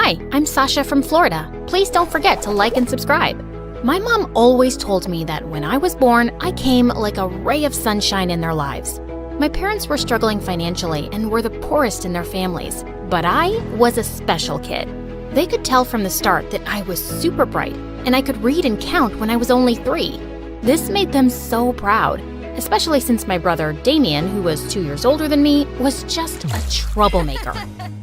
Hi, I'm Sasha from Florida. Please don't forget to like and subscribe. My mom always told me that when I was born, I came like a ray of sunshine in their lives. My parents were struggling financially and were the poorest in their families, but I was a special kid. They could tell from the start that I was super bright, and I could read and count when I was only 3. This made them so proud, especially since my brother Damien, who was 2 years older than me, was just a troublemaker.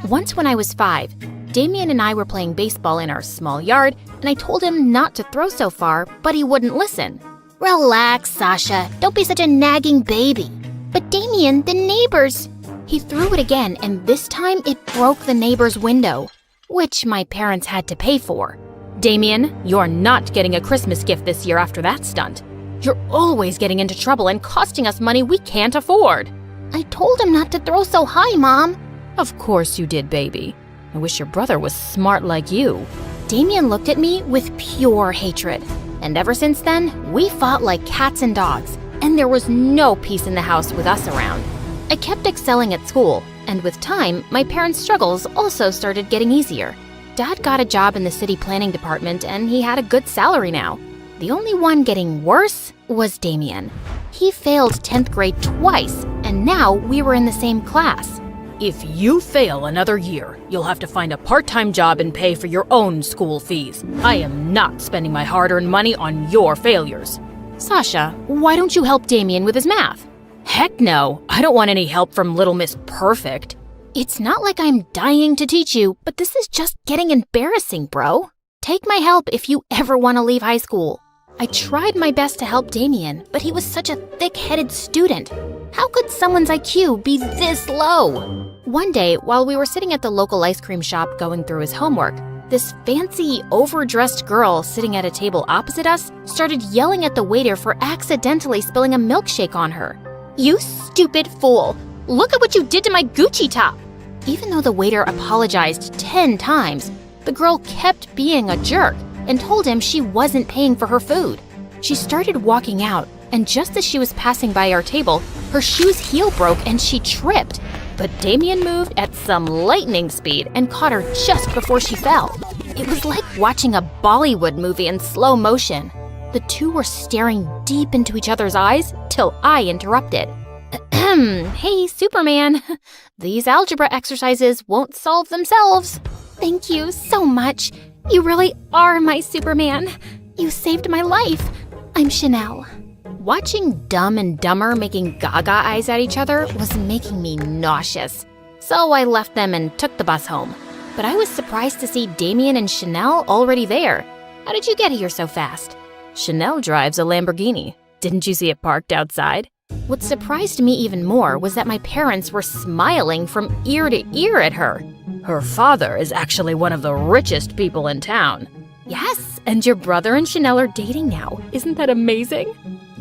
Once when I was 5, Damien and I were playing baseball in our small yard, and I told him not to throw so far, but he wouldn't listen. Relax, Sasha. Don't be such a nagging baby. But Damien, the neighbors… He threw it again, and this time it broke the neighbor's window, which my parents had to pay for. Damien, you're not getting a Christmas gift this year after that stunt. You're always getting into trouble and costing us money we can't afford. I told him not to throw so high, Mom. Of course you did, baby. I wish your brother was smart like you. Damien looked at me with pure hatred. And ever since then, we fought like cats and dogs, and there was no peace in the house with us around. I kept excelling at school, and with time, my parents' struggles also started getting easier. Dad got a job in the city planning department, and he had a good salary now. The only one getting worse was Damien. He failed 10th grade twice, and now we were in the same class. If you fail another year, you'll have to find a part-time job and pay for your own school fees. I am not spending my hard-earned money on your failures. Sasha, why don't you help Damien with his math? Heck no, I don't want any help from Little Miss Perfect. It's not like I'm dying to teach you, but this is just getting embarrassing, bro. Take my help if you ever want to leave high school. I tried my best to help Damien, but he was such a thick-headed student. How could someone's IQ be this low? One day, while we were sitting at the local ice cream shop going through his homework, this fancy, overdressed girl sitting at a table opposite us started yelling at the waiter for accidentally spilling a milkshake on her. You stupid fool! Look at what you did to my Gucci top! Even though the waiter apologized 10 times, the girl kept being a jerk and told him she wasn't paying for her food. She started walking out, and just as she was passing by our table, her shoe's heel broke and she tripped. But Damien moved at some lightning speed and caught her just before she fell. It was like watching a Bollywood movie in slow motion. The two were staring deep into each other's eyes till I interrupted. Hey, Superman. These algebra exercises won't solve themselves. Thank you so much. You really are my Superman. You saved my life. I'm Chanel. Watching Dumb and Dumber making gaga eyes at each other was making me nauseous. So I left them and took the bus home. But I was surprised to see Damien and Chanel already there. How did you get here so fast? Chanel drives a Lamborghini. Didn't you see it parked outside? What surprised me even more was that my parents were smiling from ear to ear at her. Her father is actually one of the richest people in town. Yes, and your brother and Chanel are dating now. Isn't that amazing?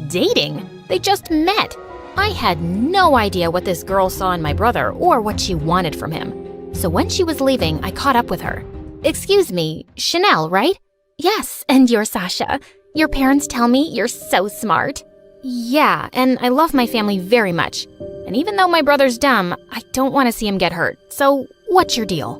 Dating? They just met. I had no idea what this girl saw in my brother or what she wanted from him. So when she was leaving, I caught up with her. Excuse me, Chanel, right? Yes, and you're Sasha. Your parents tell me you're so smart. Yeah, and I love my family very much. And even though my brother's dumb, I don't want to see him get hurt. So what's your deal?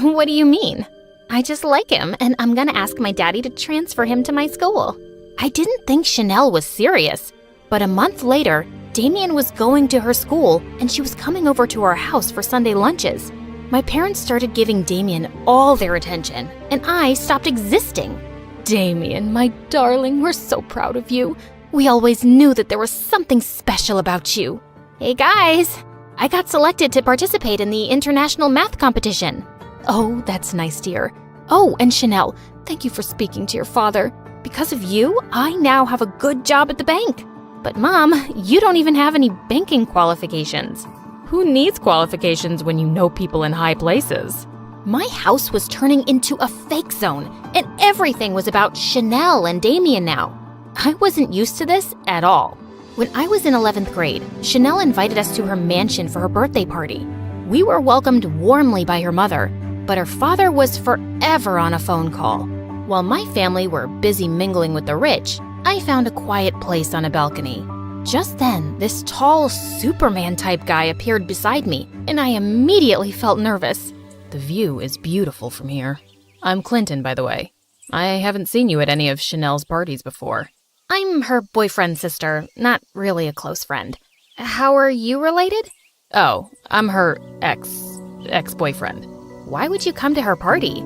What do you mean? I just like him, and I'm gonna ask my daddy to transfer him to my school. I didn't think Chanel was serious, but a month later, Damien was going to her school, and she was coming over to our house for Sunday lunches. My parents started giving Damien all their attention, and I stopped existing. Damien, my darling, we're so proud of you. We always knew that there was something special about you. Hey guys, I got selected to participate in the international math competition. Oh, that's nice, dear. Oh, and Chanel, thank you for speaking to your father. Because of you, I now have a good job at the bank. But Mom, you don't even have any banking qualifications. Who needs qualifications when you know people in high places? My house was turning into a fake zone, and everything was about Chanel and Damien now. I wasn't used to this at all. When I was in 11th grade, Chanel invited us to her mansion for her birthday party. We were welcomed warmly by her mother, but her father was forever on a phone call. While my family were busy mingling with the rich, I found a quiet place on a balcony. Just then, this tall Superman-type guy appeared beside me, and I immediately felt nervous. The view is beautiful from here. I'm Clinton, by the way. I haven't seen you at any of Chanel's parties before. I'm her boyfriend's sister, not really a close friend. How are you related? Oh, I'm her ex-boyfriend. Why would you come to her party?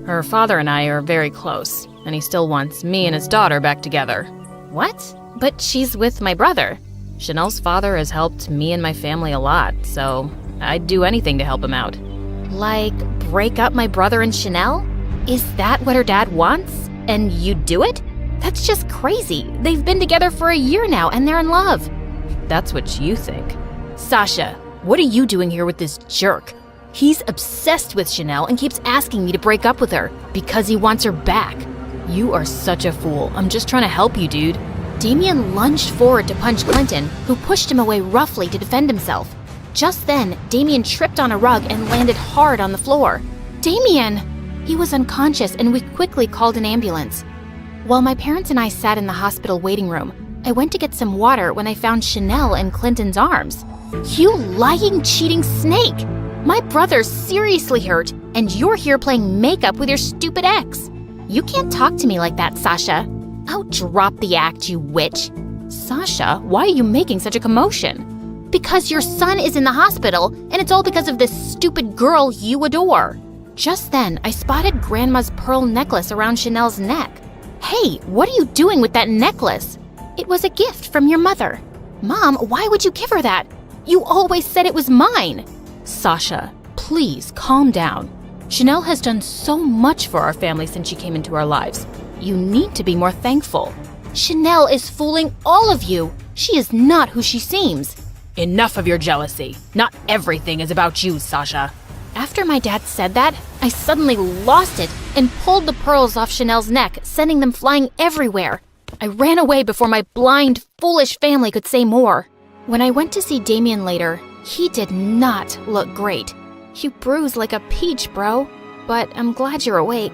Her father and I are very close, and he still wants me and his daughter back together. What? But she's with my brother. Chanel's father has helped me and my family a lot, so I'd do anything to help him out. Like, break up my brother and Chanel? Is that what her dad wants? And you'd do it? That's just crazy. They've been together for a year now, and they're in love. That's what you think. Sasha, what are you doing here with this jerk? He's obsessed with Chanel and keeps asking me to break up with her because he wants her back. You are such a fool. I'm just trying to help you, dude. Damien lunged forward to punch Clinton, who pushed him away roughly to defend himself. Just then, Damien tripped on a rug and landed hard on the floor. Damien! He was unconscious, and we quickly called an ambulance. While my parents and I sat in the hospital waiting room, I went to get some water when I found Chanel in Clinton's arms. You lying, cheating snake! My brother's seriously hurt, and you're here playing makeup with your stupid ex. You can't talk to me like that, Sasha. Oh, drop the act, you witch. Sasha, why are you making such a commotion? Because your son is in the hospital, and it's all because of this stupid girl you adore. Just then, I spotted Grandma's pearl necklace around Chanel's neck. Hey, what are you doing with that necklace? It was a gift from your mother. Mom, why would you give her that? You always said it was mine. Sasha, please calm down. Chanel has done so much for our family since she came into our lives. You need to be more thankful. Chanel is fooling all of you. She is not who she seems. Enough of your jealousy. Not everything is about you, Sasha. After my dad said that, I suddenly lost it and pulled the pearls off Chanel's neck, sending them flying everywhere. I ran away before my blind, foolish family could say more. When I went to see Damien later, he did not look great. You bruised like a peach, bro. But I'm glad you're awake.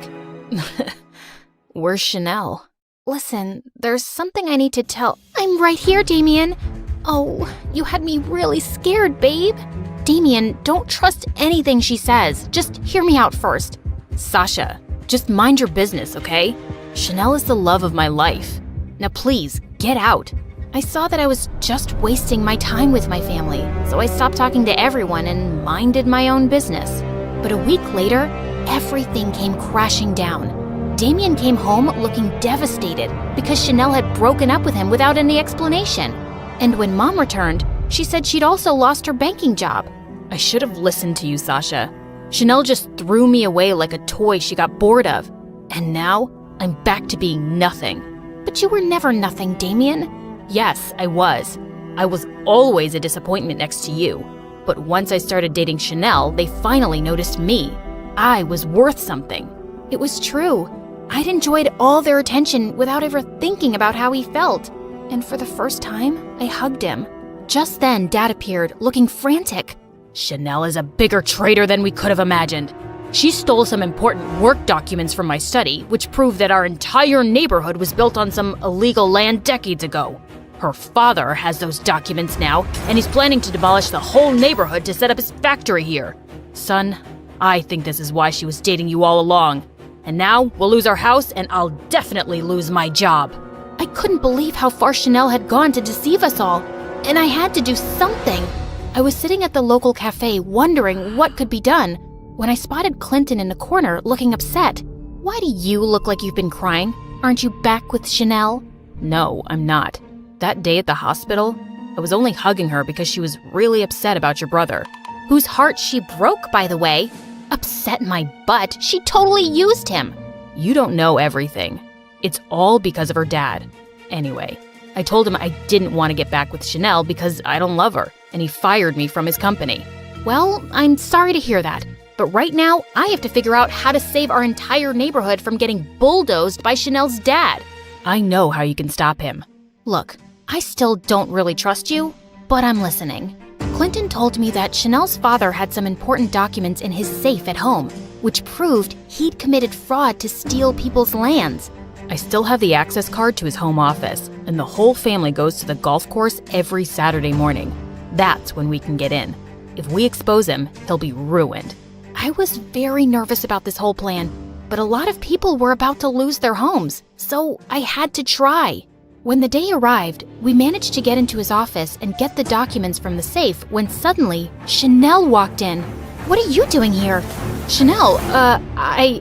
Where's Chanel? Listen, there's something I need to tell. I'm right here, Damien. Oh, you had me really scared, babe. Damien, don't trust anything she says. Just hear me out first. Sasha, just mind your business, okay? Chanel is the love of my life. Now please, get out. I saw that I was just wasting my time with my family, so I stopped talking to everyone and minded my own business. But a week later, everything came crashing down. Damien came home looking devastated because Chanel had broken up with him without any explanation. And when Mom returned, she said she'd also lost her banking job. I should have listened to you, Sasha. Chanel just threw me away like a toy she got bored of. And now, I'm back to being nothing. But you were never nothing, Damien. Yes, I was. I was always a disappointment next to you. But once I started dating Chanel, they finally noticed me. I was worth something. It was true. I'd enjoyed all their attention without ever thinking about how he felt. And for the first time, I hugged him. Just then, Dad appeared, looking frantic. Chanel is a bigger traitor than we could have imagined. She stole some important work documents from my study, which proved that our entire neighborhood was built on some illegal land decades ago. Her father has those documents now, and he's planning to demolish the whole neighborhood to set up his factory here. Son, I think this is why she was dating you all along. And now we'll lose our house, and I'll definitely lose my job. I couldn't believe how far Chanel had gone to deceive us all, and I had to do something. I was sitting at the local cafe wondering what could be done when I spotted Clinton in the corner looking upset. Why do you look like you've been crying? Aren't you back with Chanel? No, I'm not. That day at the hospital, I was only hugging her because she was really upset about your brother. Whose heart she broke, by the way. Upset my butt. She totally used him. You don't know everything. It's all because of her dad. Anyway, I told him I didn't want to get back with Chanel because I don't love her, and he fired me from his company. Well, I'm sorry to hear that. But right now, I have to figure out how to save our entire neighborhood from getting bulldozed by Chanel's dad. I know how you can stop him. Look, I still don't really trust you, but I'm listening. Clinton told me that Chanel's father had some important documents in his safe at home, which proved he'd committed fraud to steal people's lands. I still have the access card to his home office, and the whole family goes to the golf course every Saturday morning. That's when we can get in. If we expose him, he'll be ruined. I was very nervous about this whole plan, but a lot of people were about to lose their homes, so I had to try. When the day arrived, we managed to get into his office and get the documents from the safe when suddenly Chanel walked in. "What are you doing here?" "Chanel, I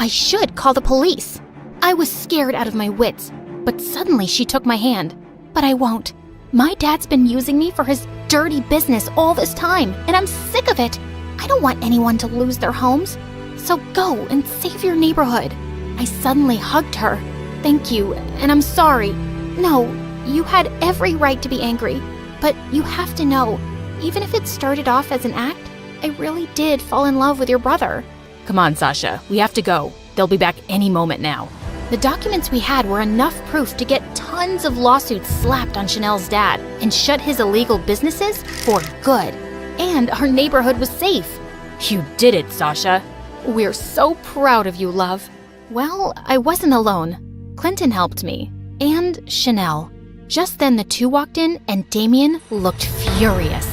should call the police." I was scared out of my wits, but suddenly she took my hand. "But I won't. My dad's been using me for his dirty business all this time, and I'm sick of it. I don't want anyone to lose their homes. So go and save your neighborhood." I suddenly hugged her. "Thank you, and I'm sorry. No, you had every right to be angry, but you have to know, even if it started off as an act, I really did fall in love with your brother." Come on, Sasha, we have to go. They'll be back any moment now. The documents we had were enough proof to get tons of lawsuits slapped on Chanel's dad and shut his illegal businesses for good. And our neighborhood was safe. You did it, Sasha. We're so proud of you, love. Well, I wasn't alone. Clinton helped me. And Chanel. Just then the two walked in and Damien looked furious.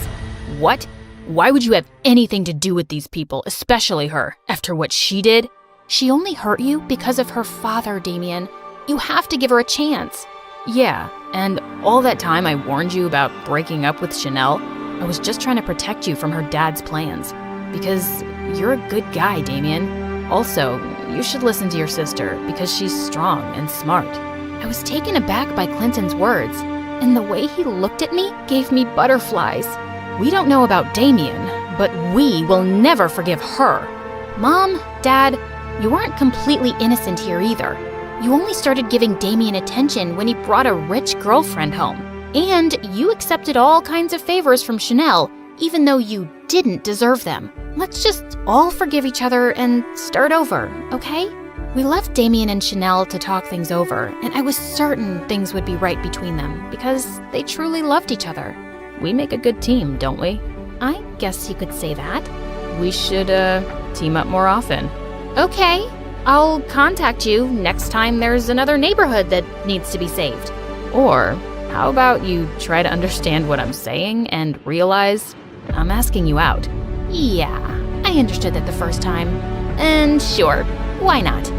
What? Why would you have anything to do with these people, especially her, after what she did? She only hurt you because of her father, Damien. You have to give her a chance. Yeah, and all that time I warned you about breaking up with Chanel, I was just trying to protect you from her dad's plans. Because you're a good guy, Damien. Also, you should listen to your sister because she's strong and smart. I was taken aback by Clinton's words, and the way he looked at me gave me butterflies. We don't know about Damien, but we will never forgive her. Mom, Dad, you aren't completely innocent here either. You only started giving Damien attention when he brought a rich girlfriend home. And you accepted all kinds of favors from Chanel, even though you didn't deserve them. Let's just all forgive each other and start over, okay? We left Damien and Chanel to talk things over, and I was certain things would be right between them because they truly loved each other. We make a good team, don't we? I guess you could say that. We should, team up more often. Okay, I'll contact you next time there's another neighborhood that needs to be saved. Or how about you try to understand what I'm saying and realize I'm asking you out? Yeah, I understood that the first time. And sure, why not?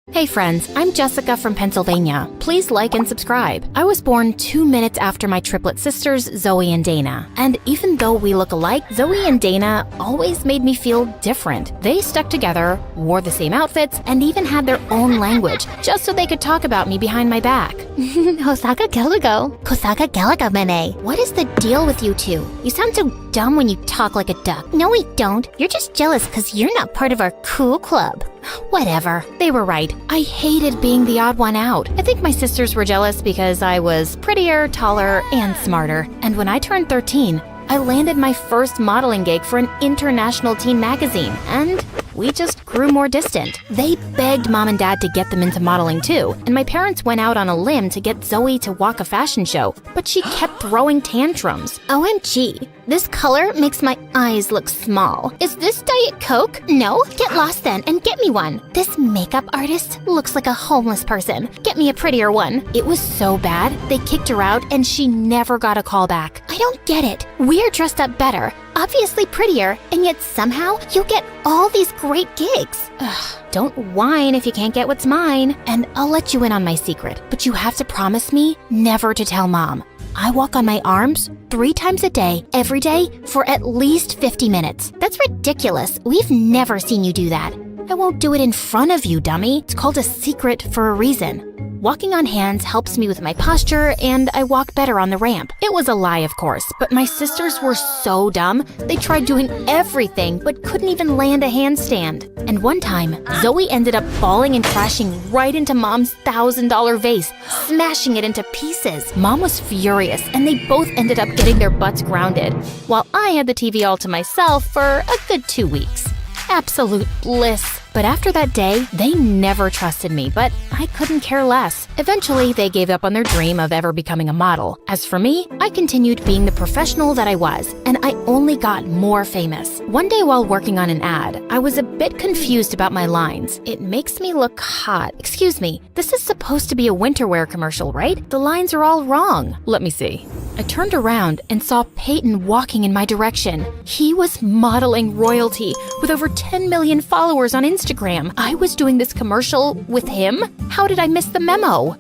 Hey friends, I'm Jessica from Pennsylvania. Please like and subscribe. I was born 2 minutes after my triplet sisters, Zoe and Dana. And even though we look alike, Zoe and Dana always made me feel different. They stuck together, wore the same outfits, and even had their own language, just so they could talk about me behind my back. Hosaka Galago. Kosaka Galaga Mene. What is the deal with you two? You sound so dumb when you talk like a duck. No, we don't. You're just jealous because you're not part of our cool club. Whatever. They were right. I hated being the odd one out. I think my sisters were jealous because I was prettier, taller, and smarter. And when I turned 13, I landed my first modeling gig for an international teen magazine, and we just grew more distant. They begged Mom and Dad to get them into modeling too, and my parents went out on a limb to get Zoe to walk a fashion show, but she kept throwing tantrums. OMG, this color makes my eyes look small. Is this Diet Coke? No? Get lost then and get me one. This makeup artist looks like a homeless person. Get me a prettier one. It was so bad, they kicked her out and she never got a call back. I don't get it. We're dressed up better, obviously prettier, and yet somehow you get all these great gigs. Ugh, don't whine if you can't get what's mine. And I'll let you in on my secret, but you have to promise me never to tell Mom. I walk on my arms 3 times a day, every day, for at least 50 minutes. That's ridiculous. We've never seen you do that. I won't do it in front of you, dummy. It's called a secret for a reason. Walking on hands helps me with my posture, and I walk better on the ramp. It was a lie, of course, but my sisters were so dumb, they tried doing everything but couldn't even land a handstand. And one time, Zoe ended up falling and crashing right into Mom's $1,000 vase, smashing it into pieces. Mom was furious, and they both ended up getting their butts grounded, while I had the TV all to myself for a good 2 weeks. Absolute bliss. But after that day, they never trusted me, but I couldn't care less. Eventually, they gave up on their dream of ever becoming a model. As for me, I continued being the professional that I was, and I only got more famous. One day while working on an ad, I was a bit confused about my lines. It makes me look hot. Excuse me, this is supposed to be a winter wear commercial, right? The lines are all wrong. Let me see. I turned around and saw Peyton walking in my direction. He was modeling royalty with over 10 million followers on Instagram. I was doing this commercial with him? How did I miss the memo?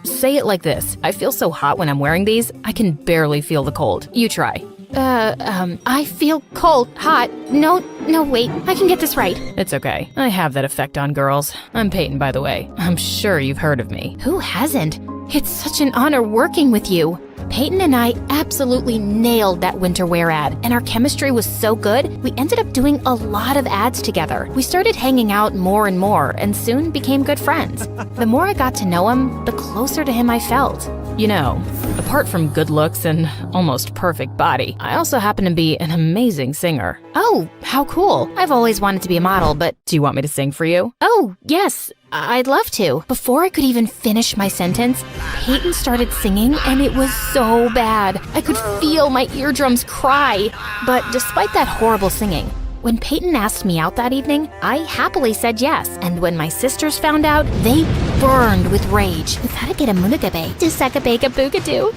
Say it like this. I feel so hot when I'm wearing these, I can barely feel the cold. You try. I feel cold, hot. No, wait, I can get this right. It's okay. I have that effect on girls. I'm Peyton, by the way. I'm sure you've heard of me. Who hasn't? It's such an honor working with you. Peyton and I absolutely nailed that winter wear ad, and our chemistry was so good, we ended up doing a lot of ads together. We started hanging out more and more, and soon became good friends. The more I got to know him, the closer to him I felt. You know, apart from good looks and almost perfect body, I also happen to be an amazing singer. Oh, how cool. I've always wanted to be a model, but... Do you want me to sing for you? Oh, yes. I'd love to. Before I could even finish my sentence, Peyton started singing, and it was so bad. I could feel my eardrums cry. But despite that horrible singing, when Peyton asked me out that evening, I happily said yes. And when my sisters found out, they burned with rage.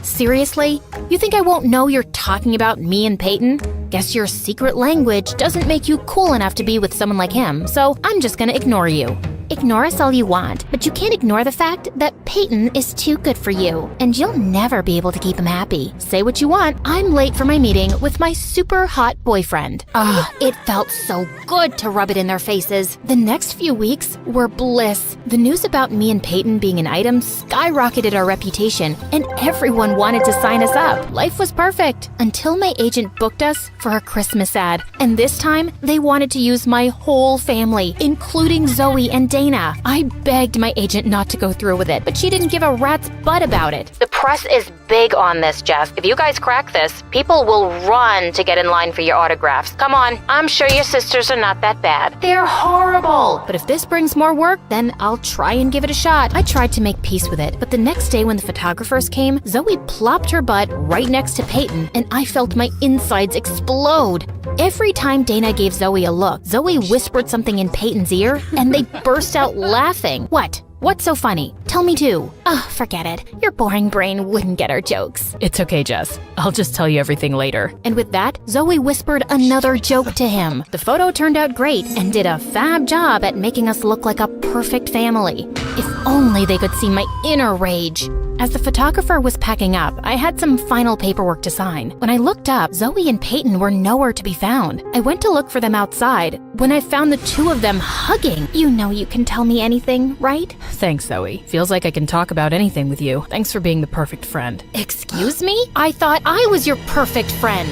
Seriously? You think I won't know you're talking about me and Peyton? Guess your secret language doesn't make you cool enough to be with someone like him, so I'm just gonna ignore you. Ignore us all you want, but you can't ignore the fact that Peyton is too good for you, and you'll never be able to keep him happy. Say what you want, I'm late for my meeting with my super hot boyfriend. It felt so good to rub it in their faces. The next few weeks were bliss. The news about me and Peyton being an item skyrocketed our reputation, and everyone wanted to sign us up. Life was perfect, until my agent booked us for a Christmas ad, and this time, they wanted to use my whole family, including Zoe and Dana. I begged my agent not to go through with it, but she didn't give a rat's butt about it. The press is big on this, Jess. If you guys crack this, people will run to get in line for your autographs. Come on, I'm sure your sisters are not that bad. They're horrible! But if this brings more work, then I'll try and give it a shot. I tried to make peace with it, but the next day when the photographers came, Zoe plopped her butt right next to Peyton, and I felt my insides explode. Every time Dana gave Zoe a look, Zoe whispered something in Peyton's ear, and they burst out laughing. What? What's so funny? Tell me too. Forget it. Your boring brain wouldn't get our jokes. It's okay, Jess. I'll just tell you everything later. And with that, Zoe whispered another joke to him. The photo turned out great and did a fab job at making us look like a perfect family. If only they could see my inner rage. As the photographer was packing up, I had some final paperwork to sign. When I looked up, Zoe and Peyton were nowhere to be found. I went to look for them outside when I found the two of them hugging. You know you can tell me anything, right? Thanks, Zoe. Feels like I can talk about anything with you. Thanks for being the perfect friend. Excuse me? I thought I was your perfect friend.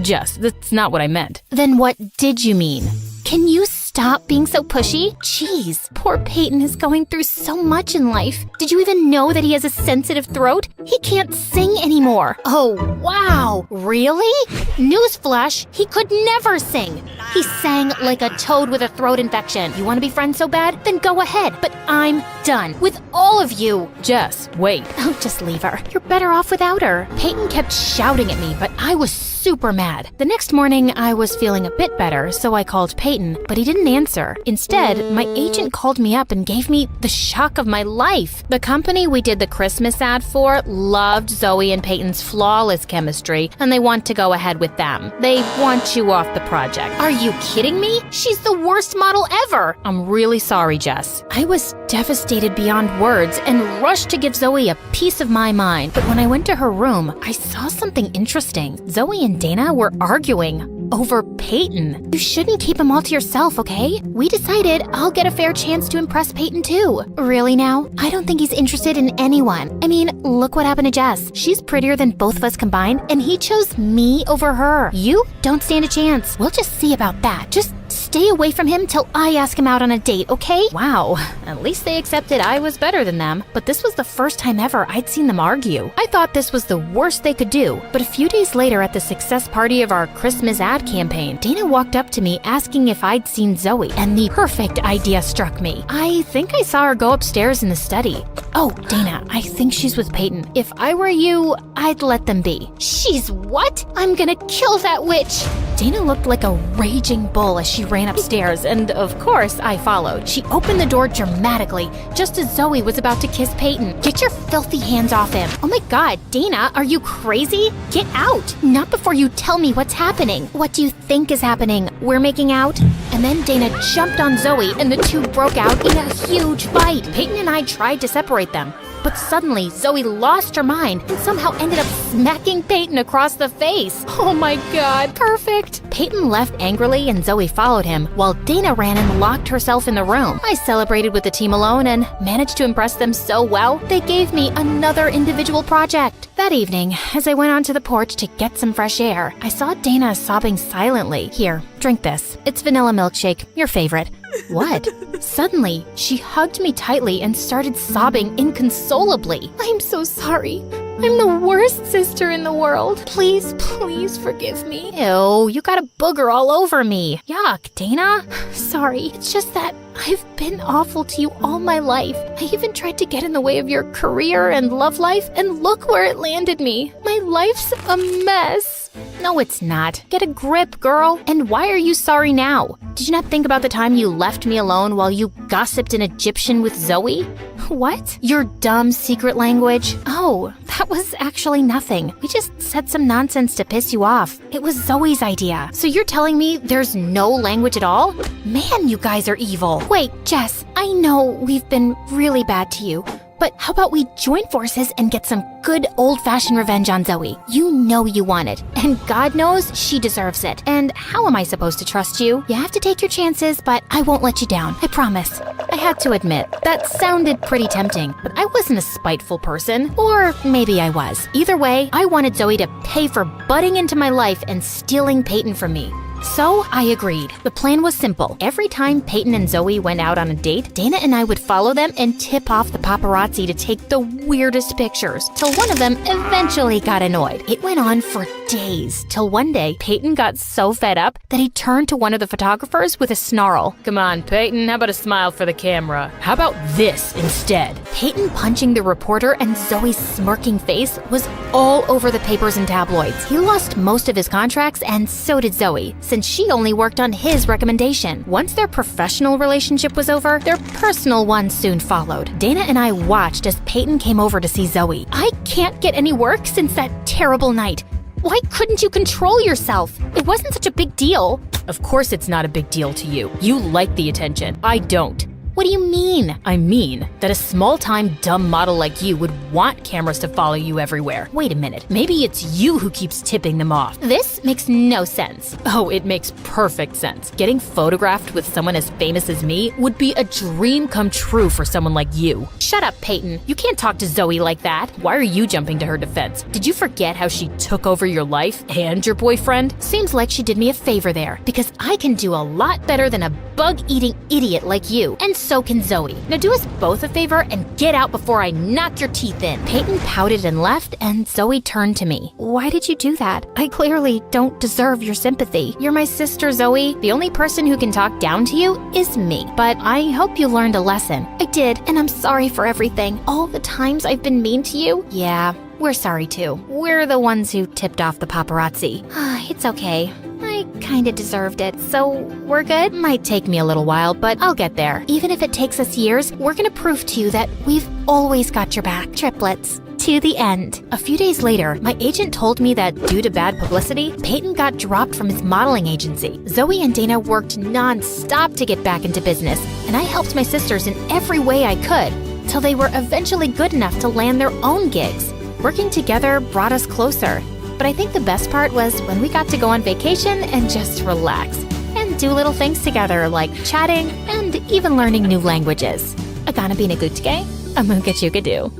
Jess, that's not what I meant. Then what did you mean? Can you stop being so pushy? Jeez, poor Peyton is going through so much in life. Did you even know that he has a sensitive throat? He can't sing anymore. Oh, wow. Really? Newsflash, he could never sing. He sang like a toad with a throat infection. You want to be friends so bad? Then go ahead. But I'm done with all of you. Jess, wait. Oh, just leave her. You're better off without her. Peyton kept shouting at me, but I was super mad. The next morning, I was feeling a bit better, so I called Peyton, but he didn't answer. Instead, my agent called me up and gave me the shock of my life. The company we did the Christmas ad for loved Zoe and Peyton's flawless chemistry, and they want to go ahead with them. They want you off the project. Are you kidding me? She's the worst model ever. I'm really sorry, Jess. I was devastated beyond words and rushed to give Zoe a piece of my mind. But when I went to her room, I saw something interesting. Zoe and Dana were arguing over Peyton. You shouldn't keep him all to yourself, okay? We decided I'll get a fair chance to impress Peyton too. Really now? I don't think he's interested in anyone. I mean, look what happened to Jess. She's prettier than both of us combined, and he chose me over her. You don't stand a chance. We'll just see about that. Just stop stay away from him till I ask him out on a date, okay? Wow, at least they accepted I was better than them. But this was the first time ever I'd seen them argue. I thought this was the worst they could do. But a few days later at the success party of our Christmas ad campaign, Dana walked up to me asking if I'd seen Zoe, and the perfect idea struck me. I think I saw her go upstairs in the study. Oh, Dana, I think she's with Peyton. If I were you, I'd let them be. She's what? I'm gonna kill that witch! Dana looked like a raging bull as she ran upstairs, and of course, I followed. She opened the door dramatically, just as Zoe was about to kiss Peyton. Get your filthy hands off him. Oh my god, Dana, are you crazy? Get out! Not before you tell me what's happening. What do you think is happening? We're making out? And then Dana jumped on Zoe, and the two broke out in a huge fight. Peyton and I tried to separate them, but suddenly Zoe lost her mind and somehow ended up smacking Peyton across the face. Oh my god, perfect! Peyton left angrily and Zoe followed him, while Dana ran and locked herself in the room. I celebrated with the team alone and managed to impress them so well, they gave me another individual project. That evening, as I went onto the porch to get some fresh air, I saw Dana sobbing silently. Here, drink this. It's vanilla milkshake, your favorite. What? Suddenly, she hugged me tightly and started sobbing inconsolably. I'm so sorry. I'm the worst sister in the world. Please, please forgive me. Ew, you got a booger all over me. Yuck, Dana. Sorry, it's just that I've been awful to you all my life. I even tried to get in the way of your career and love life, and look where it landed me. My life's a mess. No, it's not. Get a grip, girl. And why are you sorry now? Did you not think about the time you left me alone while you gossiped in Egyptian with Zoe? What? Your dumb secret language? Oh, that was actually nothing. We just said some nonsense to piss you off. It was Zoe's idea. So you're telling me there's no language at all? Man, you guys are evil. Wait, Jess, I know we've been really bad to you, but how about we join forces and get some good old-fashioned revenge on Zoe? You know you want it, and God knows she deserves it. And how am I supposed to trust you? You have to take your chances, but I won't let you down, I promise. I had to admit, that sounded pretty tempting, but I wasn't a spiteful person. Or maybe I was. Either way, I wanted Zoe to pay for butting into my life and stealing Peyton from me. So I agreed. The plan was simple. Every time Peyton and Zoe went out on a date, Dana and I would follow them and tip off the paparazzi to take the weirdest pictures, till one of them eventually got annoyed. It went on for days, till one day Peyton got so fed up that he turned to one of the photographers with a snarl. Come on, Peyton, how about a smile for the camera? How about this instead? Peyton punching the reporter and Zoe's smirking face was all over the papers and tabloids. He lost most of his contracts, and so did Zoe, since she only worked on his recommendation. Once their professional relationship was over, their personal one soon followed. Dana and I watched as Peyton came over to see Zoe. I can't get any work since that terrible night. Why couldn't you control yourself? It wasn't such a big deal. Of course it's not a big deal to you. You like the attention. I don't. What do you mean? I mean that a small-time dumb model like you would want cameras to follow you everywhere. Wait a minute, maybe it's you who keeps tipping them off. This makes no sense. Oh, it makes perfect sense. Getting photographed with someone as famous as me would be a dream come true for someone like you. Shut up, Peyton. You can't talk to Zoe like that. Why are you jumping to her defense? Did you forget how she took over your life and your boyfriend? Seems like she did me a favor there, because I can do a lot better than a bug-eating idiot like you. And so can Zoe. Now do us both a favor and get out before I knock your teeth in. Peyton pouted and left, and Zoe turned to me. Why did you do that? I clearly don't deserve your sympathy. You're my sister, Zoe. The only person who can talk down to you is me. But I hope you learned a lesson. I did, and I'm sorry for everything. All the times I've been mean to you. Yeah, we're sorry too. We're the ones who tipped off the paparazzi. It's okay. I kinda deserved it, so we're good? Might take me a little while, but I'll get there. Even if it takes us years, we're gonna prove to you that we've always got your back. Triplets. To the end. A few days later, my agent told me that due to bad publicity, Peyton got dropped from his modeling agency. Zoe and Dana worked non-stop to get back into business, and I helped my sisters in every way I could, till they were eventually good enough to land their own gigs. Working together brought us closer. But I think the best part was when we got to go on vacation and just relax and do little things together like chatting and even learning new languages. Agana binagutke, amugachukadu.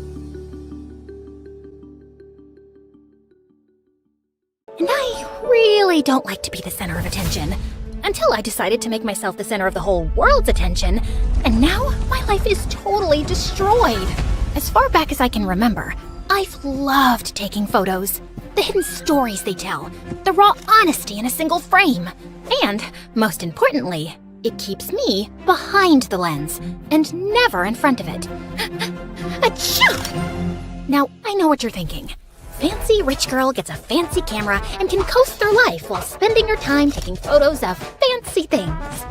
And I really don't like to be the center of attention. until I decided to make myself the center of the whole world's attention, and now my life is totally destroyed. As far back as I can remember, I've loved taking photos. The hidden stories they tell, the raw honesty in a single frame, and, most importantly, it keeps me behind the lens and never in front of it. Achoo! Now, I know what you're thinking. Fancy rich girl gets a fancy camera and can coast through life while spending her time taking photos of fancy things.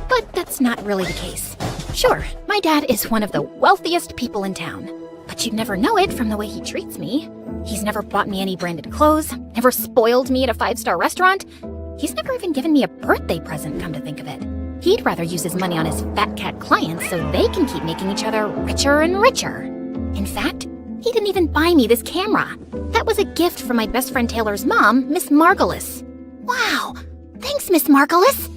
But that's not really the case. Sure, my dad is one of the wealthiest people in town, but you'd never know it from the way he treats me. He's never bought me any branded clothes, never spoiled me at a 5-star restaurant. He's never even given me a birthday present, come to think of it. He'd rather use his money on his fat cat clients so they can keep making each other richer and richer. In fact, he didn't even buy me this camera. That was a gift from my best friend Taylor's mom, Miss Margulis. Wow, thanks, Miss Margulis.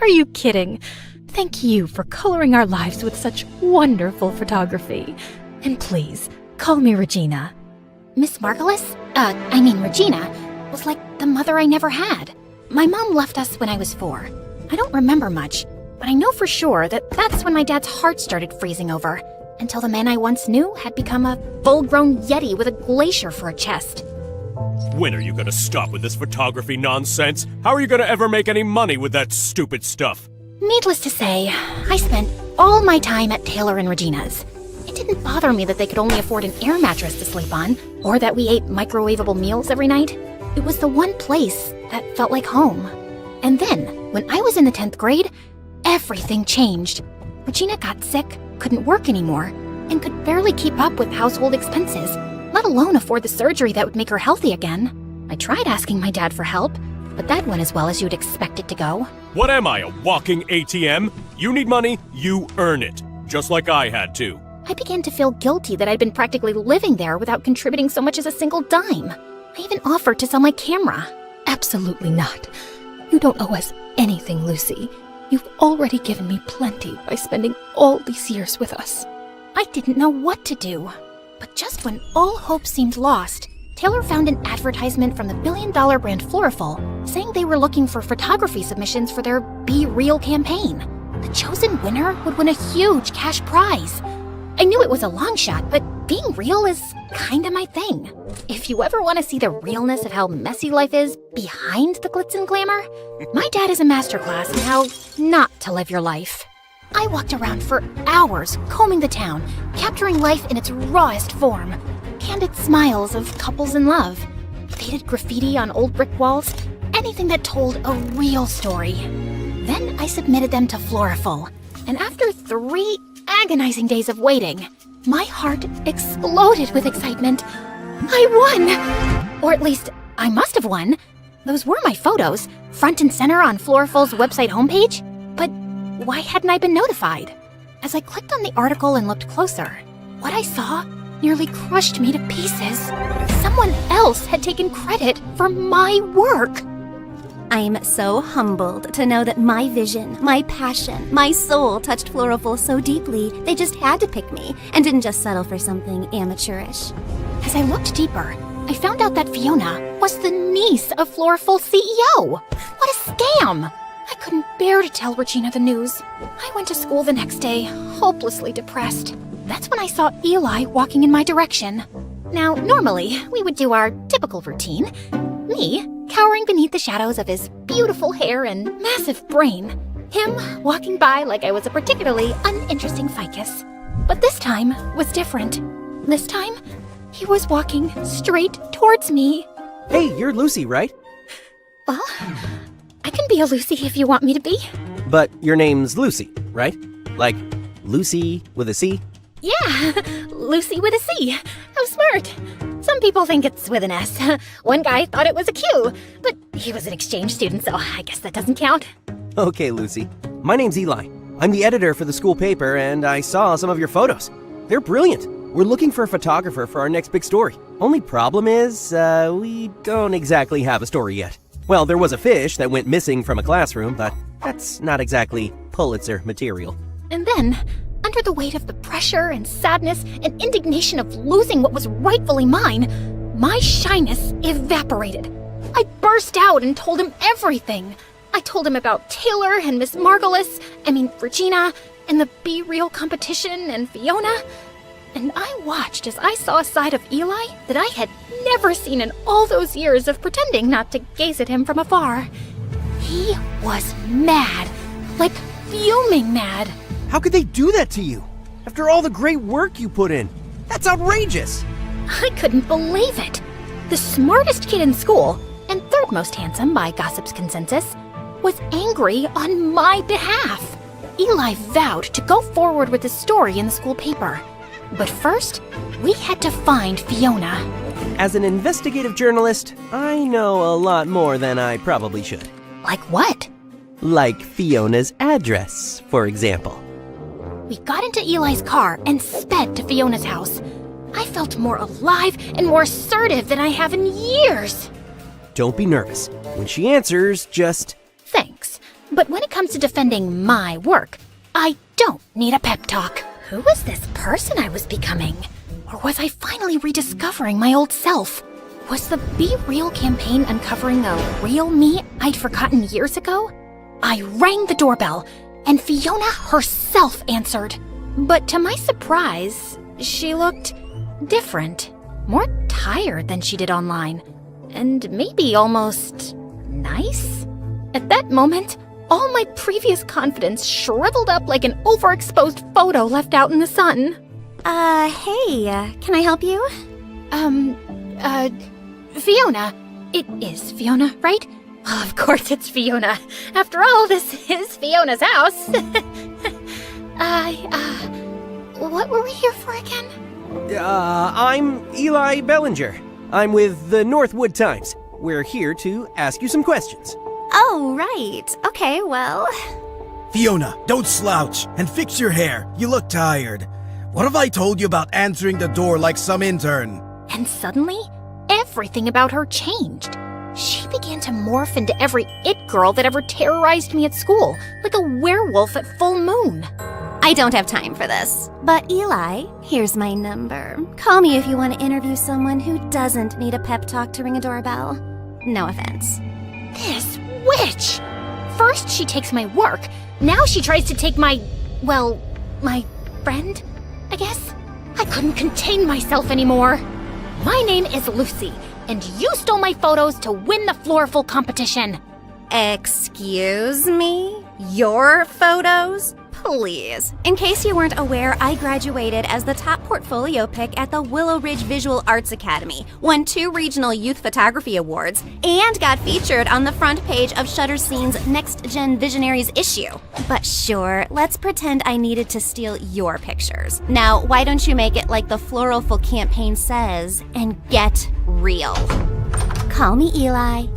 Are you kidding? Thank you for coloring our lives with such wonderful photography. And please, call me Regina. Miss Margulis? Regina, was like the mother I never had. My mom left us when I was 4. I don't remember much, but I know for sure that that's when my dad's heart started freezing over, until the man I once knew had become a full-grown yeti with a glacier for a chest. When are you gonna stop with this photography nonsense? How are you gonna ever make any money with that stupid stuff? Needless to say, I spent all my time at Taylor and Regina's. It didn't bother me that they could only afford an air mattress to sleep on, or that we ate microwavable meals every night. It was the one place that felt like home. And then, when I was in the 10th grade, everything changed. Regina got sick, couldn't work anymore, and could barely keep up with household expenses, let alone afford the surgery that would make her healthy again. I tried asking my dad for help, but that went as well as you'd expect it to go. What am I, a walking ATM? You need money, you earn it. Just like I had to. I began to feel guilty that I'd been practically living there without contributing so much as a single dime. I even offered to sell my camera. Absolutely not. You don't owe us anything, Lucy. You've already given me plenty by spending all these years with us. I didn't know what to do. But just when all hope seemed lost, Taylor found an advertisement from the billion-dollar brand Floriful saying they were looking for photography submissions for their Be Real campaign. The chosen winner would win a huge cash prize. I knew it was a long shot, but being real is kinda my thing. If you ever want to see the realness of how messy life is behind the glitz and glamour, my dad is a masterclass in how not to live your life. I walked around for hours combing the town, capturing life in its rawest form. Candid smiles of couples in love, faded graffiti on old brick walls, anything that told a real story. Then I submitted them to Floriful, and after 3 agonizing days of waiting, my heart exploded with excitement. I won! Or at least, I must have won. Those were my photos, front and center on Floriful's website homepage. But why hadn't I been notified? As I clicked on the article and looked closer, what I saw nearly crushed me to pieces. Someone else had taken credit for my work. I'm so humbled to know that my vision, my passion, my soul touched Floriful so deeply, they just had to pick me and didn't just settle for something amateurish. As I looked deeper, I found out that Fiona was the niece of Floriful's CEO. What a scam! I couldn't bear to tell Regina the news. I went to school the next day, hopelessly depressed. That's when I saw Eli walking in my direction. Now, normally, we would do our typical routine. Me, cowering beneath the shadows of his beautiful hair and massive brain. Him walking by like I was a particularly uninteresting ficus. But this time was different. This time, he was walking straight towards me. Hey, you're Lucy, right? Well, I can be a Lucy if you want me to be. But your name's Lucy, right? Like Lucy with a C? Yeah, Lucy with a C. How smart. Some people think it's with an S. One guy thought it was a Q, but he was an exchange student, so I guess that doesn't count. Okay, Lucy. My name's Eli. I'm the editor for the school paper, and I saw some of your photos. They're brilliant. We're looking for a photographer for our next big story. Only problem is, we don't exactly have a story yet. Well, there was a fish that went missing from a classroom, but that's not exactly Pulitzer material. And then, under the weight of the pressure and sadness and indignation of losing what was rightfully mine, my shyness evaporated. I burst out and told him everything. I told him about Taylor and Miss Regina, and the Be Real competition and Fiona. And I watched as I saw a side of Eli that I had never seen in all those years of pretending not to gaze at him from afar. He was mad, like fuming mad. How could they do that to you? After all the great work you put in. That's outrageous! I couldn't believe it. The smartest kid in school, and third most handsome by gossip's consensus, was angry on my behalf. Eli vowed to go forward with the story in the school paper. But first, we had to find Fiona. As an investigative journalist, I know a lot more than I probably should. Like what? Like Fiona's address, for example. We got into Eli's car and sped to Fiona's house. I felt more alive and more assertive than I have in years. Don't be nervous. When she answers, just... Thanks. But when it comes to defending my work, I don't need a pep talk. Who was this person I was becoming? Or was I finally rediscovering my old self? Was the Be Real campaign uncovering a real me I'd forgotten years ago? I rang the doorbell, and Fiona herself answered. But to my surprise, she looked different, more tired than she did online, and maybe almost nice. At that moment, all my previous confidence shriveled up like an overexposed photo left out in the sun. Hey, can I help you? Fiona. It is Fiona, right? Of course it's Fiona. After all, this is Fiona's house. What were we here for again? I'm Eli Bellinger. I'm with the Northwood Times. We're here to ask you some questions. Oh, right. Okay, well... Fiona, don't slouch and fix your hair. You look tired. What have I told you about answering the door like some intern? And suddenly, everything about her changed. She began to morph into every it girl that ever terrorized me at school, like a werewolf at full moon. I don't have time for this. But Eli, here's my number. Call me if you want to interview someone who doesn't need a pep talk to ring a doorbell. No offense. This witch! First she takes my work, now she tries to take my friend, I guess? I couldn't contain myself anymore. My name is Lucy, and you stole my photos to win the Florful competition. Excuse me? Your photos? Please. In case you weren't aware, I graduated as the top portfolio pick at the Willow Ridge Visual Arts Academy, won 2 regional youth photography awards, and got featured on the front page of Shutterscene's Next Gen Visionaries issue. But sure, let's pretend I needed to steal your pictures. Now, why don't you make it like the Florful campaign says, and get real? Call me Eli.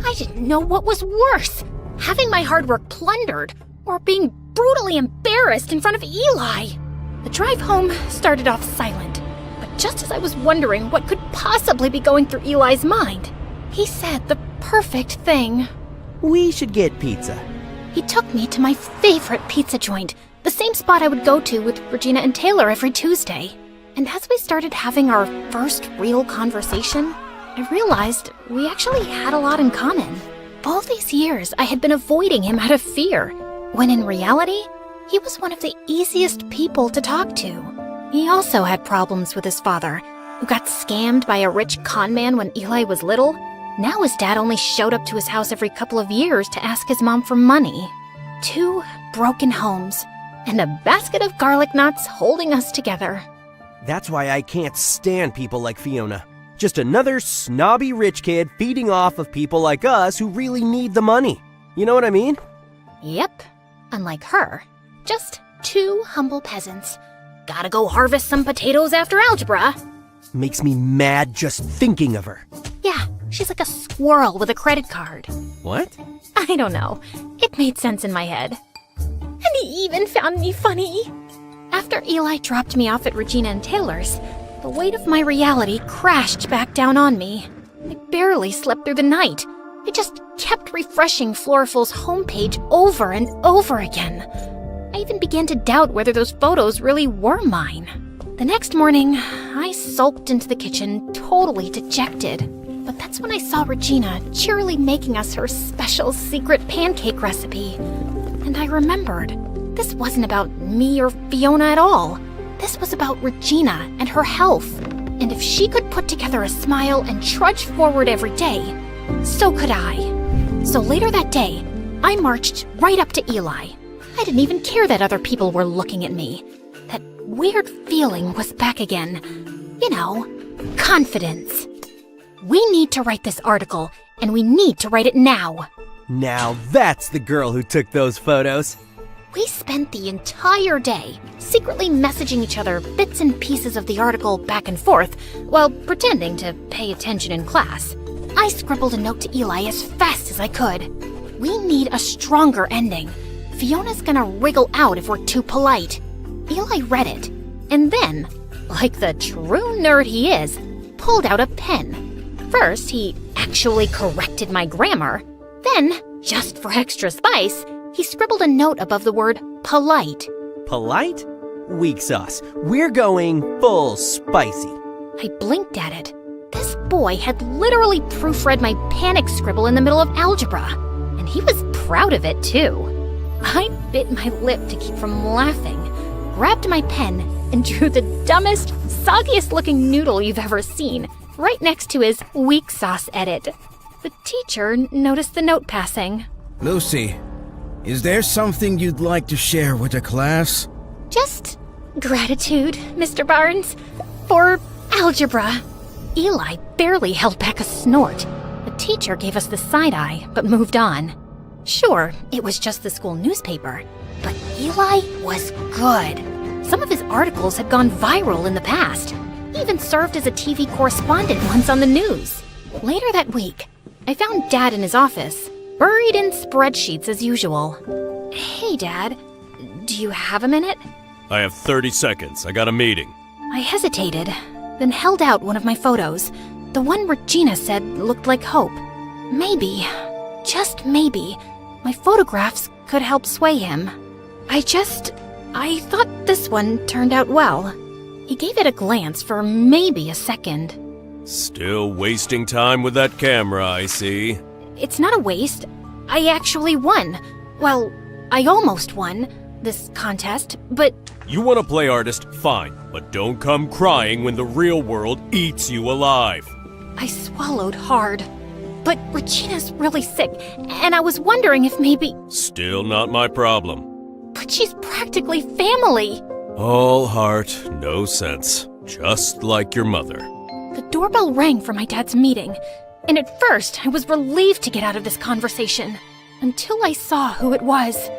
I didn't know what was worse, having my hard work plundered, or being brutally embarrassed in front of Eli. The drive home started off silent, but just as I was wondering what could possibly be going through Eli's mind, he said the perfect thing. We should get pizza. He took me to my favorite pizza joint, the same spot I would go to with Regina and Taylor every Tuesday. And as we started having our first real conversation, I realized we actually had a lot in common. All these years, I had been avoiding him out of fear, when in reality, he was one of the easiest people to talk to. He also had problems with his father, who got scammed by a rich con man when Eli was little. Now his dad only showed up to his house every couple of years to ask his mom for money. 2 broken homes, and a basket of garlic knots holding us together. That's why I can't stand people like Fiona. Just another snobby rich kid feeding off of people like us who really need the money. You know what I mean? Yep. Unlike her, just 2 humble peasants. Gotta go harvest some potatoes after algebra. Makes me mad just thinking of her. Yeah, she's like a squirrel with a credit card. What? I don't know. It made sense in my head. And he even found me funny. After Eli dropped me off at Regina and Taylor's, the weight of my reality crashed back down on me. I barely slept through the night. I just kept refreshing Florful's homepage over and over again. I even began to doubt whether those photos really were mine. The next morning, I sulked into the kitchen, totally dejected. But that's when I saw Regina cheerily making us her special secret pancake recipe. And I remembered, this wasn't about me or Fiona at all. This was about Regina and her health. And if she could put together a smile and trudge forward every day, so could I. So later that day, I marched right up to Eli. I didn't even care that other people were looking at me. That weird feeling was back again. You know, confidence. We need to write this article, and we need to write it now. Now that's the girl who took those photos. We spent the entire day secretly messaging each other bits and pieces of the article back and forth while pretending to pay attention in class. I scribbled a note to Eli as fast as I could. We need a stronger ending. Fiona's gonna wriggle out if we're too polite. Eli read it, and then, like the true nerd he is, pulled out a pen. First, he actually corrected my grammar. Then, just for extra spice, he scribbled a note above the word polite. Polite? Weak sauce. We're going full spicy. I blinked at it. This boy had literally proofread my panic scribble in the middle of algebra, and he was proud of it too. I bit my lip to keep from laughing, grabbed my pen, and drew the dumbest, soggiest looking noodle you've ever seen, right next to his weak sauce edit. The teacher noticed the note passing. Lucy, is there something you'd like to share with the class? Just gratitude, Mr. Barnes, for algebra. Eli barely held back a snort. The teacher gave us the side-eye, but moved on. Sure, it was just the school newspaper, but Eli was good. Some of his articles had gone viral in the past. He even served as a TV correspondent once on the news. Later that week, I found Dad in his office, buried in spreadsheets as usual. Hey, Dad, do you have a minute? I have 30 seconds. I got a meeting. I hesitated, then held out one of my photos, the one Regina said looked like hope. Maybe, just maybe, my photographs could help sway him. I thought this one turned out well. He gave it a glance for maybe a second. Still wasting time with that camera, I see. It's not a waste. I actually won. Well, I almost won this contest, but You want to play artist? Fine. But don't come crying when the real world eats you alive. I swallowed hard. But Regina's really sick, and I was wondering if maybe... Still not my problem. But she's practically family. All heart, no sense. Just like your mother. The doorbell rang for my dad's meeting, and at first I was relieved to get out of this conversation, until I saw who it was.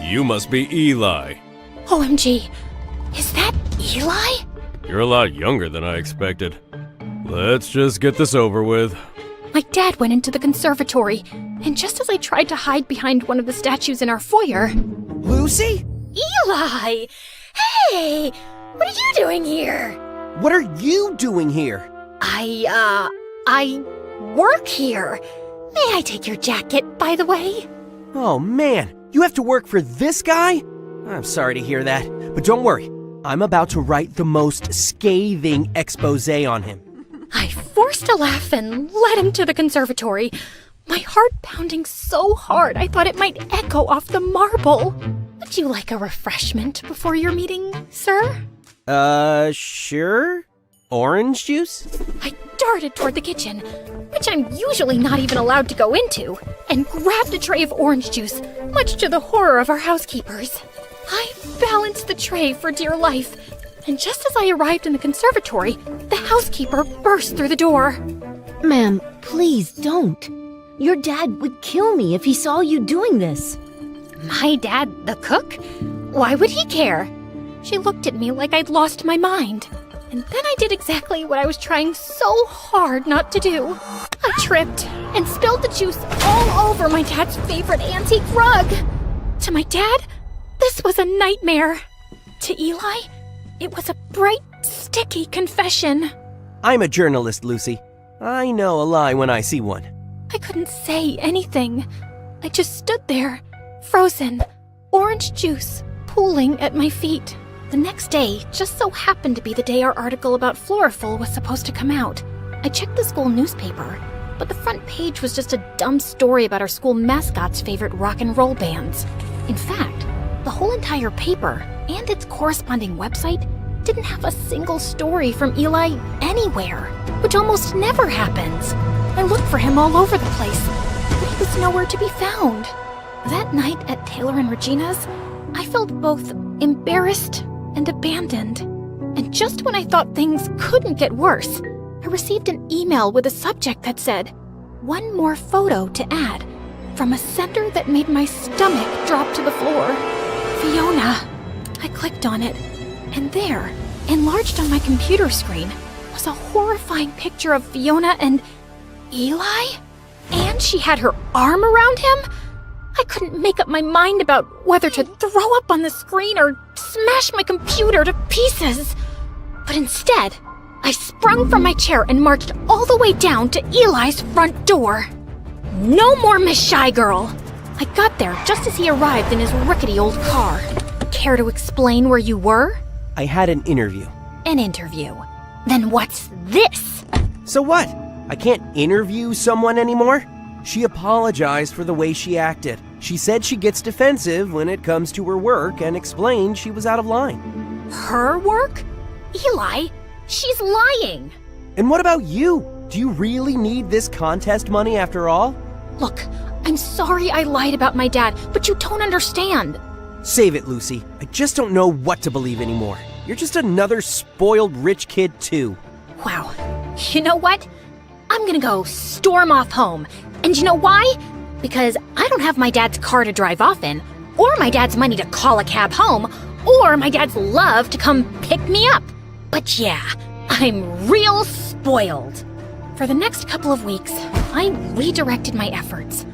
You must be Eli. OMG, is that Eli? You're a lot younger than I expected. Let's just get this over with. My dad went into the conservatory, and just as I tried to hide behind one of the statues in our foyer... Lucy? Eli! Hey! What are you doing here? What are you doing here? I work here. May I take your jacket, by the way? Oh man, you have to work for this guy? I'm sorry to hear that, but don't worry. I'm about to write the most scathing expose on him. I forced a laugh and led him to the conservatory, my heart pounding so hard I thought it might echo off the marble. Would you like a refreshment before your meeting, sir? Sure. Orange juice? I darted toward the kitchen, which I'm usually not even allowed to go into, and grabbed a tray of orange juice, much to the horror of our housekeepers. I balanced the tray for dear life, and just as I arrived in the conservatory, the housekeeper burst through the door. Ma'am, please don't. Your dad would kill me if he saw you doing this. My dad, the cook? Why would he care? She looked at me like I'd lost my mind. And then I did exactly what I was trying so hard not to do. I tripped and spilled the juice all over my dad's favorite antique rug. To my dad, this was a nightmare. To Eli, it was a bright, sticky confession. I'm a journalist, Lucy. I know a lie when I see one. I couldn't say anything. I just stood there, frozen, orange juice pooling at my feet. The next day just so happened to be the day our article about Floraful was supposed to come out. I checked the school newspaper, but the front page was just a dumb story about our school mascot's favorite rock and roll bands. In fact, the whole entire paper and its corresponding website didn't have a single story from Eli anywhere, which almost never happens. I looked for him all over the place, but he was nowhere to be found. That night at Taylor and Regina's, I felt both embarrassed and abandoned. And just when I thought things couldn't get worse, I received an email with a subject that said, "One more photo to add," from a sender that made my stomach drop to the floor. Fiona. I clicked on it, and there, enlarged on my computer screen, was a horrifying picture of Fiona and Eli? And she had her arm around him? I couldn't make up my mind about whether to throw up on the screen or smash my computer to pieces. But instead, I sprung from my chair and marched all the way down to Eli's front door. No more Miss Shy Girl! I got there just as he arrived in his rickety old car. Care to explain where you were? I had an interview. An interview. Then what's this? So what? I can't interview someone anymore? She apologized for the way she acted. She said she gets defensive when it comes to her work and explained she was out of line. Her work? Eli, she's lying. And what about you? Do you really need this contest money after all? Look, I'm sorry I lied about my dad, but you don't understand. Save it, Lucy. I just don't know what to believe anymore. You're just another spoiled rich kid, too. Wow. You know what? I'm gonna go storm off home. And you know why? Because I don't have my dad's car to drive off in, or my dad's money to call a cab home, or my dad's love to come pick me up. But yeah, I'm real spoiled. For the next couple of weeks, I redirected my efforts.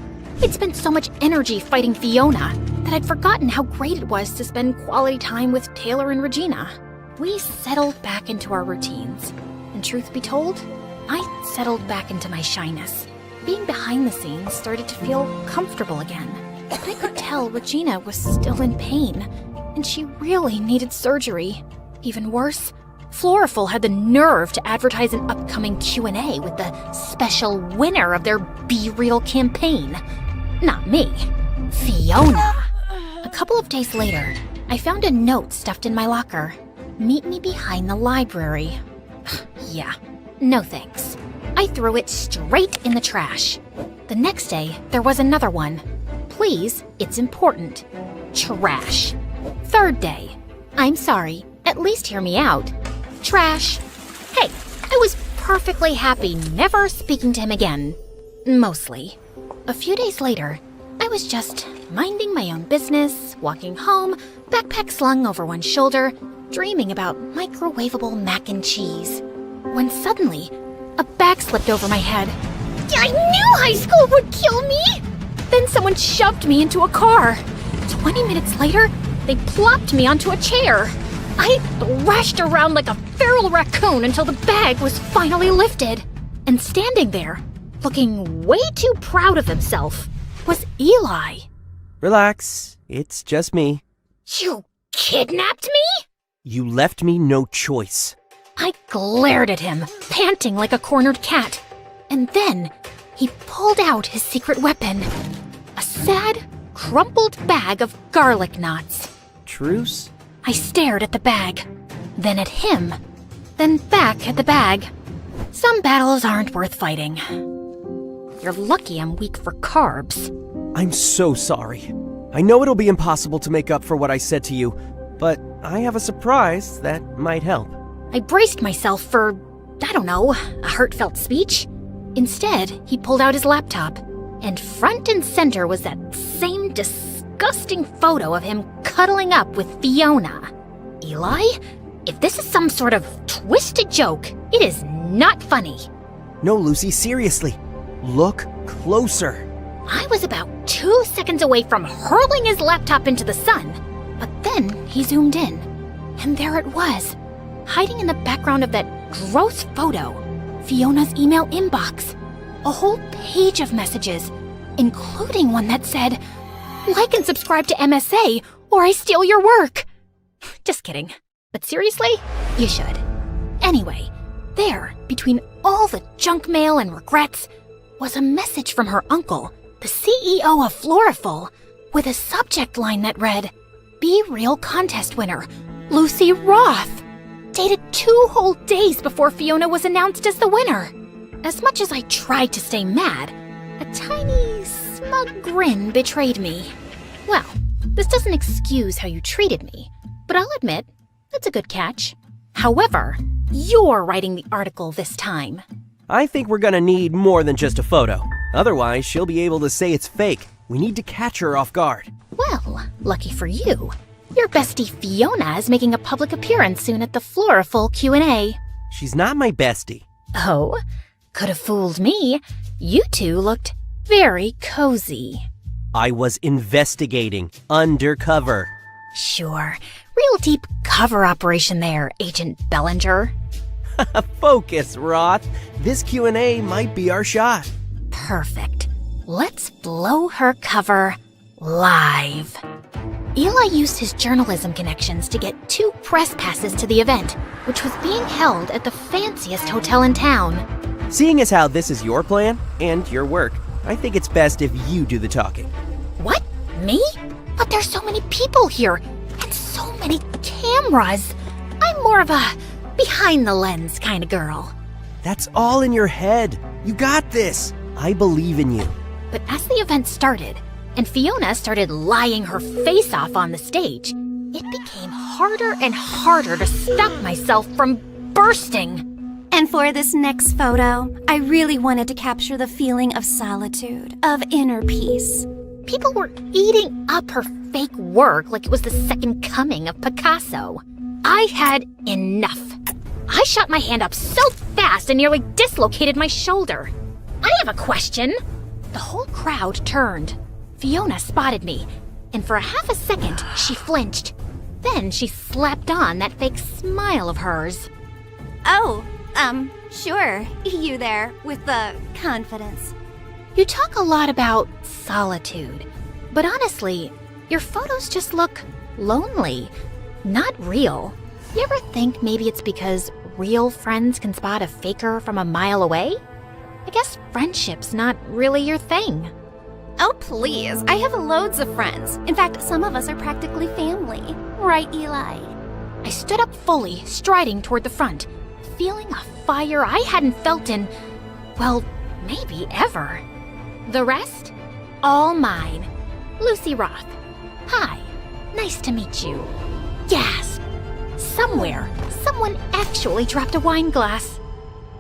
I'd spent so much energy fighting Fiona that I'd forgotten how great it was to spend quality time with Taylor and Regina. We settled back into our routines. And truth be told, I settled back into my shyness. Being behind the scenes started to feel comfortable again. But I could tell Regina was still in pain, and she really needed surgery. Even worse, Floriful had the nerve to advertise an upcoming Q&A with the special winner of their Be Real campaign. Not me, Fiona. A couple of days later, I found a note stuffed in my locker. Meet me behind the library. Yeah, no thanks. I threw it straight in the trash. The next day, there was another one. Please, it's important. Trash. Third day. I'm sorry, at least hear me out. Trash. Hey, I was perfectly happy never speaking to him again. Mostly. A few days later, I was just minding my own business, walking home, backpack slung over one shoulder, dreaming about microwavable mac and cheese. When suddenly, a bag slipped over my head. I knew high school would kill me! Then someone shoved me into a car. 20 minutes later, they plopped me onto a chair. I thrashed around like a feral raccoon until the bag was finally lifted. And standing there, looking way too proud of himself, was Eli. Relax. It's just me. You kidnapped me? You left me no choice. I glared at him, panting like a cornered cat. And then he pulled out his secret weapon. A sad, crumpled bag of garlic knots. Truce? I stared at the bag, then at him, then back at the bag. Some battles aren't worth fighting. You're lucky I'm weak for carbs. I'm so sorry. I know it'll be impossible to make up for what I said to you, but I have a surprise that might help. I braced myself for, I don't know, a heartfelt speech. Instead, he pulled out his laptop, and front and center was that same disgusting photo of him cuddling up with Fiona. Eli, if this is some sort of twisted joke, it is not funny. No, Lucy, seriously. Look closer. I was about 2 seconds away from hurling his laptop into the sun, but then he zoomed in, and there it was, hiding in the background of that gross photo, Fiona's email inbox. A whole page of messages, including one that said, "Like and subscribe to MSA, or I steal your work." Just kidding. But seriously, you should. Anyway, there, between all the junk mail and regrets, was a message from her uncle, the CEO of Floriful, with a subject line that read, "Be Real contest winner, Lucy Roth," dated 2 whole days before Fiona was announced as the winner. As much as I tried to stay mad, a tiny, smug grin betrayed me. Well, this doesn't excuse how you treated me, but I'll admit, it's a good catch. However, you're writing the article this time. I think we're gonna need more than just a photo. Otherwise, she'll be able to say it's fake. We need to catch her off guard. Well, lucky for you, your bestie Fiona is making a public appearance soon at the Floriful Q&A. She's not my bestie. Oh, could have fooled me. You two looked very cozy. I was investigating, undercover. Sure, real deep cover operation there, Agent Bellinger. Focus, Roth. This Q&A might be our shot. Perfect. Let's blow her cover live. Eli used his journalism connections to get 2 press passes to the event, which was being held at the fanciest hotel in town. Seeing as how this is your plan and your work, I think it's best if you do the talking. What? Me? But there's so many people here, and so many cameras. I'm more of a behind-the-lens kind of girl. That's all in your head. You got this. I believe in you. But as the event started, and Fiona started lying her face off on the stage, it became harder and harder to stop myself from bursting. And for this next photo, I really wanted to capture the feeling of solitude, of inner peace. People were eating up her fake work like it was the second coming of Picasso. I had enough. I shot my hand up so fast and nearly dislocated my shoulder. I have a question. The whole crowd turned. Fiona spotted me, and for a half a second, she flinched. Then she slapped on that fake smile of hers. Oh, sure. You there, with the confidence. You talk a lot about solitude, but honestly, your photos just look lonely, not real. You ever think maybe it's because real friends can spot a faker from a mile away? I guess friendship's not really your thing. Oh, please. I have loads of friends. In fact, some of us are practically family. Right, Eli? I stood up fully, striding toward the front, feeling a fire I hadn't felt in, well, maybe ever. The rest? All mine. Lucy Roth. Hi. Nice to meet you. Gasp. Somewhere, someone actually dropped a wine glass.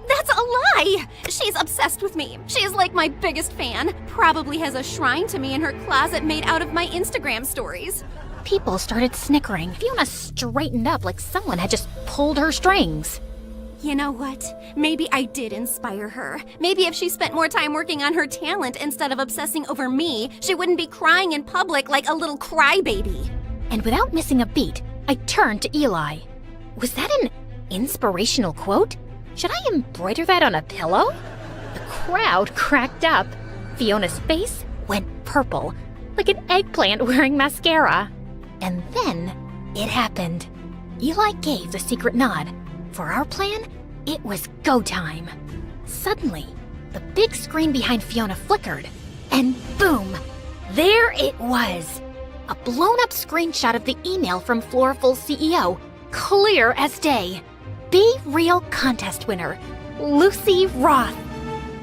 That's a lie! She's obsessed with me. She is like my biggest fan. Probably has a shrine to me in her closet made out of my Instagram stories. People started snickering. Fiona straightened up like someone had just pulled her strings. You know what? Maybe I did inspire her. Maybe if she spent more time working on her talent instead of obsessing over me, she wouldn't be crying in public like a little crybaby. And without missing a beat, I turned to Eli. Was that an inspirational quote? Should I embroider that on a pillow? The crowd cracked up. Fiona's face went purple, like an eggplant wearing mascara. And then it happened. Eli gave the secret nod. For our plan, it was go time. Suddenly, the big screen behind Fiona flickered, and boom, there it was. A blown-up screenshot of the email from Floriful's CEO, clear as day. Be Real contest winner, Lucy Roth.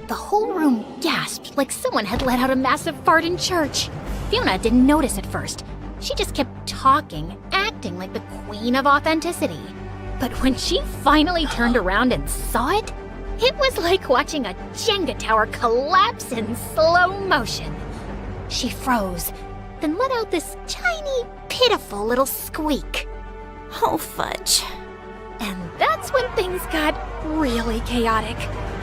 The whole room gasped like someone had let out a massive fart in church. Fiona didn't notice at first. She just kept talking, acting like the queen of authenticity. But when she finally turned around and saw it, it was like watching a Jenga tower collapse in slow motion. She froze, then let out this tiny, pitiful little squeak. Oh, fudge. And that's when things got really chaotic.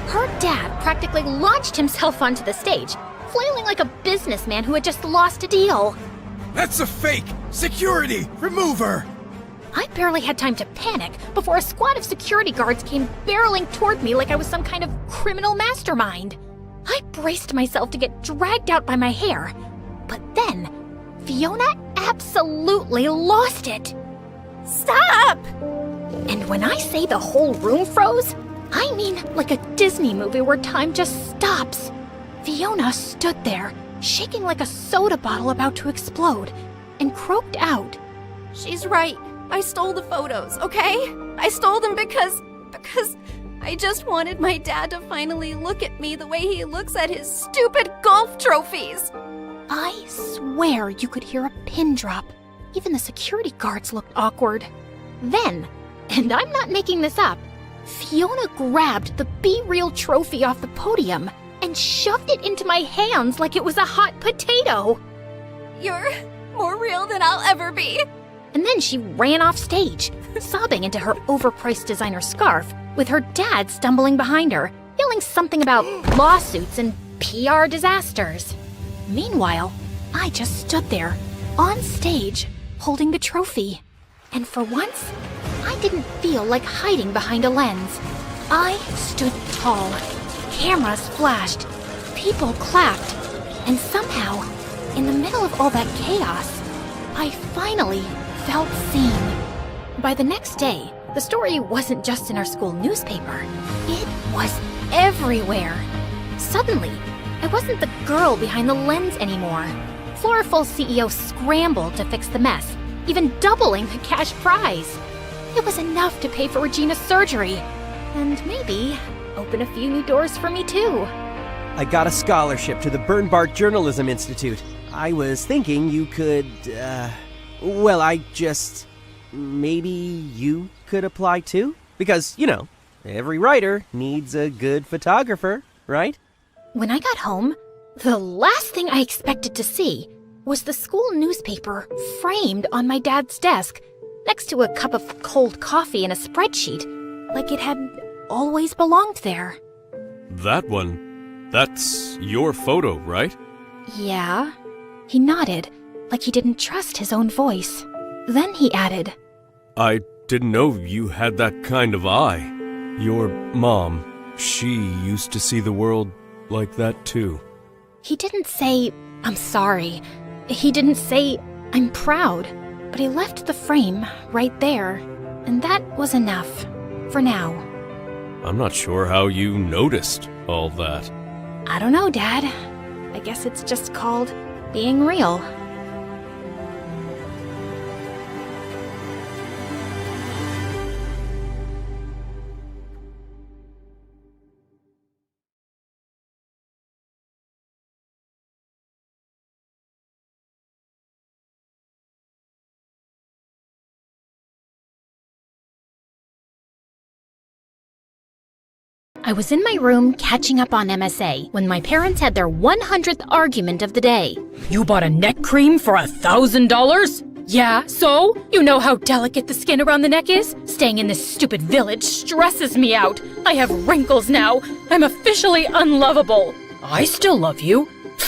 Her dad practically launched himself onto the stage, flailing like a businessman who had just lost a deal. That's a fake! Security! Remove her! I barely had time to panic before a squad of security guards came barreling toward me like I was some kind of criminal mastermind. I braced myself to get dragged out by my hair, but then Fiona absolutely lost it. Stop! And when I say the whole room froze, I mean, like a Disney movie where time just stops. Fiona stood there, shaking like a soda bottle about to explode, and croaked out. She's right. I stole the photos, okay? I stole them because I just wanted my dad to finally look at me the way he looks at his stupid golf trophies. I swear you could hear a pin drop. Even the security guards looked awkward. Then, and I'm not making this up, Fiona grabbed the Be Real trophy off the podium and shoved it into my hands like it was a hot potato. You're more real than I'll ever be. And then she ran off stage, sobbing into her overpriced designer scarf, with her dad stumbling behind her, yelling something about lawsuits and PR disasters. Meanwhile, I just stood there, on stage, holding the trophy. And for once, I didn't feel like hiding behind a lens. I stood tall. Cameras flashed. People clapped. And somehow, in the middle of all that chaos, I finally felt seen. By the next day, the story wasn't just in our school newspaper. It was everywhere. Suddenly, I wasn't the girl behind the lens anymore. Floriful's CEO scrambled to fix the mess, even doubling the cash prize. It was enough to pay for Regina's surgery, and maybe open a few new doors for me too. I got a scholarship to the Bernbart Journalism Institute. I was thinking you could, maybe you could apply too? Because, every writer needs a good photographer, right? When I got home, the last thing I expected to see was the school newspaper framed on my dad's desk, next to a cup of cold coffee and a spreadsheet, like it had always belonged there. That one, that's your photo, right? Yeah. He nodded, like he didn't trust his own voice. Then he added, I didn't know you had that kind of eye. Your mom, she used to see the world like that too. He didn't say, I'm sorry. He didn't say, I'm proud. But he left the frame right there. And that was enough. For now. I'm not sure how you noticed all that. I don't know, Dad. I guess it's just called being real. I was in my room catching up on MSA when my parents had their 100th argument of the day. You bought a neck cream for $1,000? Yeah, so? You know how delicate the skin around the neck is? Staying in this stupid village stresses me out. I have wrinkles now. I'm officially unlovable. I still love you.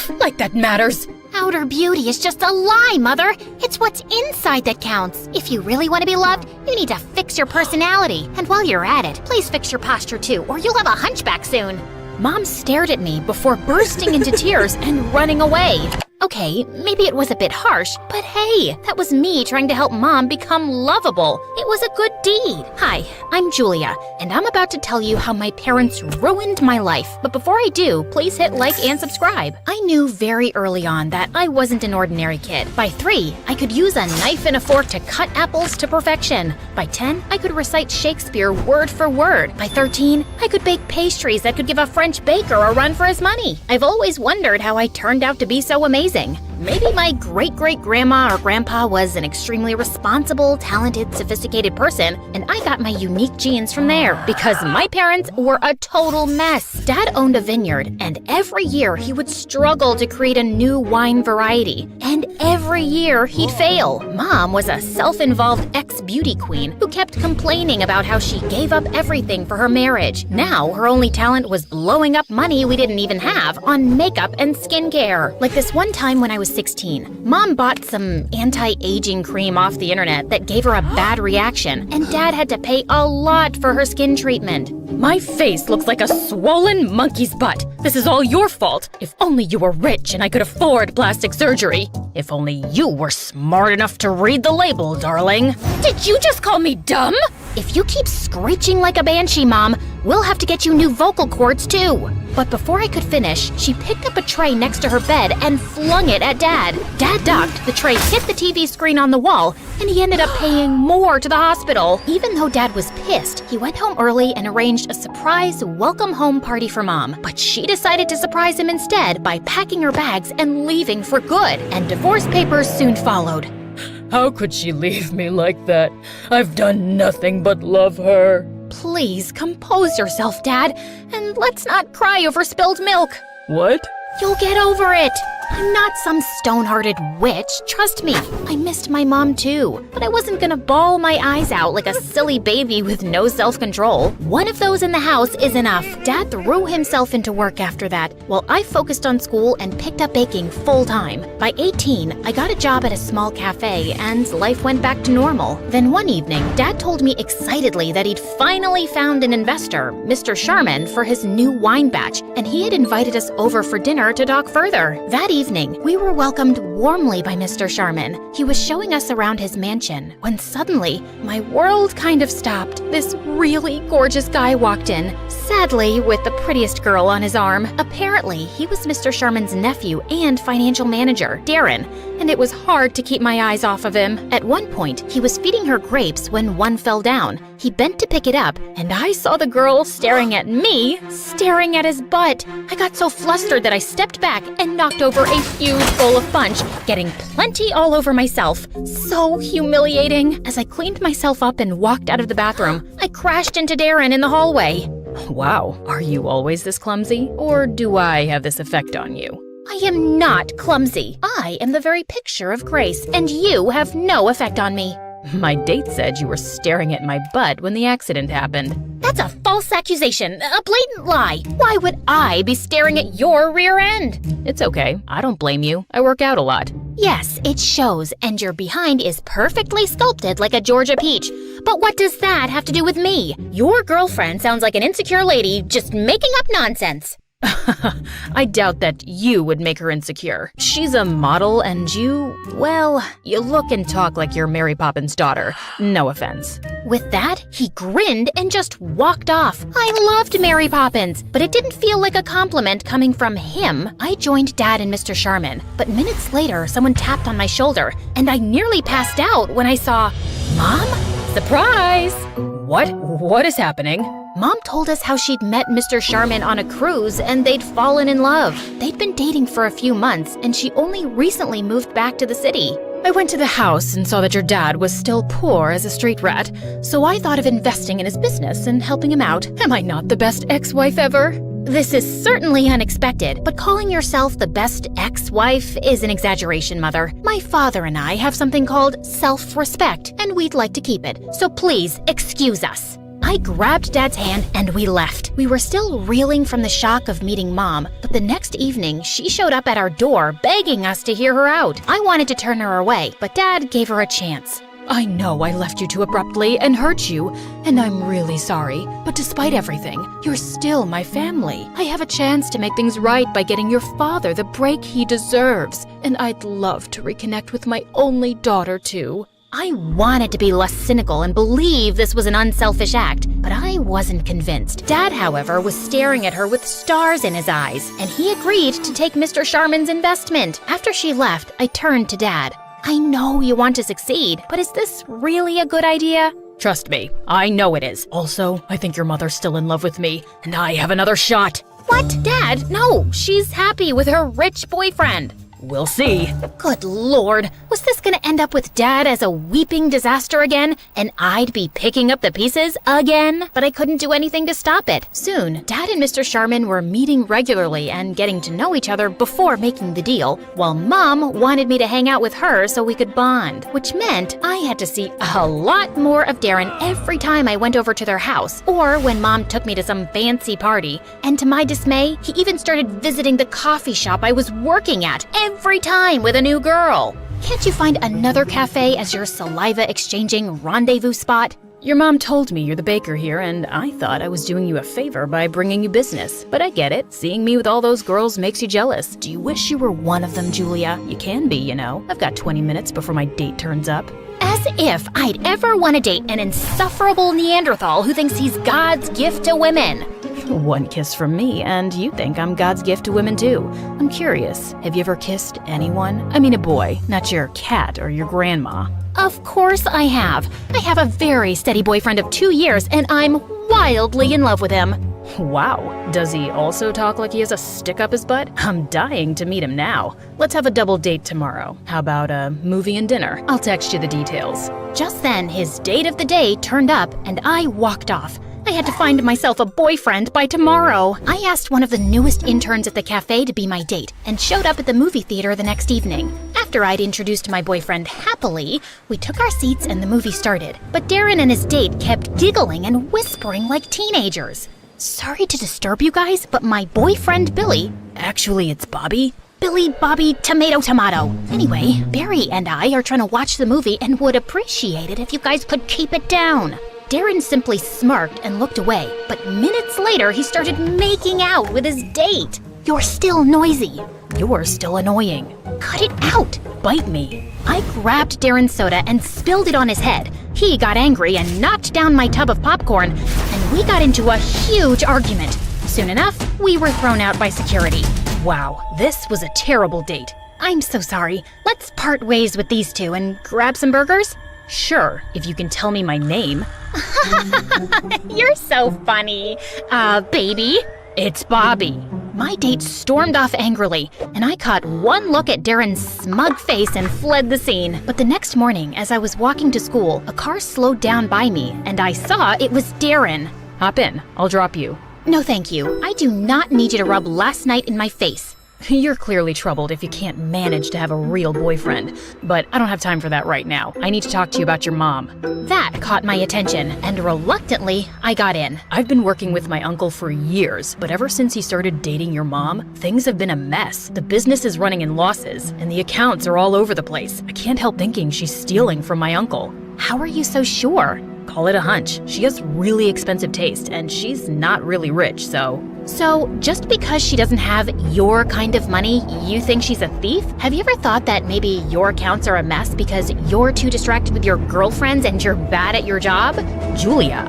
Like that matters. Outer beauty is just a lie, Mother. It's what's inside that counts. If you really want to be loved, you need to fix your personality. And while you're at it, please fix your posture too, or you'll have a hunchback soon. Mom stared at me before bursting into tears and running away. Okay, maybe it was a bit harsh, but hey, that was me trying to help Mom become lovable. It was a good deed. Hi, I'm Julia, and I'm about to tell you how my parents ruined my life. But before I do, please hit like and subscribe. I knew very early on that I wasn't an ordinary kid. By 3, I could use a knife and a fork to cut apples to perfection. By 10, I could recite Shakespeare word for word. By 13, I could bake pastries that could give a French baker a run for his money. I've always wondered how I turned out to be so amazing. Maybe my great-great-grandma or grandpa was an extremely responsible, talented, sophisticated person, and I got my unique genes from there, because my parents were a total mess. Dad owned a vineyard, and every year he would struggle to create a new wine variety, and every year he'd fail. Mom was a self-involved ex-beauty queen who kept complaining about how she gave up everything for her marriage. Now, her only talent was blowing up money we didn't even have on makeup and skincare. Like this one time when I was 16, Mom bought some anti-aging cream off the internet that gave her a bad reaction, and Dad had to pay a lot for her skin treatment. My face looks like a swollen monkey's butt. This is all your fault. If only you were rich and I could afford plastic surgery. If only you were smart enough to read the label, darling. Did you just call me dumb? If you keep screeching like a banshee, Mom, We'll have to get you new vocal cords too. But before I could finish, she picked up a tray next to her bed and flung it at Dad. Dad ducked, the tray hit the TV screen on the wall, and he ended up paying more to the hospital. Even though Dad was pissed, he went home early and arranged a surprise welcome home party for Mom. But she decided to surprise him instead by packing her bags and leaving for good. And divorce papers soon followed. How could she leave me like that? I've done nothing but love her. Please compose yourself, Dad, and let's not cry over spilled milk. What? You'll get over it. I'm not some stone-hearted witch, trust me. I missed my mom too, but I wasn't gonna bawl my eyes out like a silly baby with no self-control. One of those in the house is enough. Dad threw himself into work after that, while I focused on school and picked up baking full-time. By 18, I got a job at a small cafe, and life went back to normal. Then one evening, Dad told me excitedly that he'd finally found an investor, Mr. Sharman, for his new wine batch, and he had invited us over for dinner to talk further. That evening, we were welcomed warmly by Mr. Sharman. He was showing us around his mansion, when suddenly, my world kind of stopped. This really gorgeous guy walked in, sadly with the prettiest girl on his arm. Apparently, he was Mr. Sharman's nephew and financial manager, Darren, and it was hard to keep my eyes off of him. At one point, he was feeding her grapes when one fell down. He bent to pick it up, and I saw the girl staring at me, staring at his butt. I got so flustered that I stepped back and knocked over a huge bowl of punch, getting plenty all over myself. So humiliating. As I cleaned myself up and walked out of the bathroom, I crashed into Darren in the hallway. Wow, are you always this clumsy? Or do I have this effect on you? I am not clumsy. I am the very picture of grace, and you have no effect on me. My date said you were staring at my butt when the accident happened. That's a false accusation, a blatant lie. Why would I be staring at your rear end? It's okay, I don't blame you. I work out a lot. Yes, it shows, and your behind is perfectly sculpted like a Georgia peach. But what does that have to do with me? Your girlfriend sounds like an insecure lady just making up nonsense. I doubt that you would make her insecure. She's a model and you, well, you look and talk like you're Mary Poppins' daughter. No offense. With that, he grinned and just walked off. I loved Mary Poppins, but it didn't feel like a compliment coming from him. I joined Dad and Mr. Sharman, but minutes later, someone tapped on my shoulder, and I nearly passed out when I saw Mom? Surprise! What is happening? Mom told us how she'd met Mr. Sharman on a cruise and they'd fallen in love. They'd been dating for a few months and she only recently moved back to the city. I went to the house and saw that your dad was still poor as a street rat, so I thought of investing in his business and helping him out. Am I not the best ex-wife ever? This is certainly unexpected, but calling yourself the best ex-wife is an exaggeration, Mother. My father and I have something called self-respect, and we'd like to keep it, so please excuse us. I grabbed Dad's hand and we left. We were still reeling from the shock of meeting Mom, but the next evening she showed up at our door begging us to hear her out. I wanted to turn her away, but Dad gave her a chance. I know I left you too abruptly and hurt you, and I'm really sorry. But despite everything, you're still my family. I have a chance to make things right by getting your father the break he deserves, and I'd love to reconnect with my only daughter too. I wanted to be less cynical and believe this was an unselfish act, but I wasn't convinced. Dad, however, was staring at her with stars in his eyes, and he agreed to take Mr. Sharman's investment. After she left, I turned to Dad. I know you want to succeed, but is this really a good idea? Trust me, I know it is. Also, I think your mother's still in love with me, and I have another shot. What? Dad, no, she's happy with her rich boyfriend. We'll see. Good Lord, was this gonna end up with Dad as a weeping disaster again, and I'd be picking up the pieces again? But I couldn't do anything to stop it. Soon, Dad and Mr. Sharman were meeting regularly and getting to know each other before making the deal, while Mom wanted me to hang out with her so we could bond, which meant I had to see a lot more of Darren every time I went over to their house, or when Mom took me to some fancy party. And to my dismay, he even started visiting the coffee shop I was working at every time with a new girl. Can't you find another cafe as your saliva-exchanging rendezvous spot? Your mom told me you're the baker here, and I thought I was doing you a favor by bringing you business. But I get it. Seeing me with all those girls makes you jealous. Do you wish you were one of them, Julia? You can be, you know. I've got 20 minutes before my date turns up. As if I'd ever want to date an insufferable Neanderthal who thinks he's God's gift to women. One kiss from me, and you think I'm God's gift to women too. I'm curious, have you ever kissed anyone? I mean a boy, not your cat or your grandma. Of course I have. I have a very steady boyfriend of 2 years, and I'm wildly in love with him. Wow, does he also talk like he has a stick up his butt? I'm dying to meet him now. Let's have a double date tomorrow. How about a movie and dinner? I'll text you the details. Just then, his date of the day turned up, and I walked off. I had to find myself a boyfriend by tomorrow. I asked one of the newest interns at the cafe to be my date and showed up at the movie theater the next evening. After I'd introduced my boyfriend happily, we took our seats and the movie started. But Darren and his date kept giggling and whispering like teenagers. Sorry to disturb you guys, but my boyfriend Billy— Actually, it's Bobby. Billy, Bobby, tomato, tomato. Anyway, Barry and I are trying to watch the movie and would appreciate it if you guys could keep it down. Darren simply smirked and looked away, but minutes later he started making out with his date. You're still noisy. You're still annoying. Cut it out. Bite me. I grabbed Darren's soda and spilled it on his head. He got angry and knocked down my tub of popcorn, and we got into a huge argument. Soon enough, we were thrown out by security. Wow, this was a terrible date. I'm so sorry. Let's part ways with these two and grab some burgers? Sure, if you can tell me my name. You're so funny. Baby? It's Bobby. My date stormed off angrily, and I caught one look at Darren's smug face and fled the scene. But the next morning, as I was walking to school, a car slowed down by me, and I saw it was Darren. Hop in, I'll drop you. No thank you. I do not need you to rub last night in my face. You're clearly troubled if you can't manage to have a real boyfriend. But I don't have time for that right now. I need to talk to you about your mom. That caught my attention, and reluctantly, I got in. I've been working with my uncle for years, but ever since he started dating your mom, things have been a mess. The business is running in losses, and the accounts are all over the place. I can't help thinking she's stealing from my uncle. How are you so sure? Call it a hunch. She has really expensive taste, and she's not really rich, so... So, just because she doesn't have your kind of money, you think she's a thief? Have you ever thought that maybe your accounts are a mess because you're too distracted with your girlfriends and you're bad at your job? Julia,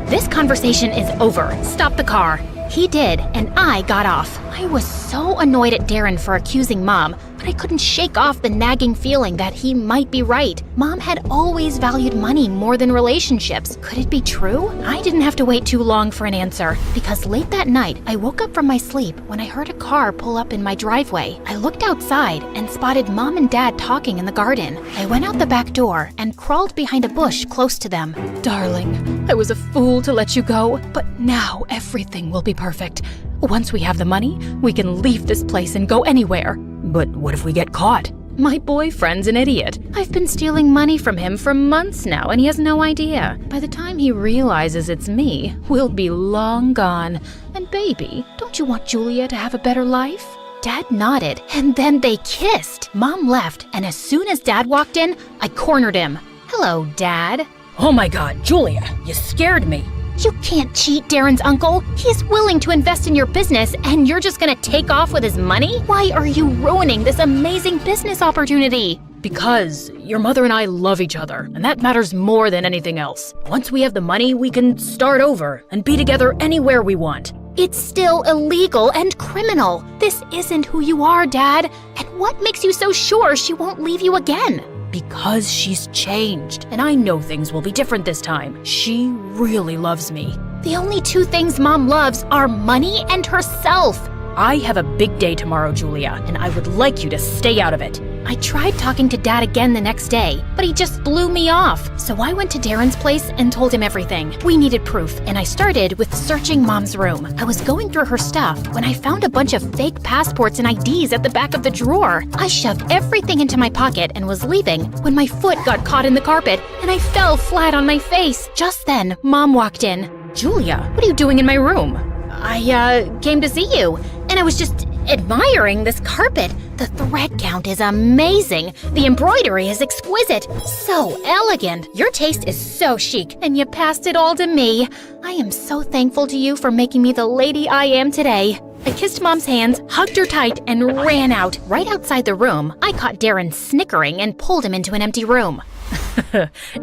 This conversation is over. Stop the car. He did, and I got off. I was so annoyed at Darren for accusing Mom, but I couldn't shake off the nagging feeling that he might be right. Mom had always valued money more than relationships. Could it be true? I didn't have to wait too long for an answer, because late that night, I woke up from my sleep when I heard a car pull up in my driveway. I looked outside and spotted Mom and Dad talking in the garden. I went out the back door and crawled behind a bush close to them. Darling, I was a fool to let you go, but now everything will be perfect. Once we have the money, we can leave this place and go anywhere. But what if we get caught? My boyfriend's an idiot. I've been stealing money from him for months now, and he has no idea. By the time he realizes it's me, we'll be long gone. And baby, don't you want Julia to have a better life? Dad nodded, and then they kissed. Mom left, and as soon as Dad walked in, I cornered him. Hello, Dad. Oh my God, Julia, you scared me. You can't cheat Darren's uncle. He's willing to invest in your business, and you're just gonna take off with his money? Why are you ruining this amazing business opportunity? Because your mother and I love each other, and that matters more than anything else. Once we have the money, we can start over and be together anywhere we want. It's still illegal and criminal. This isn't who you are, Dad. And what makes you so sure she won't leave you again? Because she's changed, and I know things will be different this time. She really loves me. The only two things Mom loves are money and herself. I have a big day tomorrow, Julia, and I would like you to stay out of it. I tried talking to Dad again the next day, but he just blew me off. So I went to Darren's place and told him everything. We needed proof, and I started with searching Mom's room. I was going through her stuff when I found a bunch of fake passports and IDs at the back of the drawer. I shoved everything into my pocket and was leaving when my foot got caught in the carpet and I fell flat on my face. Just then, Mom walked in. Julia, what are you doing in my room? I came to see you, and I was just admiring this carpet. The thread count is amazing. The embroidery is exquisite. So elegant. Your taste is so chic, and you passed it all to me. I am so thankful to you for making me the lady I am today. I kissed Mom's hands, hugged her tight, and ran out. Right outside the room, I caught Darren snickering and pulled him into an empty room.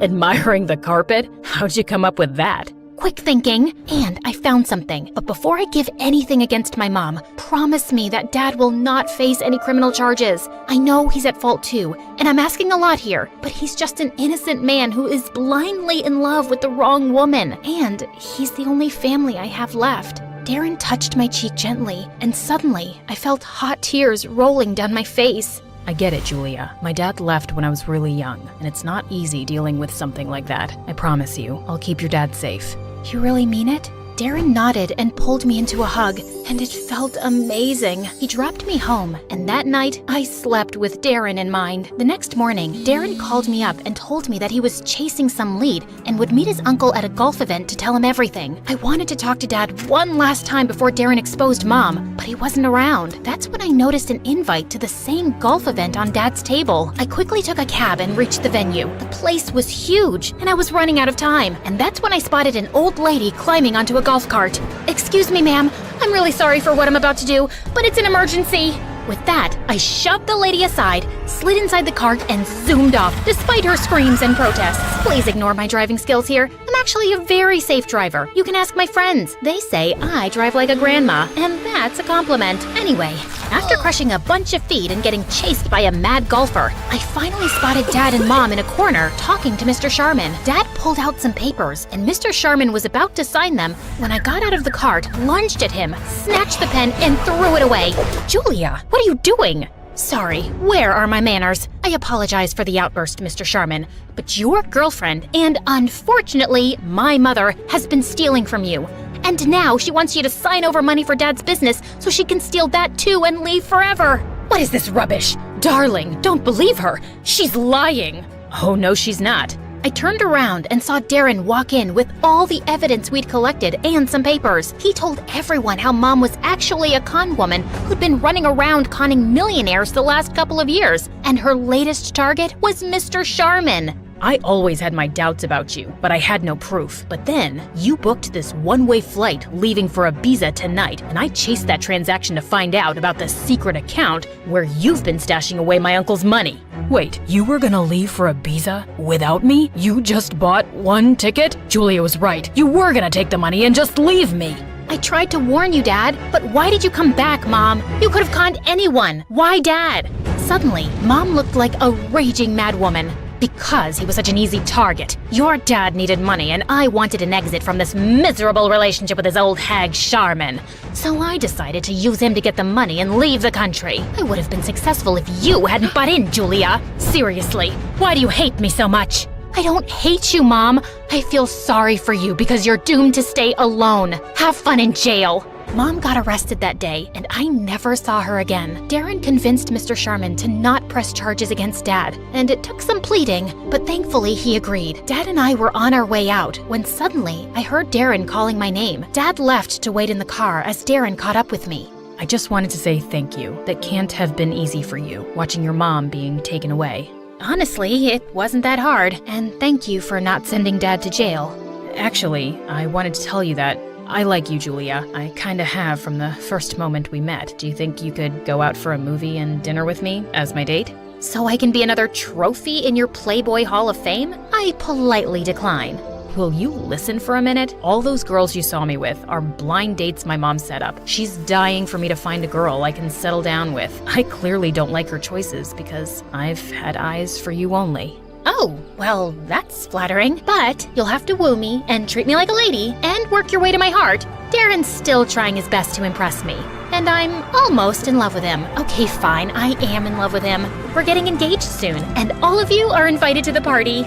Admiring the carpet? How'd you come up with that? Quick thinking, and I found something. But before I give anything against my mom, promise me that Dad will not face any criminal charges. I know he's at fault too, and I'm asking a lot here, but he's just an innocent man who is blindly in love with the wrong woman. And he's the only family I have left. Darren touched my cheek gently, and suddenly I felt hot tears rolling down my face. I get it, Julia. My dad left when I was really young, and it's not easy dealing with something like that. I promise you, I'll keep your dad safe. You really mean it? Darren nodded and pulled me into a hug, and it felt amazing. He dropped me home, and that night, I slept with Darren in mind. The next morning, Darren called me up and told me that he was chasing some lead and would meet his uncle at a golf event to tell him everything. I wanted to talk to Dad one last time before Darren exposed Mom, but he wasn't around. That's when I noticed an invite to the same golf event on Dad's table. I quickly took a cab and reached the venue. The place was huge, and I was running out of time, and that's when I spotted an old lady climbing onto a golf cart. "Excuse me, ma'am. I'm really sorry for what I'm about to do, but it's an emergency." With that, I shoved the lady aside, slid inside the cart, and zoomed off, despite her screams and protests. Please ignore my driving skills here. I'm actually a very safe driver. You can ask my friends. They say I drive like a grandma, and that's a compliment. Anyway, after crushing a bunch of feet and getting chased by a mad golfer, I finally spotted Dad and Mom in a corner talking to Mr. Sharman. Dad pulled out some papers, and Mr. Sharman was about to sign them when I got out of the cart, lunged at him, snatched the pen, and threw it away. "Julia, what are you doing?" "Sorry, where are my manners? I apologize for the outburst, Mr. Sharman, but your girlfriend, and unfortunately, my mother, has been stealing from you. And now she wants you to sign over money for Dad's business so she can steal that too and leave forever." What is this rubbish? Darling, don't believe her. She's lying. Oh, no, she's not. I turned around and saw Darren walk in with all the evidence we'd collected and some papers. He told everyone how Mom was actually a con woman who'd been running around conning millionaires the last couple of years, and her latest target was Mr. Sharman. I always had my doubts about you, but I had no proof. But then, you booked this one-way flight leaving for Ibiza tonight, and I chased that transaction to find out about the secret account where you've been stashing away my uncle's money. Wait, you were gonna leave for Ibiza without me? You just bought one ticket? Julia was right. You were gonna take the money and just leave me. I tried to warn you, Dad, but why did you come back, Mom? You could have conned anyone. Why Dad? Suddenly, Mom looked like a raging mad woman. "Because he was such an easy target. Your dad needed money, and I wanted an exit from this miserable relationship with his old hag Sharman. So I decided to use him to get the money and leave the country. I would have been successful if you hadn't butt in, Julia. Seriously, why do you hate me so much?" "I don't hate you, Mom. I feel sorry for you because you're doomed to stay alone. Have fun in jail." Mom got arrested that day, and I never saw her again. Darren convinced Mr. Sharman to not press charges against Dad, and it took some pleading, but thankfully he agreed. Dad and I were on our way out when suddenly I heard Darren calling my name. Dad left to wait in the car as Darren caught up with me. I just wanted to say thank you. That can't have been easy for you, watching your mom being taken away. Honestly, it wasn't that hard, and thank you for not sending Dad to jail. Actually, I wanted to tell you that I like you, Julia. I kinda have from the first moment we met. Do you think you could go out for a movie and dinner with me as my date? So I can be another trophy in your Playboy Hall of Fame? I politely decline. Will you listen for a minute? All those girls you saw me with are blind dates my mom set up. She's dying for me to find a girl I can settle down with. I clearly don't like her choices because I've had eyes for you only. Oh, well, that's flattering. But you'll have to woo me and treat me like a lady and work your way to my heart. Darren's still trying his best to impress me. And I'm almost in love with him. Okay, fine, I am in love with him. We're getting engaged soon, and all of you are invited to the party.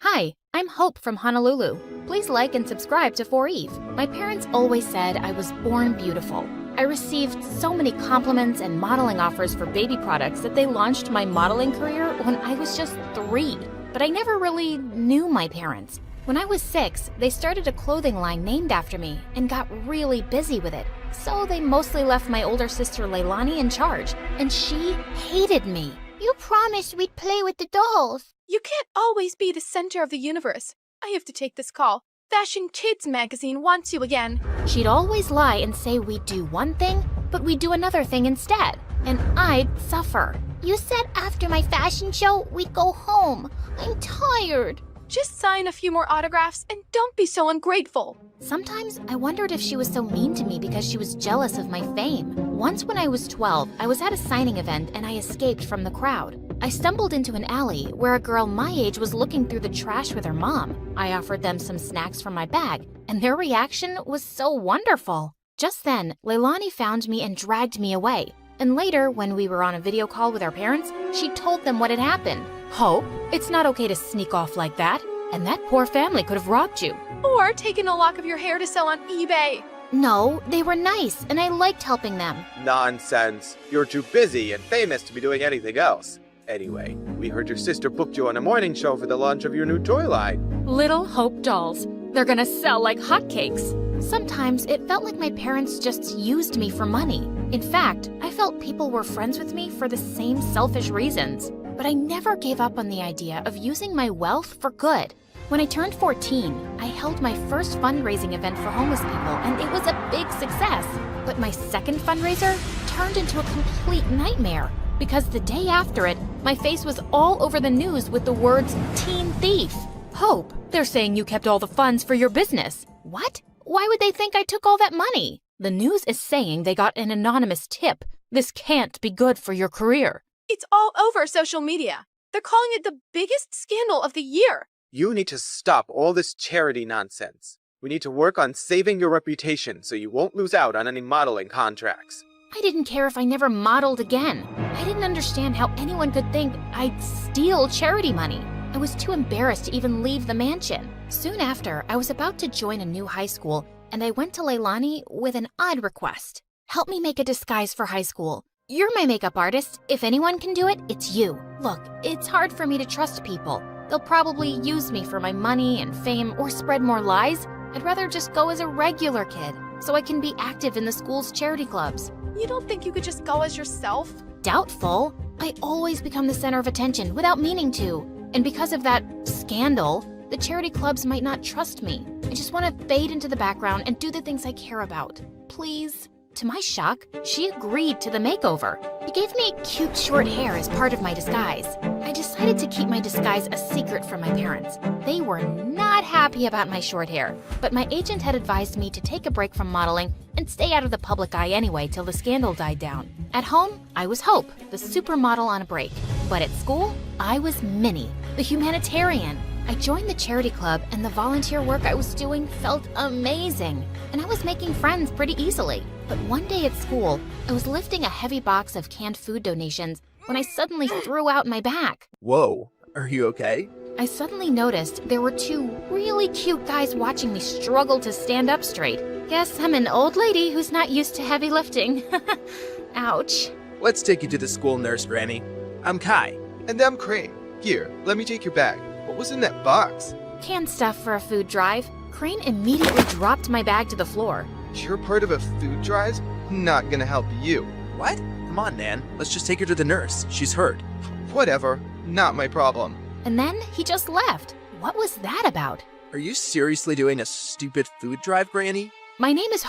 Hi, I'm Hope from Honolulu. Please like and subscribe to 4Eve. My parents always said I was born beautiful. I received so many compliments and modeling offers for baby products that they launched my modeling career when I was just 3. But I never really knew my parents. When I was 6, they started a clothing line named after me and got really busy with it. So they mostly left my older sister Leilani in charge, and she hated me. You promised we'd play with the dolls. You can't always be the center of the universe. I have to take this call. Fashion Kids magazine wants you again. She'd always lie and say we'd do one thing, but we'd do another thing instead, and I'd suffer. You said after my fashion show, we'd go home. I'm tired. Just sign a few more autographs and don't be so ungrateful. Sometimes I wondered if she was so mean to me because she was jealous of my fame. Once when I was 12, I was at a signing event and I escaped from the crowd. I stumbled into an alley where a girl my age was looking through the trash with her mom. I offered them some snacks from my bag, and their reaction was so wonderful. Just then, Leilani found me and dragged me away. And later, when we were on a video call with our parents, she told them what had happened. Hope, it's not okay to sneak off like that. And that poor family could have robbed you. Or taken a lock of your hair to sell on eBay. No, they were nice, and I liked helping them. Nonsense. You're too busy and famous to be doing anything else. Anyway, we heard your sister booked you on a morning show for the launch of your new toy line. Little Hope dolls. They're gonna sell like hotcakes. Sometimes it felt like my parents just used me for money. In fact, I felt people were friends with me for the same selfish reasons. But I never gave up on the idea of using my wealth for good. When I turned 14, I held my first fundraising event for homeless people, and it was a big success. But my second fundraiser turned into a complete nightmare, because the day after it, my face was all over the news with the words teen thief. Hope, they're saying you kept all the funds for your business. What? Why would they think I took all that money? The news is saying they got an anonymous tip. This can't be good for your career. It's all over social media. They're calling it the biggest scandal of the year. You need to stop all this charity nonsense. We need to work on saving your reputation so you won't lose out on any modeling contracts. I didn't care if I never modeled again. I didn't understand how anyone could think I'd steal charity money. I was too embarrassed to even leave the mansion. Soon after, I was about to join a new high school, and I went to Leilani with an odd request. Help me make a disguise for high school. You're my makeup artist. If anyone can do it, it's you. Look, it's hard for me to trust people. They'll probably use me for my money and fame or spread more lies. I'd rather just go as a regular kid so I can be active in the school's charity clubs. You don't think you could just go as yourself? Doubtful. I always become the center of attention without meaning to. And because of that scandal, the charity clubs might not trust me. I just want to fade into the background and do the things I care about. Please. To my shock, she agreed to the makeover. She gave me cute short hair as part of my disguise. I decided to keep my disguise a secret from my parents. They were not happy about my short hair, but my agent had advised me to take a break from modeling and stay out of the public eye anyway till the scandal died down. At home, I was Hope, the supermodel on a break. But at school, I was Minnie, the humanitarian. I joined the charity club, and the volunteer work I was doing felt amazing. And I was making friends pretty easily. But one day at school, I was lifting a heavy box of canned food donations when I suddenly threw out my back. Whoa, are you okay? I suddenly noticed there were two really cute guys watching me struggle to stand up straight. Guess I'm an old lady who's not used to heavy lifting. Ouch. Let's take you to the school nurse, Granny. I'm Kai. And I'm Crane. Here, let me take your bag. What was in that box? Canned stuff for a food drive. Crane immediately dropped my bag to the floor. You're part of a food drive? Not gonna help you. What? Come on, Nan. Let's just take her to the nurse. She's hurt. Whatever. Not my problem. And then he just left. What was that about? Are you seriously doing a stupid food drive, Granny? My name is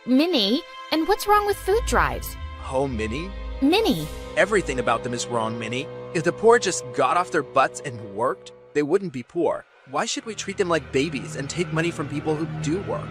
Minnie, and what's wrong with food drives? Minnie? Minnie. Everything about them is wrong, Minnie. If the poor just got off their butts and worked, they wouldn't be poor. Why should we treat them like babies and take money from people who do work?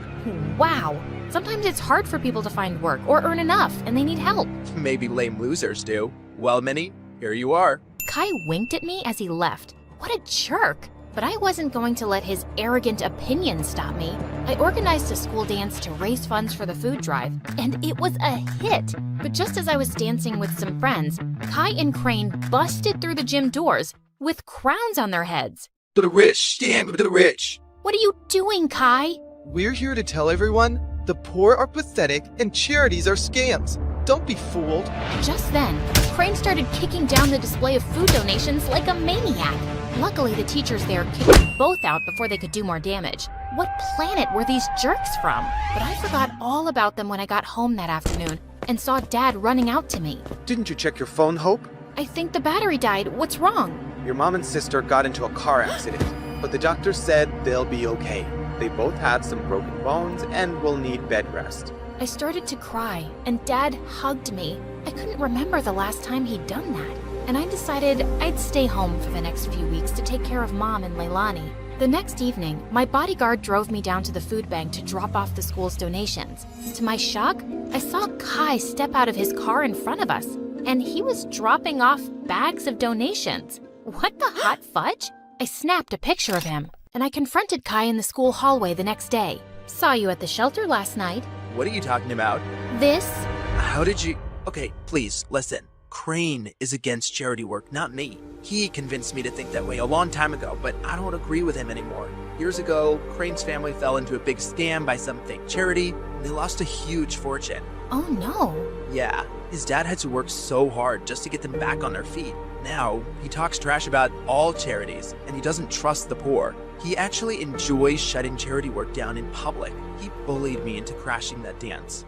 Wow. Sometimes it's hard for people to find work or earn enough, and they need help. Maybe lame losers do. Well, Minnie, here you are. Kai winked at me as he left. What a jerk. But I wasn't going to let his arrogant opinion stop me. I organized a school dance to raise funds for the food drive, and it was a hit. But just as I was dancing with some friends, Kai and Crane busted through the gym doors with crowns on their heads. To the rich, stand with the rich. What are you doing, Kai? We're here to tell everyone the poor are pathetic and charities are scams. Don't be fooled. Just then, Crane started kicking down the display of food donations like a maniac. Luckily, the teachers there kicked them both out before they could do more damage. What planet were these jerks from? But I forgot all about them when I got home that afternoon and saw Dad running out to me. Didn't you check your phone, Hope? I think the battery died. What's wrong? Your mom and sister got into a car accident, but the doctor said they'll be okay. they both had some broken bones and will need bed rest. I started to cry, and Dad hugged me. I couldn't remember the last time he'd done that, and I decided I'd stay home for the next few weeks to take care of Mom and Leilani. The next evening, my bodyguard drove me down to the food bank to drop off the school's donations. To my shock, I saw Kai step out of his car in front of us, and he was dropping off bags of donations. What the hot fudge? I snapped a picture of him, and I confronted Kai in the school hallway the next day. Saw you at the shelter last night. What are you talking about? This? How did you... Okay, please, listen. Crane is against charity work, not me. He convinced me to think that way a long time ago, but I don't agree with him anymore. Years ago, Crane's family fell into a big scam by some fake charity, and they lost a huge fortune. Oh no. Yeah, his dad had to work so hard just to get them back on their feet. Now, he talks trash about all charities, and he doesn't trust the poor. He actually enjoys shutting charity work down in public. He bullied me into crashing that dance.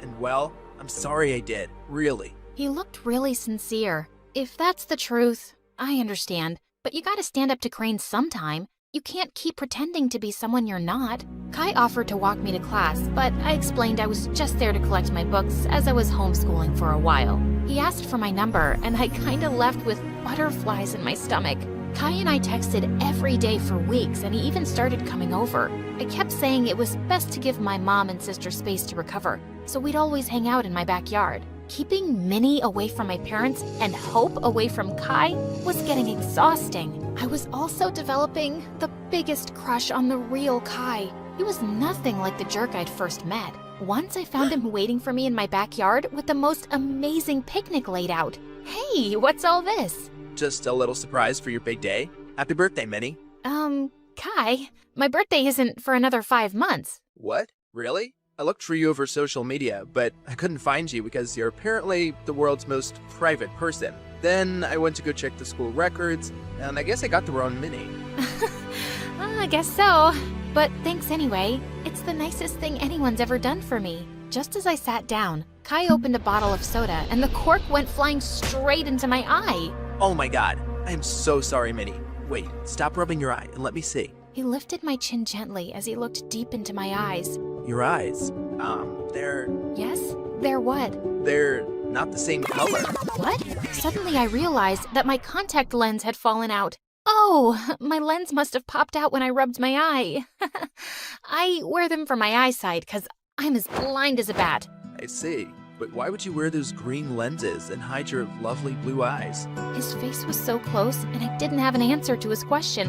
And well, I'm sorry I did, really. He looked really sincere. If that's the truth, I understand, but you gotta stand up to Crane sometime. You can't keep pretending to be someone you're not. Kai offered to walk me to class, but I explained I was just there to collect my books as I was homeschooling for a while. He asked for my number, and I kinda left with butterflies in my stomach. Kai and I texted every day for weeks, and he even started coming over. I kept saying it was best to give my mom and sister space to recover, so we'd always hang out in my backyard. Keeping Minnie away from my parents and Hope away from Kai was getting exhausting. I was also developing the biggest crush on the real Kai. He was nothing like the jerk I'd first met. Once I found him waiting for me in my backyard with the most amazing picnic laid out. Hey, what's all this? Just a little surprise for your big day. Happy birthday, Minnie. Kai, my birthday isn't for another 5 months. What? Really? I looked for you over social media, but I couldn't find you because you're apparently the world's most private person. Then I went to go check the school records, and I guess I got the wrong Minnie. I guess so. But thanks anyway. It's the nicest thing anyone's ever done for me. Just as I sat down, Kai opened a bottle of soda, and the cork went flying straight into my eye. Oh my god. I am so sorry, Minnie. Wait, stop rubbing your eye and let me see. He lifted my chin gently as he looked deep into my eyes. Your eyes, they're... Yes? They're what? They're not the same color. What? Suddenly I realized that my contact lens had fallen out. Oh, my lens must have popped out when I rubbed my eye. I wear them for my eyesight because I'm as blind as a bat. I see. But why would you wear those green lenses and hide your lovely blue eyes? His face was so close, and I didn't have an answer to his question,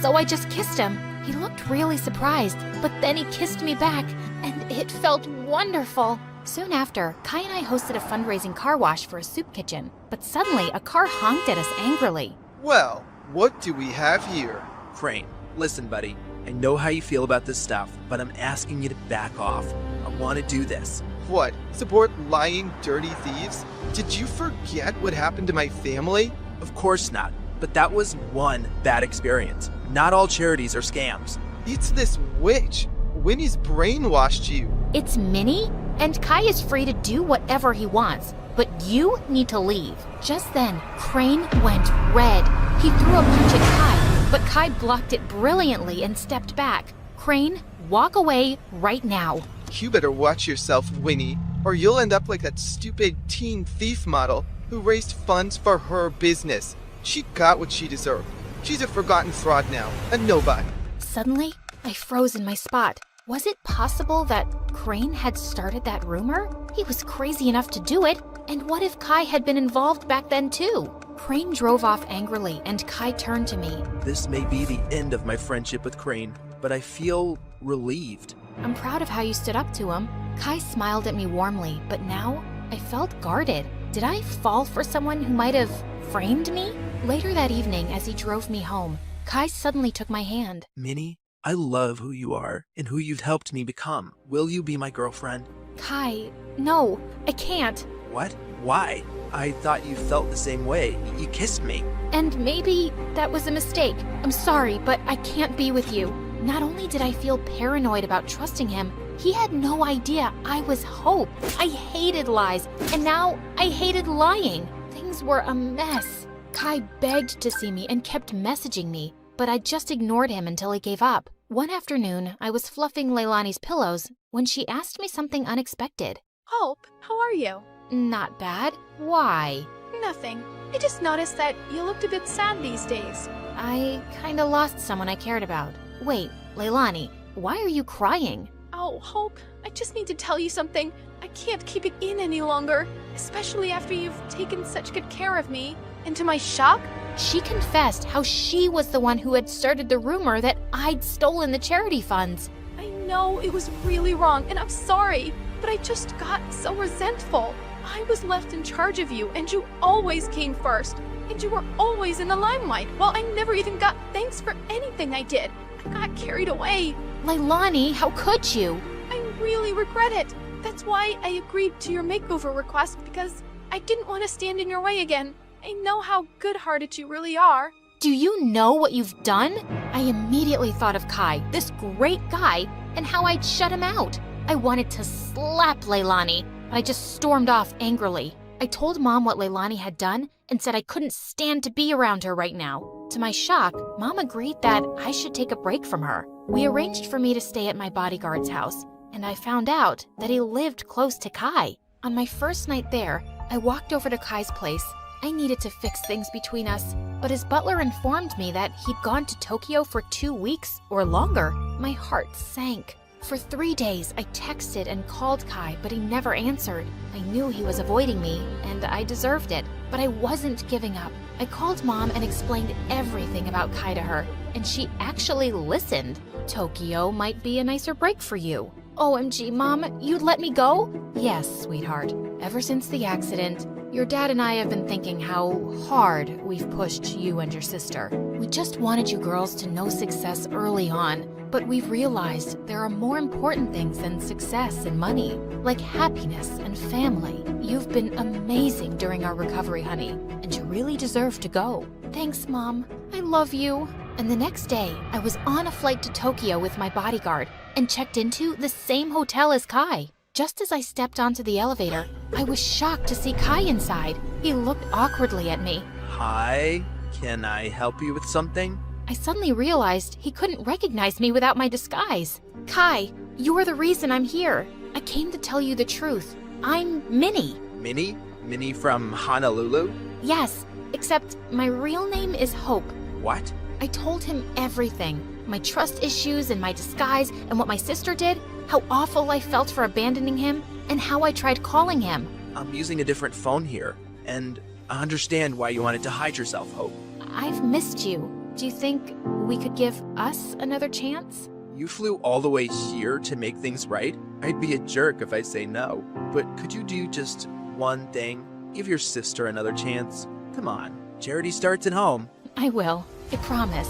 so I just kissed him. He looked really surprised, but then he kissed me back, and it felt wonderful. Soon after, Kai and I hosted a fundraising car wash for a soup kitchen, but suddenly a car honked at us angrily. Well, what do we have here? Crane, listen, buddy. I know how you feel about this stuff, but I'm asking you to back off. I want to do this. What? Support lying, dirty thieves? Did you forget what happened to my family? Of course not, but that was one bad experience. Not all charities are scams. It's this witch. Winnie's brainwashed you. It's Minnie, and Kai is free to do whatever he wants, but you need to leave. Just then, Crane went red. He threw a punch at Kai, but Kai blocked it brilliantly and stepped back. Crane, walk away right now. You better watch yourself, Winnie, or you'll end up like that stupid teen thief model who raised funds for her business. She got what she deserved. She's a forgotten fraud now, a nobody. Suddenly, I froze in my spot. Was it possible that Crane had started that rumor? He was crazy enough to do it, and what if Kai had been involved back then too? Crane drove off angrily, and Kai turned to me. This may be the end of my friendship with Crane, but I feel relieved. I'm proud of how you stood up to him. Kai smiled at me warmly, but now I felt guarded. Did I fall for someone who might have framed me? Later that evening, as he drove me home, Kai suddenly took my hand. Minnie, I love who you are and who you've helped me become. Will you be my girlfriend? Kai, no, I can't. What? Why? I thought you felt the same way. You kissed me. And maybe that was a mistake. I'm sorry, but I can't be with you. Not only did I feel paranoid about trusting him, he had no idea I was Hope. I hated lies, and now I hated lying. Things were a mess. Kai begged to see me and kept messaging me, but I just ignored him until he gave up. One afternoon, I was fluffing Leilani's pillows when she asked me something unexpected. Hope, how are you? Not bad. Why? Nothing. I just noticed that you looked a bit sad these days. I kinda lost someone I cared about. Wait, Leilani, why are you crying? Oh, Hope, I just need to tell you something. I can't keep it in any longer, especially after you've taken such good care of me. And to my shock, She confessed how she was the one who had started the rumor that I'd stolen the charity funds. I know it was really wrong, and I'm sorry, but I just got so resentful. I was left in charge of you, and you always came first. And you were always in the limelight, while I never even got thanks for anything I did. I got carried away. Leilani, how could you? I really regret it. That's why I agreed to your makeover request, because I didn't want to stand in your way again. I know how good-hearted you really are. Do you know what you've done? I immediately thought of Kai, this great guy, and how I'd shut him out. I wanted to slap Leilani, but I just stormed off angrily. I told Mom what Leilani had done and said I couldn't stand to be around her right now. To my shock, Mom agreed that I should take a break from her. We arranged for me to stay at my bodyguard's house, and I found out that he lived close to Kai. On my first night there, I walked over to Kai's place. I needed to fix things between us, but his butler informed me that he'd gone to Tokyo for 2 weeks or longer. My heart sank. For 3 days, I texted and called Kai, but he never answered. I knew he was avoiding me, and I deserved it, but I wasn't giving up. I called Mom and explained everything about Kai to her, and she actually listened. Tokyo might be a nicer break for you. OMG, Mom, you'd let me go? Yes, sweetheart. Ever since the accident, your dad and I have been thinking how hard we've pushed you and your sister. We just wanted you girls to know success early on, but we've realized there are more important things than success and money, like happiness and family. You've been amazing during our recovery, honey, and you really deserve to go. Thanks, Mom. I love you. And the next day, I was on a flight to Tokyo with my bodyguard and checked into the same hotel as Kai. Just as I stepped onto the elevator, I was shocked to see Kai inside. He looked awkwardly at me. Hi, can I help you with something? I suddenly realized he couldn't recognize me without my disguise. Kai, you're the reason I'm here. I came to tell you the truth. I'm Minnie. Minnie? Minnie from Honolulu? Yes, except my real name is Hope. What? I told him everything. My trust issues and my disguise and what my sister did, how awful I felt for abandoning him, and how I tried calling him. I'm using a different phone here, and I understand why you wanted to hide yourself, Hope. I've missed you. Do you think we could give us another chance? You flew all the way here to make things right? I'd be a jerk if I say no. But could you do just one thing? Give your sister another chance. Come on, charity starts at home. I will. I promise.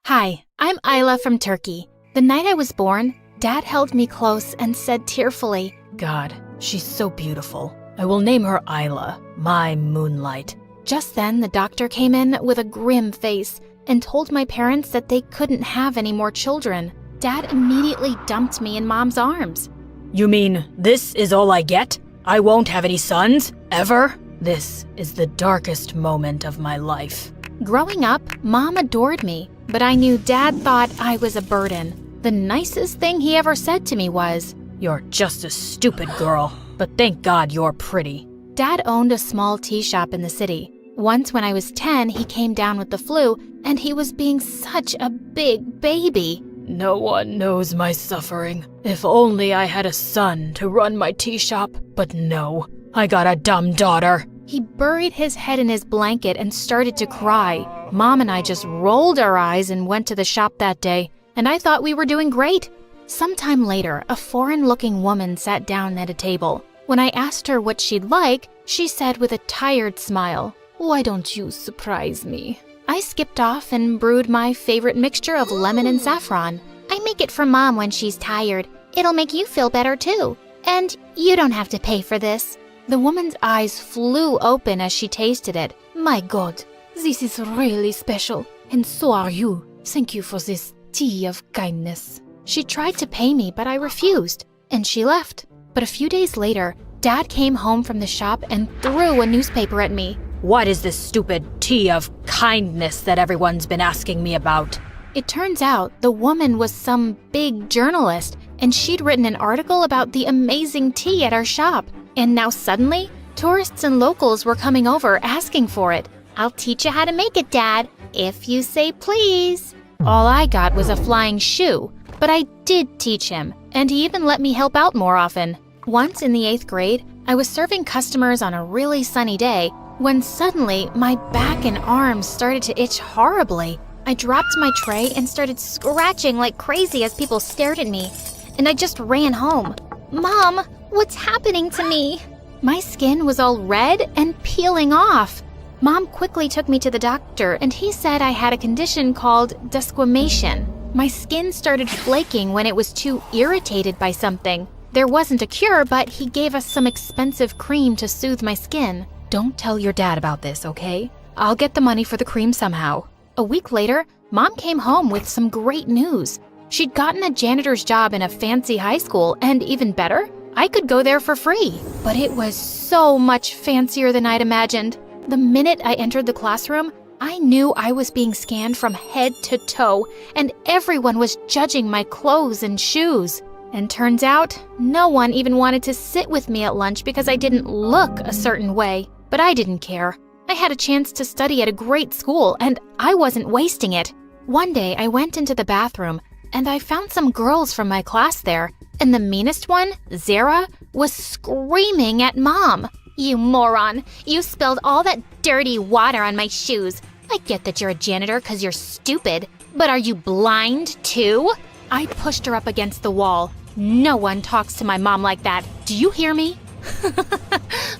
Hi, I'm Isla from Turkey. The night I was born, Dad held me close and said tearfully, God, she's so beautiful. I will name her Isla, my moonlight. Just then, the doctor came in with a grim face and told my parents that they couldn't have any more children. Dad immediately dumped me in Mom's arms. You mean this is all I get? I won't have any sons? Ever? This is the darkest moment of my life. Growing up, Mom adored me, but I knew Dad thought I was a burden. The nicest thing he ever said to me was, You're just a stupid girl, but thank God you're pretty. Dad owned a small tea shop in the city. Once when I was 10, he came down with the flu, and he was being such a big baby. No one knows my suffering. If only I had a son to run my tea shop, but no, I got a dumb daughter. He buried his head in his blanket and started to cry. Mom and I just rolled our eyes and went to the shop that day, and I thought we were doing great. Sometime later, a foreign-looking woman sat down at a table. When I asked her what she'd like, she said with a tired smile, Why don't you surprise me? I skipped off and brewed my favorite mixture of lemon and saffron. I make it for Mom when she's tired. It'll make you feel better too. And you don't have to pay for this. The woman's eyes flew open as she tasted it. My God, this is really special. And so are you. Thank you for this tea of kindness. She tried to pay me, but I refused. And she left. But a few days later, Dad came home from the shop and threw a newspaper at me. What is this stupid tea of kindness that everyone's been asking me about? It turns out the woman was some big journalist, and she'd written an article about the amazing tea at our shop. And now suddenly, tourists and locals were coming over asking for it. "I'll teach you how to make it, Dad, if you say please." All I got was a flying shoe, but I did teach him, and he even let me help out more often. Once in the 8th grade, I was serving customers on a really sunny day when suddenly my back and arms started to itch horribly. I dropped my tray and started scratching like crazy as people stared at me, and I just ran home. "Mom, what's happening to me?" My skin was all red and peeling off. Mom quickly took me to the doctor, and he said I had a condition called desquamation. My skin started flaking when it was too irritated by something. There wasn't a cure, but he gave us some expensive cream to soothe my skin. Don't tell your dad about this, okay? I'll get the money for the cream somehow. A week later, Mom came home with some great news. She'd gotten a janitor's job in a fancy high school, and even better, I could go there for free. But it was so much fancier than I'd imagined. The minute I entered the classroom, I knew I was being scanned from head to toe, and everyone was judging my clothes and shoes. And turns out, no one even wanted to sit with me at lunch because I didn't look a certain way. But I didn't care. I had a chance to study at a great school, and I wasn't wasting it. One day, I went into the bathroom, and I found some girls from my class there, and the meanest one, Zara, was screaming at Mom. "You moron! You spilled all that dirty water on my shoes. I get that you're a janitor because you're stupid, but are you blind too?" I pushed her up against the wall. No one talks to my mom like that. Do you hear me?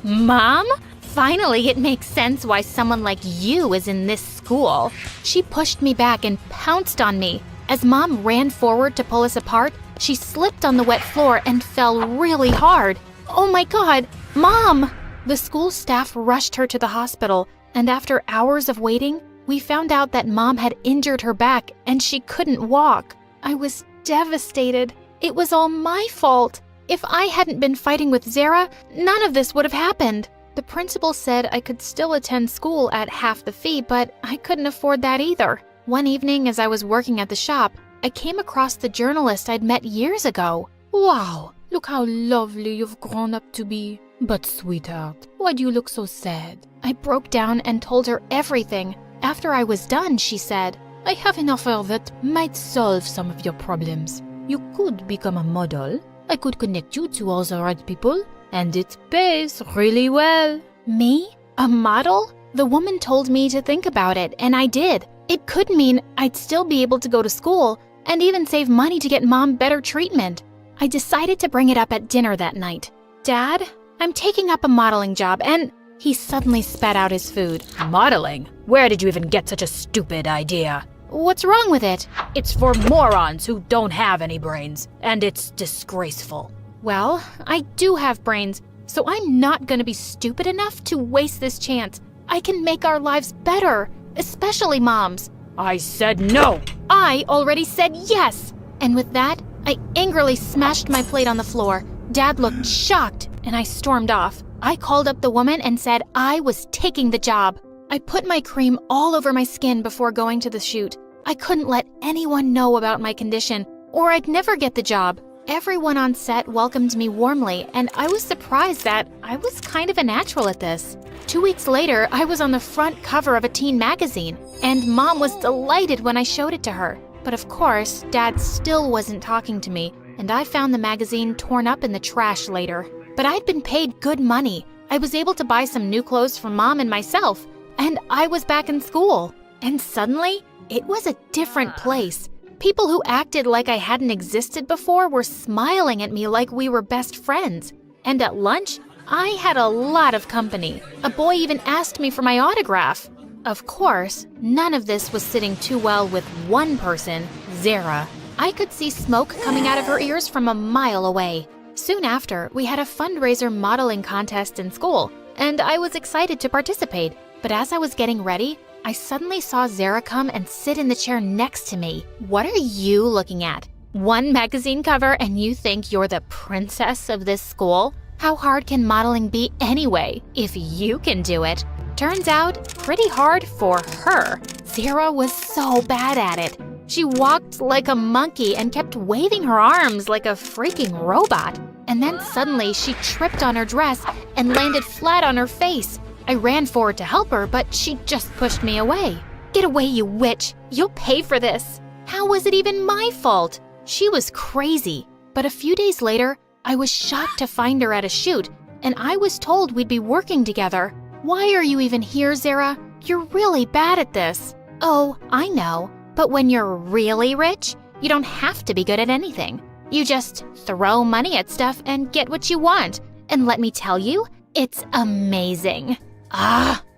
Mom? Finally, it makes sense why someone like you is in this school. She pushed me back and pounced on me. As Mom ran forward to pull us apart, she slipped on the wet floor and fell really hard. "Oh my God, Mom!" The school staff rushed her to the hospital, and after hours of waiting, we found out that Mom had injured her back and she couldn't walk. I was devastated. It was all my fault. If I hadn't been fighting with Zara, none of this would have happened. The principal said I could still attend school at half the fee, but I couldn't afford that either. One evening, as I was working at the shop, I came across the journalist I'd met years ago. "Wow, look how lovely you've grown up to be. But sweetheart, why do you look so sad?" I broke down and told her everything. After I was done, she said, "I have an offer that might solve some of your problems. You could become a model. I could connect you to all the right people, and it pays really well." Me? A model? The woman told me to think about it, and I did. It could mean I'd still be able to go to school and even save money to get Mom better treatment. I decided to bring it up at dinner that night. "Dad, I'm taking up a modeling job," and he suddenly spat out his food. Modeling? Where did you even get such a stupid idea? "What's wrong with it?" It's for morons who don't have any brains, and it's disgraceful. Well, I do have brains, so I'm not gonna be stupid enough to waste this chance. I can make our lives better, especially Mom's. I said no! I already said yes! And with that, I angrily smashed my plate on the floor. Dad looked shocked, and I stormed off. I called up the woman and said I was taking the job. I put my cream all over my skin before going to the shoot. I couldn't let anyone know about my condition, or I'd never get the job. Everyone on set welcomed me warmly, and I was surprised that I was kind of a natural at this. 2 weeks later, I was on the front cover of a teen magazine, and Mom was delighted when I showed it to her. But of course, Dad still wasn't talking to me, and I found the magazine torn up in the trash later. But I'd been paid good money. I was able to buy some new clothes for Mom and myself, and I was back in school. And suddenly, it was a different place. People who acted like I hadn't existed before were smiling at me like we were best friends. And at lunch, I had a lot of company. A boy even asked me for my autograph. Of course, none of this was sitting too well with one person, Zara. I could see smoke coming out of her ears from a mile away. Soon after, we had a fundraiser modeling contest in school, and I was excited to participate. But as I was getting ready, I suddenly saw Zara come and sit in the chair next to me. "What are you looking at? One magazine cover and you think you're the princess of this school? How hard can modeling be anyway, if you can do it? Turns out, pretty hard for her. Zara was so bad at it. She walked like a monkey and kept waving her arms like a freaking robot. And then suddenly she tripped on her dress and landed flat on her face. I ran forward to help her, but she just pushed me away. Get away, you witch! You'll pay for this! How was it even my fault? She was crazy. But a few days later, I was shocked to find her at a shoot, and I was told we'd be working together. Why are you even here, Zara? You're really bad at this. Oh, I know. But when you're really rich, you don't have to be good at anything. You just throw money at stuff and get what you want. And let me tell you, it's amazing.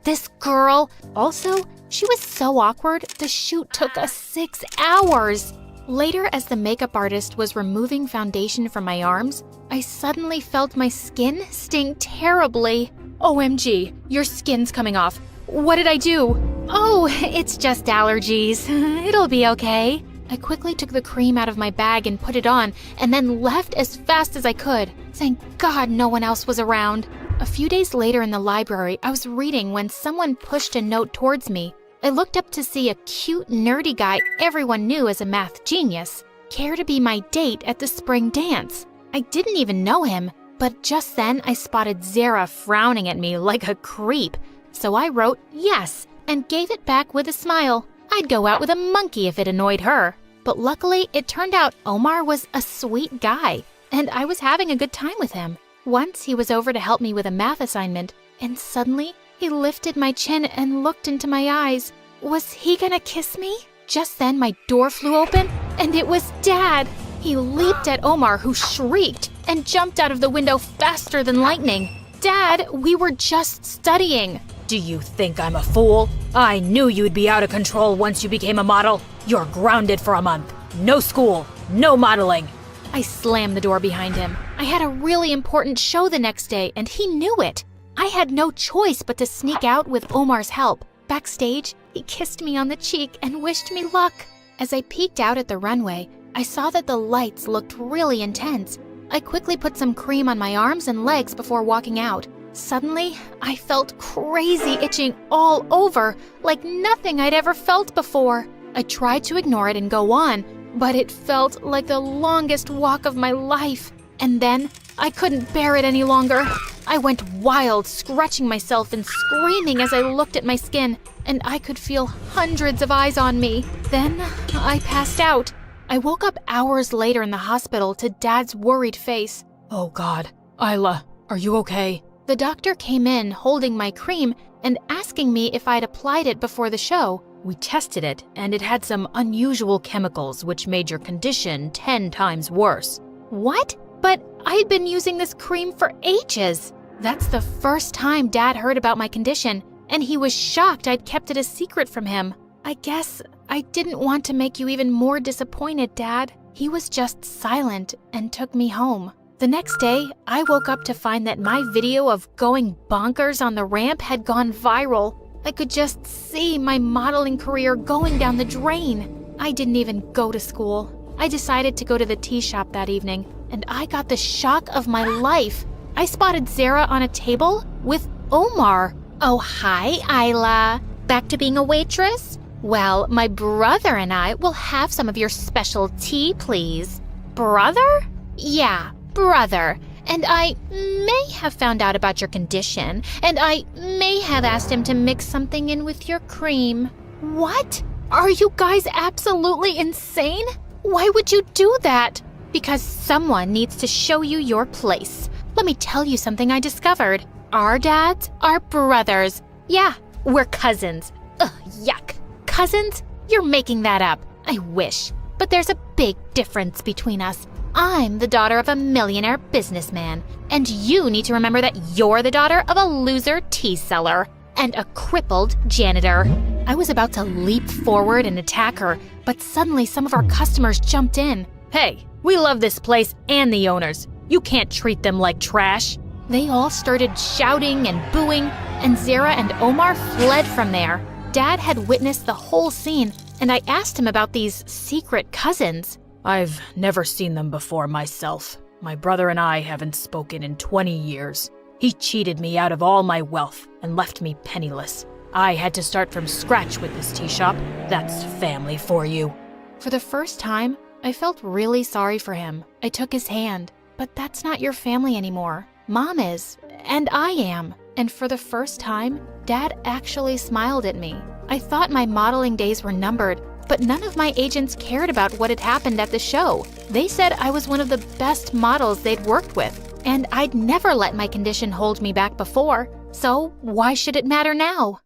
This girl. Also, she was so awkward, the shoot took us 6 hours. Later, as the makeup artist was removing foundation from my arms, I suddenly felt my skin sting terribly. OMG, your skin's coming off. What did I do? Oh, it's just allergies. It'll be okay. I quickly took the cream out of my bag and put it on, and then left as fast as I could. Thank God no one else was around. A few days later in the library, I was reading when someone pushed a note towards me. I looked up to see a cute, nerdy guy everyone knew as a math genius care to be my date at the spring dance. I didn't even know him, but just then I spotted Zara frowning at me like a creep. So I wrote yes and gave it back with a smile. I'd go out with a monkey if it annoyed her. But luckily, it turned out Omar was a sweet guy, and I was having a good time with him. Once he was over to help me with a math assignment, and suddenly he lifted my chin and looked into my eyes. Was he gonna kiss me? Just then my door flew open, and it was Dad. He leaped at Omar, who shrieked and jumped out of the window faster than lightning. Dad, we were just studying. Do you think I'm a fool? I knew you'd be out of control once you became a model. You're grounded for a month. No school, no modeling. I slammed the door behind him. I had a really important show the next day, and he knew it. I had no choice but to sneak out with Omar's help. Backstage, he kissed me on the cheek and wished me luck. As I peeked out at the runway, I saw that the lights looked really intense. I quickly put some cream on my arms and legs before walking out. Suddenly, I felt crazy itching all over, like nothing I'd ever felt before. I tried to ignore it and go on, but it felt like the longest walk of my life. And then, I couldn't bear it any longer. I went wild, scratching myself and screaming as I looked at my skin, and I could feel hundreds of eyes on me. Then, I passed out. I woke up hours later in the hospital to Dad's worried face. Oh God, Isla, are you okay? The doctor came in holding my cream and asking me if I'd applied it before the show. We tested it, and it had some unusual chemicals which made your condition 10 times worse. What? But I'd been using this cream for ages. That's the first time Dad heard about my condition, and he was shocked I'd kept it a secret from him. I guess I didn't want to make you even more disappointed, Dad. He was just silent and took me home. The next day, I woke up to find that my video of going bonkers on the ramp had gone viral. I could just see my modeling career going down the drain. I didn't even go to school. I decided to go to the tea shop that evening, and I got the shock of my life. I spotted Zara on a table with Omar. Oh, hi, Isla. Back to being a waitress? Well, my brother and I will have some of your special tea, please. Brother? Yeah, brother. And I may have found out about your condition, and I may have asked him to mix something in with your cream. What? Are you guys absolutely insane? Why would you do that? Because someone needs to show you your place. Let me tell you something I discovered. Our dads are brothers. Yeah, we're cousins. Ugh, yuck. Cousins? You're making that up. I wish. But there's a big difference between us. I'm the daughter of a millionaire businessman, and you need to remember that you're the daughter of a loser tea seller and a crippled janitor. I was about to leap forward and attack her, but suddenly some of our customers jumped in. Hey, we love this place and the owners. You can't treat them like trash. They all started shouting and booing, and Zara and Omar fled from there. Dad had witnessed the whole scene, and I asked him about these secret cousins. I've never seen them before myself. My brother and I haven't spoken in 20 years. He cheated me out of all my wealth and left me penniless. I had to start from scratch with this tea shop. That's family for you. For the first time, I felt really sorry for him. I took his hand. But that's not your family anymore. Mom is, and I am. And for the first time, Dad actually smiled at me. I thought my modeling days were numbered, but none of my agents cared about what had happened at the show. They said I was one of the best models they'd worked with, and I'd never let my condition hold me back before. So why should it matter now?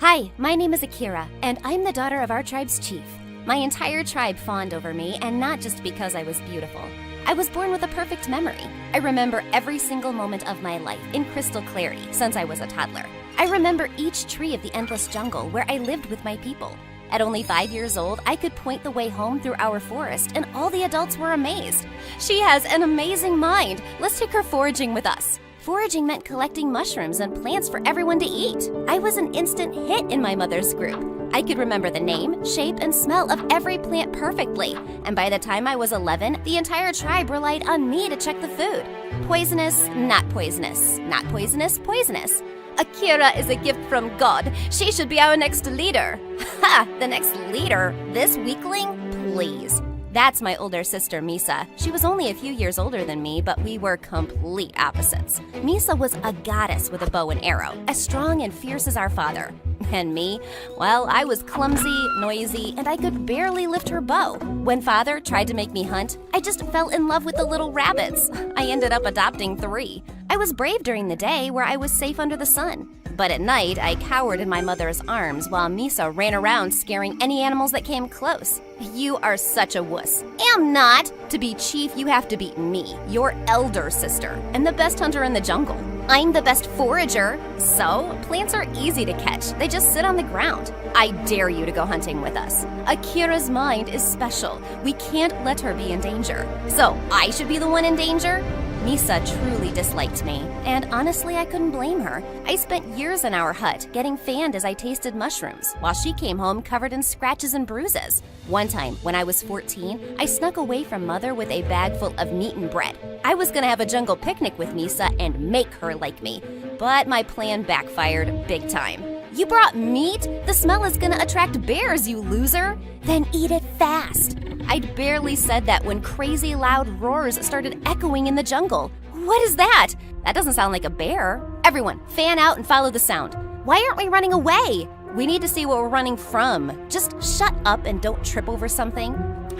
Hi, my name is Akira, and I'm the daughter of our tribe's chief. My entire tribe fawned over me, and not just because I was beautiful. I was born with a perfect memory. I remember every single moment of my life in crystal clarity since I was a toddler. I remember each tree of the endless jungle where I lived with my people. At only 5 years old, I could point the way home through our forest, and all the adults were amazed. She has an amazing mind. Let's take her foraging with us. Foraging meant collecting mushrooms and plants for everyone to eat. I was an instant hit in my mother's group. I could remember the name, shape, and smell of every plant perfectly. And by the time I was 11, the entire tribe relied on me to check the food. Poisonous, not poisonous, not poisonous, poisonous. Akira is a gift from God. She should be our next leader. Ha! The next leader? This weakling? Please. That's my older sister, Misa. She was only a few years older than me, but we were complete opposites. Misa was a goddess with a bow and arrow, as strong and fierce as our father. And me? Well, I was clumsy, noisy, and I could barely lift her bow. When father tried to make me hunt, I just fell in love with the little rabbits. I ended up adopting 3. I was brave during the day where I was safe under the sun. But at night, I cowered in my mother's arms while Misa ran around scaring any animals that came close. You are such a wuss. Am not. To be chief, you have to beat me, your elder sister, and the best hunter in the jungle. I'm the best forager. So, plants are easy to catch. They just sit on the ground. I dare you to go hunting with us. Akira's mind is special. We can't let her be in danger. So, I should be the one in danger? Misa truly disliked me, and honestly, I couldn't blame her. I spent years in our hut, getting fanned as I tasted mushrooms, while she came home covered in scratches and bruises. One time, when I was 14, I snuck away from Mother with a bag full of meat and bread. I was gonna have a jungle picnic with Misa and make her like me, but my plan backfired big time. You brought meat? The smell is gonna attract bears, you loser! Then eat it fast! I'd barely said that when crazy loud roars started echoing in the jungle. What is that? That doesn't sound like a bear. Everyone, fan out and follow the sound. Why aren't we running away? We need to see what we're running from. Just shut up and don't trip over something.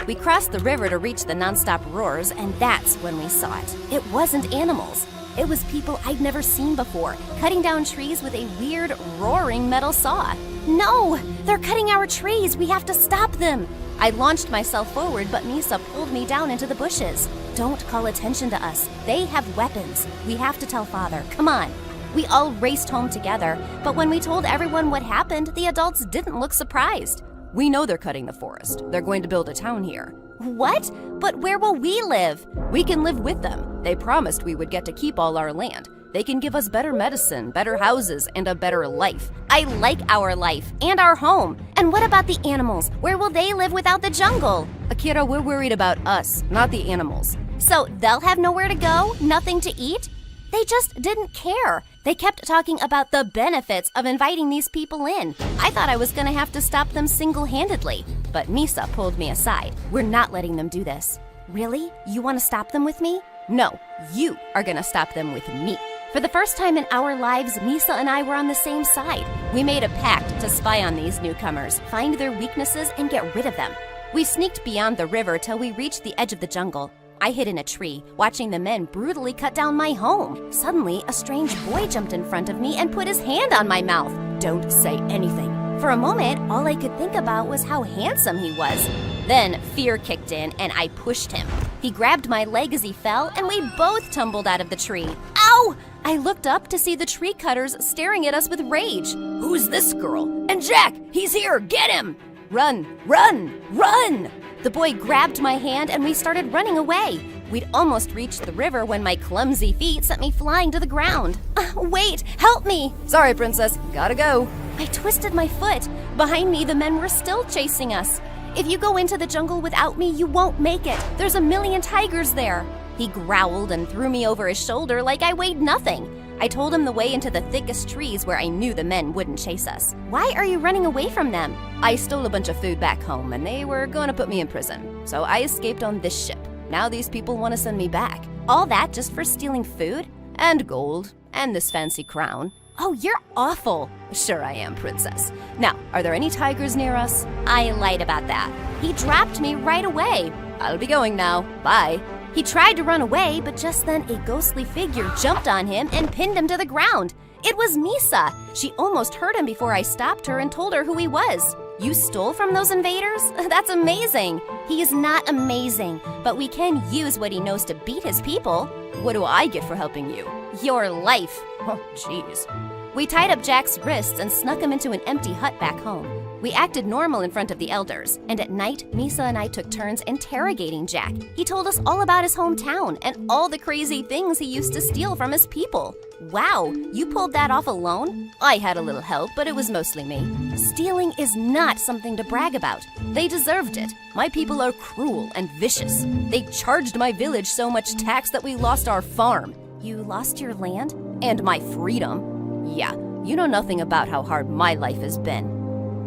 We crossed the river to reach the nonstop roars, and that's when we saw it. It wasn't animals. It was people I'd never seen before, cutting down trees with a weird, roaring metal saw. No! They're cutting our trees! We have to stop them! I launched myself forward, but Misa pulled me down into the bushes. Don't call attention to us. They have weapons. We have to tell Father. Come on. We all raced home together, but when we told everyone what happened, the adults didn't look surprised. We know they're cutting the forest. They're going to build a town here. What? But where will we live? We can live with them. They promised we would get to keep all our land. They can give us better medicine, better houses, and a better life. I like our life and our home. And what about the animals? Where will they live without the jungle? Akira, we're worried about us, not the animals. So they'll have nowhere to go? Nothing to eat? They just didn't care. They kept talking about the benefits of inviting these people in. I thought I was gonna have to stop them single-handedly, but Misa pulled me aside. We're not letting them do this. Really? You wanna stop them with me? No, you are gonna stop them with me. For the first time in our lives, Misa and I were on the same side. We made a pact to spy on these newcomers, find their weaknesses, and get rid of them. We sneaked beyond the river till we reached the edge of the jungle. I hid in a tree, watching the men brutally cut down my home. Suddenly, a strange boy jumped in front of me and put his hand on my mouth. Don't say anything. For a moment, all I could think about was how handsome he was. Then fear kicked in and I pushed him. He grabbed my leg as he fell and we both tumbled out of the tree. Ow! I looked up to see the tree cutters staring at us with rage. Who's this girl? And Jack! He's here! Get him! Run! Run! Run! The boy grabbed my hand and we started running away. We'd almost reached the river when my clumsy feet sent me flying to the ground. Wait! Help me! Sorry, princess. Gotta go. I twisted my foot. Behind me, the men were still chasing us. If you go into the jungle without me, you won't make it. There's a million tigers there. He growled and threw me over his shoulder like I weighed nothing. I told him the way into the thickest trees where I knew the men wouldn't chase us. Why are you running away from them? I stole a bunch of food back home and they were going to put me in prison. So I escaped on this ship. Now these people want to send me back. All that just for stealing food? And gold. And this fancy crown. Oh, you're awful. Sure I am, princess. Now, are there any tigers near us? I lied about that. He dropped me right away. I'll be going now. Bye. He tried to run away, but just then a ghostly figure jumped on him and pinned him to the ground. It was Misa. She almost hurt him before I stopped her and told her who he was. You stole from those invaders? That's amazing. He is not amazing, but we can use what he knows to beat his people. What do I get for helping you? Your life. Oh, jeez. We tied up Jack's wrists and snuck him into an empty hut back home. We acted normal in front of the elders, and at night, Misa and I took turns interrogating Jack. He told us all about his hometown and all the crazy things he used to steal from his people. Wow, you pulled that off alone? I had a little help, but it was mostly me. Stealing is not something to brag about. They deserved it. My people are cruel and vicious. They charged my village so much tax that we lost our farm. You lost your land? And my freedom. Yeah, you know nothing about how hard my life has been.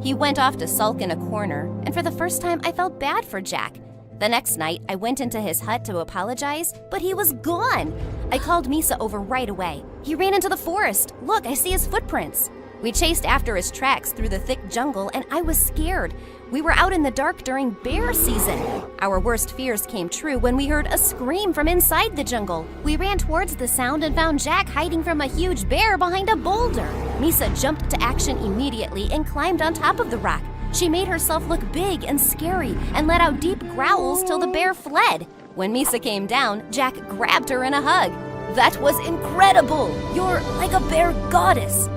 He went off to sulk in a corner, and for the first time I felt bad for Jack. The next night, I went into his hut to apologize, but he was gone. I called Misa over right away. He ran into the forest. Look, I see his footprints. We chased after his tracks through the thick jungle, and I was scared. We were out in the dark during bear season. Our worst fears came true when we heard a scream from inside the jungle. We ran towards the sound and found Jack hiding from a huge bear behind a boulder. Misa jumped to action immediately and climbed on top of the rock. She made herself look big and scary and let out deep growls till the bear fled. When Misa came down, Jack grabbed her in a hug. That was incredible! You're like a bear goddess.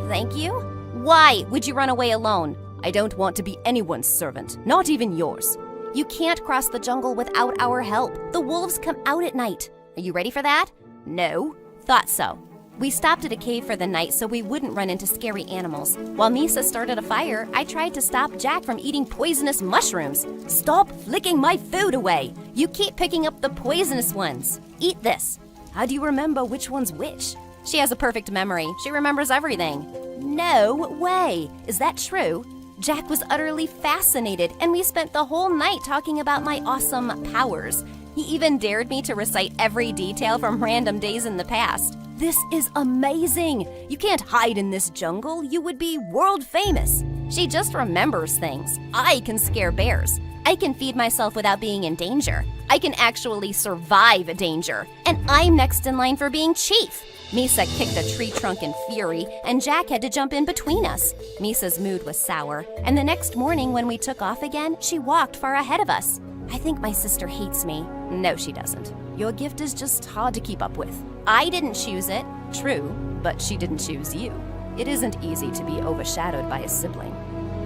Thank you? Why would you run away alone? I don't want to be anyone's servant, not even yours. You can't cross the jungle without our help. The wolves come out at night. Are you ready for that? No? Thought so. We stopped at a cave for the night so we wouldn't run into scary animals. While Misa started a fire, I tried to stop Jack from eating poisonous mushrooms. Stop flicking my food away. You keep picking up the poisonous ones. Eat this. How do you remember which one's which? She has a perfect memory. She remembers everything. No way. Is that true? Jack was utterly fascinated, and we spent the whole night talking about my awesome powers. He even dared me to recite every detail from random days in the past. This is amazing. You can't hide in this jungle. You would be world famous. She just remembers things. I can scare bears. I can feed myself without being in danger. I can actually survive danger. And I'm next in line for being chief. Misa kicked a tree trunk in fury, and Jack had to jump in between us. Misa's mood was sour, and the next morning when we took off again, she walked far ahead of us. I think my sister hates me. No, she doesn't. Your gift is just hard to keep up with. I didn't choose it. True, but she didn't choose you. It isn't easy to be overshadowed by a sibling.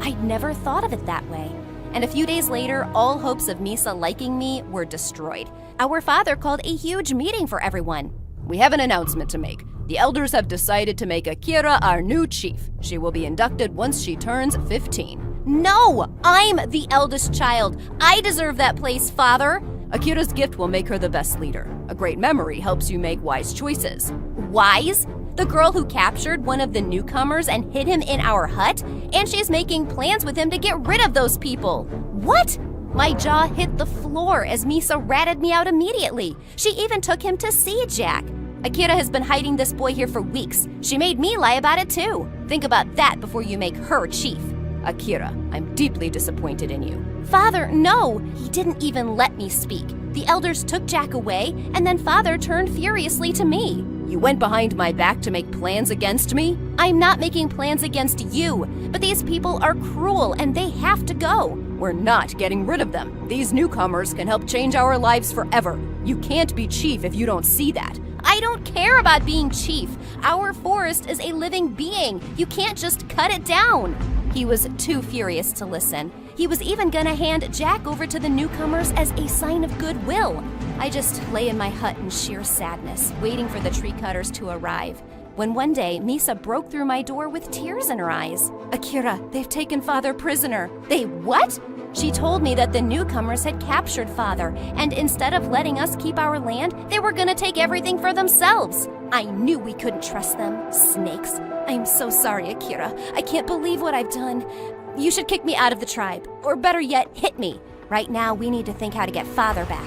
I'd never thought of it that way. And a few days later, all hopes of Misa liking me were destroyed. Our father called a huge meeting for everyone. We have an announcement to make. The elders have decided to make Akira our new chief. She will be inducted once she turns 15. No! I'm the eldest child. I deserve that place, Father. Akira's gift will make her the best leader. A great memory helps you make wise choices. Wise? The girl who captured one of the newcomers and hid him in our hut? And she's making plans with him to get rid of those people. What? My jaw hit the floor as Misa ratted me out immediately. She even took him to see Jack. Akira has been hiding this boy here for weeks. She made me lie about it too. Think about that before you make her chief. Akira, I'm deeply disappointed in you. Father, no! He didn't even let me speak. The elders took Jack away, and then Father turned furiously to me. You went behind my back to make plans against me? I'm not making plans against you, but these people are cruel and they have to go. We're not getting rid of them. These newcomers can help change our lives forever. You can't be chief if you don't see that. I don't care about being chief. Our forest is a living being. You can't just cut it down. He was too furious to listen. He was even gonna hand Jack over to the newcomers as a sign of goodwill. I just lay in my hut in sheer sadness, waiting for the tree cutters to arrive. when one day Misa broke through my door with tears in her eyes. Akira, they've taken Father prisoner. They what? She told me that the newcomers had captured Father, and instead of letting us keep our land, they were gonna take everything for themselves. I knew we couldn't trust them. Snakes. I'm so sorry, Akira. I can't believe what I've done. You should kick me out of the tribe, or better yet, hit me. Right now, we need to think how to get Father back.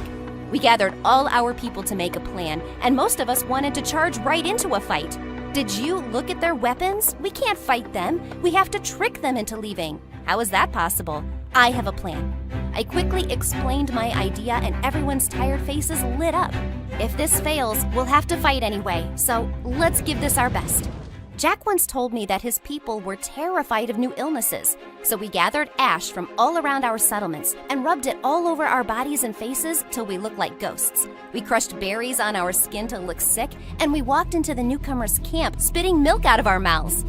We gathered all our people to make a plan, and most of us wanted to charge right into a fight. Did you look at their weapons? We can't fight them. We have to trick them into leaving. How is that possible? I have a plan. I quickly explained my idea, and everyone's tired faces lit up. If this fails, we'll have to fight anyway, so let's give this our best. Jack once told me that his people were terrified of new illnesses, so we gathered ash from all around our settlements and rubbed it all over our bodies and faces till we looked like ghosts. We crushed berries on our skin to look sick, and we walked into the newcomers' camp spitting milk out of our mouths.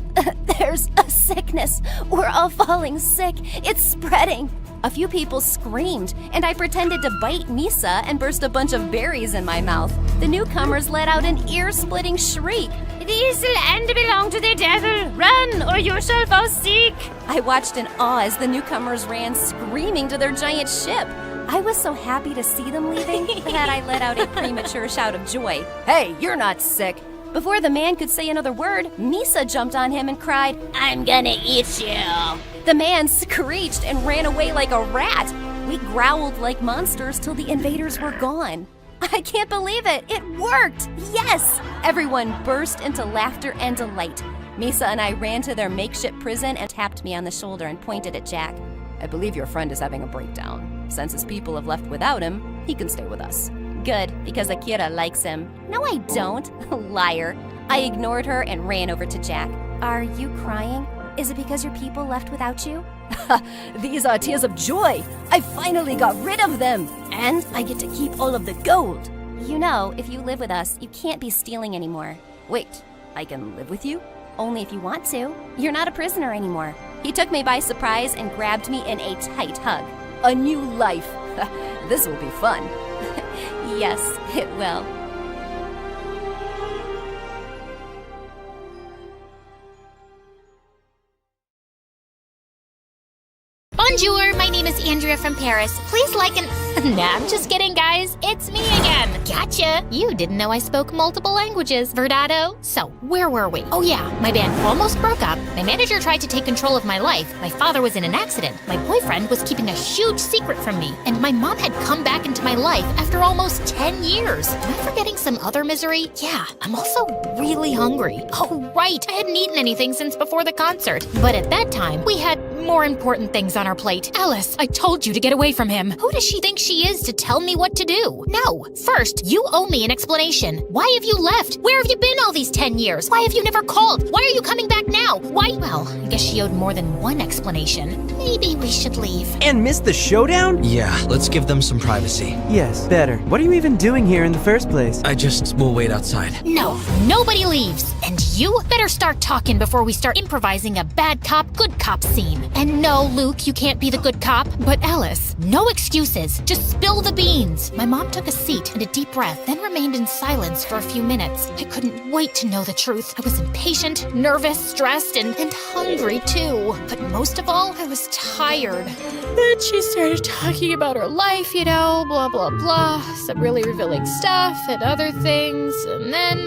There's a sickness. We're all falling sick. It's spreading. A few people screamed, and I pretended to bite Misa and burst a bunch of berries in my mouth. The newcomers let out an ear-splitting shriek. These land belong to the devil. Run, or you shall fall sick. I watched in awe as the newcomers ran screaming to their giant ship. I was so happy to see them leaving that I let out a premature shout of joy. Hey, you're not sick. Before the man could say another word, Misa jumped on him and cried, I'm gonna eat you. The man screeched and ran away like a rat. We growled like monsters till the invaders were gone. I can't believe it! It worked! Yes! Everyone burst into laughter and delight. Misa and I ran to their makeshift prison and tapped me on the shoulder and pointed at Jack. I believe your friend is having a breakdown. Since his people have left without him, he can stay with us. Good, because Akira likes him. No, I don't. Liar. I ignored her and ran over to Jack. Are you crying? Is it because your people left without you? These are tears of joy. I finally got rid of them. And I get to keep all of the gold. You know, if you live with us, you can't be stealing anymore. Wait, I can live with you? Only if you want to. You're not a prisoner anymore. He took me by surprise and grabbed me in a tight hug. A new life. This will be fun. Yes, it will. Bonjour, my name is Andrea from Paris. Please like and... Nah, I'm just kidding, guys. It's me again. Gotcha. You didn't know I spoke multiple languages, Verdado. So, where were we? Oh yeah, my band almost broke up. My manager tried to take control of my life. My father was in an accident. My boyfriend was keeping a huge secret from me. And my mom had come back into my life after almost 10 years. Am I forgetting some other misery? Yeah, I'm also really hungry. Oh, right. I hadn't eaten anything since before the concert. But at that time, we had more important things on our plate. Alice, I told you to get away from him. Who does she think she is to tell me what to do? No. First, you owe me an explanation. Why have you left? Where have you been all these 10 years? Why have you never called? Why are you coming back now? Why? Well, I guess she owed more than one explanation. Maybe we should leave. And miss the showdown? Yeah, let's give them some privacy. Yes, better. What are you even doing here in the first place? We'll wait outside. No, nobody leaves. And you better start talking before we start improvising a bad cop, good cop scene. And no, Luke, you can't be the good cop. But Alice, no excuses. Just spill the beans. My mom took a seat and a deep breath, then remained in silence for a few minutes. I couldn't wait to know the truth. I was impatient, nervous, stressed, and hungry too. But most of all, I was tired. Then she started talking about her life, you know, blah, blah, blah. Some really revealing stuff and other things. And then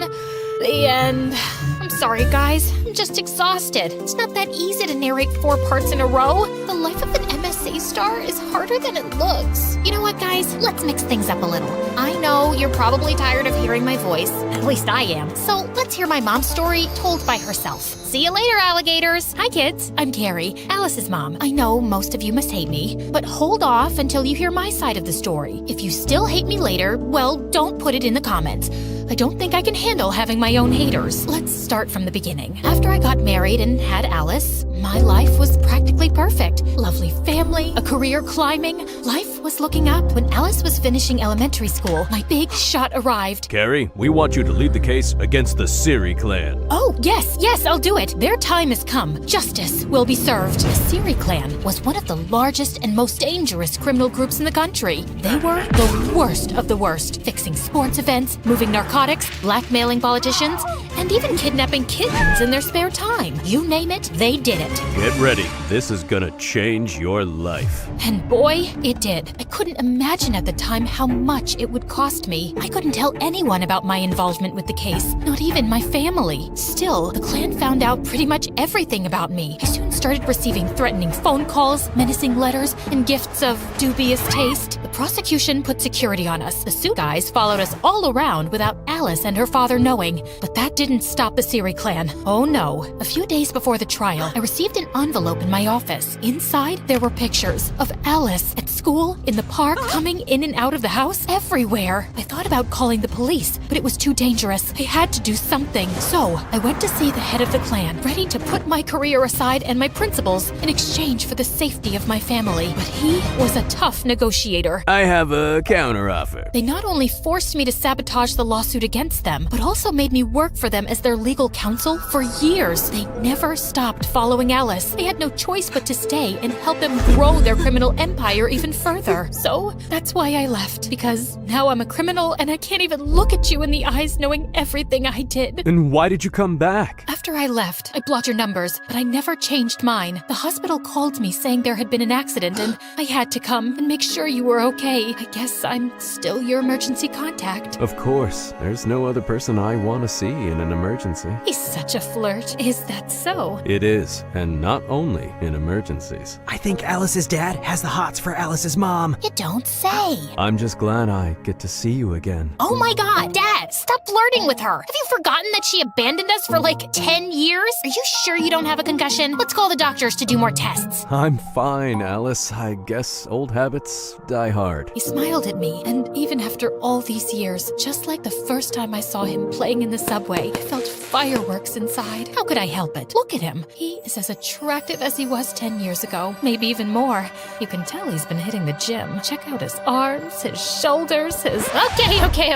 the end. I'm sorry, guys. I'm just exhausted. It's not that easy to narrate 4 parts in a row. The life of an MSA star is harder than it looks. You know what, guys? Let's mix things up a little. I know you're probably tired of hearing my voice. At least I am. So let's hear my mom's story told by herself. See you later, alligators. Hi, kids. I'm Carrie, Alice's mom. I know most of you must hate me, but hold off until you hear my side of the story. If you still hate me later, well, don't put it in the comments. I don't think I can handle having my own haters. Let's start from the beginning. After I got married and had Alice, My life was practically perfect. Lovely family, a career climbing. Life was looking up. When Alice was finishing elementary school, my big shot arrived. Carrie, we want you to lead the case against the Siri clan. Oh, yes, I'll do it. Their time has come. Justice will be served. The Siri clan was one of the largest and most dangerous criminal groups in the country. They were the worst of the worst, fixing sports events, moving narcotics, blackmailing politicians, and even kidnapping kittens in their spare time. You name it, they did it. Get ready. This is gonna change your life. And boy, it did. I couldn't imagine at the time how much it would cost me. I couldn't tell anyone about my involvement with the case, not even my family. Still, the clan found out pretty much everything about me. I soon started receiving threatening phone calls, menacing letters, and gifts of dubious taste. The prosecution put security on us. The suit guys followed us all around without Alice and her father knowing. But that didn't stop the Siri clan. Oh no. A few days before the trial, I received an envelope in my office. Inside, there were pictures of Alice at school, in the park, coming in and out of the house, everywhere. I thought about calling the police, but it was too dangerous. I had to do something. So, I went to see the head of the clan, ready to put my career aside and my principles in exchange for the safety of my family. But he was a tough negotiator. I have a counteroffer. They not only forced me to sabotage the lawsuit against them, but also made me work for them as their legal counsel for years. They never stopped following Alice. They had no choice but to stay and help them grow their criminal empire even further. So, that's why I left, because now I'm a criminal and I can't even look at you in the eyes knowing everything I did. And why did you come back? After I left, I blocked your numbers, but I never changed mine. The hospital called me saying there had been an accident and I had to come and make sure you were okay. I guess I'm still your emergency contact. Of course. There's no other person I want to see in an emergency. He's such a flirt. Is that so? It is, and not only in emergencies. I think Alice's dad has the hots for Alice's mom. You don't say. I'm just glad I get to see you again. Oh my god, Dad, stop flirting with her. Have you forgotten that she abandoned us for like 10 years? Are you sure you don't have a concussion? Let's call the doctors to do more tests. I'm fine, Alice. I guess old habits die hard. He smiled at me, and even after all these years, just like the first time I saw him playing in the subway, I felt fireworks inside. How could I help it? Look at him. He is as attractive as he was 10 years ago, maybe even more. You can tell he's been hitting the gym. Check out his arms, his shoulders, his...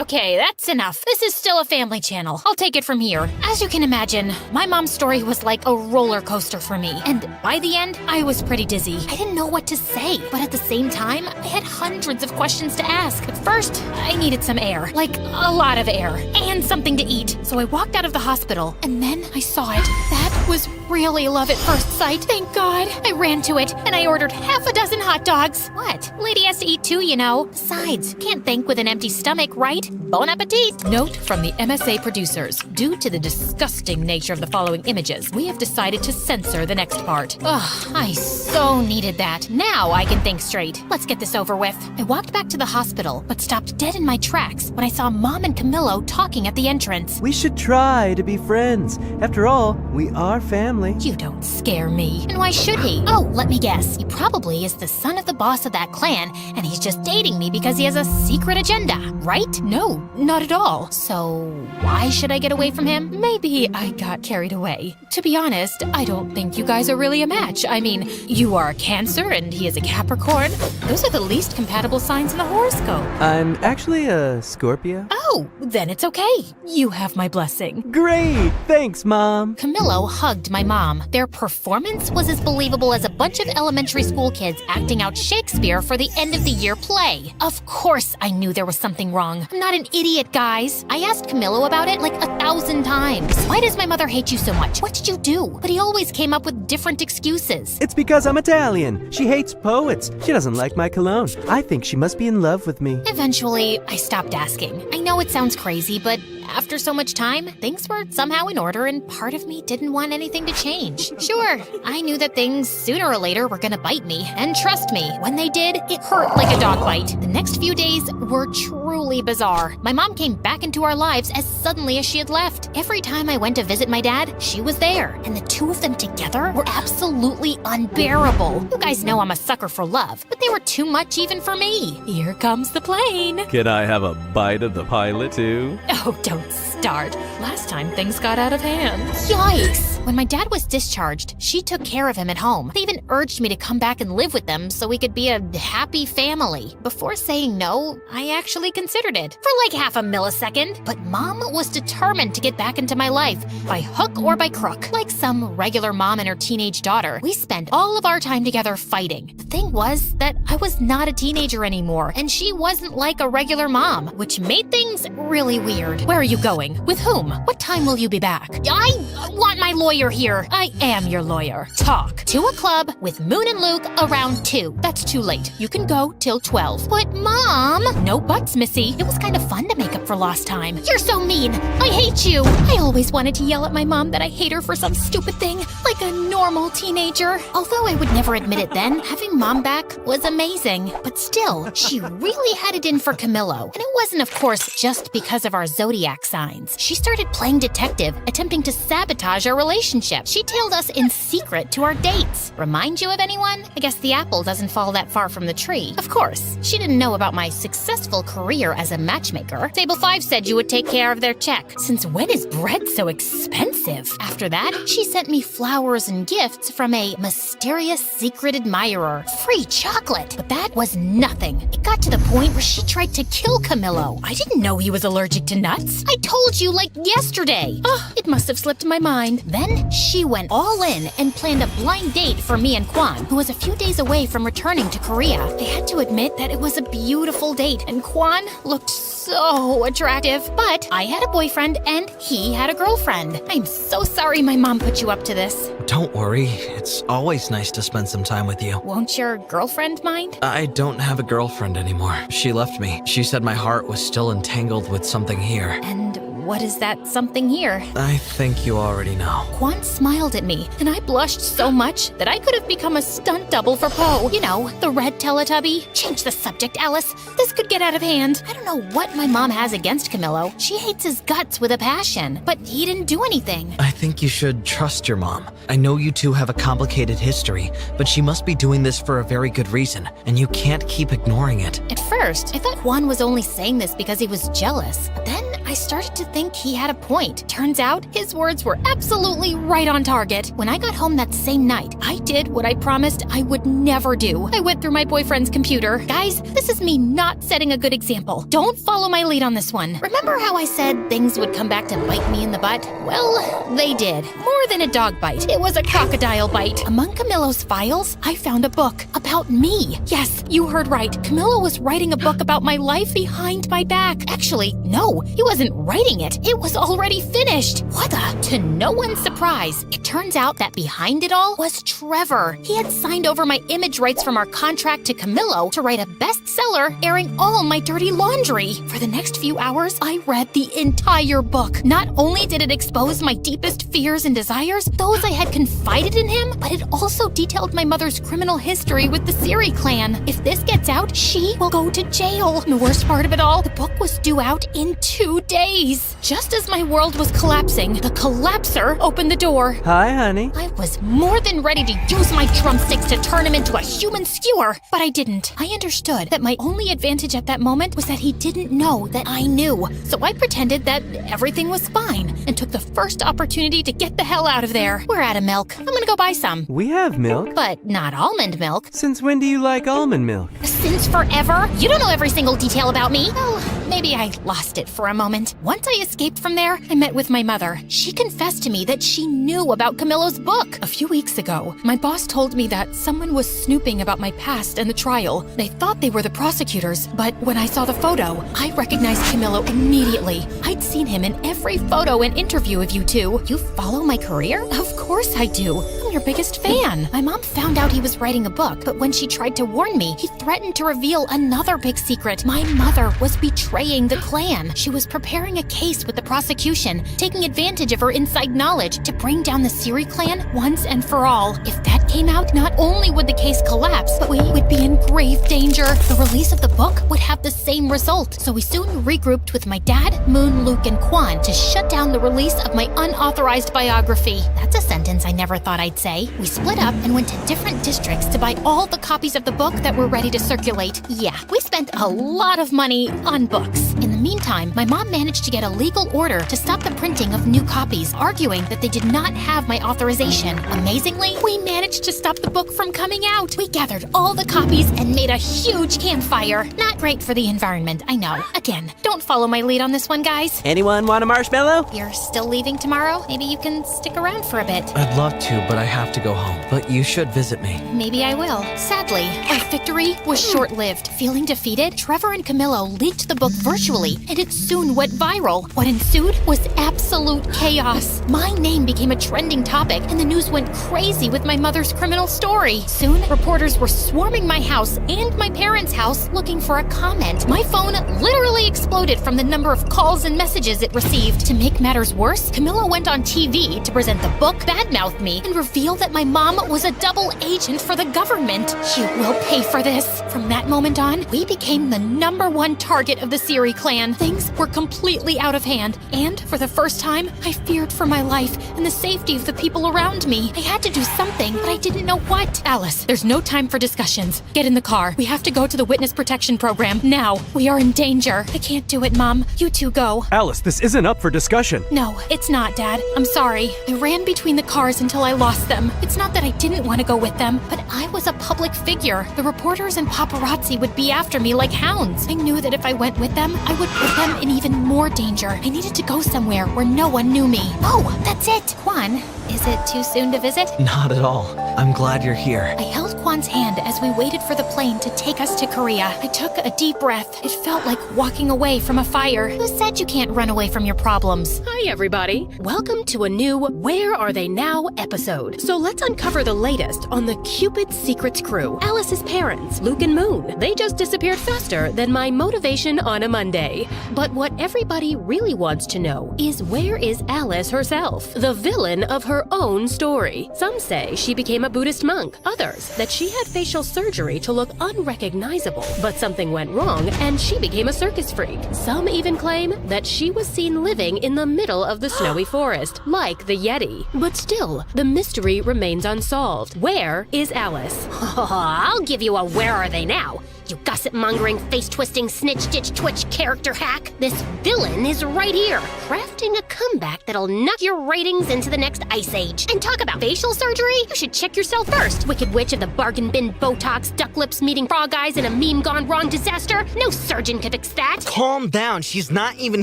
Okay, that's enough. This is still a family channel. I'll take it from here. As you can imagine, my mom's story was like a roller coaster for me. And by the end, I was pretty dizzy. I didn't know what to say, but at the same time, I had hundreds of questions to ask. At first, I needed some air. Like, a lot of air. And something to eat. So I walked out of the hospital, and then I saw it. That was really love at first sight. Thank God. I ran to it, and I ordered half a dozen hot dogs. What? Lady has to eat too, you know. Besides, can't think with an empty stomach, right? Bon appetit. Note from the MSA producers. Due to the disgusting nature of the following images, we have decided to censor the next part. Ugh, I so needed that. Now I can think straight. Let's get this over with. I walked back to the hospital, but stopped dead in my tracks when I saw Mom and Camillo talking at the entrance. We should try to be friends. After all, we are family. You don't scare me. And why should he? Oh, let me guess. He probably is the son of the boss of that clan, and he's just dating me because he has a secret agenda, right? No, not at all. So, why should I get away from him? Maybe I got carried away. To be honest, I don't think you guys are really a match. I mean, you are a Cancer and he is a Capricorn. Those are the least compatible signs in the horoscope. I'm actually a Scorpio. Oh, then it's okay. You have my blessing. Great! Thanks, Mom. Camillo hugged my mom. Their performance was as believable as a bunch of elementary school kids acting out Shakespeare for the end of the year play. Of course I knew there was something wrong. I'm not an idiot, guys. I asked Camillo about it like 1,000 times. Why does my mother hate you so much? What did you do? But he always came up with different excuses. It's because I'm Italian. She hates poets. She doesn't like my cologne. I think she must be in love with me. Eventually, I stopped asking. I know it sounds crazy, but after so much time, things were somehow in order and part of me didn't want anything to change. Sure, I knew that things sooner or later were gonna bite me, and trust me, when they did, it hurt like a dog bite. The next few days were truly bizarre. My mom came back into our lives as suddenly as she had left. Every time I went to visit my dad, she was there, and the two of them together were absolutely unbearable. You guys know I'm a sucker for love, but they were too much even for me. Here comes the plane. Can I have a bite of the pilot too? Oh, don't start. Last time things got out of hand. Yikes! When my dad was discharged, she took care of him at home. They even urged me to come back and live with them so we could be a happy family. Before saying no, I actually considered it for like half a millisecond. But Mom was determined to get back into my life by hook or by crook. Like some regular mom and her teenage daughter, we spent all of our time together fighting. The thing was that I was not a teenager anymore, and she wasn't like a regular mom, which made things really weird. Where are you going? With whom? What time will you be back? I want my lawyer here. I am your lawyer. Talk. To a club with Moon and Luke around 2. That's too late. You can go till 12. But Mom! No buts, Missy. It was kind of fun to make up for lost time. You're so mean. I hate you. I always wanted to yell at my mom that I hate her for some stupid thing, like a normal teenager. Although I would never admit it then, having Mom back was amazing. But still, she really had it in for Camillo. And it wasn't, of course, just because of our zodiac signs. She started playing detective, attempting to sabotage our relationship. She tailed us in secret to our dates. Remind you of anyone? I guess the apple doesn't fall that far from the tree. Of course, she didn't know about my successful career as a matchmaker. Table 5 said you would take care of their check. Since when is bread so expensive? After that, she sent me flowers and gifts from a mysterious secret admirer. Free chocolate. But that was nothing. It got to the point where she tried to kill Camillo. I didn't know he was allergic to nuts. I told you like yesterday. It must have slipped my mind. Then she went all in and planned a blind date for me and Kwan, who was a few days away from returning to Korea. I had to admit that it was a beautiful date, and Kwan looked so attractive. But I had a boyfriend and he had a girlfriend. I'm so sorry my mom put you up to this. Don't worry, it's always nice to spend some time with you. Won't your girlfriend mind? I don't have a girlfriend anymore. She left me. She said my heart was still entangled with something here. And what is that something here? I think you already know. Kwan smiled at me, and I blushed so much that I could have become a stunt double for Poe. You know, the red Teletubby. Change the subject, Alice. This could get out of hand. I don't know what my mom has against Camillo. She hates his guts with a passion, but he didn't do anything. I think you should trust your mom. I know you two have a complicated history, but she must be doing this for a very good reason, and you can't keep ignoring it. At first, I thought Kwan was only saying this because he was jealous, but then I started to think he had a point. Turns out, his words were absolutely right on target. When I got home that same night, I did what I promised I would never do. I went through my boyfriend's computer. Guys, this is me not setting a good example. Don't follow my lead on this one. Remember how I said things would come back to bite me in the butt? Well, they did. More than a dog bite. It was a crocodile bite. Among Camillo's files, I found a book about me. Yes, you heard right. Camillo was writing a book about my life behind my back. Actually, no, he wasn't writing it. It was already finished. What the? To no one's surprise, it turns out that behind it all was Trevor. He had signed over my image rights from our contract to Camillo to write a bestseller airing all my dirty laundry. For the next few hours, I read the entire book. Not only did it expose my deepest fears and desires, those I had confided in him, but it also detailed my mother's criminal history with the Siri clan. If this gets out, she will go to jail. And the worst part of it all, the book was due out in 2 days. Just as my world was collapsing, the collapser opened the door. Hi, honey. I was more than ready to use my drumsticks to turn him into a human skewer, but I didn't. I understood that my only advantage at that moment was that he didn't know that I knew. So I pretended that everything was fine and took the first opportunity to get the hell out of there. We're out of milk. I'm gonna go buy some. We have milk. But not almond milk. Since when do you like almond milk? Since forever? You don't know every single detail about me. Well, maybe I lost it for a moment. Once I escaped from there, I met with my mother. She confessed to me that she knew about Camillo's book. A few weeks ago, my boss told me that someone was snooping about my past and the trial. They thought they were the prosecutors, but when I saw the photo, I recognized Camillo immediately. I'd seen him in every photo and interview of you two. You follow my career? Of course I do. I'm your biggest fan. My mom found out he was writing a book, but when she tried to warn me, he threatened to reveal another big secret. My mother was betraying the clan. She was preparing a case with the prosecution, taking advantage of her inside knowledge to bring down the Siri clan once and for all. If that came out, not only would the case collapse, but we would be in grave danger. The release of the book would have the same result. So we soon regrouped with my dad, Moon, Luke, and Kwan to shut down the release of my unauthorized biography. That's a sentence I never thought I'd say. We split up and went to different districts to buy all the copies of the book that were ready to circulate. Yeah, we spent a lot of money on books. In the meantime, my mom managed to get a legal order to stop the printing of new copies, arguing that they did not have my authorization. Amazingly, we managed to stop the book from coming out. We gathered all the copies and made a huge campfire. Not great for the environment, I know. Again, don't follow my lead on this one, guys. Anyone want a marshmallow? You're still leaving tomorrow? Maybe you can stick around for a bit. I'd love to, but I have to go home. But you should visit me. Maybe I will. Sadly, our victory was short-lived. Feeling defeated, Trevor and Camillo leaked the book virtually, and it soon went viral. What ensued was absolute chaos. My name became a trending topic, and the news went crazy with my mother's criminal story. Soon, reporters were swarming my house and my parents' house looking for a comment. My phone literally exploded from the number of calls and messages it received. To make matters worse, Camillo went on TV to present the book, badmouth me, and reveal that my mom was a double agent for the government. You will pay for this. From that moment on, we became the #1 target of the Siri clan. Things were completely out of hand, and for the first time, I feared for my life and the safety of the people around me. I had to do something, but I didn't know what. Alice, there's no time for discussions. Get in the car. We have to go to the witness protection program now. We are in danger. I can't do it, Mom. You two go. Alice, this isn't up for discussion. No, it's not, Dad. I'm sorry. I ran between the cars until I lost them. It's not that I didn't want to go with them, but I was a public figure. The reporters and paparazzi would be after me like hounds. I knew that if I went with them, I would put them in even more danger. I needed to go somewhere where no one knew me. Oh, that's it. Quan, is it too soon to visit? Not at all. I'm glad you're here. I held Kwan's hand as we waited for the plane to take us to Korea. I took a deep breath. It felt like walking away from a fire. Who said you can't run away from your problems? Hi, everybody. Welcome to a new Where Are They Now episode. So let's uncover the latest on the Cupid Secrets crew. Alice's parents, Luke and Moon. They just disappeared faster than my motivation on a Monday. But what everybody really wants to know is where is Alice herself, the villain of her own story? Some say she became a Buddhist monk. Others that she had facial surgery to look unrecognizable. But something went wrong and she became a circus freak. Some even claim that she was seen living in the middle of the snowy forest, like the Yeti. But still, the mystery remains unsolved. Where is Alice? I'll give you a where are they now, you gossip-mongering, face-twisting, snitch-ditch-twitch character hack. This villain is right here, crafting a comeback that'll knock your ratings into the next ice age. And talk about facial surgery? You should check yourself first. Wicked witch of the bargain bin Botox, duck lips meeting frog eyes, and a meme gone wrong disaster? No surgeon could fix that. Calm down. She's not even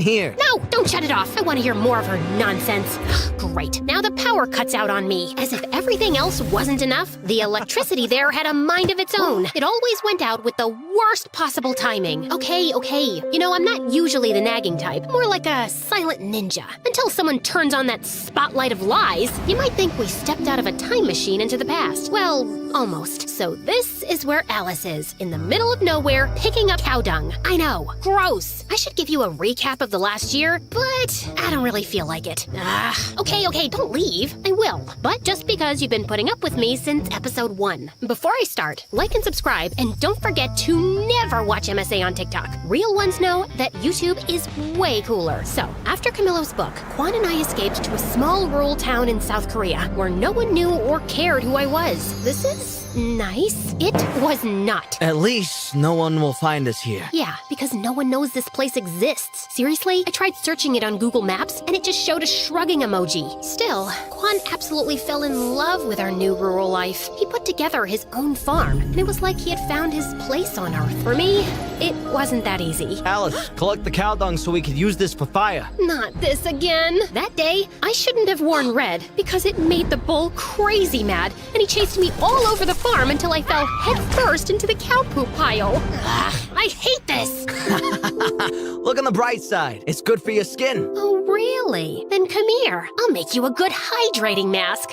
here. No, don't shut it off. I want to hear more of her nonsense. Great. Now the power cuts out on me. As if everything else wasn't enough, the electricity there had a mind of its own. It always went out with the worst possible timing. Okay. You know, I'm not usually the nagging type. More like a silent ninja. Until someone turns on that spotlight of lies, you might think we stepped out of a time machine into the past. Well, almost. So this is where Alice is, in the middle of nowhere, picking up cow dung. I know. Gross. I should give you a recap of the last year, but I don't really feel like it. Okay, don't leave. I will. But just because you've been putting up with me since episode 1. Before I start, like and subscribe, and don't forget to never watch MSA on TikTok. Real ones know that YouTube is way cooler. So, after Camillo's book, Quan and I escaped to a small rural town in South Korea where no one knew or cared who I was. This is nice. It was not. At least no one will find us here. Yeah, because no one knows this place exists. Seriously, I tried searching it on Google Maps and it just showed a shrugging emoji. Still, Quan absolutely fell in love with our new rural life. He put together his own farm, and it was like he had found his place on Earth. For me, it wasn't that easy. Alice, collect the cow dung so we could use this for fire. Not this again. That day, I shouldn't have worn red because it made the bull crazy mad, and he chased me all over the farm until I fell headfirst into the cow poop pile. Ugh, I hate this. Look on the bright side. It's good for your skin. Oh, really? Then come here. I'll make you a good hydrating mask.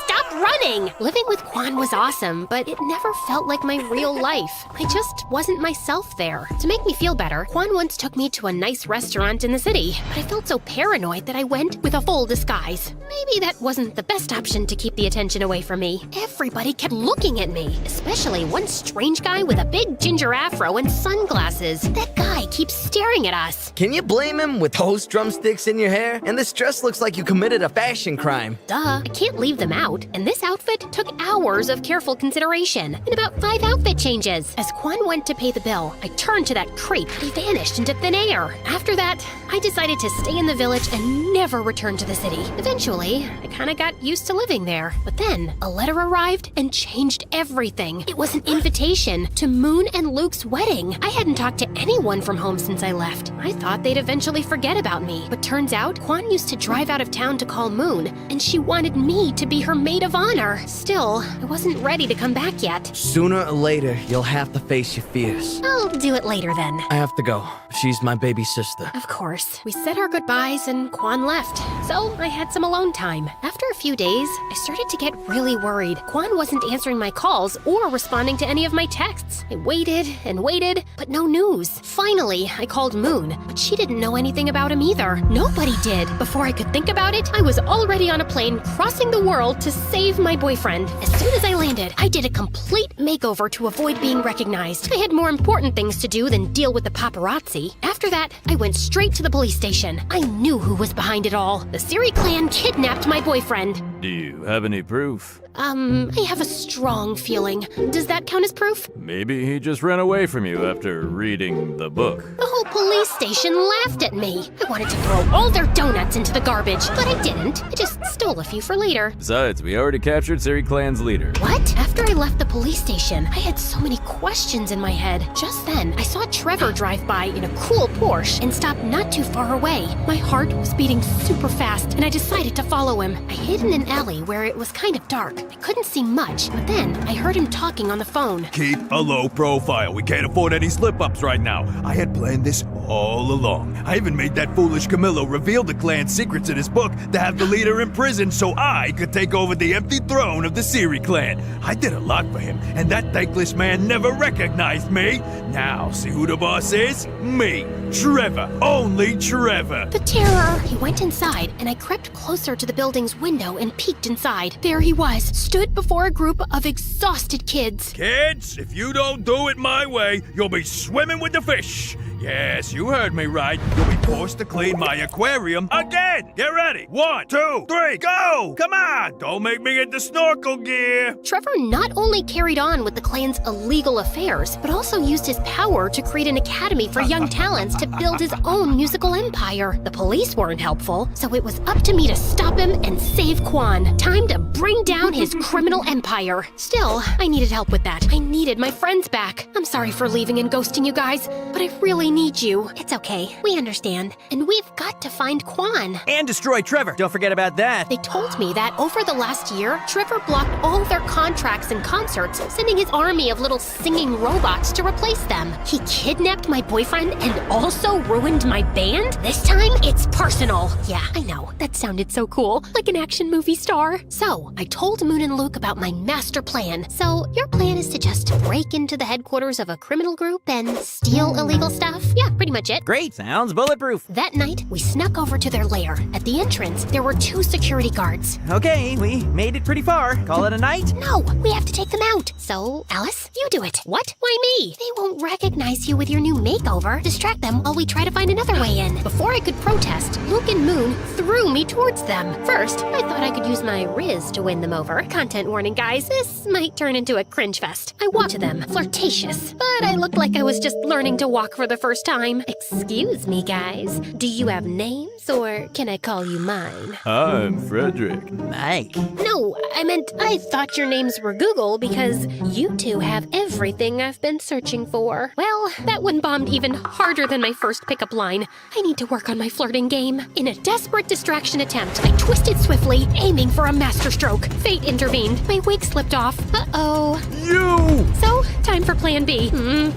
Stop running! Living with Quan was awesome, but it never felt like my real life. I just wasn't myself there. To make me feel better, Quan once took me to a nice restaurant in the city, but I felt so paranoid that I went with a full disguise. Maybe that wasn't the best option to keep the attention away from me. Everybody kept looking at me, especially one strange guy with a big ginger afro and sunglasses. That guy keeps staring at us. Can you blame him with those drumsticks in your hair? And this dress looks like you committed a fashion crime. Duh, I can't leave them out. And This outfit took hours of careful consideration and about 5 outfit changes. As Quan went to pay the bill, I turned to that creep, but he vanished into thin air. After that, I decided to stay in the village and never return to the city. Eventually, I kinda got used to living there. But then, a letter arrived and changed everything. It was an invitation to Moon and Luke's wedding. I hadn't talked to anyone from home since I left. I thought they'd eventually forget about me. But turns out, Quan used to drive out of town to call Moon, and she wanted me to be her maid of honor. Still, I wasn't ready to come back yet. Sooner or later, you'll have to face your fears. I'll do it later then. I have to go. She's my baby sister. Of course. We said our goodbyes and Quan left, so I had some alone time. After a few days, I started to get really worried. Quan wasn't answering my calls or responding to any of my texts. I waited and waited, but no news. Finally, I called Moon, but she didn't know anything about him either. Nobody did. Before I could think about it, I was already on a plane crossing the world to save my boyfriend. As soon as I landed, I did a complete makeover to avoid being recognized. I had more important things to do than deal with the paparazzi. After that, I went straight to the police station. I knew who was behind it all. The Siri clan kidnapped my boyfriend. Do you have any proof? I have a strong feeling. Does that count as proof? Maybe he just ran away from you after reading the book. The whole police station laughed at me. I wanted to throw all their donuts into the garbage, but I didn't. I just stole a few for later. Besides, we already captured Siri Clan's leader. What? After I left the police station, I had so many questions in my head. Just then, I saw Trevor drive by in a cool Porsche and stop not too far away. My heart was beating super fast, and I decided to follow him. I hid in an alley where it was kind of dark. I couldn't see much, but then I heard him talking on the phone. Keep a low profile. We can't afford any slip-ups right now. I had planned this all along. I even made that foolish Camillo reveal the clan's secrets in his book to have the leader in prison so I could take over the empty throne of the Siri clan. I did a lot for him, and that thankless man never recognized me. Now, see who the boss is? Me, Trevor, only Trevor. The terror! He went inside, and I crept closer to the building's window and peeked inside. There he was, stood before a group of exhausted kids. Kids, if you don't do it my way, you'll be swimming with the fish. Yes, you heard me right. You'll be forced to clean my aquarium again. Get ready. 1, 2, 3, go! Come on! Don't make me get the snorkel gear. Trevor not only carried on with the clan's illegal affairs, but also used his power to create an academy for young talents to build his own musical empire. The police weren't helpful, so it was up to me to stop him and save Quan. Time to bring down his criminal empire. Still, I needed help with that. I needed my friends back. I'm sorry for leaving and ghosting you guys, but I really need you. It's okay. We understand. And we've got to find Quan. And destroy Trevor. Don't forget about that. They told me that over the last year, Trevor blocked all their contracts and concerts, sending his army of little singing robots to replace them. He kidnapped my boyfriend and also ruined my band? This time, it's personal. Yeah, I know. That sounded so cool. Like an action movie star. So, I told Moon and Luke about my master plan. So, your plan is to just break into the headquarters of a criminal group and steal illegal stuff? Yeah, pretty much it. Great, sounds bulletproof. That night, we snuck over to their lair. At the entrance, there were 2 security guards. Okay, we made it pretty far. Call it a night? No, we have to take them out. So, Alice, you do it. What? Why me? They won't recognize you with your new makeover. Distract them while we try to find another way in. Before I could protest, Luke and Moon threw me towards them. First, I thought I could use my Riz to win them over. Content warning, guys. This might turn into a cringe fest. I walked to them, flirtatious, but I looked like I was just learning to walk for the first time. Excuse me, guys. Do you have names, or can I call you mine? I'm Frederick. Mike. No, I meant I thought your names were Google because you two have everything I've been searching for. Well, that one bombed even harder than my first pickup line. I need to work on my flirting game. In a desperate distraction attempt, I twisted swiftly, aiming for a masterstroke. Fate intervened. My wig slipped off. Uh-oh. You! So, time for plan B.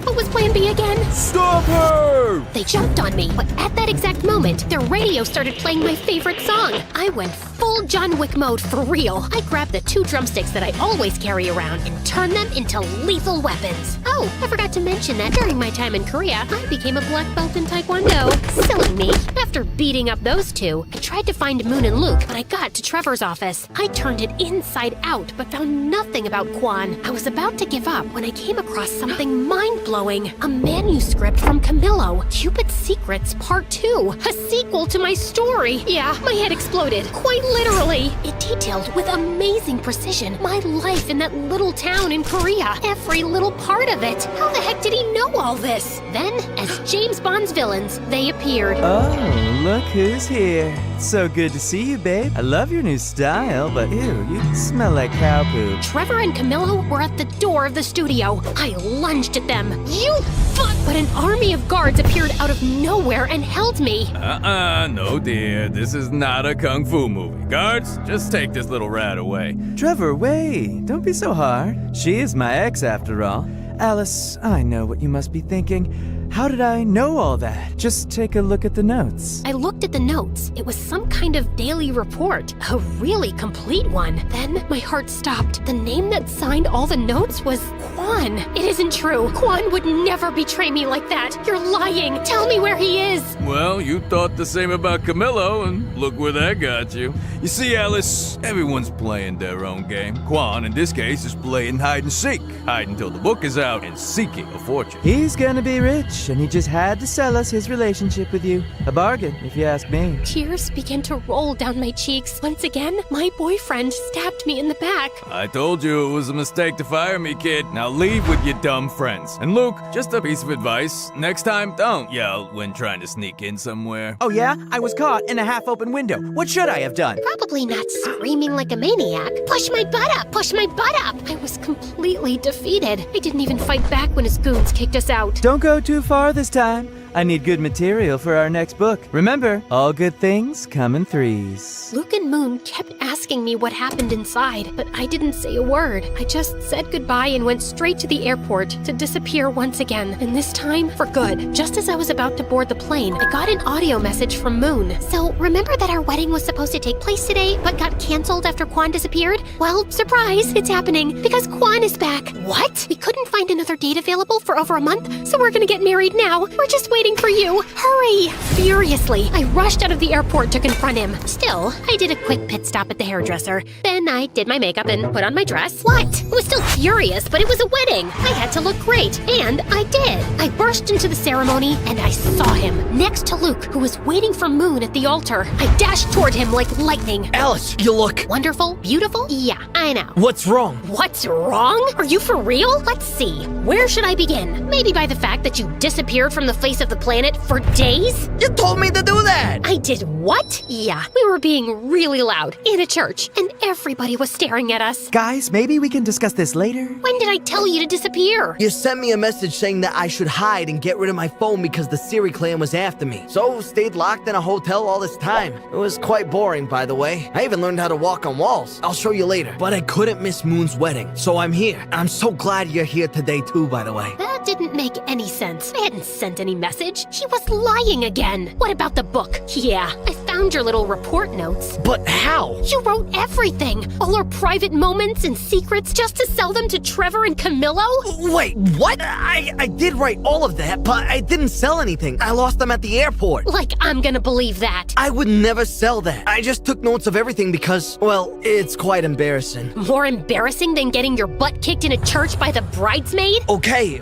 What was plan B again? Stop her! They jumped on me, but at that exact moment, their radio started playing my favorite song. I went full John Wick mode for real. I grabbed the 2 drumsticks that I always carry around and turned them into lethal weapons. Oh, I forgot to mention that during my time in Korea, I became a black belt in Taekwondo. Silly me. After beating up those 2, I tried to find Moon and Luke, but I got to Trevor's office. I turned it inside out, but found nothing about Quan. I was about to give up when I came across something mind-blowing. A manuscript from Camillo, Cupid's Secrets Part 2. A sequel to my story. Yeah, my head exploded. Quite literally. It detailed with amazing precision my life in that little town in Korea. Every little part of it. How the heck did he know all this? Then, as James Bond's villains, they appeared. Oh, look who's here. So good to see you, babe. I love your new style, but ew, you smell like cow poop. Trevor and Camillo were at the door of the studio. I lunged at them. You fuck! But an army of guards appeared out of nowhere and held me. No dear, this is not a kung fu movie. Guards, just take this little rat away. Trevor, wait. Don't be so hard. She is my ex, after all. Alice, I know what you must be thinking. How did I know all that? Just take a look at the notes. I looked at the notes. It was some kind of daily report, a really complete one. Then my heart stopped. The name that signed all the notes was Quan. It isn't true. Quan would never betray me like that. You're lying. Tell me where he is. Well, you thought the same about Camillo, and look where that got you. You see, Alice, everyone's playing their own game. Quan, in this case, is playing hide and seek. Hide until the book is out and seeking a fortune. He's gonna be rich, and he just had to sell us his relationship with you. A bargain, if you ask me. Tears began to roll down my cheeks. Once again, my boyfriend stabbed me in the back. I told you it was a mistake to fire me, kid. Now leave with your dumb friends. And Luke, just a piece of advice. Next time, don't yell when trying to sneak in somewhere. Oh yeah? I was caught in a half-open window. What should I have done? Probably not screaming like a maniac. Push my butt up! Push my butt up! I was completely defeated. I didn't even fight back when his goons kicked us out. Don't go too far this time. I need good material for our next book. Remember, all good things come in threes. Luke and Moon kept asking me what happened inside, but I didn't say a word. I just said goodbye and went straight to the airport to disappear once again, and this time for good. Just as I was about to board the plane, I got an audio message from Moon. So, remember that our wedding was supposed to take place today, but got canceled after Quan disappeared? Well, surprise, it's happening, because Quan is back. What? We couldn't find another date available for over a month, so we're gonna get married now. We're just waiting for you. Hurry! Furiously, I rushed out of the airport to confront him. Still, I did a quick pit stop at the hairdresser. Then I did my makeup and put on my dress. What? I was still furious, but it was a wedding. I had to look great, and I did. I burst into the ceremony, and I saw him next to Luke, who was waiting for Moon at the altar. I dashed toward him like lightning. Alice, you look... Wonderful? Beautiful? Yeah, I know. What's wrong? What's wrong? Are you for real? Let's see. Where should I begin? Maybe by the fact that you disappeared from the face of the planet for days? You told me to do that! I did what? Yeah, we were being really loud in a church, and everybody was staring at us. Guys, maybe we can discuss this later. When did I tell you to disappear? You sent me a message saying that I should hide and get rid of my phone because the Siri clan was after me. So, stayed locked in a hotel all this time. It was quite boring, by the way. I even learned how to walk on walls. I'll show you later. But I couldn't miss Moon's wedding, so I'm here. I'm so glad you're here today too, by the way. That didn't make any sense. I hadn't sent any message. He was lying again. What about the book? Yeah, I found your little report notes. But how? You wrote everything. All our private moments and secrets just to sell them to Trevor and Camillo? Wait, what? I did write all of that, but I didn't sell anything. I lost them at the airport. Like I'm gonna believe that. I would never sell that. I just took notes of everything because, well, it's quite embarrassing. More embarrassing than getting your butt kicked in a church by the bridesmaid? Okay.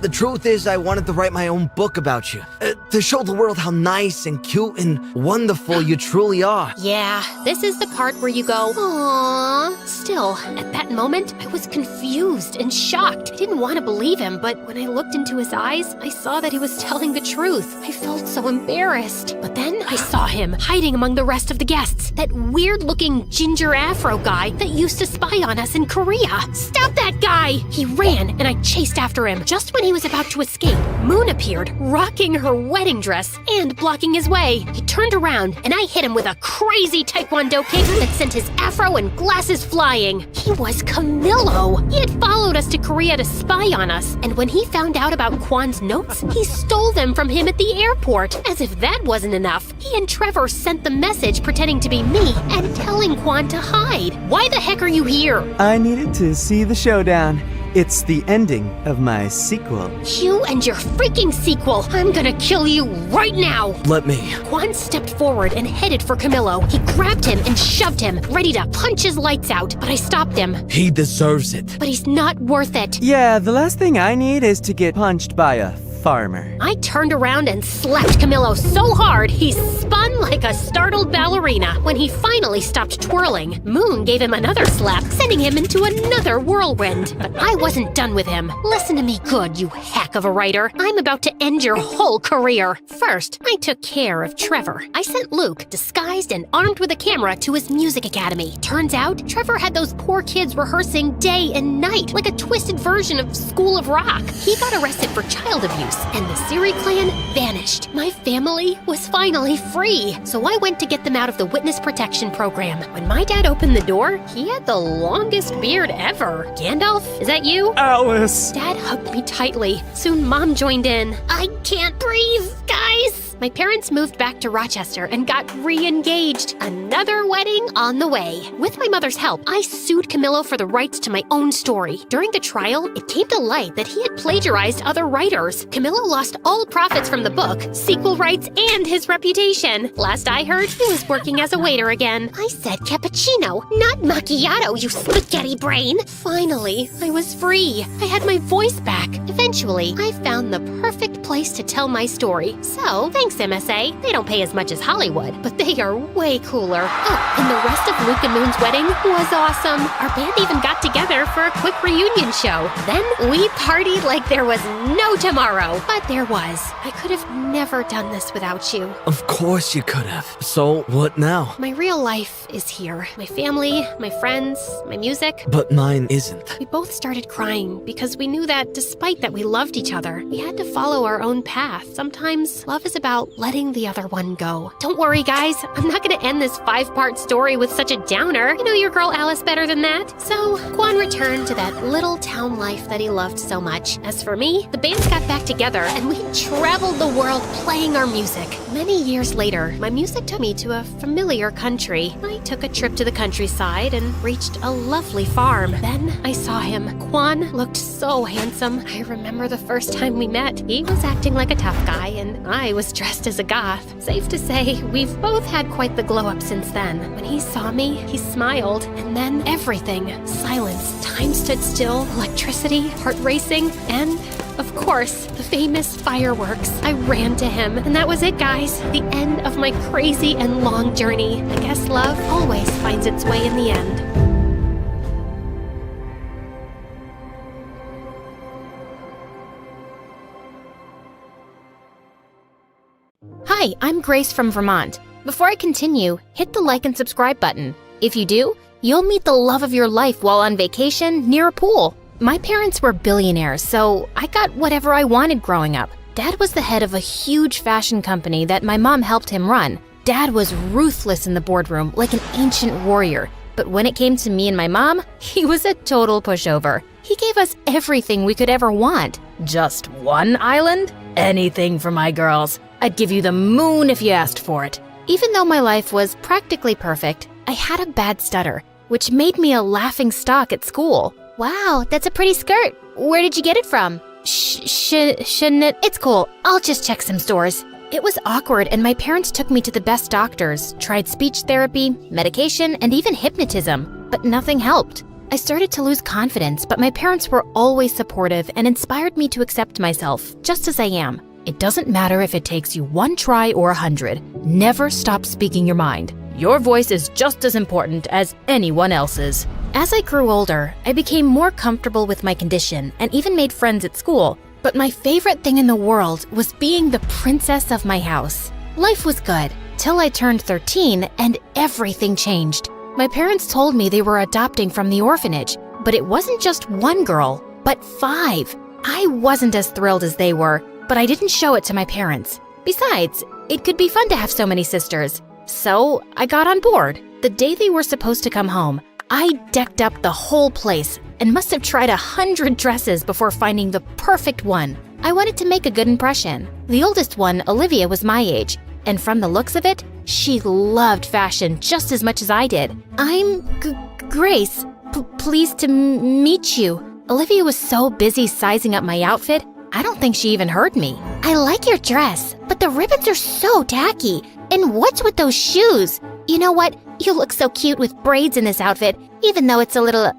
The truth is I wanted to write my own book about you. To show the world how nice and cute and wonderful you truly are. Yeah, this is the part where you go, aww. Still, at that moment, I was confused and shocked. I didn't want to believe him, but when I looked into his eyes, I saw that he was telling the truth. I felt so embarrassed. But then I saw him hiding among the rest of the guests. That weird-looking ginger afro guy that used to spy on us in Korea. Stop that guy! He ran, and I chased after him. Just when he was about to escape, Moon appeared, rocking her wedding dress and blocking his way. He turned around, and I hit him with a crazy taekwondo kick that sent his afro and glasses flying. He was Camillo. He had followed us to Korea to spy on us, and when he found out about Kwan's notes, he stole them from him at the airport. As if that wasn't enough, he and Trevor sent the message pretending to be me and telling Kwan to hide. Why the heck are you here? I needed to see the showdown. It's the ending of my sequel. You and your freaking sequel. I'm gonna kill you right now. Let me. Quan stepped forward and headed for Camillo. He grabbed him and shoved him, ready to punch his lights out, but I stopped him. He deserves it. But he's not worth it. Yeah, the last thing I need is to get punched by a farmer. I turned around and slapped Camillo so hard he spun like a startled ballerina. When he finally stopped twirling, Moon gave him another slap, sending him into another whirlwind. But I wasn't done with him. Listen to me good, you hack of a writer. I'm about to end your whole career. First, I took care of Trevor. I sent Luke, disguised and armed with a camera, to his music academy. Turns out, Trevor had those poor kids rehearsing day and night, like a twisted version of School of Rock. He got arrested for child abuse, and the Siri clan vanished. My family was finally free, so I went to get them out of the witness protection program. When my dad opened the door, he had the longest beard ever. Gandalf, is that you? Alice! Dad hugged me tightly. Soon Mom joined in. I can't breathe, guys! My parents moved back to Rochester and got re-engaged. Another wedding on the way. With my mother's help, I sued Camillo for the rights to my own story. During the trial, it came to light that he had plagiarized other writers. Camillo lost all profits from the book, sequel rights, and his reputation. Last I heard, he was working as a waiter again. I said cappuccino, not macchiato, you spaghetti brain. Finally, I was free. I had my voice back. Eventually, I found the perfect place to tell my story. So, thanks MSA. They don't pay as much as Hollywood, but they are way cooler. Oh, and the rest of Luke and Moon's wedding was awesome. Our band even got together for a quick reunion show. Then we partied like there was no tomorrow. But there was. I could have never done this without you. Of course you could have. So, what now? My real life is here. My family, my friends, my music. But mine isn't. We both started crying because we knew that despite that we loved each other, we had to follow our own path. Sometimes love is about letting the other one go. Don't worry, guys. I'm not going to end this 5-part story with such a downer. You know your girl Alice better than that. So, Quan returned to that little town life that he loved so much. As for me, the bands got back together and we traveled the world playing our music. Many years later, my music took me to a familiar country. I took a trip to the countryside and reached a lovely farm. Then I saw him. Quan looked so handsome. I remember the first time we met. He was acting like a tough guy and I was dressed as a goth. Safe to say, we've both had quite the glow up since then. When he saw me, he smiled, and then everything. Silence, time stood still, electricity, heart racing, and of course, the famous fireworks. I ran to him, and that was it, guys. The end of my crazy and long journey. I guess love always finds its way in the end. Hi, I'm Grace from Vermont. Before I continue, hit the like and subscribe button. If you do, you'll meet the love of your life while on vacation near a pool. My parents were billionaires, so I got whatever I wanted growing up. Dad was the head of a huge fashion company that my mom helped him run. Dad was ruthless in the boardroom, like an ancient warrior. But when it came to me and my mom, he was a total pushover. He gave us everything we could ever want. Just one island? Anything for my girls. I'd give you the moon if you asked for it. Even though my life was practically perfect, I had a bad stutter, which made me a laughing stock at school. Wow, that's a pretty skirt. Where did you get it from? Shouldn't it? It's cool. I'll just check some stores. It was awkward, and my parents took me to the best doctors, tried speech therapy, medication, and even hypnotism, but nothing helped. I started to lose confidence, but my parents were always supportive and inspired me to accept myself, just as I am. It doesn't matter if it takes you 1 try or 100. Never stop speaking your mind. Your voice is just as important as anyone else's. As I grew older, I became more comfortable with my condition and even made friends at school. But my favorite thing in the world was being the princess of my house. Life was good, till I turned 13 and everything changed. My parents told me they were adopting from the orphanage, but it wasn't just 1 girl, but 5. I wasn't as thrilled as they were, but I didn't show it to my parents. Besides, it could be fun to have so many sisters. So I got on board. The day they were supposed to come home, I decked up the whole place and must have tried 100 dresses before finding the perfect one. I wanted to make a good impression. The oldest one, Olivia, was my age, and from the looks of it, she loved fashion just as much as I did. I'm Grace. Pleased to meet you. Olivia was so busy sizing up my outfit, I don't think she even heard me. I like your dress, but the ribbons are so tacky. And what's with those shoes? You know what? You look so cute with braids in this outfit, even though it's a little,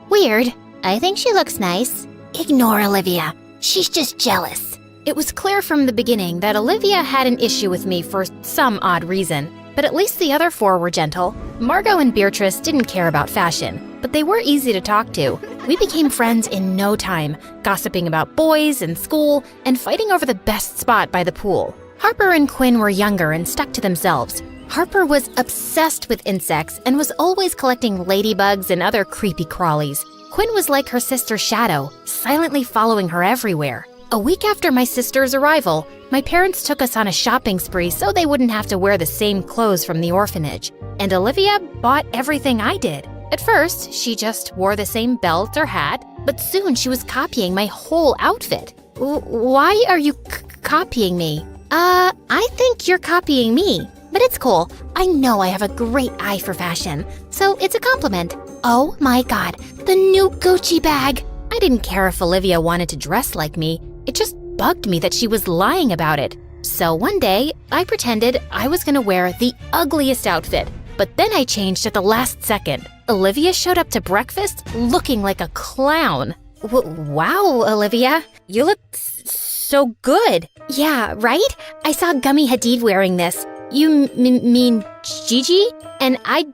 weird. I think she looks nice. Ignore Olivia. She's just jealous. It was clear from the beginning that Olivia had an issue with me for some odd reason, but at least the other four were gentle. Margot and Beatrice didn't care about fashion, but they were easy to talk to. We became friends in no time, gossiping about boys and school and fighting over the best spot by the pool. Harper and Quinn were younger and stuck to themselves. Harper was obsessed with insects and was always collecting ladybugs and other creepy crawlies. Quinn was like her sister's shadow, silently following her everywhere. A week after my sister's arrival, my parents took us on a shopping spree so they wouldn't have to wear the same clothes from the orphanage. And Olivia bought everything I did. At first, she just wore the same belt or hat, but soon she was copying my whole outfit. Why are you copying me? I think you're copying me. But it's cool. I know I have a great eye for fashion, so it's a compliment. Oh my god, the new Gucci bag! I didn't care if Olivia wanted to dress like me. It just bugged me that she was lying about it. So one day, I pretended I was gonna wear the ugliest outfit, but then I changed at the last second. Olivia showed up to breakfast looking like a clown. Wow, Olivia, you look so good. Yeah, right? I saw Gummy Hadid wearing this. You mean Gigi? And I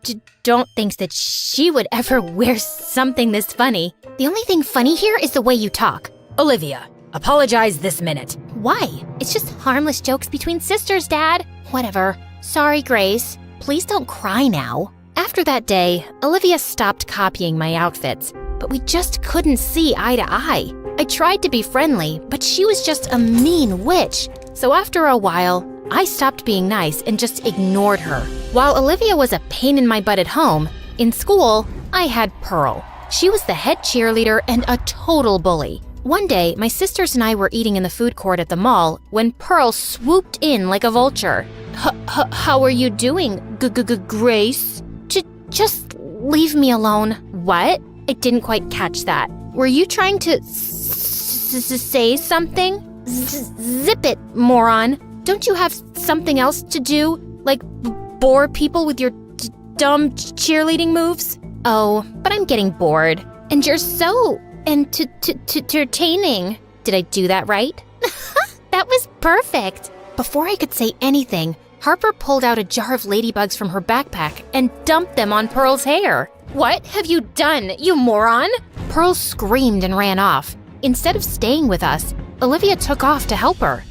don't think that she would ever wear something this funny. The only thing funny here is the way you talk. Olivia, apologize this minute. Why? It's just harmless jokes between sisters, Dad. Whatever. Sorry, Grace. Please don't cry now. After that day, Olivia stopped copying my outfits, but we just couldn't see eye to eye. I tried to be friendly, but she was just a mean witch. So after a while, I stopped being nice and just ignored her. While Olivia was a pain in my butt at home, in school, I had Pearl. She was the head cheerleader and a total bully. One day, my sisters and I were eating in the food court at the mall when Pearl swooped in like a vulture. How are you doing, Grace? Just leave me alone. What? I didn't quite catch that. Were you trying to say something? Zip it, moron. Don't you have something else to do? Like bore people with your dumb cheerleading moves? Oh, but I'm getting bored. And you're so entertaining. Did I do that right? That was perfect. Before I could say anything, Harper pulled out a jar of ladybugs from her backpack and dumped them on Pearl's hair. What have you done, you moron? Pearl screamed and ran off. Instead of staying with us, Olivia took off to help her.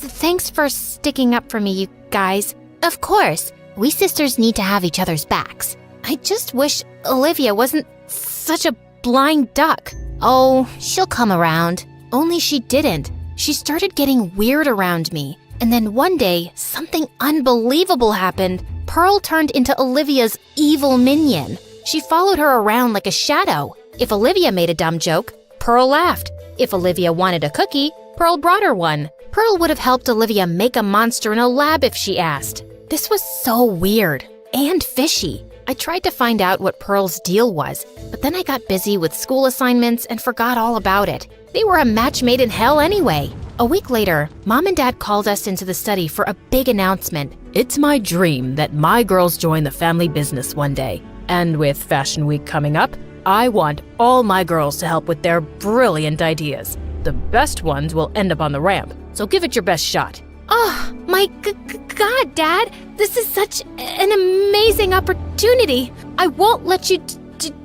Thanks for sticking up for me, you guys. Of course, we sisters need to have each other's backs. I just wish Olivia wasn't such a blind duck. Oh, she'll come around. Only she didn't. She started getting weird around me. And then one day, something unbelievable happened. Pearl turned into Olivia's evil minion. She followed her around like a shadow. If Olivia made a dumb joke, Pearl laughed. If Olivia wanted a cookie, Pearl brought her one. Pearl would have helped Olivia make a monster in a lab if she asked. This was so weird and fishy. I tried to find out what Pearl's deal was, but then I got busy with school assignments and forgot all about it. They were a match made in hell anyway. A week later, Mom and Dad called us into the study for a big announcement. It's my dream that my girls join the family business one day. And with Fashion Week coming up, I want all my girls to help with their brilliant ideas. The best ones will end up on the ramp, so give it your best shot. Oh, my God, Dad! This is such an amazing opportunity! I won't let you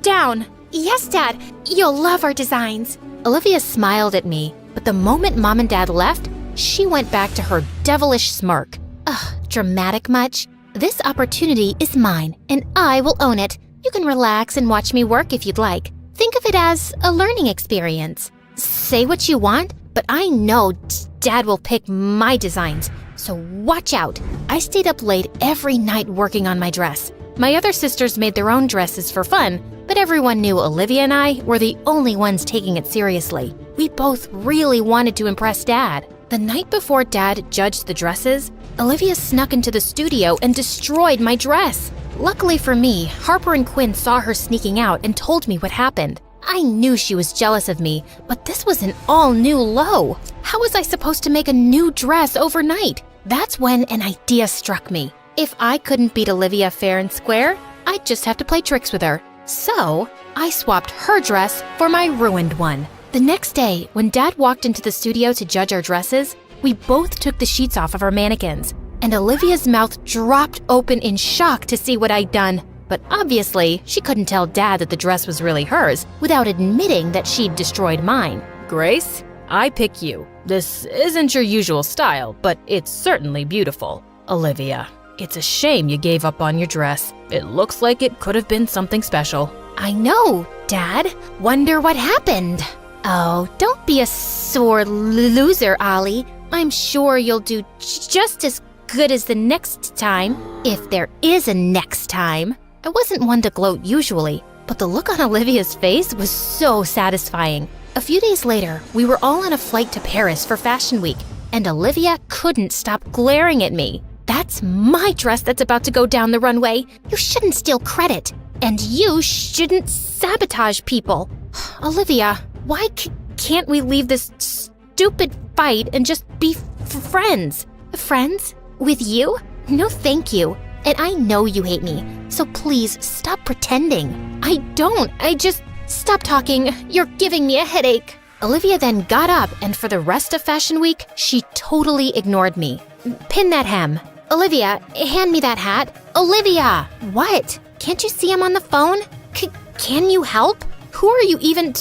down. Yes, Dad, you'll love our designs. Olivia smiled at me, but the moment Mom and Dad left, she went back to her devilish smirk. Ugh, dramatic much? This opportunity is mine, and I will own it. You can relax and watch me work if you'd like. Think of it as a learning experience. Say what you want, but I know Dad will pick my designs, so watch out. I stayed up late every night working on my dress. My other sisters made their own dresses for fun, but everyone knew Olivia and I were the only ones taking it seriously. We both really wanted to impress Dad. The night before Dad judged the dresses, Olivia snuck into the studio and destroyed my dress. Luckily for me, Harper and Quinn saw her sneaking out and told me what happened. I knew she was jealous of me, but this was an all-new low. How was I supposed to make a new dress overnight? That's when an idea struck me. If I couldn't beat Olivia fair and square, I'd just have to play tricks with her. So, I swapped her dress for my ruined one. The next day, when Dad walked into the studio to judge our dresses, we both took the sheets off of our mannequins, and Olivia's mouth dropped open in shock to see what I'd done. But obviously, she couldn't tell Dad that the dress was really hers without admitting that she'd destroyed mine. Grace, I pick you. This isn't your usual style, but it's certainly beautiful. Olivia, it's a shame you gave up on your dress. It looks like it could have been something special. I know, Dad. Wonder what happened. Oh, don't be a sore loser, Ollie. I'm sure you'll do just as good as the next time, if there is a next time. I wasn't one to gloat usually, but the look on Olivia's face was so satisfying. A few days later, we were all on a flight to Paris for Fashion Week, and Olivia couldn't stop glaring at me. That's my dress that's about to go down the runway. You shouldn't steal credit, and you shouldn't sabotage people. Olivia, why can't we leave this stupid fight and just be friends? Friends? With you? No thank you. And I know you hate me, so please stop pretending. I don't. Stop talking. You're giving me a headache. Olivia then got up, and for the rest of Fashion Week, she totally ignored me. Pin that hem. Olivia, hand me that hat. Olivia! What? Can't you see I'm on the phone? Can you help? Who are you even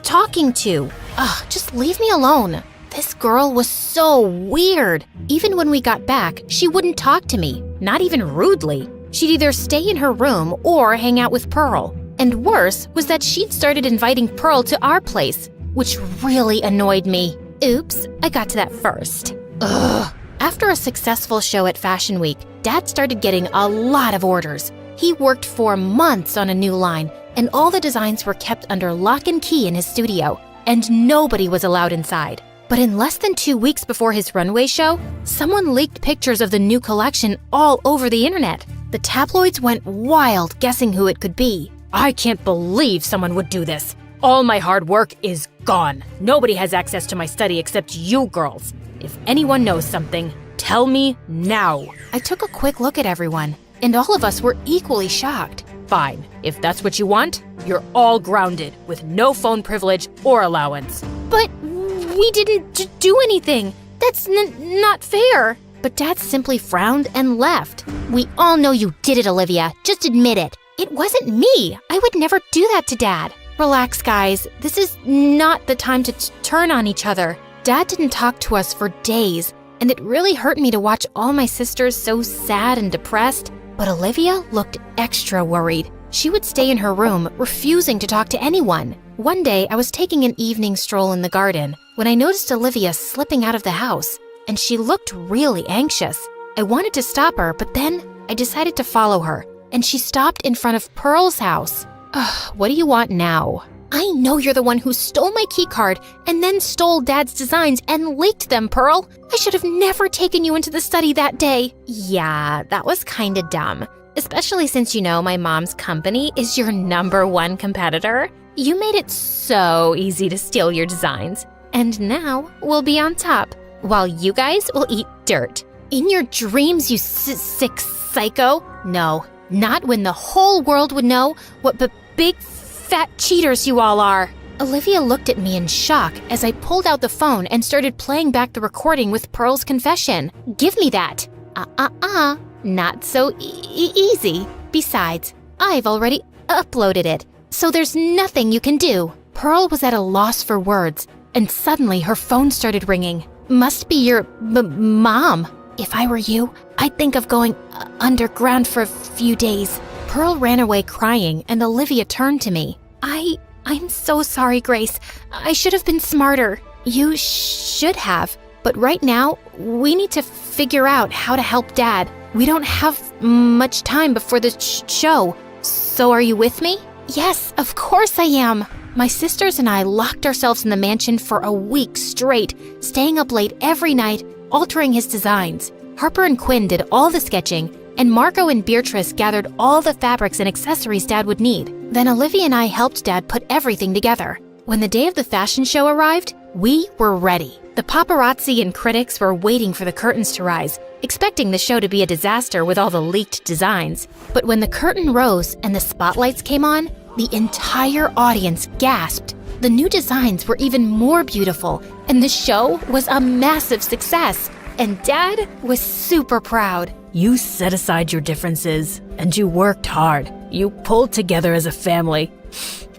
talking to? Ugh, just leave me alone. This girl was so weird. Even when we got back, she wouldn't talk to me, not even rudely. She'd either stay in her room or hang out with Pearl. And worse was that she'd started inviting Pearl to our place, which really annoyed me. Oops, I got to that first. Ugh. After a successful show at Fashion Week, Dad started getting a lot of orders. He worked for months on a new line, and all the designs were kept under lock and key in his studio, and nobody was allowed inside. But in less than 2 weeks before his runway show, someone leaked pictures of the new collection all over the internet. The tabloids went wild guessing who it could be. I can't believe someone would do this. All my hard work is gone. Nobody has access to my study except you girls. If anyone knows something, tell me now. I took a quick look at everyone, and all of us were equally shocked. Fine. If that's what you want, you're all grounded with no phone privilege or allowance. But we didn't do anything. That's not fair. But Dad simply frowned and left. We all know you did it, Olivia. Just admit it. It wasn't me. I would never do that to Dad. Relax, guys. This is not the time to turn on each other. Dad didn't talk to us for days, and it really hurt me to watch all my sisters so sad and depressed. But Olivia looked extra worried. She would stay in her room, refusing to talk to anyone. One day, I was taking an evening stroll in the garden when I noticed Olivia slipping out of the house, and she looked really anxious. I wanted to stop her, but then I decided to follow her, and she stopped in front of Pearl's house. Ugh, what do you want now? I know you're the one who stole my keycard and then stole Dad's designs and leaked them, Pearl. I should have never taken you into the study that day. Yeah, that was kinda dumb. Especially since you know my mom's company is your #1 competitor. You made it so easy to steal your designs. And now we'll be on top, while you guys will eat dirt. In your dreams, you sick psycho. No, not when the whole world would know what big fat cheaters you all are. Olivia looked at me in shock as I pulled out the phone and started playing back the recording with Pearl's confession. Give me that. Not so easy. Besides, I've already uploaded it, so there's nothing you can do. Pearl was at a loss for words, and suddenly her phone started ringing. Must be your mom. If I were you, I'd think of going underground for a few days. Pearl ran away crying, and Olivia turned to me. I'm so sorry, Grace. I should have been smarter. You should have. But right now, we need to figure out how to help Dad. We don't have much time before the show. So are you with me? Yes, of course I am. My sisters and I locked ourselves in the mansion for a week straight, staying up late every night, altering his designs. Harper and Quinn did all the sketching, and Marco and Beatrice gathered all the fabrics and accessories Dad would need. Then Olivia and I helped Dad put everything together. When the day of the fashion show arrived, we were ready. The paparazzi and critics were waiting for the curtains to rise, expecting the show to be a disaster with all the leaked designs. But when the curtain rose and the spotlights came on, the entire audience gasped. The new designs were even more beautiful, and the show was a massive success. And Dad was super proud. You set aside your differences, and you worked hard. You pulled together as a family.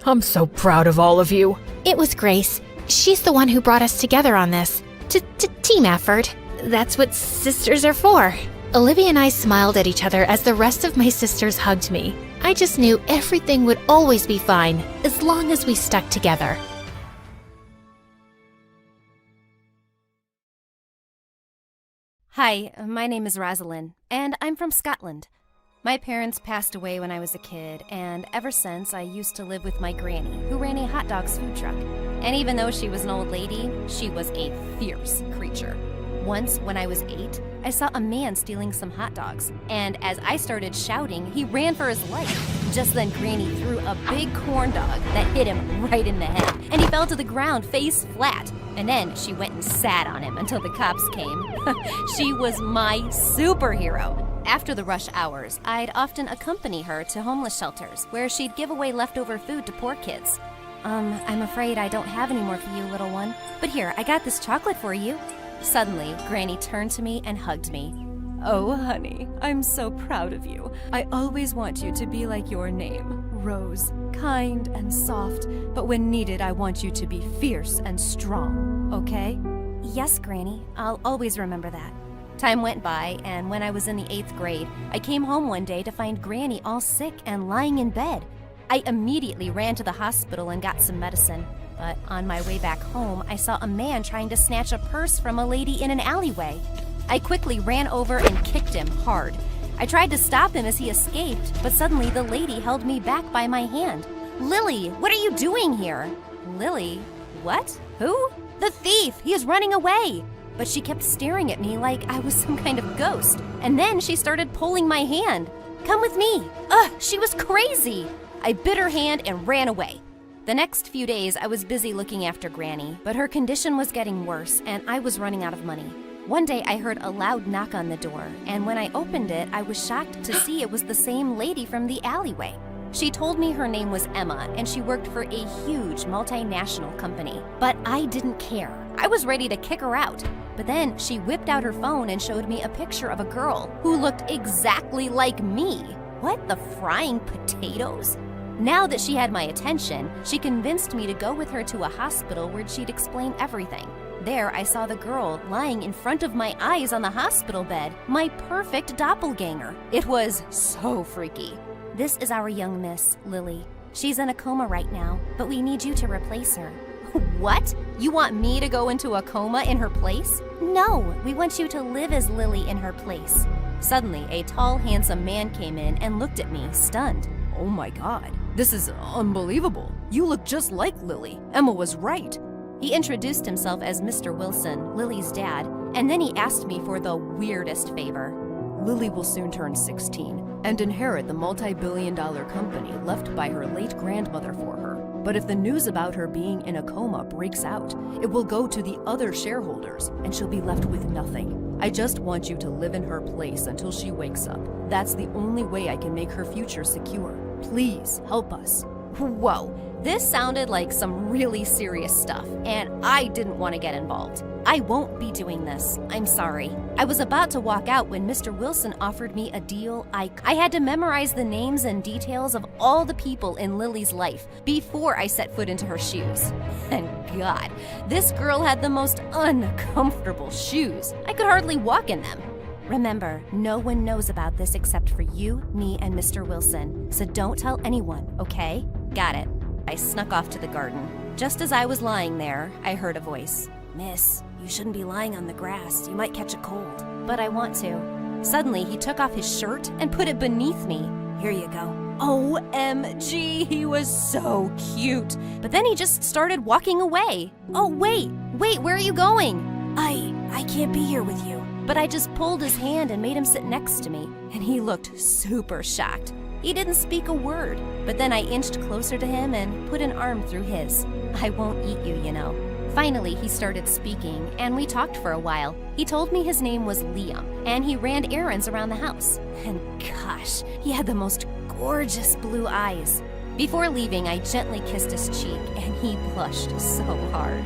I'm so proud of all of you. It was Grace. She's the one who brought us together on this. Team effort. That's what sisters are for. Olivia and I smiled at each other as the rest of my sisters hugged me. I just knew everything would always be fine as long as we stuck together. Hi, my name is Rosalind, and I'm from Scotland. My parents passed away when I was a kid, and ever since I used to live with my granny, who ran a hot dogs food truck. And even though she was an old lady, she was a fierce creature. Once, when I was 8, I saw a man stealing some hot dogs, and as I started shouting, he ran for his life. Just then, Granny threw a big corn dog that hit him right in the head, and he fell to the ground face flat. And then she went and sat on him until the cops came. She was my superhero. After the rush hours, I'd often accompany her to homeless shelters, where she'd give away leftover food to poor kids. I'm afraid I don't have any more for you, little one. But here, I got this chocolate for you. Suddenly, Granny turned to me and hugged me. Oh, honey, I'm so proud of you. I always want you to be like your name, Rose, kind and soft, but when needed, I want you to be fierce and strong, okay? Yes, Granny, I'll always remember that. Time went by, and when I was in the 8th grade, I came home one day to find Granny all sick and lying in bed. I immediately ran to the hospital and got some medicine. But on my way back home, I saw a man trying to snatch a purse from a lady in an alleyway. I quickly ran over and kicked him hard. I tried to stop him as he escaped, but suddenly the lady held me back by my hand. Lily, what are you doing here? Lily? What? Who? The thief! He is running away! But she kept staring at me like I was some kind of ghost. And then she started pulling my hand. Come with me! Ugh, she was crazy! I bit her hand and ran away. The next few days, I was busy looking after Granny, but her condition was getting worse, and I was running out of money. One day, I heard a loud knock on the door, and when I opened it, I was shocked to see it was the same lady from the alleyway. She told me her name was Emma, and she worked for a huge multinational company. But I didn't care. I was ready to kick her out. But then she whipped out her phone and showed me a picture of a girl who looked exactly like me. What, the frying potatoes? Now that she had my attention, she convinced me to go with her to a hospital where she'd explain everything. There, I saw the girl lying in front of my eyes on the hospital bed, my perfect doppelganger. It was so freaky. This is our young miss, Lily. She's in a coma right now, but we need you to replace her. What? You want me to go into a coma in her place? No, we want you to live as Lily in her place. Suddenly, a tall, handsome man came in and looked at me, stunned. Oh my God, this is unbelievable. You look just like Lily. Emma was right. He introduced himself as Mr. Wilson, Lily's dad, and then he asked me for the weirdest favor. Lily will soon turn 16 and inherit the multi-billion-dollar company left by her late grandmother for her. But if the news about her being in a coma breaks out, it will go to the other shareholders, and she'll be left with nothing. I just want you to live in her place until she wakes up. That's the only way I can make her future secure. Please, help us. Whoa, this sounded like some really serious stuff, and I didn't want to get involved. I won't be doing this. I'm sorry. I was about to walk out when Mr. Wilson offered me a deal. I had to memorize the names and details of all the people in Lily's life before I set foot into her shoes. And God, this girl had the most uncomfortable shoes. I could hardly walk in them. Remember, no one knows about this except for you, me, and Mr. Wilson, so don't tell anyone, okay? Got it. I snuck off to the garden. Just as I was lying there, I heard a voice. Miss, you shouldn't be lying on the grass. You might catch a cold. But I want to. Suddenly, he took off his shirt and put it beneath me. Here you go. OMG, he was so cute. But then he just started walking away. Oh, wait, where are you going? I can't be here with you. But I just pulled his hand and made him sit next to me, and he looked super shocked. He didn't speak a word, but then I inched closer to him and put an arm through his. I won't eat you, you know. Finally, he started speaking, and we talked for a while. He told me his name was Liam, and he ran errands around the house. And gosh, he had the most gorgeous blue eyes. Before leaving, I gently kissed his cheek, and he blushed so hard.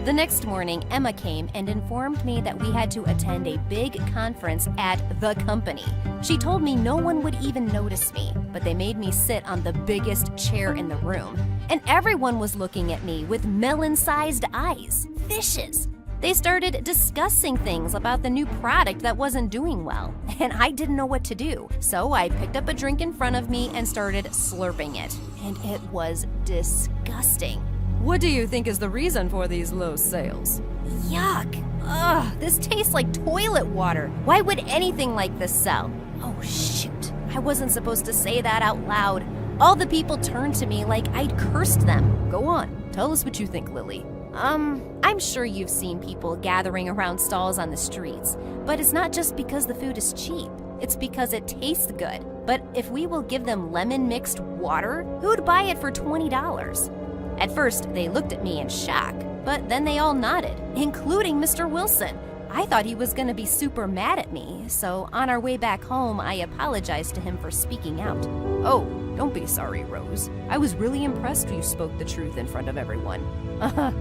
The next morning, Emma came and informed me that we had to attend a big conference at the company. She told me no one would even notice me, but they made me sit on the biggest chair in the room. And everyone was looking at me with melon-sized eyes. Fishes. They started discussing things about the new product that wasn't doing well, and I didn't know what to do. So I picked up a drink in front of me and started slurping it, and it was disgusting. What do you think is the reason for these low sales? Yuck! Ugh, this tastes like toilet water. Why would anything like this sell? Oh shoot, I wasn't supposed to say that out loud. All the people turned to me like I'd cursed them. Go on, tell us what you think, Lily. I'm sure you've seen people gathering around stalls on the streets, but it's not just because the food is cheap. It's because it tastes good. But if we will give them lemon-mixed water, who'd buy it for $20? At first, they looked at me in shock, but then they all nodded, including Mr. Wilson. I thought he was going to be super mad at me, so on our way back home, I apologized to him for speaking out. Oh, don't be sorry, Rose. I was really impressed you spoke the truth in front of everyone.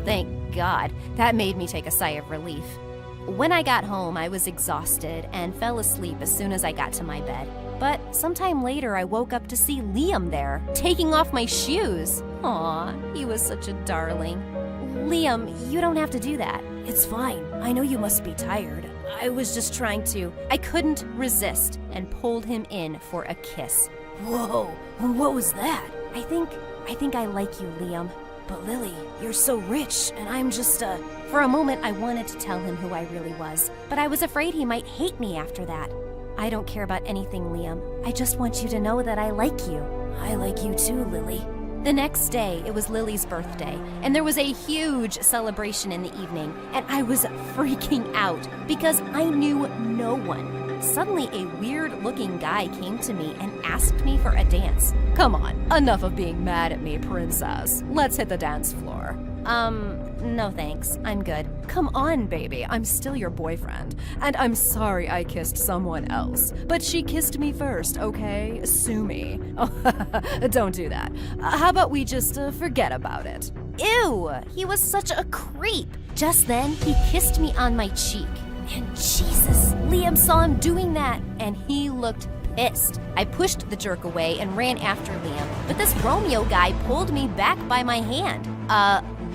Thank God. That made me take a sigh of relief. When I got home, I was exhausted and fell asleep as soon as I got to my bed. But sometime later, I woke up to see Liam there, taking off my shoes. Aw, he was such a darling. Liam, you don't have to do that. It's fine. I know you must be tired. I was just trying to. I couldn't resist and pulled him in for a kiss. Whoa, what was that? I think I like you, Liam. But Lily, you're so rich, and I'm just, For a moment, I wanted to tell him who I really was, but I was afraid he might hate me after that. I don't care about anything, Liam. I just want you to know that I like you. I like you too, Lily. The next day, it was Lily's birthday, and there was a huge celebration in the evening, and I was freaking out because I knew no one. Suddenly, a weird-looking guy came to me and asked me for a dance. Come on, enough of being mad at me, princess. Let's hit the dance floor. No thanks. I'm good. Come on, baby. I'm still your boyfriend. And I'm sorry I kissed someone else. But she kissed me first, okay? Sue me. Oh, don't do that. How about we just forget about it? Ew! He was such a creep. Just then, he kissed me on my cheek. And Jesus, Liam saw him doing that, and he looked pissed. I pushed the jerk away and ran after Liam, but this Romeo guy pulled me back by my hand.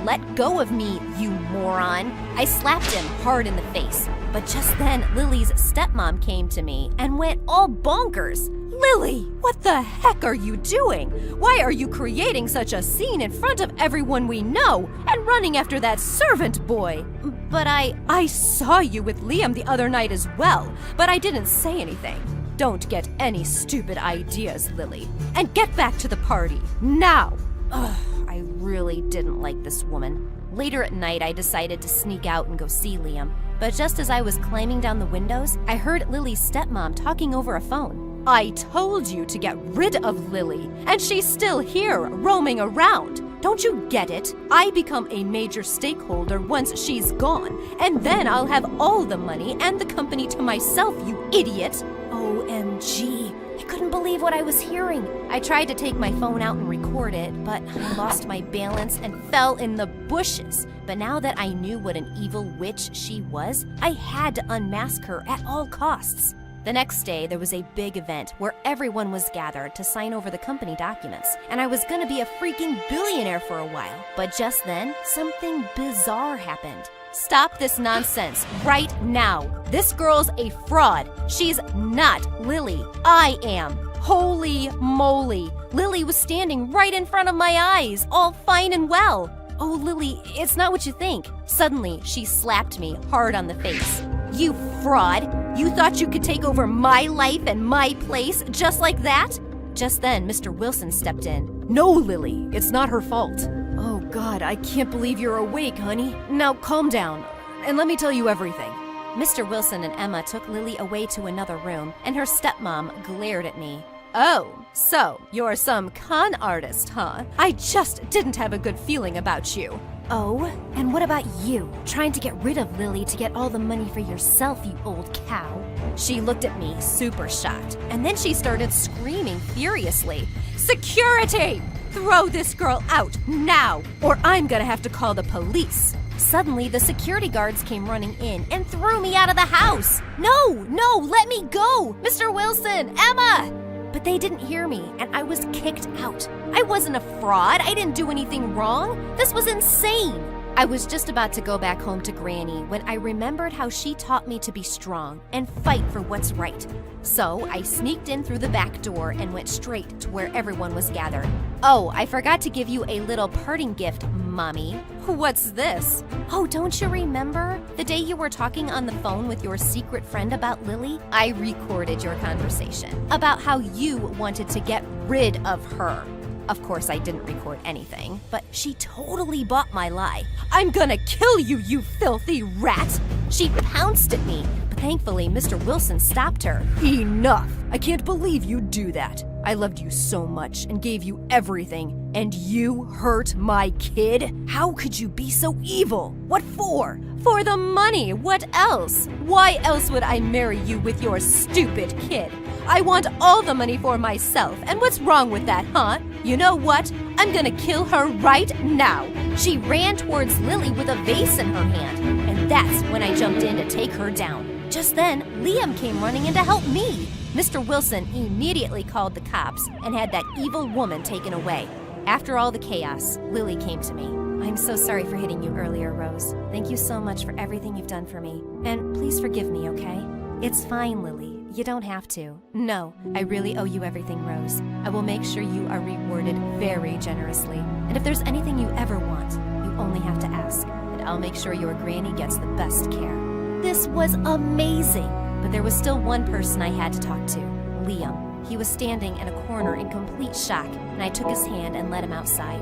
Let go of me, you moron. I slapped him hard in the face. But just then, Lily's stepmom came to me and went all bonkers. Lily, what the heck are you doing? Why are you creating such a scene in front of everyone we know and running after that servant boy? But I saw you with Liam the other night as well, but I didn't say anything. Don't get any stupid ideas, Lily. And get back to the party, now! Ugh, I really didn't like this woman. Later at night, I decided to sneak out and go see Liam. But just as I was climbing down the windows, I heard Lily's stepmom talking over a phone. I told you to get rid of Lily, and she's still here, roaming around. Don't you get it? I become a major stakeholder once she's gone, and then I'll have all the money and the company to myself, you idiot! OMG. I couldn't believe what I was hearing. I tried to take my phone out and record it, but I lost my balance and fell in the bushes. But now that I knew what an evil witch she was, I had to unmask her at all costs. The next day, there was a big event where everyone was gathered to sign over the company documents, and I was gonna be a freaking billionaire for a while. But just then, something bizarre happened. Stop this nonsense right now. This girl's a fraud. She's not Lily. I am. Holy moly. Lily was standing right in front of my eyes, all fine and well. Oh, Lily, it's not what you think. Suddenly, she slapped me hard on the face. You fraud! You thought you could take over my life and my place just like that? Just then, Mr. Wilson stepped in. No, Lily, it's not her fault. Oh God, I can't believe you're awake, honey. Now calm down, and let me tell you everything. Mr. Wilson and Emma took Lily away to another room, and her stepmom glared at me. Oh, so you're some con artist, huh? I just didn't have a good feeling about you. Oh, and what about you? Trying to get rid of Lily to get all the money for yourself, you old cow. She looked at me, super shocked, and then she started screaming furiously. Security! Throw this girl out, now, or I'm gonna have to call the police. Suddenly, the security guards came running in and threw me out of the house. No, let me go! Mr. Wilson, Emma! But they didn't hear me, and I was kicked out. I wasn't a fraud. I didn't do anything wrong. This was insane. I was just about to go back home to Granny when I remembered how she taught me to be strong and fight for what's right. So I sneaked in through the back door and went straight to where everyone was gathered. Oh, I forgot to give you a little parting gift, Mommy. What's this? Oh, don't you remember? The day you were talking on the phone with your secret friend about Lily? I recorded your conversation about how you wanted to get rid of her. Of course, I didn't record anything, but she totally bought my lie. I'm gonna kill you, you filthy rat! She pounced at me, but thankfully Mr. Wilson stopped her. Enough! I can't believe you'd do that. I loved you so much and gave you everything, and you hurt my kid? How could you be so evil? What for? For the money, what else? Why else would I marry you with your stupid kid? I want all the money for myself, and what's wrong with that, huh? You know what? I'm gonna kill her right now. She ran towards Lily with a vase in her hand, and that's when I jumped in to take her down. Just then, Liam came running in to help me. Mr. Wilson immediately called the cops and had that evil woman taken away. After all the chaos, Lily came to me. I'm so sorry for hitting you earlier, Rose. Thank you so much for everything you've done for me. And please forgive me, okay? It's fine, Lily. You don't have to. No, I really owe you everything, Rose. I will make sure you are rewarded very generously. And if there's anything you ever want, you only have to ask. And I'll make sure your granny gets the best care. This was amazing. But there was still one person I had to talk to, Liam. He was standing in a corner in complete shock, and I took his hand and led him outside.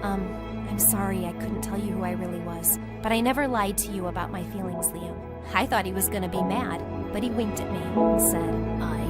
I'm sorry I couldn't tell you who I really was, but I never lied to you about my feelings, Liam. I thought he was gonna be mad, but he winked at me and said, I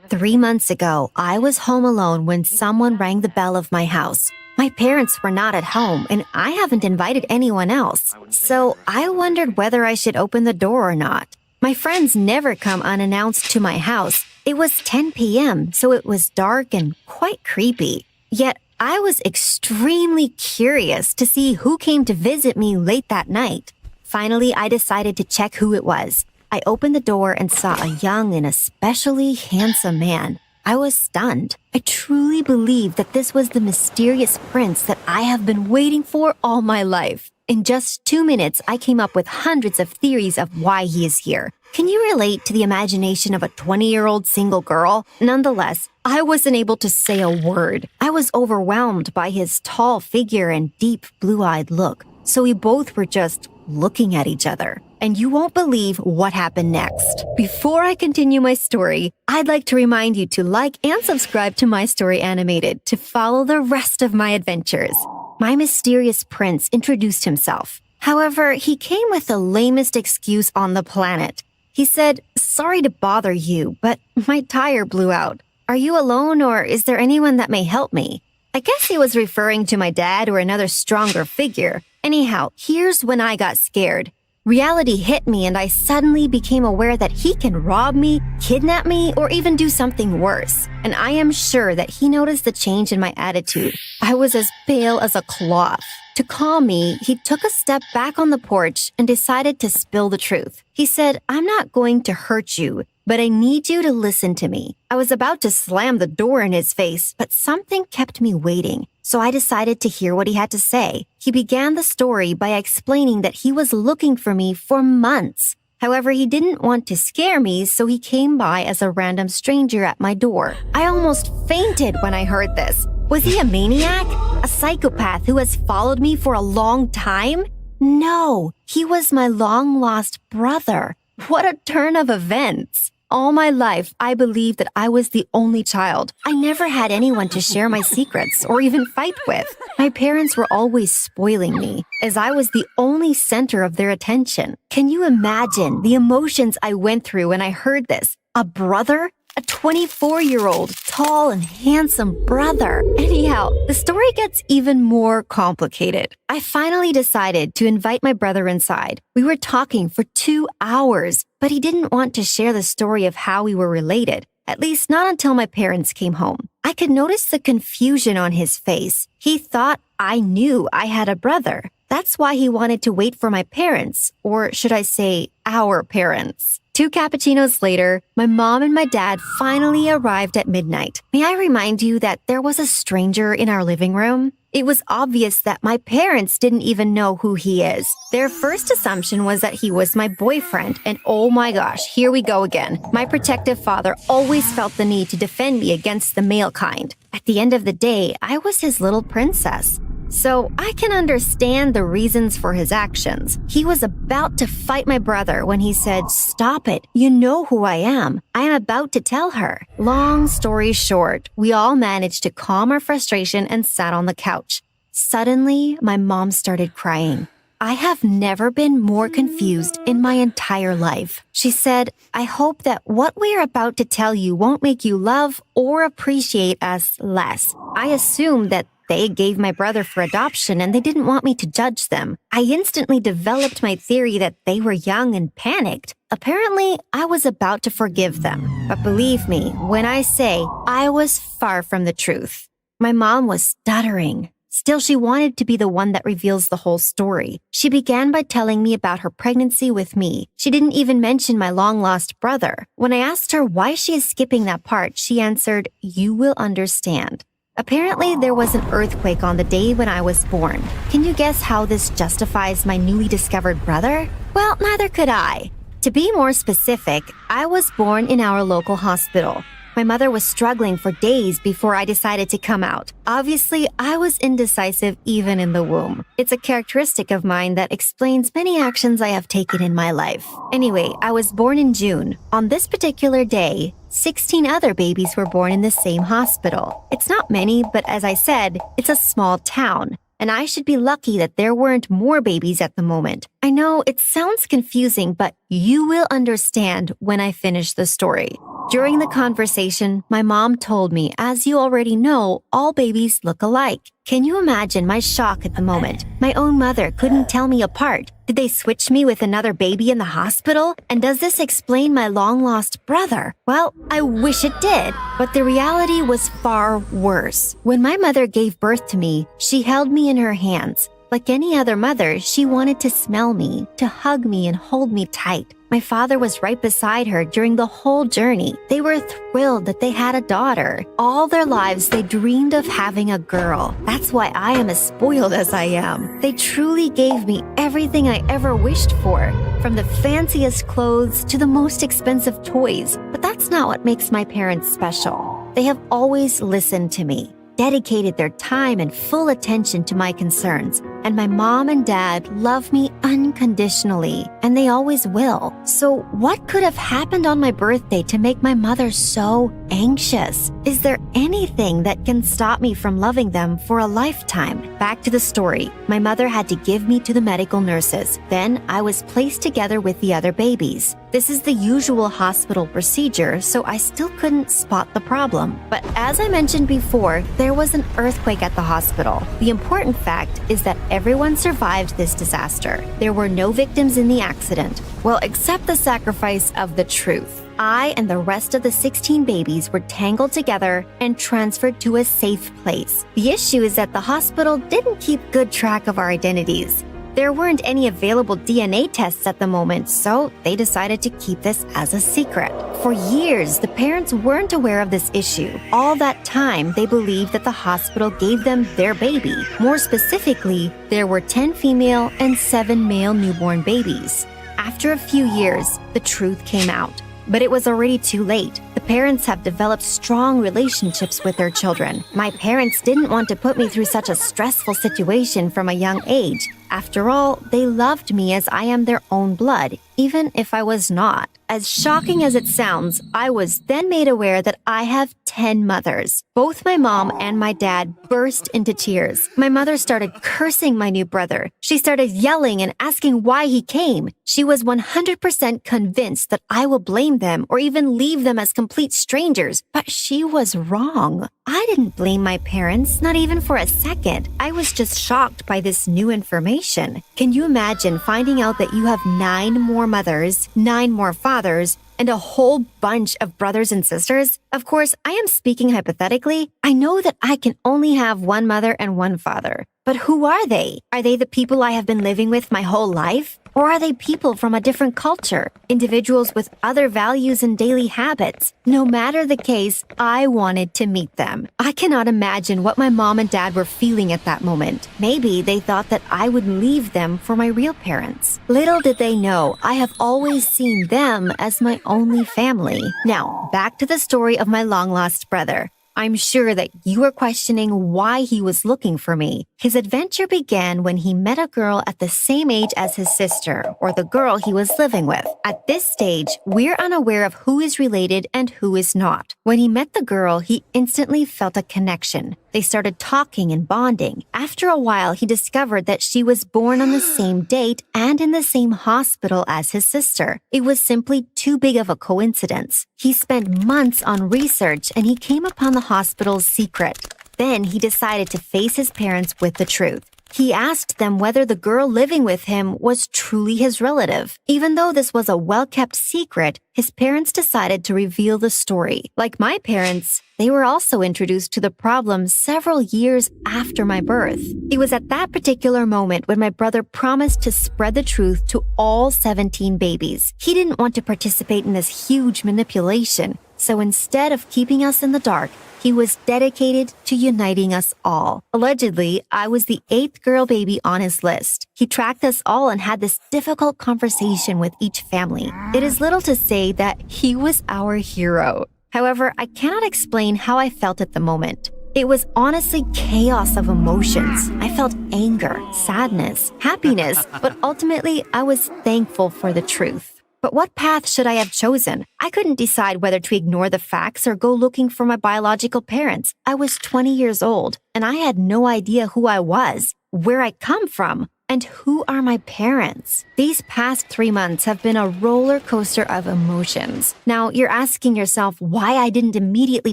know. 3 months ago, I was home alone when someone rang the bell of my house. My parents were not at home, and I haven't invited anyone else. So I wondered whether I should open the door or not. My friends never come unannounced to my house. It was 10 p.m., so it was dark and quite creepy. Yet I was extremely curious to see who came to visit me late that night. Finally, I decided to check who it was. I opened the door and saw a young and especially handsome man. I was stunned. I truly believe that this was the mysterious prince that I have been waiting for all my life. In just 2 minutes, I came up with hundreds of theories of why he is here. Can you relate to the imagination of a 20-year-old single girl? Nonetheless, I wasn't able to say a word. I was overwhelmed by his tall figure and deep blue-eyed look. So we both were just looking at each other. And you won't believe what happened next. Before I continue my story, I'd like to remind you to like and subscribe to My Story Animated to follow the rest of my adventures. My mysterious prince introduced himself. However, he came with the lamest excuse on the planet. He said, "Sorry to bother you, but my tire blew out. Are you alone or is there anyone that may help me?" I guess he was referring to my dad or another stronger figure. Anyhow, here's when I got scared. Reality hit me and I suddenly became aware that he can rob me, kidnap me, or even do something worse. And I am sure that he noticed the change in my attitude. I was as pale as a cloth. To calm me, he took a step back on the porch and decided to spill the truth. He said, "I'm not going to hurt you, but I need you to listen to me." I was about to slam the door in his face, but something kept me waiting. So I decided to hear what he had to say. He began the story by explaining that he was looking for me for months. However, he didn't want to scare me, so he came by as a random stranger at my door. I almost fainted when I heard this. Was he a maniac? A psychopath who has followed me for a long time? No, he was my long-lost brother. What a turn of events. All my life, I believed that I was the only child. I never had anyone to share my secrets or even fight with. My parents were always spoiling me, as I was the only center of their attention. Can you imagine the emotions I went through when I heard this? A brother? A 24-year-old, tall and handsome brother. Anyhow, the story gets even more complicated. I finally decided to invite my brother inside. We were talking for 2 hours, but he didn't want to share the story of how we were related. At least not until my parents came home. I could notice the confusion on his face. He thought I knew I had a brother. That's why he wanted to wait for my parents, or should I say, our parents. 2 cappuccinos later, my mom and my dad finally arrived at midnight. May I remind you that there was a stranger in our living room? It was obvious that my parents didn't even know who he is. Their first assumption was that he was my boyfriend, and oh my gosh, here we go again. My protective father always felt the need to defend me against the male kind. At the end of the day, I was his little princess. So I can understand the reasons for his actions. He was about to fight my brother when he said, "Stop it, you know who I am. I am about to tell her." Long story short, we all managed to calm our frustration and sat on the couch. Suddenly, my mom started crying. I have never been more confused in my entire life. She said, "I hope that what we are about to tell you won't make you love or appreciate us less." I assumed that they gave my brother for adoption and they didn't want me to judge them. I instantly developed my theory that they were young and panicked. Apparently, I was about to forgive them. But believe me, when I say I was far from the truth. My mom was stuttering. Still, she wanted to be the one that reveals the whole story. She began by telling me about her pregnancy with me. She didn't even mention my long-lost brother. When I asked her why she is skipping that part, she answered, "You will understand." Apparently, there was an earthquake on the day when I was born. Can you guess how this justifies my newly discovered brother? Well, neither could I. To be more specific, I was born in our local hospital. My mother was struggling for days before I decided to come out. Obviously, I was indecisive even in the womb. It's a characteristic of mine that explains many actions I have taken in my life. Anyway, I was born in June. On this particular day, 16 other babies were born in the same hospital. It's not many, but as I said, it's a small town. And I should be lucky that there weren't more babies at the moment. I know it sounds confusing, but you will understand when I finish the story. During the conversation, my mom told me, as you already know, all babies look alike. Can you imagine my shock at the moment? My own mother couldn't tell me apart. Did they switch me with another baby in the hospital? And does this explain my long-lost brother? Well, I wish it did, but the reality was far worse. When my mother gave birth to me, she held me in her hands. Like any other mother, she wanted to smell me, to hug me and hold me tight. My father was right beside her during the whole journey. They were thrilled that they had a daughter. All their lives, they dreamed of having a girl. That's why I am as spoiled as I am. They truly gave me everything I ever wished for, from the fanciest clothes to the most expensive toys. But that's not what makes my parents special. They have always listened to me, dedicated their time and full attention to my concerns. And my mom and dad love me unconditionally, and they always will. So what could have happened on my birthday to make my mother so anxious? Is there anything that can stop me from loving them for a lifetime? Back to the story. My mother had to give me to the medical nurses. Then I was placed together with the other babies. This is the usual hospital procedure, so I still couldn't spot the problem. But as I mentioned before, there was an earthquake at the hospital. The important fact is that everyone survived this disaster. There were no victims in the accident. Well, except the sacrifice of the truth. I and the rest of the 16 babies were tangled together and transferred to a safe place. The issue is that the hospital didn't keep good track of our identities. There weren't any available DNA tests at the moment, so they decided to keep this as a secret. For years, the parents weren't aware of this issue. All that time, they believed that the hospital gave them their baby. More specifically, there were 10 female and 7 male newborn babies. After a few years, the truth came out. But it was already too late. The parents have developed strong relationships with their children. My parents didn't want to put me through such a stressful situation from a young age. After all, they loved me as I am their own blood, even if I was not. As shocking as it sounds, I was then made aware that I have 10 mothers. Both my mom and my dad burst into tears. My mother started cursing my new brother. She started yelling and asking why he came. She was 100% convinced that I will blame them or even leave them as complete strangers, but she was wrong. I didn't blame my parents, not even for a second. I was just shocked by this new information. Can you imagine finding out that you have 9 more mothers, 9 more fathers, and a whole bunch of brothers and sisters? Of course, I am speaking hypothetically. I know that I can only have 1 mother and 1 father. But who are they? Are they the people I have been living with my whole life? Or are they people from a different culture? Individuals with other values and daily habits? No matter the case, I wanted to meet them. I cannot imagine what my mom and dad were feeling at that moment. Maybe they thought that I would leave them for my real parents. Little did they know, I have always seen them as my only family. Now, back to the story of my long-lost brother. I'm sure that you are questioning why he was looking for me. His adventure began when he met a girl at the same age as his sister, or the girl he was living with. At this stage, we're unaware of who is related and who is not. When he met the girl, he instantly felt a connection. They started talking and bonding. After a while, he discovered that she was born on the same date and in the same hospital as his sister. It was simply too big of a coincidence. He spent months on research and he came upon the hospital's secret. Then he decided to face his parents with the truth. He asked them whether the girl living with him was truly his relative. Even though this was a well-kept secret, his parents decided to reveal the story. Like my parents, they were also introduced to the problem several years after my birth. It was at that particular moment when my brother promised to spread the truth to all 17 babies. He didn't want to participate in this huge manipulation, so instead of keeping us in the dark, he was dedicated to uniting us all. Allegedly, I was the 8th girl baby on his list. He tracked us all and had this difficult conversation with each family. It is little to say that he was our hero. However, I cannot explain how I felt at the moment. It was honestly chaos of emotions. I felt anger, sadness, happiness, but ultimately I was thankful for the truth. But what path should I have chosen? I couldn't decide whether to ignore the facts or go looking for my biological parents. I was 20 years old, and I had no idea who I was, where I come from, and who are my parents. These past 3 months have been a roller coaster of emotions. Now, you're asking yourself why I didn't immediately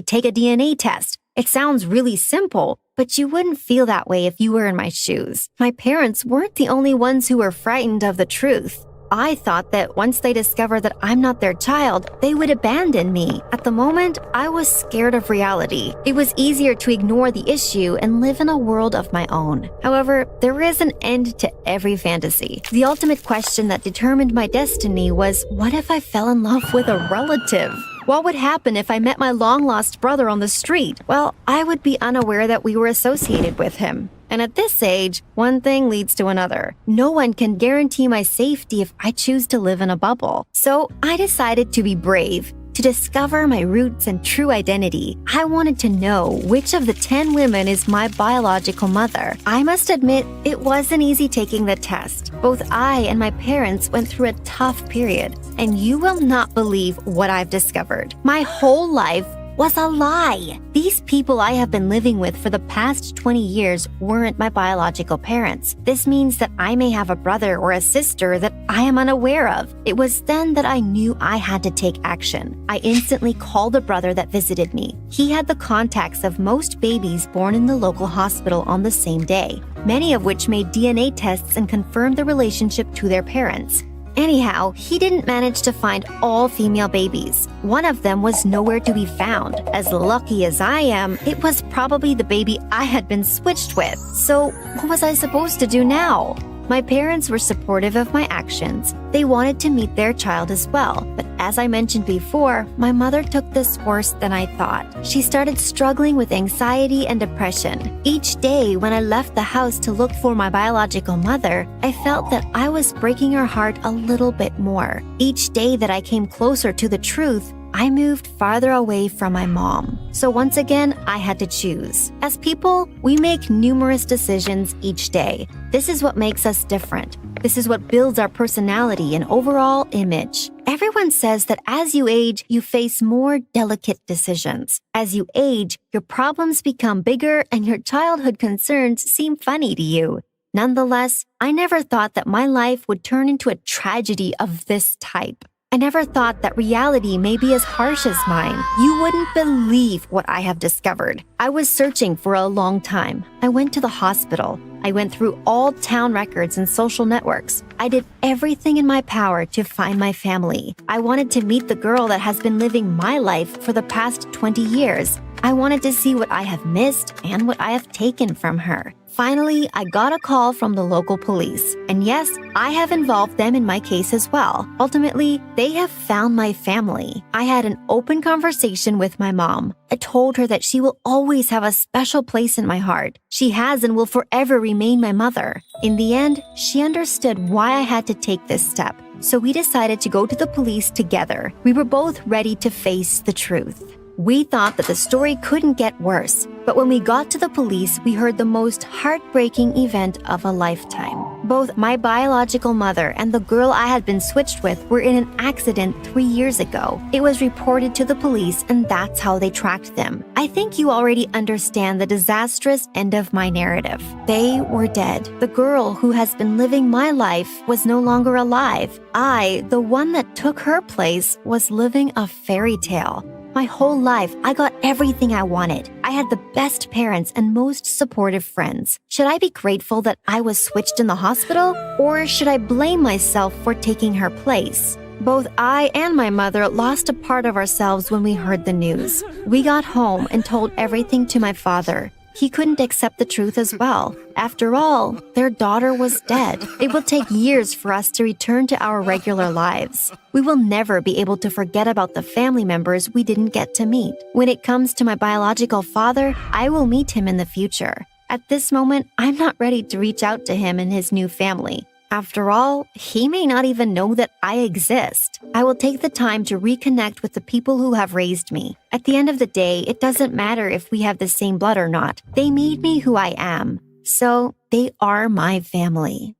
take a DNA test. It sounds really simple, but you wouldn't feel that way if you were in my shoes. My parents weren't the only ones who were frightened of the truth. I thought that once they discovered that I'm not their child, they would abandon me. At the moment, I was scared of reality. It was easier to ignore the issue and live in a world of my own. However, there is an end to every fantasy. The ultimate question that determined my destiny was, what if I fell in love with a relative? What would happen if I met my long-lost brother on the street? Well, I would be unaware that we were associated with him. And at this age, one thing leads to another. No one can guarantee my safety if I choose to live in a bubble. So I decided to be brave, to discover my roots and true identity. I wanted to know which of the 10 women is my biological mother. I must admit, it wasn't easy taking the test. Both I and my parents went through a tough period, and you will not believe what I've discovered. My whole life was a lie. These people I have been living with for the past 20 years weren't my biological parents. This means that I may have a brother or a sister that I am unaware of. It was then that I knew I had to take action. I instantly called a brother that visited me. He had the contacts of most babies born in the local hospital on the same day, many of which made DNA tests and confirmed the relationship to their parents. Anyhow, he didn't manage to find all female babies. One of them was nowhere to be found. As lucky as I am, it was probably the baby I had been switched with. So, what was I supposed to do now? My parents were supportive of my actions. They wanted to meet their child as well. But as I mentioned before, my mother took this worse than I thought. She started struggling with anxiety and depression. Each day when I left the house to look for my biological mother, I felt that I was breaking her heart a little bit more. Each day that I came closer to the truth, I moved farther away from my mom. So once again, I had to choose. As people, we make numerous decisions each day. This is what makes us different. This is what builds our personality and overall image. Everyone says that as you age, you face more delicate decisions. As you age, your problems become bigger and your childhood concerns seem funny to you. Nonetheless, I never thought that my life would turn into a tragedy of this type. I never thought that reality may be as harsh as mine. You wouldn't believe what I have discovered. I was searching for a long time. I went to the hospital. I went through all town records and social networks. I did everything in my power to find my family. I wanted to meet the girl that has been living my life for the past 20 years. I wanted to see what I have missed and what I have taken from her. Finally, I got a call from the local police. And yes, I have involved them in my case as well. Ultimately, they have found my family. I had an open conversation with my mom. I told her that she will always have a special place in my heart. She has and will forever remain my mother. In the end, she understood why I had to take this step. So we decided to go to the police together. We were both ready to face the truth. We thought that the story couldn't get worse, but when we got to the police, we heard the most heartbreaking event of a lifetime. Both my biological mother and the girl I had been switched with were in an accident 3 years ago. It was reported to the police, and that's how they tracked them. I think you already understand the disastrous end of my narrative. They were dead. The girl who has been living my life was no longer alive. I, the one that took her place, was living a fairy tale. My whole life, I got everything I wanted. I had the best parents and most supportive friends. Should I be grateful that I was switched in the hospital? Or should I blame myself for taking her place? Both I and my mother lost a part of ourselves when we heard the news. We got home and told everything to my father. He couldn't accept the truth as well. After all, their daughter was dead. It will take years for us to return to our regular lives. We will never be able to forget about the family members we didn't get to meet. When it comes to my biological father, I will meet him in the future. At this moment, I'm not ready to reach out to him and his new family. After all, he may not even know that I exist. I will take the time to reconnect with the people who have raised me. At the end of the day, it doesn't matter if we have the same blood or not. They made me who I am. So, they are my family.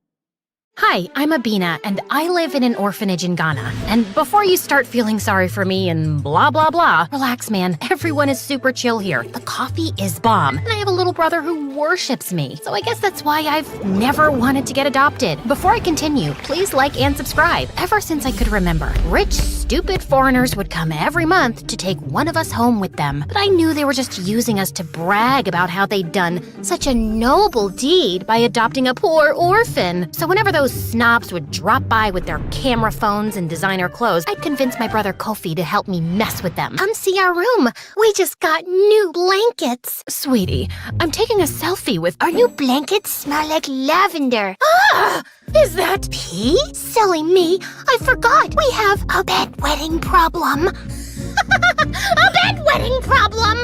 Hi, I'm Abina, and I live in an orphanage in Ghana. And before you start feeling sorry for me and blah, blah, blah, relax, man. Everyone is super chill here. The coffee is bomb, and I have a little brother who worships me. So I guess that's why I've never wanted to get adopted. Before I continue, please like and subscribe. Ever since I could remember, rich, stupid foreigners would come every month to take one of us home with them. But I knew they were just using us to brag about how they'd done such a noble deed by adopting a poor orphan. So whenever those snobs would drop by with their camera phones and designer clothes, I'd convince my brother Kofi to help me mess with them. Come see our room. We just got new blankets. Sweetie, I'm taking a selfie with— Our new blankets smell like lavender. Ah! Is that pee? Silly me. I forgot. We have a bedwetting problem. A bedwetting problem.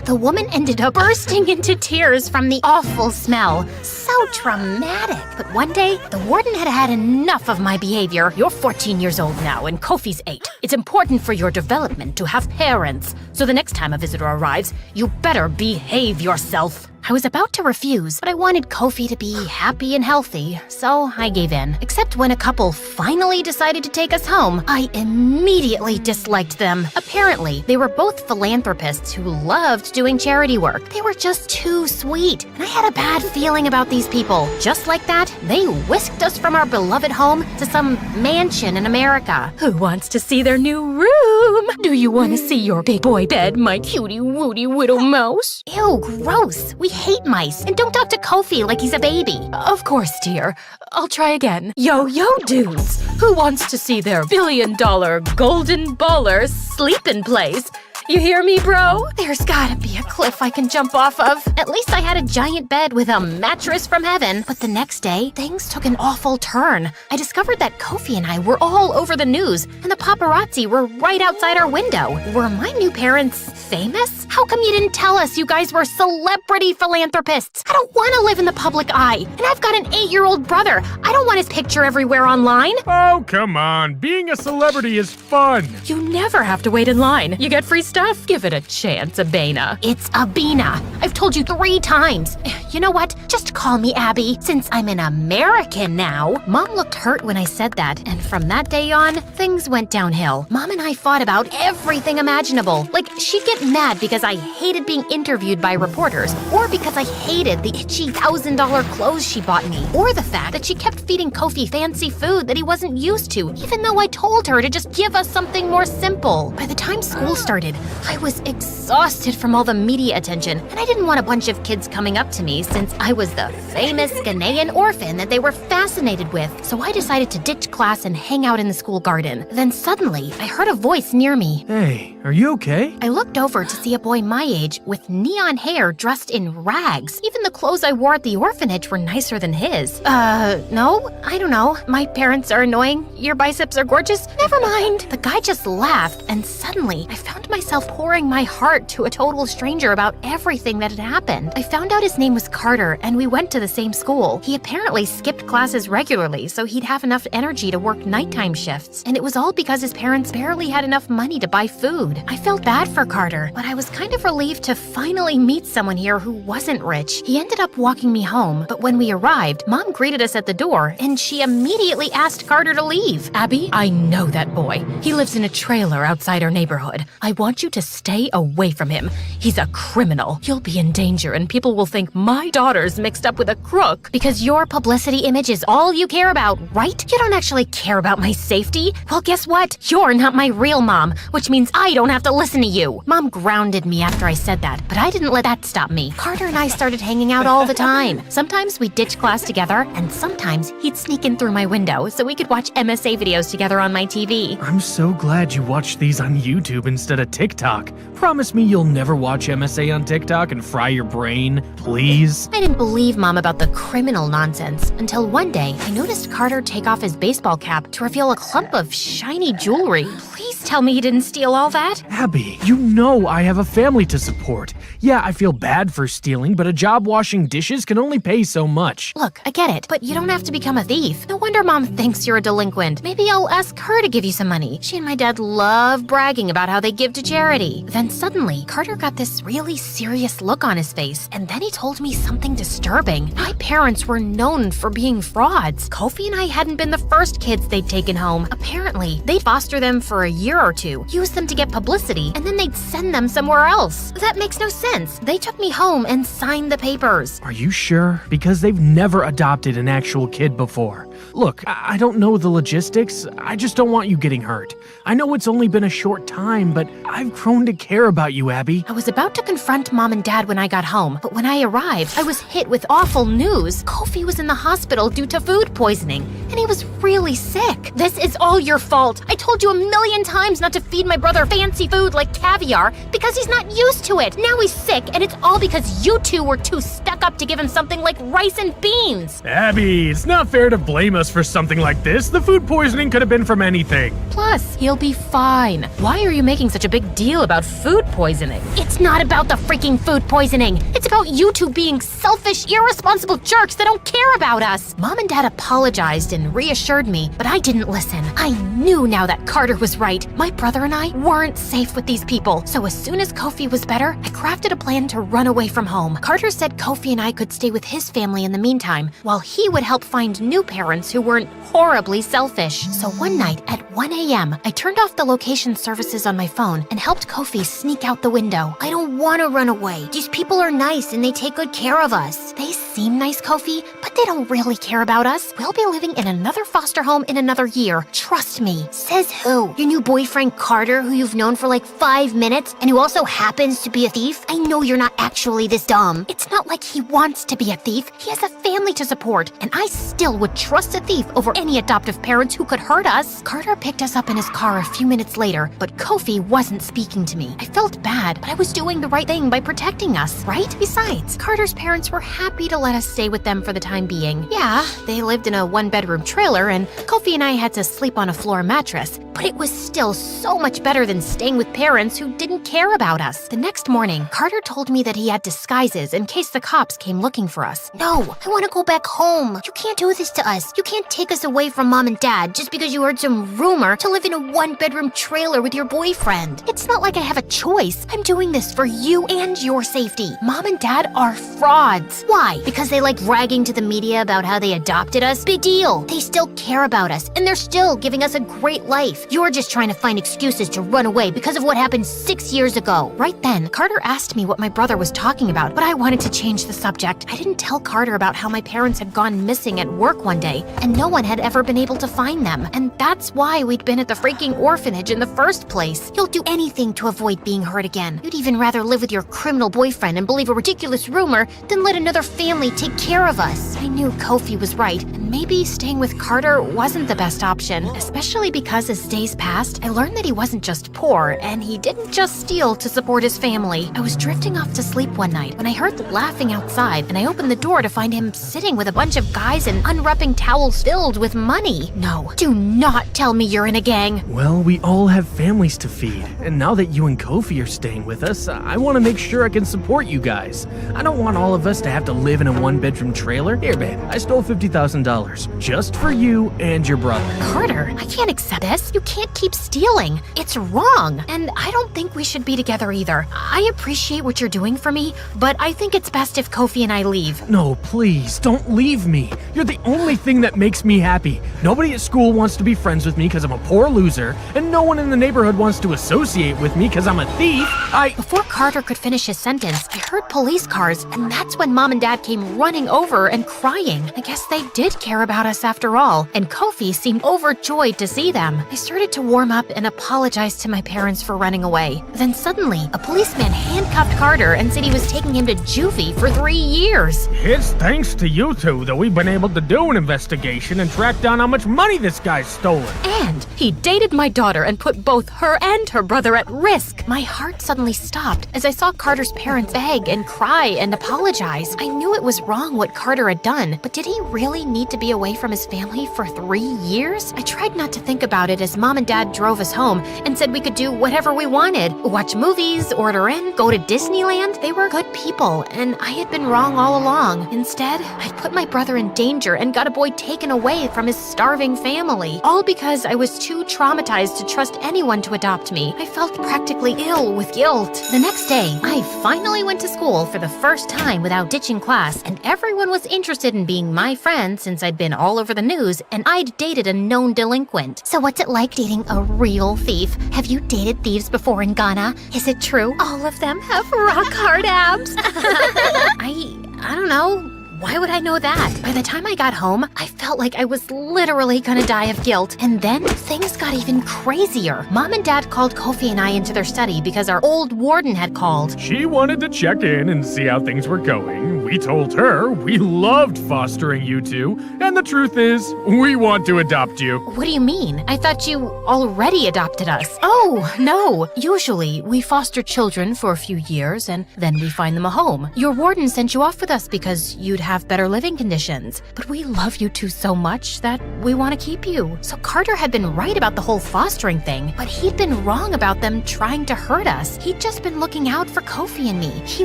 The woman ended up bursting into tears from the awful smell. So traumatic. But one day, the warden had had enough of my behavior. You're 14 years old now, and Kofi's 8. It's important for your development to have parents. So the next time a visitor arrives, you better behave yourself. I was about to refuse, but I wanted Kofi to be happy and healthy, so I gave in. Except when a couple finally decided to take us home, I immediately disliked them. Apparently, they were both philanthropists who loved doing charity work. They were just too sweet, and I had a bad feeling about these people. Just like that, they whisked us from our beloved home to some mansion in America. Who wants to see their new room? Do you want to see your big boy bed, my cutie-wootie widow mouse? Ew, gross. We hate mice. And don't talk to Kofi like he's a baby. Of course, dear. I'll try again. Yo, dudes. Who wants to see their $1 billion golden baller sleep in place? You hear me, bro? There's gotta be a cliff I can jump off of. At least I had a giant bed with a mattress from heaven. But the next day, things took an awful turn. I discovered that Kofi and I were all over the news, and the paparazzi were right outside our window. Were my new parents famous? How come you didn't tell us you guys were celebrity philanthropists? I don't want to live in the public eye, and I've got an 8-year-old brother. I don't want his picture everywhere online. Oh, come on. Being a celebrity is fun. You never have to wait in line. You get free stuff. Give it a chance, Abena. It's Abena. I've told you 3 times. You know what? Just call me Abby, since I'm an American now. Mom looked hurt when I said that, and from that day on, things went downhill. Mom and I fought about everything imaginable. Like, she'd get mad because I hated being interviewed by reporters, or because I hated the itchy $1,000 clothes she bought me, or the fact that she kept feeding Kofi fancy food that he wasn't used to, even though I told her to just give us something more simple. By the time school started, I was exhausted from all the media attention, and I didn't want a bunch of kids coming up to me since I was the famous Ghanaian orphan that they were fascinated with. So I decided to ditch class and hang out in the school garden. Then suddenly, I heard a voice near me. Hey, are you okay? I looked over to see a boy my age with neon hair dressed in rags. Even the clothes I wore at the orphanage were nicer than his. No? I don't know. My parents are annoying. Your biceps are gorgeous. Never mind. The guy just laughed, and suddenly, I found myself pouring my heart to a total stranger about everything that had happened. I found out his name was Carter, and we went to the same school. He apparently skipped classes regularly, so he'd have enough energy to work nighttime shifts. And it was all because his parents barely had enough money to buy food. I felt bad for Carter, but I was kind of relieved to finally meet someone here who wasn't rich. He ended up walking me home, but when we arrived, Mom greeted us at the door, and she immediately asked Carter to leave. Abby, I know that boy. He lives in a trailer outside our neighborhood. I want you to stay away from him. He's a criminal. You'll be in danger, and people will think my daughter's mixed up with a crook. Because your publicity image is all you care about, right? You don't actually care about my safety. Well, guess what? You're not my real mom, which means I don't have to listen to you. Mom grounded me after I said that, but I didn't let that stop me. Carter and I started hanging out all the time. Sometimes we'd ditch class together, and sometimes he'd sneak in through my window so we could watch MSA videos together on my TV. I'm so glad you watched these on YouTube instead of TikTok. Promise me you'll never watch MSA on TikTok and fry your brain, please? I didn't believe Mom about the criminal nonsense until one day I noticed Carter take off his baseball cap to reveal a clump of shiny jewelry. Please tell me he didn't steal all that. Abby, you know I have a family to support. Yeah, I feel bad for stealing, but a job washing dishes can only pay so much. Look, I get it, but you don't have to become a thief. No wonder Mom thinks you're a delinquent. Maybe I'll ask her to give you some money. She and my dad love bragging about how they give to charity. Then suddenly, Carter got this really serious look on his face, and then he told me something disturbing. My parents were known for being frauds. Kofi and I hadn't been the first kids they'd taken home. Apparently, they'd foster them for a year or two, use them to get publicity, and then they'd send them somewhere else. That makes no sense. They took me home and signed the papers. Are you sure? Because they've never adopted an actual kid before. Look, I don't know the logistics. I just don't want you getting hurt. I know it's only been a short time, but I've grown to care about you, Abby. I was about to confront Mom and Dad when I got home, but when I arrived, I was hit with awful news. Kofi was in the hospital due to food poisoning, and he was really sick. This is all your fault. I told you a million times not to feed my brother fancy food like caviar because he's not used to it. Now he's sick, and it's all because you two were too stuck up to give him something like rice and beans. Abby, it's not fair to blame us for something like this. The food poisoning could have been from anything. Plus, he'll be fine. Why are you making such a big deal about food poisoning? It's not about the freaking food poisoning. It's about you two being selfish, irresponsible jerks that don't care about us. Mom and Dad apologized and reassured me, but I didn't listen. I knew now that Carter was right. My brother and I weren't safe with these people. So as soon as Kofi was better, I crafted a plan to run away from home. Carter said Kofi and I could stay with his family in the meantime, while he would help find new parents who weren't horribly selfish. So one night at 1 a.m., I turned off the location services on my phone and helped Kofi sneak out the window. I don't want to run away. These people are nice and they take good care of us. They seem nice, Kofi, but They don't really care about us. We'll be living in another foster home in another year. Trust me. Says who? Your new boyfriend Carter, who you've known for like 5 minutes, and who also happens to be a thief? I know you're not actually this dumb. It's not like he wants to be a thief. He has a family to support, and I still would trust a thief over any adoptive parents who could hurt us. Carter picked us up in his car a few minutes later, but Kofi wasn't speaking to me. I felt bad, but I was doing the right thing by protecting us, right? Besides, Carter's parents were happy to let us stay with them for the time being. Yeah, they lived in a one-bedroom trailer, and Kofi and I had to sleep on a floor mattress, but it was still so much better than staying with parents who didn't care about us. The next morning, Carter told me that he had disguises in case the cops came looking for us. No, I want to go back home. You can't do this to us. You can't take us away from Mom and Dad just because you heard some rumor to live in a one-bedroom trailer with your boyfriend. It's not like I have a choice. I'm doing this for you and your safety. Mom and Dad are frauds. Why? Because they like bragging to the media about how they adopted us? Big deal. They still care about us, and they're still giving us a great life. You're just trying to find excuses to run away because of what happened 6 years ago. Right then, Carter asked me what my brother was talking about, but I wanted to change the subject. I didn't tell Carter about how my parents had gone missing at work one day, and no one had ever been able to find them. And that's why we'd been at the freaking orphanage in the first place. You'll do anything to avoid being hurt again. You'd even rather live with your criminal boyfriend and believe a ridiculous rumor than let another family take care of us. I knew Kofi was right, and maybe staying with Carter wasn't the best option, especially because as days passed, I learned that he wasn't just poor, and he didn't just steal to support his family. I was drifting off to sleep one night when I heard laughing outside, and I opened the door to find him sitting with a bunch of guys and unwrapping towels filled with money. No, do not tell me you're in a gang. Well, we all have families to feed, and now that you and Kofi are staying with us, I want to make sure I can support you guys. I don't want all of us to have to live in a one-bedroom trailer. Here, babe, I stole $50,000 just for you and your brother. Carter, I can't accept this. You can't keep stealing. It's wrong, and I don't think we should be together either. I appreciate what you're doing for me, but I think it's best if Kofi and I leave. No, please, don't leave me. You're the only thing that makes me happy. Nobody at school wants to be friends with me because I'm a poor loser, and no one in the neighborhood wants to associate with me because I'm a thief. Before Carter could finish his sentence, I heard police cars, and that's when Mom and Dad came running over and crying. I guess they did care about us after all, and Kofi seemed overjoyed to see them. I started to warm up and apologize to my parents for running away. Then suddenly, a policeman handcuffed Carter and said he was taking him to juvie for 3 years. It's thanks to you two that we've been able to do an investigation and track down how much money this guy's stolen. And he dated my daughter and put both her and her brother at risk. My heart suddenly stopped as I saw Carter's parents beg and cry and apologize. I knew it was wrong what Carter had done, but did he really need to be away from his family for 3 years? I tried not to think about it as Mom and Dad drove us home and said we could do whatever we wanted. Watch movies, order in, go to Disneyland. They were good people, and I had been wrong all along. Instead, I'd put my brother in danger and got a boy taken away from his starving family, all because I was too traumatized to trust anyone to adopt me. I felt practically ill with guilt. The next day, I finally went to school for the first time without ditching class, and everyone was interested in being my friend since I'd been all over the news and I'd dated a known delinquent. So what's it like dating a real thief? Have you dated thieves before in Ghana? Is it true all of them have rock hard abs? I don't know. Why would I know that? By the time I got home, I felt like I was literally gonna die of guilt. And then things got even crazier. Mom and Dad called Kofi and I into their study because our old warden had called. She wanted to check in and see how things were going. We told her we loved fostering you two, and the truth is, we want to adopt you. What do you mean? I thought you already adopted us. Oh, no. Usually, we foster children for a few years and then we find them a home. Your warden sent you off with us because you'd have better living conditions. But we love you two so much that we want to keep you. So Carter had been right about the whole fostering thing, but he'd been wrong about them trying to hurt us. He'd just been looking out for Kofi and me. He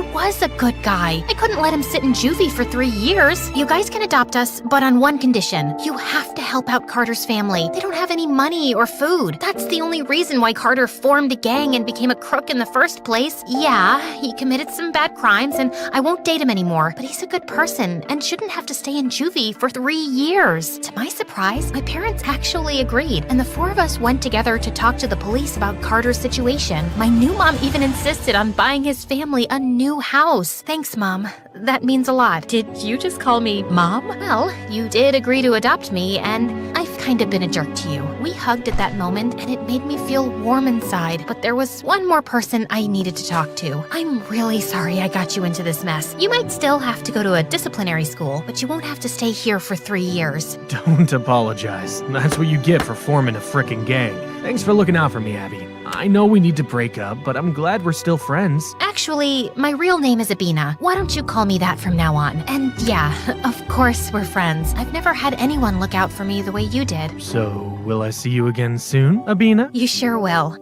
was a good guy. I couldn't let him sit in juvie for 3 years. You guys can adopt us, but on one condition. You have to help out Carter's family. They don't have any money or food. That's the only reason why Carter formed a gang and became a crook in the first place. Yeah, he committed some bad crimes and I won't date him anymore, but he's a good person prison and shouldn't have to stay in juvie for 3 years. To my surprise, my parents actually agreed, and the four of us went together to talk to the police about Carter's situation. My new mom even insisted on buying his family a new house. Thanks, Mom. That means a lot. Did you just call me Mom? Well, you did agree to adopt me, and I've kind of been a jerk to you. We hugged at that moment, and it made me feel warm inside, but there was one more person I needed to talk to. I'm really sorry I got you into this mess. You might still have to go to a disciplinary school, but you won't have to stay here for 3 years. Don't apologize. That's what you get for forming a frickin' gang. Thanks for looking out for me, Abby. I know we need to break up, but I'm glad we're still friends. Actually, my real name is Abina. Why don't you call me that from now on? And yeah, of course we're friends. I've never had anyone look out for me the way you did. So, will I see you again soon, Abina? You sure will.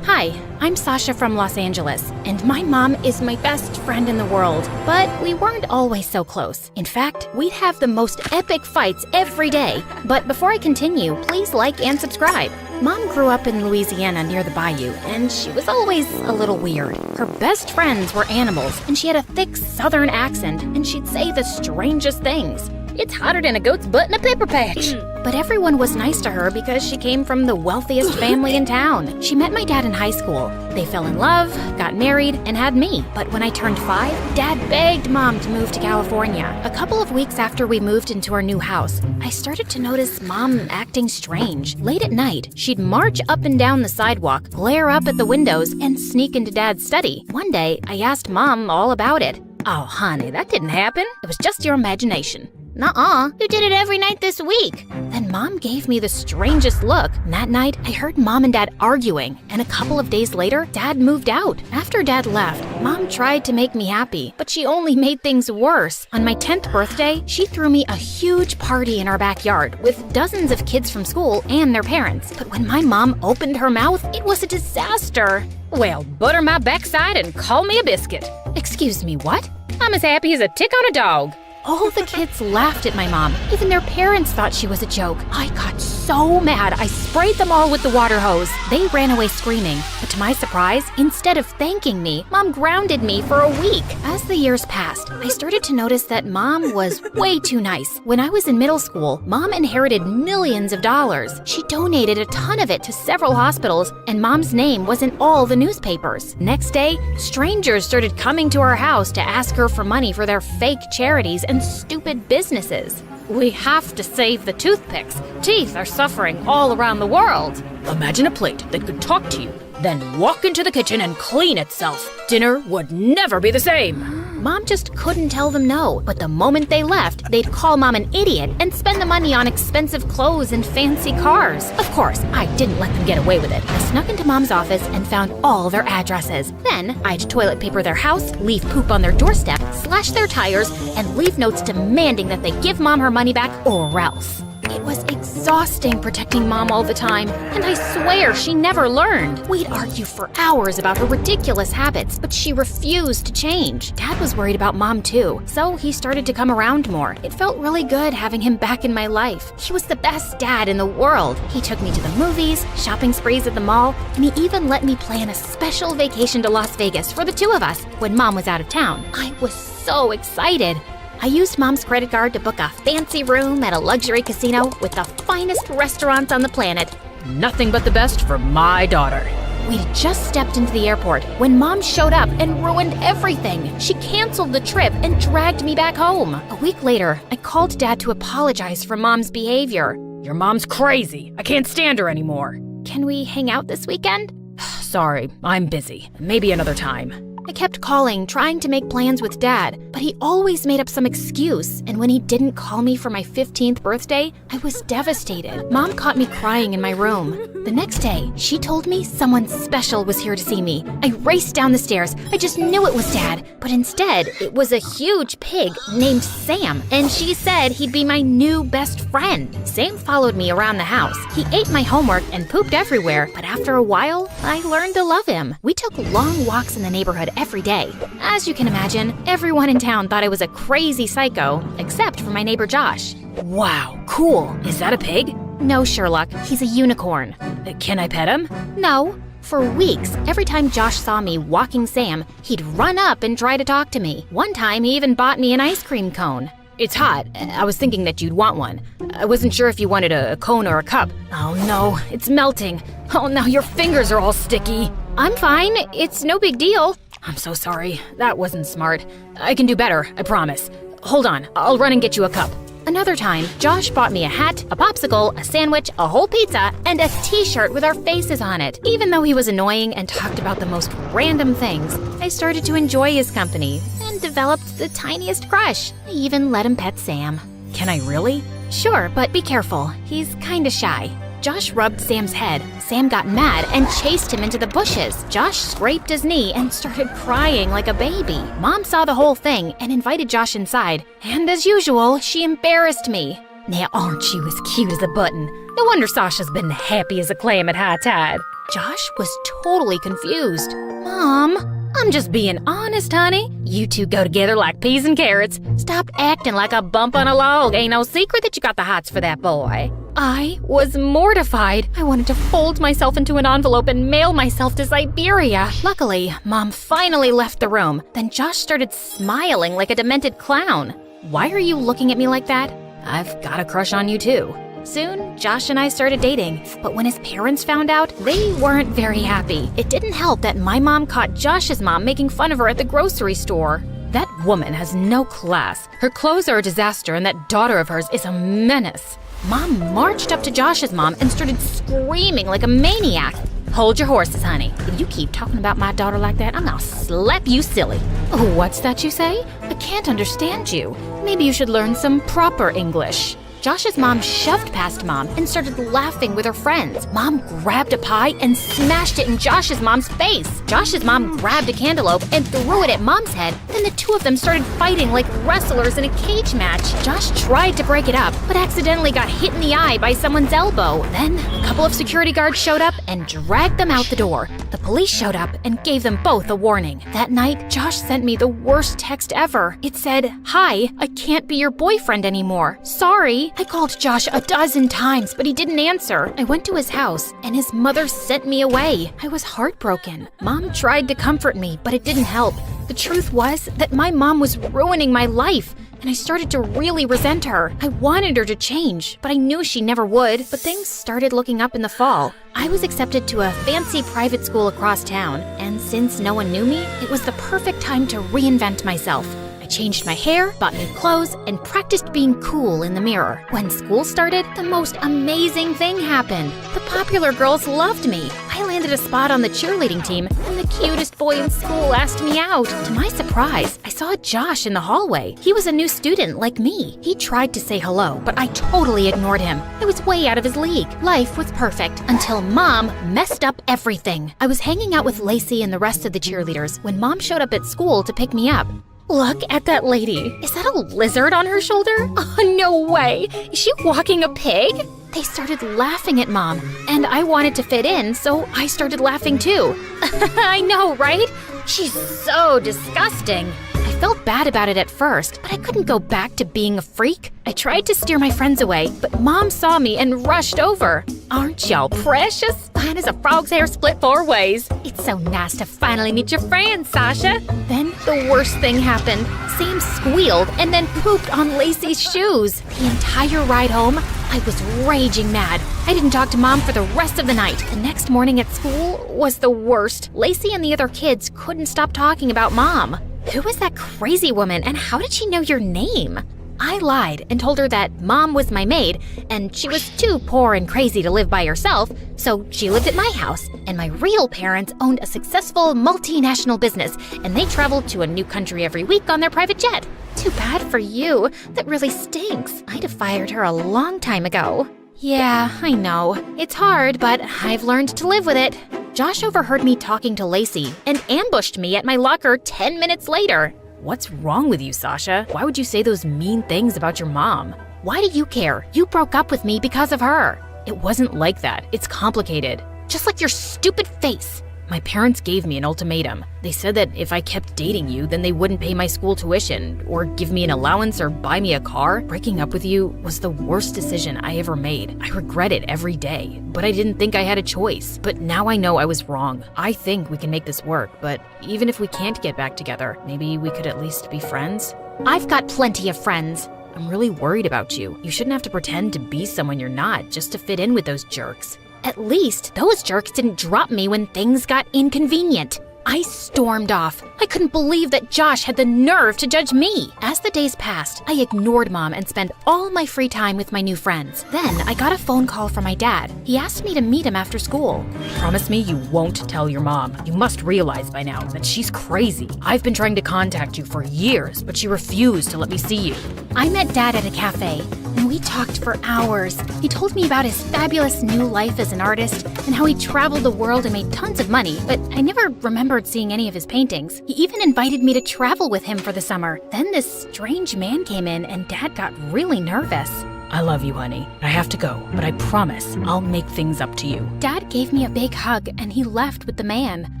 Hi, I'm Sasha from Los Angeles, and my mom is my best friend in the world. But we weren't always so close. In fact, we'd have the most epic fights every day. But before I continue, please like and subscribe. Mom grew up in Louisiana near the bayou, and she was always a little weird. Her best friends were animals, and she had a thick southern accent, and she'd say the strangest things. It's hotter than a goat's butt in a pepper patch. But everyone was nice to her because she came from the wealthiest family in town. She met my dad in high school. They fell in love, got married, and had me. But when I turned 5, Dad begged Mom to move to California. A couple of weeks after we moved into our new house, I started to notice Mom acting strange. Late at night, she'd march up and down the sidewalk, glare up at the windows, and sneak into Dad's study. One day, I asked Mom all about it. Oh, honey, that didn't happen. It was just your imagination. Nuh-uh, you did it every night this week. Then Mom gave me the strangest look. And that night, I heard Mom and Dad arguing. And a couple of days later, Dad moved out. After Dad left, Mom tried to make me happy, but she only made things worse. On my 10th birthday, she threw me a huge party in our backyard with dozens of kids from school and their parents. But when my mom opened her mouth, it was a disaster. Well, butter my backside and call me a biscuit. Excuse me, what? I'm as happy as a tick on a dog. All the kids laughed at my mom. Even their parents thought she was a joke. I got so mad, I sprayed them all with the water hose. They ran away screaming. But to my surprise, instead of thanking me, Mom grounded me for a week. As the years passed, I started to notice that Mom was way too nice. When I was in middle school, Mom inherited millions of dollars. She donated a ton of it to several hospitals, and Mom's name was in all the newspapers. Next day, strangers started coming to our house to ask her for money for their fake charities and stupid businesses. We have to save the toothpicks. Teeth are suffering all around the world. Imagine a plate that could talk to you, then walk into the kitchen and clean itself. Dinner would never be the same. Mom just couldn't tell them no, but the moment they left, they'd call Mom an idiot and spend the money on expensive clothes and fancy cars. Of course, I didn't let them get away with it. I snuck into Mom's office and found all their addresses. Then, I'd toilet paper their house, leave poop on their doorstep, slash their tires, and leave notes demanding that they give Mom her money back or else. It was exhausting protecting Mom all the time, and I swear she never learned. We'd argue for hours about her ridiculous habits, but she refused to change. Dad was worried about Mom too, so he started to come around more. It felt really good having him back in my life. He was the best dad in the world. He took me to the movies, shopping sprees at the mall, and he even let me plan a special vacation to Las Vegas for the two of us when Mom was out of town. I was so excited. I used Mom's credit card to book a fancy room at a luxury casino with the finest restaurants on the planet. Nothing but the best for my daughter. We'd just stepped into the airport when Mom showed up and ruined everything. She canceled the trip and dragged me back home. A week later, I called Dad to apologize for Mom's behavior. Your mom's crazy. I can't stand her anymore. Can we hang out this weekend? Sorry, I'm busy. Maybe another time. I kept calling, trying to make plans with Dad, but he always made up some excuse, and when he didn't call me for my 15th birthday, I was devastated. Mom caught me crying in my room. The next day, she told me someone special was here to see me. I raced down the stairs. I just knew it was Dad, but instead, it was a huge pig named Sam, and she said he'd be my new best friend. Sam followed me around the house. He ate my homework and pooped everywhere, but after a while, I learned to love him. We took long walks in the neighborhood every day. As you can imagine, everyone in town thought I was a crazy psycho, except for my neighbor Josh. Wow, cool. Is that a pig? No, Sherlock, he's a unicorn. Can I pet him? No. For weeks, every time Josh saw me walking Sam, he'd run up and try to talk to me. One time, he even bought me an ice cream cone. It's hot. I was thinking that you'd want one. I wasn't sure if you wanted a cone or a cup. Oh no, it's melting. Oh, now your fingers are all sticky. I'm fine. It's no big deal. I'm so sorry. That wasn't smart. I can do better, I promise. Hold on, I'll run and get you a cup. Another time, Josh bought me a hat, a popsicle, a sandwich, a whole pizza, and a t-shirt with our faces on it. Even though he was annoying and talked about the most random things, I started to enjoy his company and developed the tiniest crush. I even let him pet Sam. Can I really? Sure, but be careful. He's kinda shy. Josh rubbed Sam's head. Sam got mad and chased him into the bushes. Josh scraped his knee and started crying like a baby. Mom saw the whole thing and invited Josh inside. And as usual, she embarrassed me. Now aren't you as cute as a button? No wonder Sasha's been happy as a clam at high tide. Josh was totally confused. Mom, I'm just being honest, honey. You two go together like peas and carrots. Stop acting like a bump on a log. Ain't no secret that you got the hots for that boy. I was mortified. I wanted to fold myself into an envelope and mail myself to Siberia. Luckily, Mom finally left the room. Then Josh started smiling like a demented clown. Why are you looking at me like that? I've got a crush on you too. Soon, Josh and I started dating, but when his parents found out, they weren't very happy. It didn't help that my mom caught Josh's mom making fun of her at the grocery store. That woman has no class. Her clothes are a disaster, and that daughter of hers is a menace. Mom marched up to Josh's mom and started screaming like a maniac. Hold your horses, honey. If you keep talking about my daughter like that, I'm gonna slap you silly. Oh, what's that you say? I can't understand you. Maybe you should learn some proper English. Josh's mom shoved past Mom and started laughing with her friends. Mom grabbed a pie and smashed it in Josh's mom's face. Josh's mom grabbed a cantaloupe and threw it at Mom's head. Then the two of them started fighting like wrestlers in a cage match. Josh tried to break it up, but accidentally got hit in the eye by someone's elbow. Then a couple of security guards showed up and dragged them out the door. The police showed up and gave them both a warning. That night, Josh sent me the worst text ever. It said, "Hi, I can't be your boyfriend anymore. Sorry." I called Josh a dozen times, but he didn't answer. I went to his house, and his mother sent me away. I was heartbroken. Mom tried to comfort me, but it didn't help. The truth was that my mom was ruining my life, and I started to really resent her. I wanted her to change, but I knew she never would. But things started looking up in the fall. I was accepted to a fancy private school across town, and since no one knew me, it was the perfect time to reinvent myself. I changed my hair, bought new clothes, and practiced being cool in the mirror. When school started, the most amazing thing happened. The popular girls loved me. I landed a spot on the cheerleading team, and the cutest boy in school asked me out. To my surprise, I saw Josh in the hallway. He was a new student like me. He tried to say hello, but I totally ignored him. I was way out of his league. Life was perfect until Mom messed up everything. I was hanging out with Lacey and the rest of the cheerleaders when Mom showed up at school to pick me up. Look at that lady. Is that a lizard on her shoulder? Oh, no way. Is she walking a pig? They started laughing at Mom, and I wanted to fit in, so I started laughing too. I know, right? She's so disgusting. I felt bad about it at first, but I couldn't go back to being a freak. I tried to steer my friends away, but Mom saw me and rushed over. Aren't y'all precious? Fine as a frog's hair split 4 ways. It's so nice to finally meet your friend, Sasha. Then the worst thing happened. Sam squealed and then pooped on Lacey's shoes. The entire ride home, I was raging mad. I didn't talk to Mom for the rest of the night. The next morning at school was the worst. Lacey and the other kids couldn't stop talking about Mom. Who was that crazy woman, and how did she know your name? I lied and told her that Mom was my maid, and she was too poor and crazy to live by herself, so she lived at my house. And my real parents owned a successful multinational business, and they traveled to a new country every week on their private jet. Too bad for you. That really stinks. I'd have fired her a long time ago. Yeah, I know. It's hard, but I've learned to live with it. Josh overheard me talking to Lacey and ambushed me at my locker 10 minutes later. What's wrong with you, Sasha? Why would you say those mean things about your mom? Why do you care? You broke up with me because of her. It wasn't like that. It's complicated. Just like your stupid face. My parents gave me an ultimatum. They said that if I kept dating you, then they wouldn't pay my school tuition, or give me an allowance, or buy me a car. Breaking up with you was the worst decision I ever made. I regret it every day, but I didn't think I had a choice. But now I know I was wrong. I think we can make this work, but even if we can't get back together, maybe we could at least be friends? I've got plenty of friends. I'm really worried about you. You shouldn't have to pretend to be someone you're not just to fit in with those jerks. At least those jerks didn't drop me when things got inconvenient. I stormed off. I couldn't believe that Josh had the nerve to judge me. As the days passed, I ignored Mom and spent all my free time with my new friends. Then I got a phone call from my dad. He asked me to meet him after school. Promise me you won't tell your mom. You must realize by now that she's crazy. I've been trying to contact you for years, but she refused to let me see you. I met Dad at a cafe, and we talked for hours. He told me about his fabulous new life as an artist and how he traveled the world and made tons of money, but I never remembered seeing any of his paintings. He even invited me to travel with him for the summer. Then this strange man came in and Dad got really nervous. I love you, honey. I have to go, but I promise I'll make things up to you. Dad gave me a big hug and he left with the man.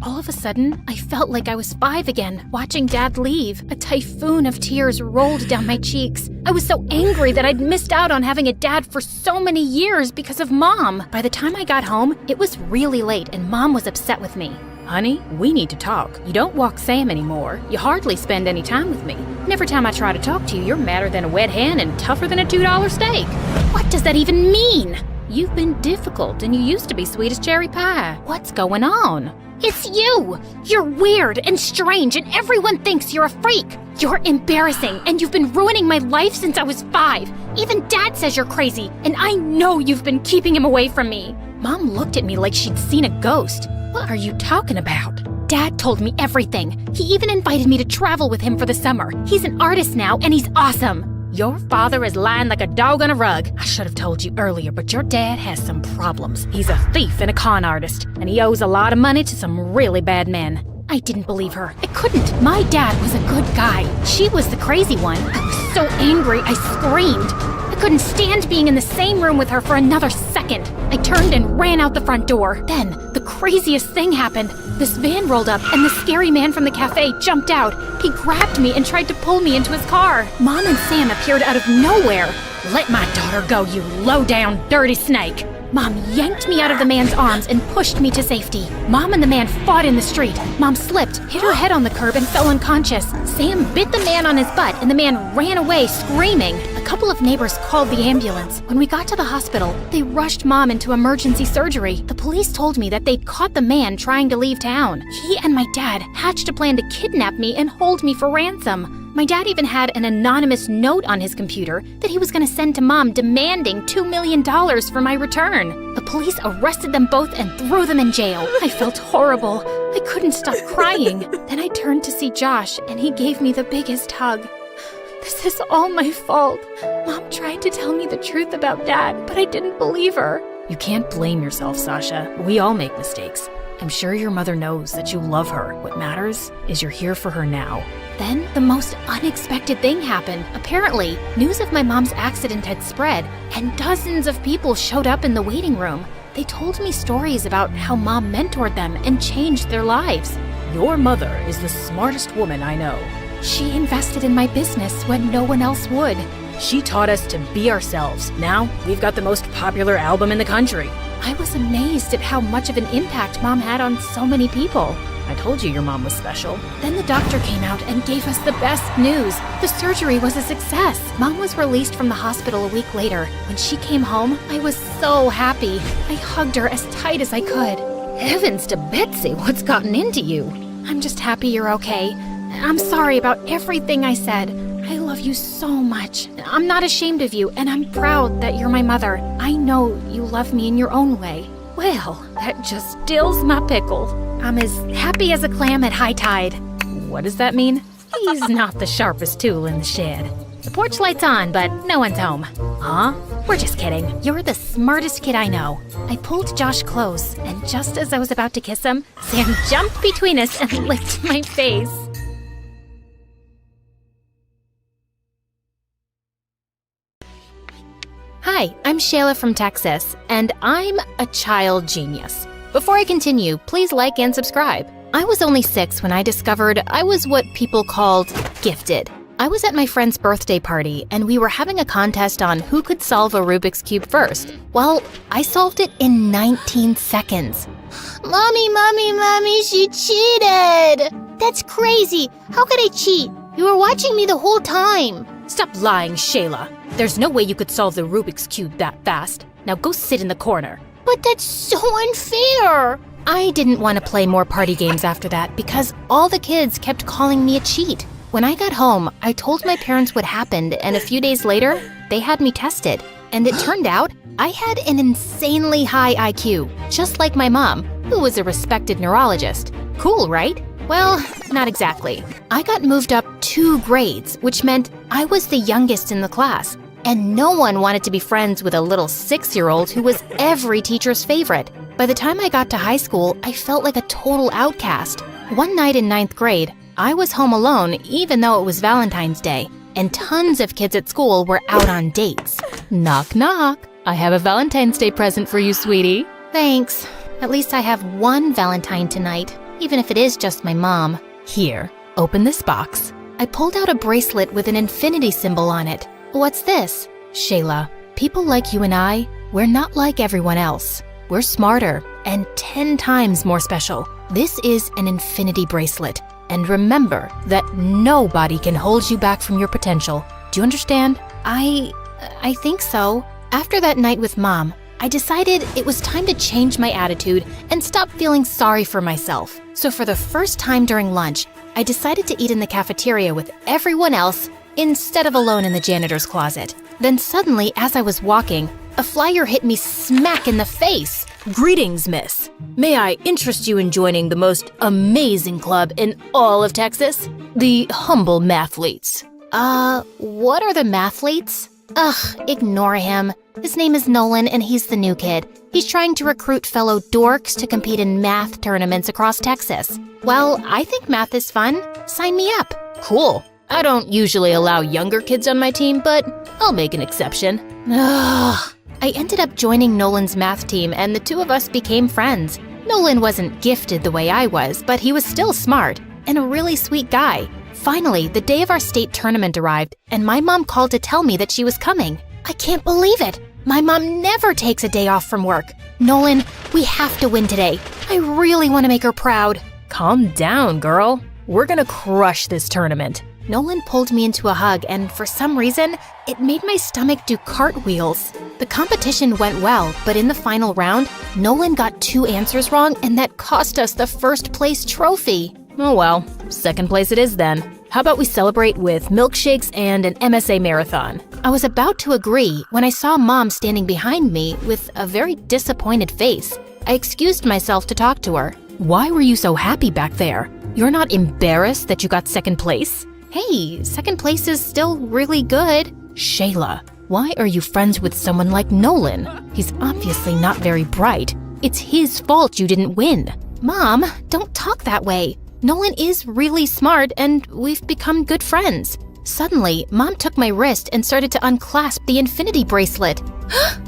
All of a sudden, I felt like I was 5 again, watching Dad leave. A typhoon of tears rolled down my cheeks. I was so angry that I'd missed out on having a dad for so many years because of Mom. By the time I got home, it was really late and Mom was upset with me. Honey, we need to talk. You don't walk Sam anymore. You hardly spend any time with me. And every time I try to talk to you, you're madder than a wet hen and tougher than a $2 steak. What does that even mean? You've been difficult and you used to be sweet as cherry pie. What's going on? It's you! You're weird and strange and everyone thinks you're a freak. You're embarrassing and you've been ruining my life since I was 5. Even Dad says you're crazy and I know you've been keeping him away from me. Mom looked at me like she'd seen a ghost. What are you talking about? Dad told me everything. He even invited me to travel with him for the summer. He's an artist now and he's awesome. Your father is lying like a dog on a rug. I should have told you earlier, but your dad has some problems. He's a thief and a con artist, and he owes a lot of money to some really bad men. I didn't believe her. I couldn't. My dad was a good guy. She was the crazy one. I was so angry, I screamed. I couldn't stand being in the same room with her for another second. I turned and ran out the front door. Then, the craziest thing happened. This van rolled up and the scary man from the cafe jumped out. He grabbed me and tried to pull me into his car. Mom and Sam appeared out of nowhere. Let my daughter go, you low-down, dirty snake. Mom yanked me out of the man's arms and pushed me to safety. Mom and the man fought in the street. Mom slipped, hit her head on the curb, and fell unconscious. Sam bit the man on his butt, and the man ran away screaming. A couple of neighbors called the ambulance. When we got to the hospital, they rushed Mom into emergency surgery. The police told me that they'd caught the man trying to leave town. He and my dad hatched a plan to kidnap me and hold me for ransom. My dad even had an anonymous note on his computer that he was going to send to Mom demanding $2 million for my return. The police arrested them both and threw them in jail. I felt horrible. I couldn't stop crying. Then I turned to see Josh, and he gave me the biggest hug. This is all my fault. Mom tried to tell me the truth about Dad, but I didn't believe her. You can't blame yourself, Sasha. We all make mistakes. I'm sure your mother knows that you love her. What matters is you're here for her now. Then the most unexpected thing happened. Apparently, news of my mom's accident had spread, and dozens of people showed up in the waiting room. They told me stories about how Mom mentored them and changed their lives. Your mother is the smartest woman I know. She invested in my business when no one else would. She taught us to be ourselves. Now, we've got the most popular album in the country. I was amazed at how much of an impact Mom had on so many people. I told you your mom was special. Then the doctor came out and gave us the best news. The surgery was a success. Mom was released from the hospital a week later. When she came home, I was so happy. I hugged her as tight as I could. Heavens to Betsy, what's gotten into you? I'm just happy you're okay. I'm sorry about everything I said. I love you so much. I'm not ashamed of you, and I'm proud that you're my mother. I know you love me in your own way. Well, that just stills my pickle. I'm as happy as a clam at high tide. What does that mean? He's not the sharpest tool in the shed. The porch light's on, but no one's home. Huh? We're just kidding. You're the smartest kid I know. I pulled Josh close, and just as I was about to kiss him, Sam jumped between us and licked my face. Hi, I'm Shayla from Texas, and I'm a child genius. Before I continue, please like and subscribe. I was only 6 when I discovered I was what people called gifted. I was at my friend's birthday party, and we were having a contest on who could solve a Rubik's Cube first. Well, I solved it in 19 seconds. Mommy, she cheated! That's crazy. How could I cheat? You were watching me the whole time. Stop lying, Shayla. There's no way you could solve the Rubik's Cube that fast. Now go sit in the corner. But that's so unfair. I didn't want to play more party games after that because all the kids kept calling me a cheat. When I got home, I told my parents what happened, and a few days later, they had me tested. And it turned out I had an insanely high IQ, just like my mom, who was a respected neurologist. Cool, right? Well, not exactly. I got moved up 2 grades, which meant I was the youngest in the class. And no one wanted to be friends with a little 6-year-old who was every teacher's favorite. By the time I got to high school, I felt like a total outcast. One night in 9th grade, I was home alone even though it was Valentine's Day, and tons of kids at school were out on dates. Knock, knock. I have a Valentine's Day present for you, sweetie. Thanks. At least I have one Valentine tonight, even if it is just my mom. Here, open this box. I pulled out a bracelet with an infinity symbol on it. What's this? Shayla, people like you and I, we're not like everyone else. We're smarter and 10 times more special. This is an infinity bracelet. And remember that nobody can hold you back from your potential. Do you understand? I think so. After that night with Mom, I decided it was time to change my attitude and stop feeling sorry for myself. So for the first time during lunch, I decided to eat in the cafeteria with everyone else instead of alone in the janitor's closet. Then suddenly, as I was walking, a flyer hit me smack in the face. Greetings, miss. May I interest you in joining the most amazing club in all of Texas? The Humble Mathletes. What are the Mathletes? Ugh, ignore him. His name is Nolan and he's the new kid. He's trying to recruit fellow dorks to compete in math tournaments across Texas. Well, I think math is fun. Sign me up. Cool. I don't usually allow younger kids on my team, but I'll make an exception. Ugh. I ended up joining Nolan's math team and the two of us became friends. Nolan wasn't gifted the way I was, but he was still smart and a really sweet guy. Finally, the day of our state tournament arrived and my mom called to tell me that she was coming. I can't believe it. My mom never takes a day off from work. Nolan, we have to win today. I really want to make her proud. Calm down, girl. We're gonna crush this tournament. Nolan pulled me into a hug, and for some reason, it made my stomach do cartwheels. The competition went well, but in the final round, Nolan got 2 answers wrong, and that cost us the first place trophy. Oh well, second place it is then. How about we celebrate with milkshakes and an MSA marathon? I was about to agree when I saw Mom standing behind me with a very disappointed face. I excused myself to talk to her. Why were you so happy back there? You're not embarrassed that you got second place? Hey, second place is still really good. Shayla, why are you friends with someone like Nolan? He's obviously not very bright. It's his fault you didn't win. Mom, don't talk that way. Nolan is really smart and we've become good friends. Suddenly, Mom took my wrist and started to unclasp the infinity bracelet.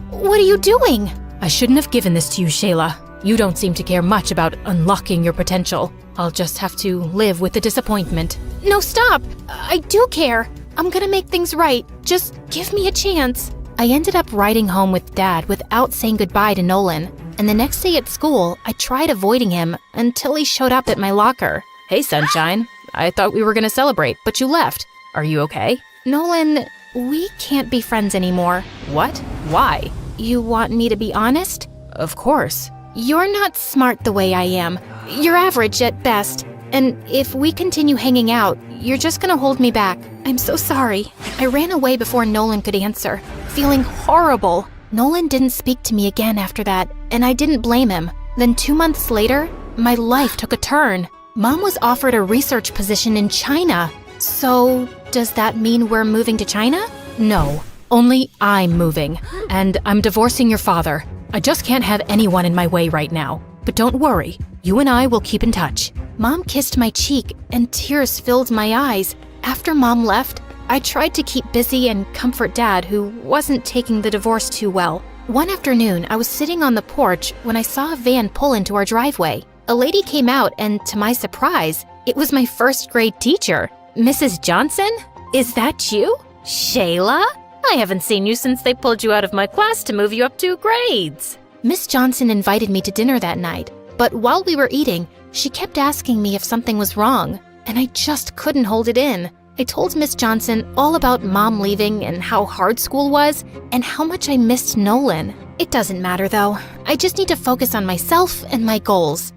What are you doing? I shouldn't have given this to you, Shayla. You don't seem to care much about unlocking your potential. I'll just have to live with the disappointment. No, stop! I do care. I'm gonna make things right. Just give me a chance. I ended up riding home with Dad without saying goodbye to Nolan. And the next day at school, I tried avoiding him until he showed up at my locker. Hey, sunshine. I thought we were gonna celebrate, but you left. Are you okay? Nolan, we can't be friends anymore. What? Why? You want me to be honest? Of course. You're not smart the way I am. You're average at best. And if we continue hanging out, you're just gonna hold me back. I'm so sorry. I ran away before Nolan could answer, feeling horrible. Nolan didn't speak to me again after that, and I didn't blame him. Then 2 months later, my life took a turn. Mom was offered a research position in China. So, does that mean we're moving to China? No, only I'm moving. And I'm divorcing your father. I just can't have anyone in my way right now. But don't worry, you and I will keep in touch. Mom kissed my cheek and tears filled my eyes. After Mom left, I tried to keep busy and comfort Dad, who wasn't taking the divorce too well. One afternoon, I was sitting on the porch when I saw a van pull into our driveway. A lady came out, and to my surprise, it was my first grade teacher. Mrs. Johnson? Is that you? Shayla? I haven't seen you since they pulled you out of my class to move you up 2 grades. Miss Johnson invited me to dinner that night, but while we were eating, she kept asking me if something was wrong, and I just couldn't hold it in. I told Miss Johnson all about Mom leaving and how hard school was and how much I missed Nolan. It doesn't matter though. I just need to focus on myself and my goals.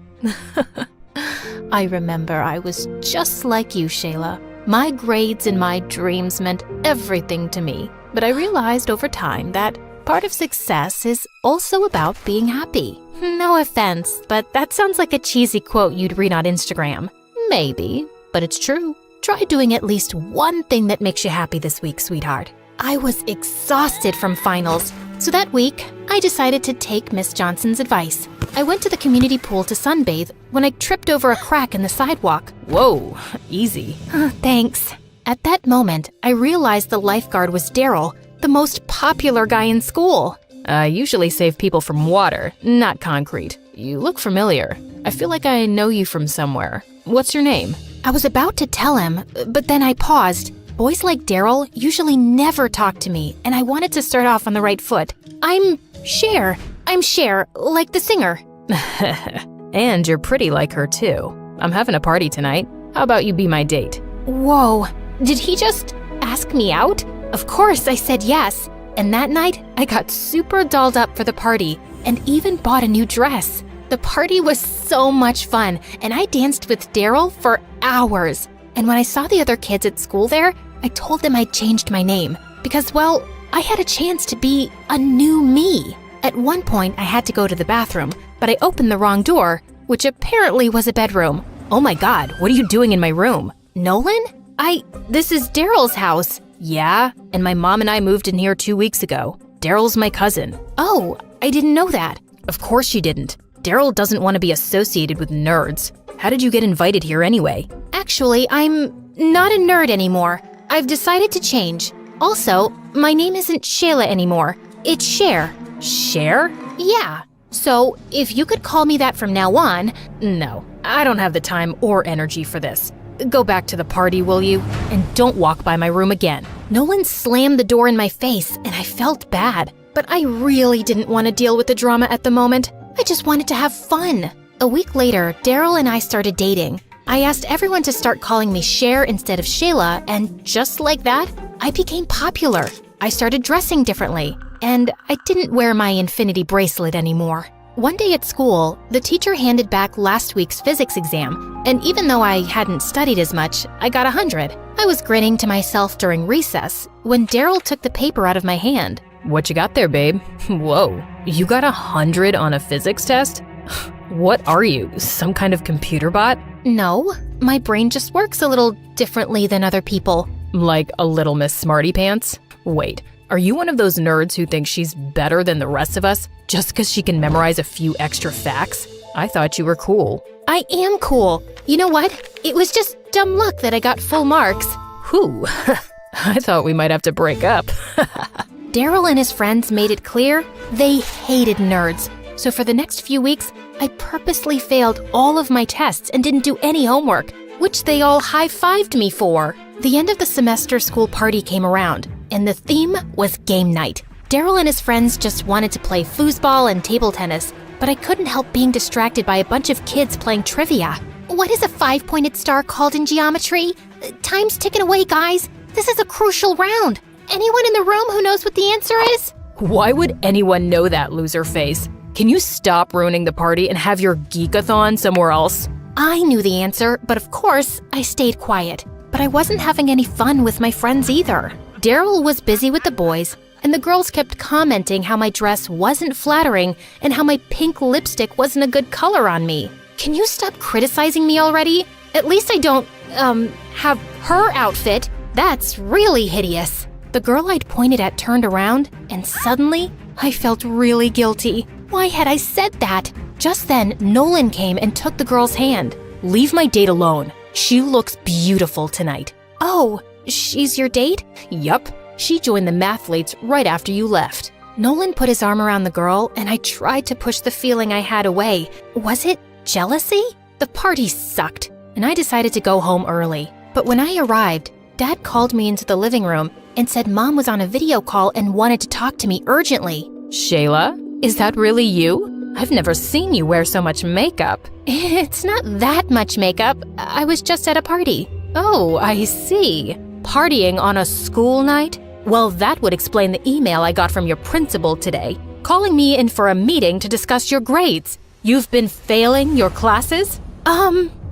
I remember I was just like you, Shayla. My grades and my dreams meant everything to me. But I realized over time that part of success is also about being happy. No offense, but that sounds like a cheesy quote you'd read on Instagram. Maybe, but it's true. Try doing at least one thing that makes you happy this week, sweetheart. I was exhausted from finals, so that week, I decided to take Miss Johnson's advice. I went to the community pool to sunbathe when I tripped over a crack in the sidewalk. Whoa, easy. Thanks. At that moment, I realized the lifeguard was Daryl, the most popular guy in school. I usually save people from water, not concrete. You look familiar. I feel like I know you from somewhere. What's your name? I was about to tell him, but then I paused. Boys like Daryl usually never talk to me, and I wanted to start off on the right foot. I'm Cher, like the singer. And you're pretty like her too. I'm having a party tonight. How about you be my date? Whoa, did he just ask me out? Of course, I said yes. And that night, I got super dolled up for the party and even bought a new dress. The party was so much fun, and I danced with Daryl for hours. And when I saw the other kids at school there, I told them I'd changed my name because, well, I had a chance to be a new me. At one point, I had to go to the bathroom, but I opened the wrong door, which apparently was a bedroom. Oh my God, what are you doing in my room? Nolan? This is Daryl's house. Yeah, and my mom and I moved in here 2 weeks ago. Daryl's my cousin. Oh, I didn't know that. Of course you didn't. Daryl doesn't want to be associated with nerds. How did you get invited here anyway? Actually, I'm not a nerd anymore. I've decided to change. Also, my name isn't Shayla anymore. It's Cher. Cher? Yeah. So, if you could call me that from now on... No, I don't have the time or energy for this. Go back to the party, will you? And don't walk by my room again. Nolan slammed the door in my face, and I felt bad. But I really didn't want to deal with the drama at the moment. I just wanted to have fun. A week later, Daryl and I started dating. I asked everyone to start calling me Cher instead of Shayla, and just like that, I became popular. I started dressing differently, and I didn't wear my infinity bracelet anymore. One day at school, the teacher handed back last week's physics exam, and even though I hadn't studied as much, I got 100. I was grinning to myself during recess when Daryl took the paper out of my hand. What you got there, babe? Whoa, you got 100 on a physics test? What are you, some kind of computer bot? No, my brain just works a little differently than other people. Like a little Miss Smarty Pants? Wait, are you one of those nerds who thinks she's better than the rest of us just because she can memorize a few extra facts? I thought you were cool. I am cool. You know what? It was just dumb luck that I got full marks. Whew, I thought we might have to break up. Daryl and his friends made it clear they hated nerds. So for the next few weeks, I purposely failed all of my tests and didn't do any homework, which they all high-fived me for. The end of the semester school party came around, and the theme was game night. Daryl and his friends just wanted to play foosball and table tennis, but I couldn't help being distracted by a bunch of kids playing trivia. What is a 5-pointed star called in geometry? Time's ticking away, guys. This is a crucial round. Anyone in the room who knows what the answer is? Why would anyone know that, loser face? Can you stop ruining the party and have your geekathon somewhere else? I knew the answer, but of course, I stayed quiet. But I wasn't having any fun with my friends either. Daryl was busy with the boys, and the girls kept commenting how my dress wasn't flattering and how my pink lipstick wasn't a good color on me. Can you stop criticizing me already? At least I don't, have her outfit. That's really hideous. The girl I'd pointed at turned around, and suddenly, I felt really guilty. Why had I said that? Just then, Nolan came and took the girl's hand. Leave my date alone. She looks beautiful tonight. Oh, she's your date? Yup. She joined the mathletes right after you left. Nolan put his arm around the girl, and I tried to push the feeling I had away. Was it jealousy? The party sucked, and I decided to go home early. But when I arrived, Dad called me into the living room and said Mom was on a video call and wanted to talk to me urgently. Shayla, is that really you? I've never seen you wear so much makeup. It's not that much makeup. I was just at a party. Oh, I see. Partying on a school night? Well, that would explain the email I got from your principal today, calling me in for a meeting to discuss your grades. You've been failing your classes?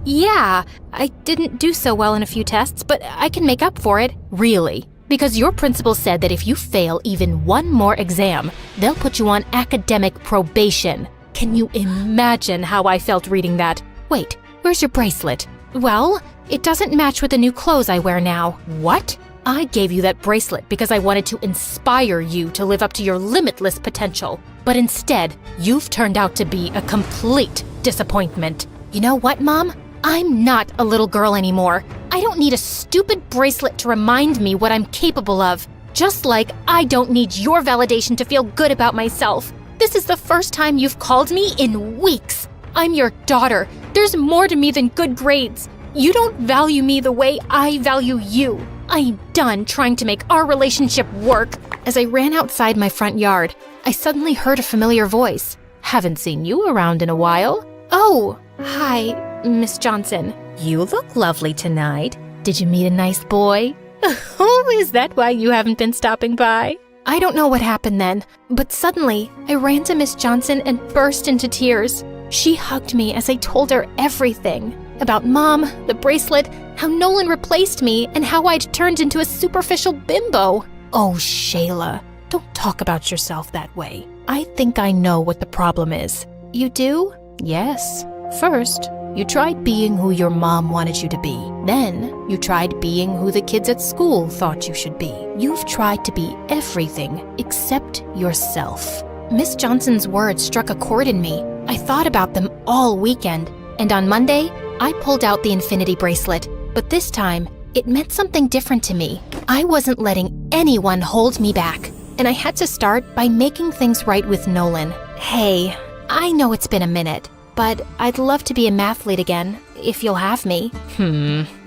Yeah. I didn't do so well in a few tests, but I can make up for it. Really? Because your principal said that if you fail even one more exam, they'll put you on academic probation. Can you imagine how I felt reading that? Wait, where's your bracelet? Well, it doesn't match with the new clothes I wear now. What? I gave you that bracelet because I wanted to inspire you to live up to your limitless potential. But instead, you've turned out to be a complete disappointment. You know what, Mom? I'm not a little girl anymore. I don't need a stupid bracelet to remind me what I'm capable of. Just like I don't need your validation to feel good about myself. This is the first time you've called me in weeks. I'm your daughter. There's more to me than good grades. You don't value me the way I value you. I'm done trying to make our relationship work. As I ran outside my front yard, I suddenly heard a familiar voice. Haven't seen you around in a while. Oh, hi, Miss Johnson. You look lovely tonight. Did you meet a nice boy? Oh, is that why you haven't been stopping by? I don't know what happened then, but suddenly I ran to Miss Johnson and burst into tears. She hugged me as I told her everything. About Mom, the bracelet, how Nolan replaced me, and how I'd turned into a superficial bimbo. Oh, Shayla, don't talk about yourself that way. I think I know what the problem is. You do? Yes. First, you tried being who your mom wanted you to be. Then, you tried being who the kids at school thought you should be. You've tried to be everything except yourself. Miss Johnson's words struck a chord in me. I thought about them all weekend, and on Monday, I pulled out the infinity bracelet, but this time, it meant something different to me. I wasn't letting anyone hold me back, and I had to start by making things right with Nolan. Hey, I know it's been a minute, but I'd love to be a mathlete again, if you'll have me.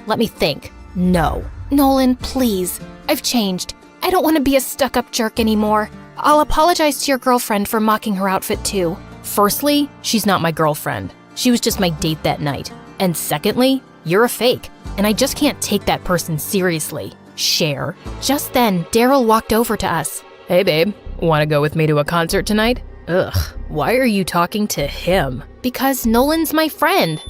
Let me think. No. Nolan, please. I've changed. I don't want to be a stuck-up jerk anymore. I'll apologize to your girlfriend for mocking her outfit too. Firstly, she's not my girlfriend. She was just my date that night. And secondly, you're a fake, and I just can't take that person seriously. Cher. Just then, Daryl walked over to us. Hey babe, wanna go with me to a concert tonight? Ugh, why are you talking to him? Because Nolan's my friend.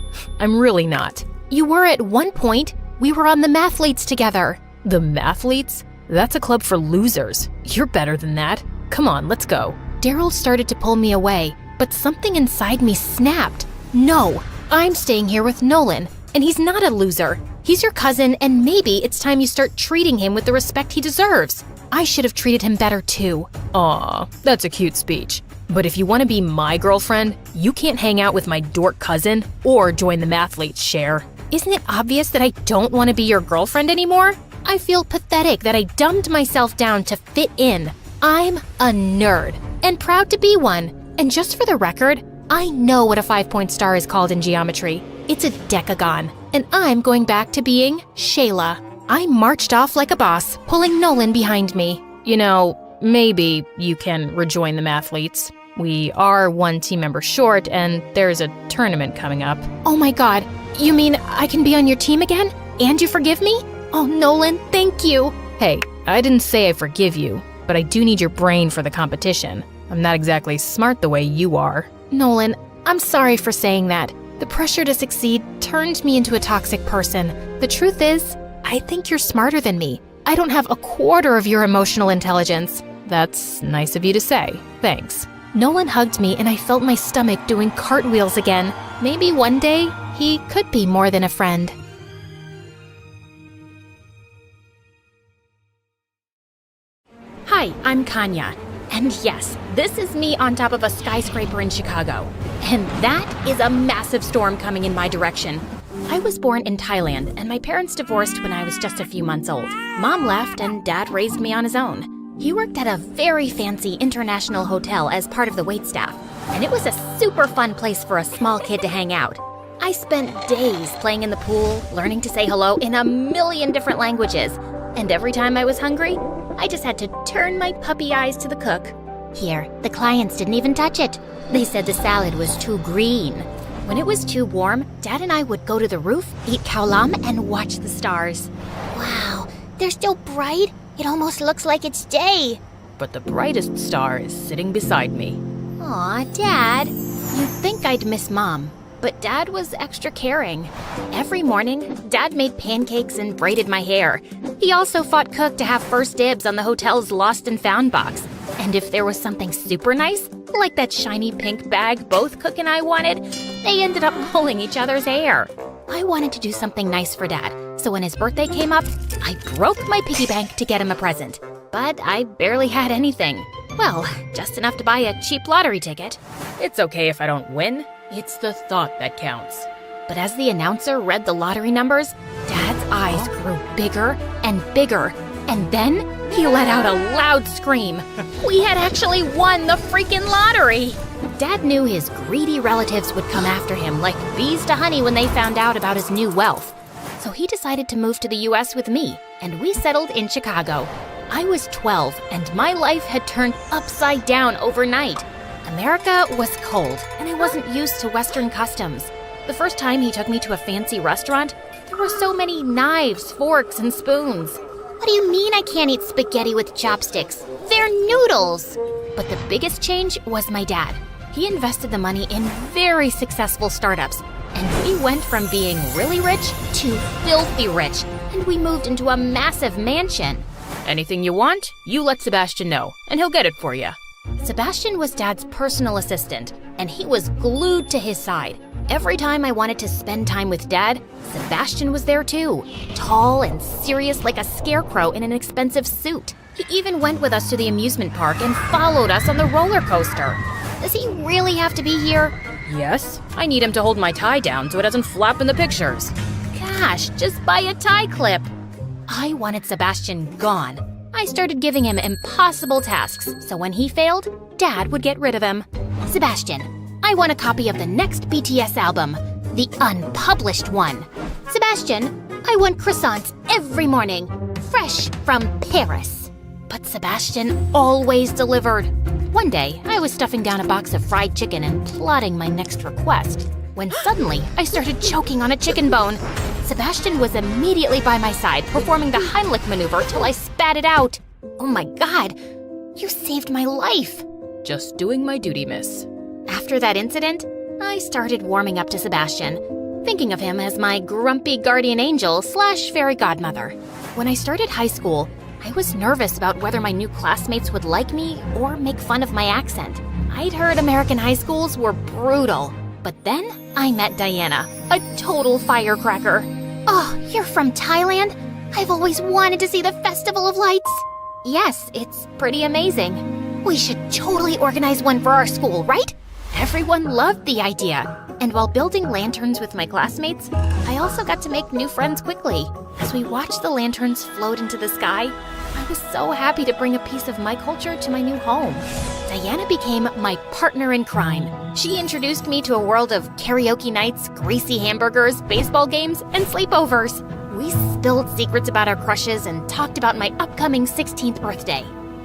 I'm really not. You were at one point. We were on the Mathletes together. The Mathletes? That's a club for losers. You're better than that. Come on, let's go. Daryl started to pull me away, but something inside me snapped. No, I'm staying here with Nolan, and he's not a loser. He's your cousin, and maybe it's time you start treating him with the respect he deserves. I should have treated him better too. Aw, that's a cute speech. But if you want to be my girlfriend, you can't hang out with my dork cousin or join the Mathletes, Cher. Isn't it obvious that I don't want to be your girlfriend anymore? I feel pathetic that I dumbed myself down to fit in. I'm a nerd, and proud to be one. And just for the record, I know what a 5-point star is called in geometry. It's a decagon, and I'm going back to being Shayla. I marched off like a boss, pulling Nolan behind me. You know, maybe you can rejoin the Mathletes. We are one team member short, and there's a tournament coming up. Oh my god, you mean I can be on your team again? And you forgive me? Oh, Nolan, thank you. Hey, I didn't say I forgive you, but I do need your brain for the competition. I'm not exactly smart the way you are. Nolan, I'm sorry for saying that. The pressure to succeed turned me into a toxic person. The truth is, I think you're smarter than me. I don't have a quarter of your emotional intelligence. That's nice of you to say. Thanks. Nolan hugged me and I felt my stomach doing cartwheels again. Maybe one day, he could be more than a friend. Hi, I'm Kanya. And yes, this is me on top of a skyscraper in Chicago. And that is a massive storm coming in my direction. I was born in Thailand, and my parents divorced when I was just a few months old. Mom left, and Dad raised me on his own. He worked at a very fancy international hotel as part of the waitstaff, and it was a super fun place for a small kid to hang out. I spent days playing in the pool, learning to say hello in a million different languages, and every time I was hungry, I just had to turn my puppy eyes to the cook. Here, the clients didn't even touch it. They said the salad was too green. When it was too warm, Dad and I would go to the roof, eat khao-lam, and watch the stars. Wow, they're still bright. It almost looks like it's day. But the brightest star is sitting beside me. Aw, Dad. You'd think I'd miss Mom, but Dad was extra caring. Every morning, Dad made pancakes and braided my hair. He also fought Cook to have first dibs on the hotel's lost and found box. And if there was something super nice, like that shiny pink bag both Cook and I wanted, they ended up pulling each other's hair. I wanted to do something nice for Dad, so when his birthday came up, I broke my piggy bank to get him a present. But I barely had anything. Well, just enough to buy a cheap lottery ticket. It's okay if I don't win. It's the thought that counts. But as the announcer read the lottery numbers, Dad's eyes grew bigger and bigger, and then he let out a loud scream. We had actually won the freaking lottery! Dad knew his greedy relatives would come after him like bees to honey when they found out about his new wealth. So he decided to move to the US with me, and we settled in Chicago. I was 12, and my life had turned upside down overnight. America was cold, and I wasn't used to Western customs. The first time he took me to a fancy restaurant, there were so many knives, forks, and spoons. What do you mean I can't eat spaghetti with chopsticks? They're noodles! But the biggest change was my dad. He invested the money in very successful startups, and we went from being really rich to filthy rich, and we moved into a massive mansion. Anything you want, you let Sebastian know, and he'll get it for you. Sebastian was Dad's personal assistant, and he was glued to his side. Every time I wanted to spend time with Dad, Sebastian was there too, tall and serious like a scarecrow in an expensive suit. He even went with us to the amusement park and followed us on the roller coaster. Does he really have to be here? Yes, I need him to hold my tie down so it doesn't flap in the pictures. Gosh, just buy a tie clip. I wanted Sebastian gone. I started giving him impossible tasks, so when he failed, Dad would get rid of him. Sebastian, I want a copy of the next BTS album, the unpublished one. Sebastian, I want croissants every morning, fresh from Paris. But Sebastian always delivered. One day, I was stuffing down a box of fried chicken and plotting my next request, when suddenly I started choking on a chicken bone. Sebastian was immediately by my side, performing the Heimlich maneuver till I spat it out. Oh my God, you saved my life. Just doing my duty, miss. After that incident, I started warming up to Sebastian, thinking of him as my grumpy guardian angel / fairy godmother. When I started high school, I was nervous about whether my new classmates would like me or make fun of my accent. I'd heard American high schools were brutal. But then I met Diana, a total firecracker. Oh, you're from Thailand? I've always wanted to see the Festival of Lights. Yes, it's pretty amazing. We should totally organize one for our school, right? Everyone loved the idea. And while building lanterns with my classmates, I also got to make new friends quickly. As we watched the lanterns float into the sky, I was so happy to bring a piece of my culture to my new home. Diana became my partner in crime. She introduced me to a world of karaoke nights, greasy hamburgers, baseball games, and sleepovers. We spilled secrets about our crushes and talked about my upcoming 16th birthday.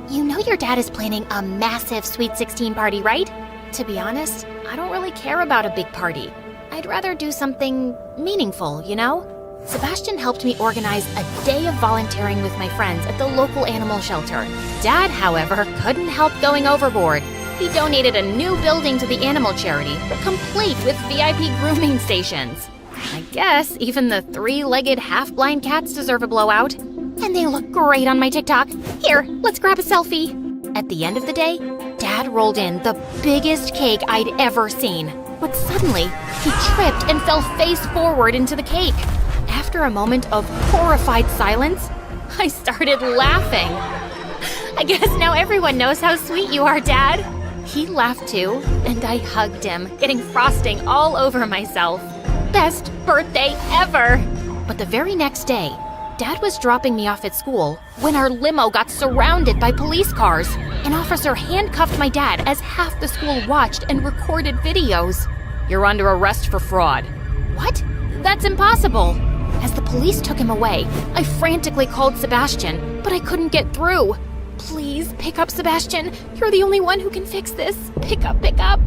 You know your dad is planning a massive Sweet 16 party, right? To be honest, I don't really care about a big party. I'd rather do something meaningful, you know? Sebastian helped me organize a day of volunteering with my friends at the local animal shelter. Dad, however, couldn't help going overboard. He donated a new building to the animal charity, complete with VIP grooming stations. I guess even the three-legged half-blind cats deserve a blowout. And they look great on my TikTok. Here, let's grab a selfie. At the end of the day, Dad rolled in the biggest cake I'd ever seen. But suddenly, he tripped and fell face forward into the cake. After a moment of horrified silence, I started laughing. I guess now everyone knows how sweet you are, Dad. He laughed too, and I hugged him, getting frosting all over myself. Best birthday ever! But the very next day, Dad was dropping me off at school when our limo got surrounded by police cars. An officer handcuffed my dad as half the school watched and recorded videos. You're under arrest for fraud. What? That's impossible. As the police took him away, I frantically called Sebastian, but I couldn't get through. Please, pick up, Sebastian. You're the only one who can fix this. Pick up, pick up.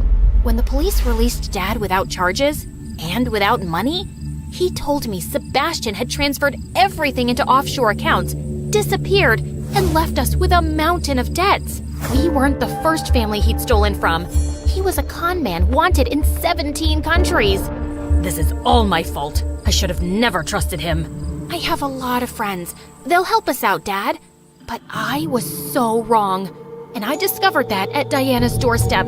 When the police released Dad without charges and without money, he told me Sebastian had transferred everything into offshore accounts, disappeared, and left us with a mountain of debts. We weren't the first family he'd stolen from. He was a con man wanted in 17 countries. This is all my fault. I should have never trusted him. I have a lot of friends. They'll help us out, Dad. But I was so wrong. And I discovered that at Diana's doorstep.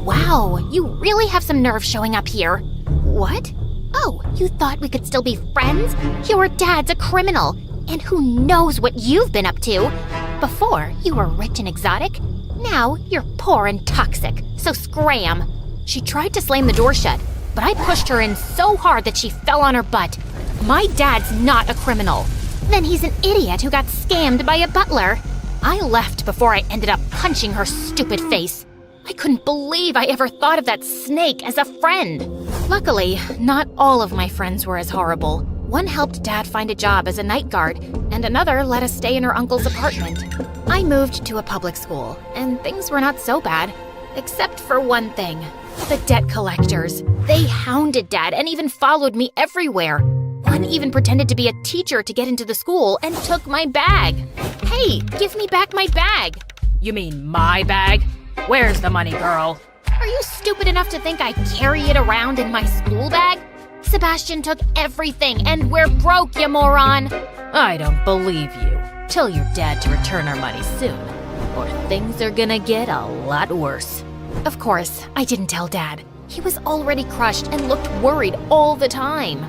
Wow, you really have some nerve showing up here. What? Oh, you thought we could still be friends? Your dad's a criminal. And who knows what you've been up to? Before, you were rich and exotic. Now, you're poor and toxic. So scram. She tried to slam the door shut, but I pushed her in so hard that she fell on her butt. My dad's not a criminal. Then he's an idiot who got scammed by a butler. I left before I ended up punching her stupid face. I couldn't believe I ever thought of that snake as a friend. Luckily, not all of my friends were as horrible. One helped Dad find a job as a night guard, and another let us stay in her uncle's apartment. I moved to a public school, and things were not so bad, except for one thing. The debt collectors. They hounded Dad and even followed me everywhere. One even pretended to be a teacher to get into the school and took my bag. Hey, give me back my bag. You mean my bag? Where's the money, girl? Are you stupid enough to think I carry it around in my school bag? Sebastian took everything, and we're broke, you moron! I don't believe you. Tell your dad to return our money soon, or things are gonna get a lot worse. Of course, I didn't tell Dad. He was already crushed and looked worried all the time.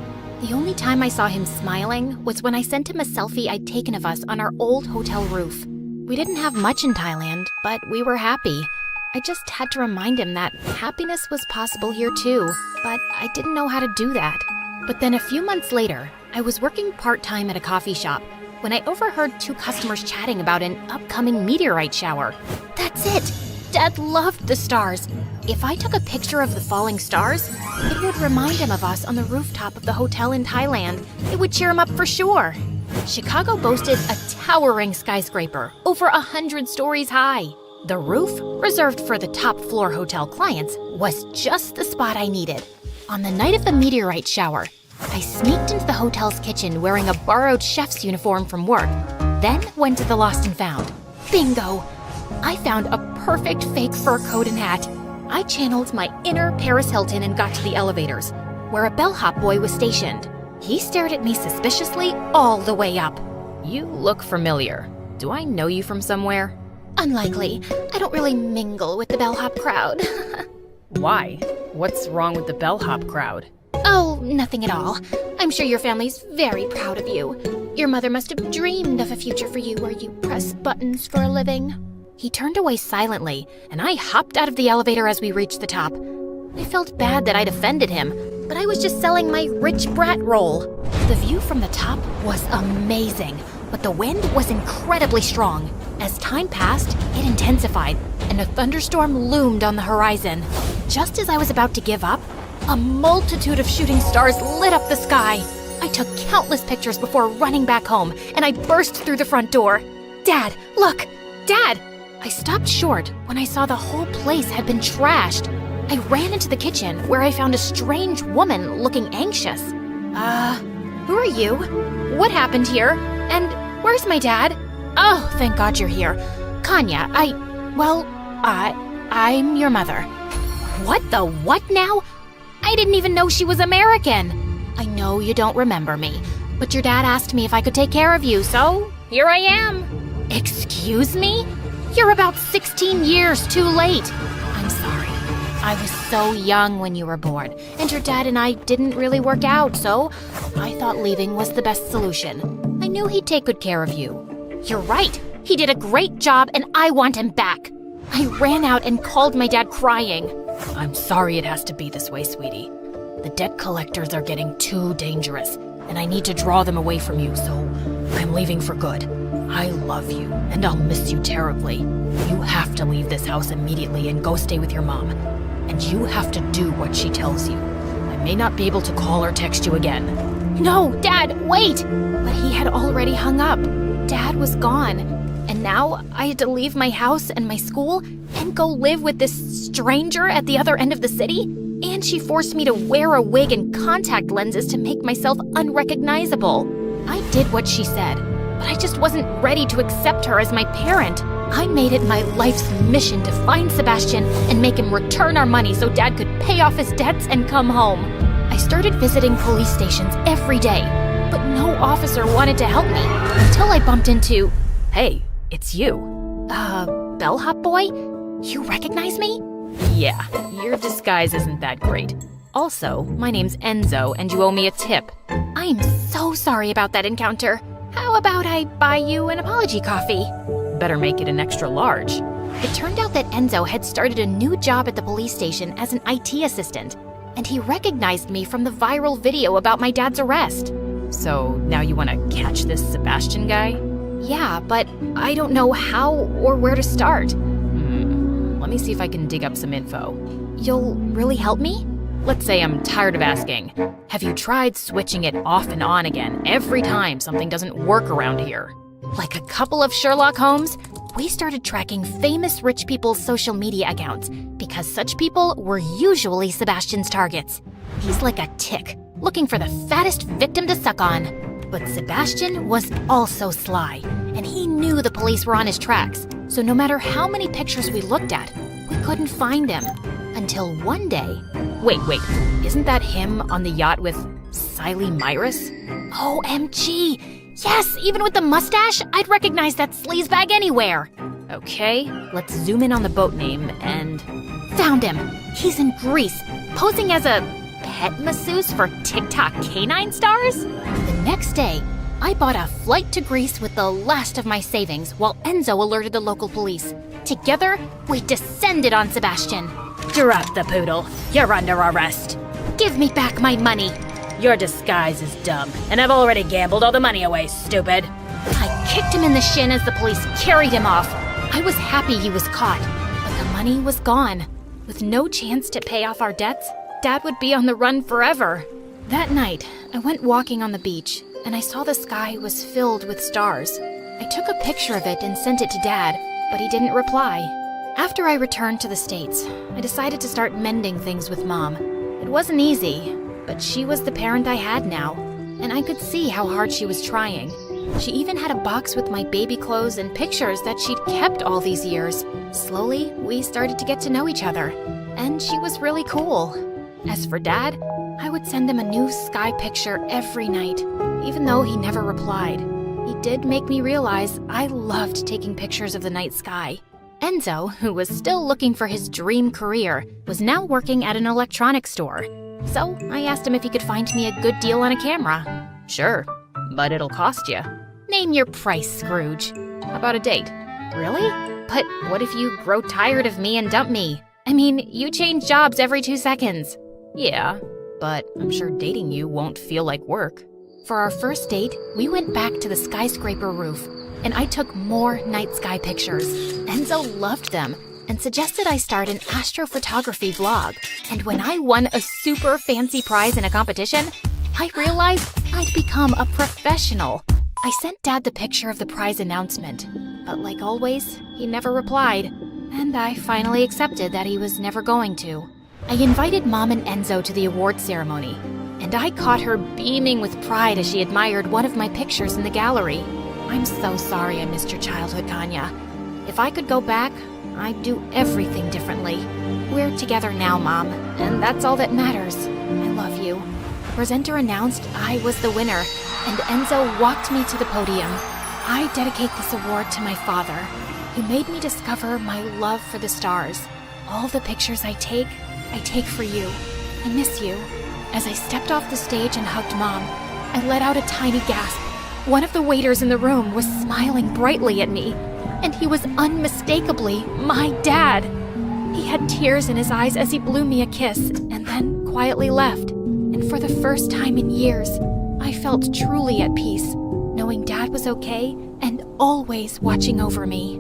The only time I saw him smiling was when I sent him a selfie I'd taken of us on our old hotel roof. We didn't have much in Thailand, but we were happy. I just had to remind him that happiness was possible here too, but I didn't know how to do that. But then a few months later, I was working part-time at a coffee shop when I overheard two customers chatting about an upcoming meteorite shower. That's it! Dad loved the stars. If I took a picture of the falling stars, it would remind him of us on the rooftop of the hotel in Thailand. It would cheer him up for sure. Chicago boasted a towering skyscraper, over 100 stories high. The roof, reserved for the top floor hotel clients, was just the spot I needed. On the night of the meteorite shower, I sneaked into the hotel's kitchen wearing a borrowed chef's uniform from work, then went to the Lost and Found. Bingo! I found a perfect fake fur coat and hat. I channeled my inner Paris Hilton and got to the elevators, where a bellhop boy was stationed. He stared at me suspiciously all the way up. You look familiar. Do I know you from somewhere? Unlikely. I don't really mingle with the bellhop crowd. Why? What's wrong with the bellhop crowd? Oh, nothing at all. I'm sure your family's very proud of you. Your mother must have dreamed of a future for you where you press buttons for a living. He turned away silently, and I hopped out of the elevator as we reached the top. I felt bad that I'd offended him, but I was just selling my rich brat role. The view from the top was amazing, but the wind was incredibly strong. As time passed, it intensified, and a thunderstorm loomed on the horizon. Just as I was about to give up, a multitude of shooting stars lit up the sky. I took countless pictures before running back home, and I burst through the front door. Dad, look! Dad! I stopped short when I saw the whole place had been trashed. I ran into the kitchen where I found a strange woman looking anxious. Who are you? What happened here? And where's my dad? Oh, thank God you're here. Kanya, I'm your mother. What the what now? I didn't even know she was American. I know you don't remember me, but your dad asked me if I could take care of you, so here I am. Excuse me? You're about 16 years too late. I'm sorry. I was so young when you were born, and your dad and I didn't really work out, so I thought leaving was the best solution. I knew he'd take good care of you. You're right. He did a great job, and I want him back. I ran out and called my dad crying. I'm sorry it has to be this way, sweetie. The debt collectors are getting too dangerous, and I need to draw them away from you, so I'm leaving for good. I love you, and I'll miss you terribly. You have to leave this house immediately and go stay with your mom. And you have to do what she tells you. I may not be able to call or text you again. No, Dad, wait! But he had already hung up. Dad was gone. And now I had to leave my house and my school and go live with this stranger at the other end of the city. And she forced me to wear a wig and contact lenses to make myself unrecognizable. I did what she said, but I just wasn't ready to accept her as my parent. I made it my life's mission to find Sebastian and make him return our money so Dad could pay off his debts and come home. I started visiting police stations every day, but no officer wanted to help me until I bumped into... Hey, it's you. Bellhop boy? You recognize me? Yeah, your disguise isn't that great. Also, my name's Enzo, and you owe me a tip. I'm so sorry about that encounter. How about I buy you an apology coffee? Better make it an extra large. It turned out that Enzo had started a new job at the police station as an IT assistant, and he recognized me from the viral video about my dad's arrest. So now you want to catch this Sebastian guy? Yeah, but I don't know how or where to start. Let me see if I can dig up some info. You'll really help me? Let's say I'm tired of asking. Have you tried switching it off and on again every time something doesn't work around here? Like a couple of Sherlock Holmes, we started tracking famous rich people's social media accounts because such people were usually Sebastian's targets. He's like a tick, looking for the fattest victim to suck on. But Sebastian was also sly, and he knew the police were on his tracks, so no matter how many pictures we looked at, we couldn't find him. Until one day... Wait, isn't that him on the yacht with Siley Myrus? OMG! Yes, even with the mustache, I'd recognize that sleazebag anywhere! Okay, let's zoom in on the boat name and... Found him! He's in Greece, posing as a pet masseuse for TikTok canine stars? The next day, I bought a flight to Greece with the last of my savings while Enzo alerted the local police. Together, we descended on Sebastian. Drop the poodle. You're under arrest. Give me back my money. Your disguise is dumb, and I've already gambled all the money away, stupid. I kicked him in the shin as the police carried him off. I was happy he was caught, but the money was gone. With no chance to pay off our debts, Dad would be on the run forever. That night, I went walking on the beach, and I saw the sky was filled with stars. I took a picture of it and sent it to Dad, but he didn't reply. After I returned to the States, I decided to start mending things with Mom. It wasn't easy, but she was the parent I had now, and I could see how hard she was trying. She even had a box with my baby clothes and pictures that she'd kept all these years. Slowly, we started to get to know each other, and she was really cool. As for Dad, I would send him a new sky picture every night, even though he never replied. He did make me realize I loved taking pictures of the night sky. Enzo, who was still looking for his dream career, was now working at an electronics store. So I asked him if he could find me a good deal on a camera. Sure, but it'll cost you. Name your price, Scrooge. How about a date? Really? But what if you grow tired of me and dump me? I mean, you change jobs every 2 seconds. Yeah, but I'm sure dating you won't feel like work. For our first date, we went back to the skyscraper roof, and I took more night sky pictures. Enzo loved them and suggested I start an astrophotography vlog. And when I won a super fancy prize in a competition, I realized I'd become a professional. I sent Dad the picture of the prize announcement, but like always, he never replied, and I finally accepted that he was never going to. I invited Mom and Enzo to the award ceremony, and I caught her beaming with pride as she admired one of my pictures in the gallery. I'm so sorry I missed your childhood, Kanya. If I could go back, I'd do everything differently. We're together now, Mom, and that's all that matters. I love you. The presenter announced I was the winner, and Enzo walked me to the podium. I dedicate this award to my father, who made me discover my love for the stars. All the pictures I take for you. I miss you. As I stepped off the stage and hugged Mom, I let out a tiny gasp. One of the waiters in the room was smiling brightly at me, and he was unmistakably my dad. He had tears in his eyes as he blew me a kiss and then quietly left. And for the first time in years, I felt truly at peace, knowing knowing Dad was okay and always watching over me.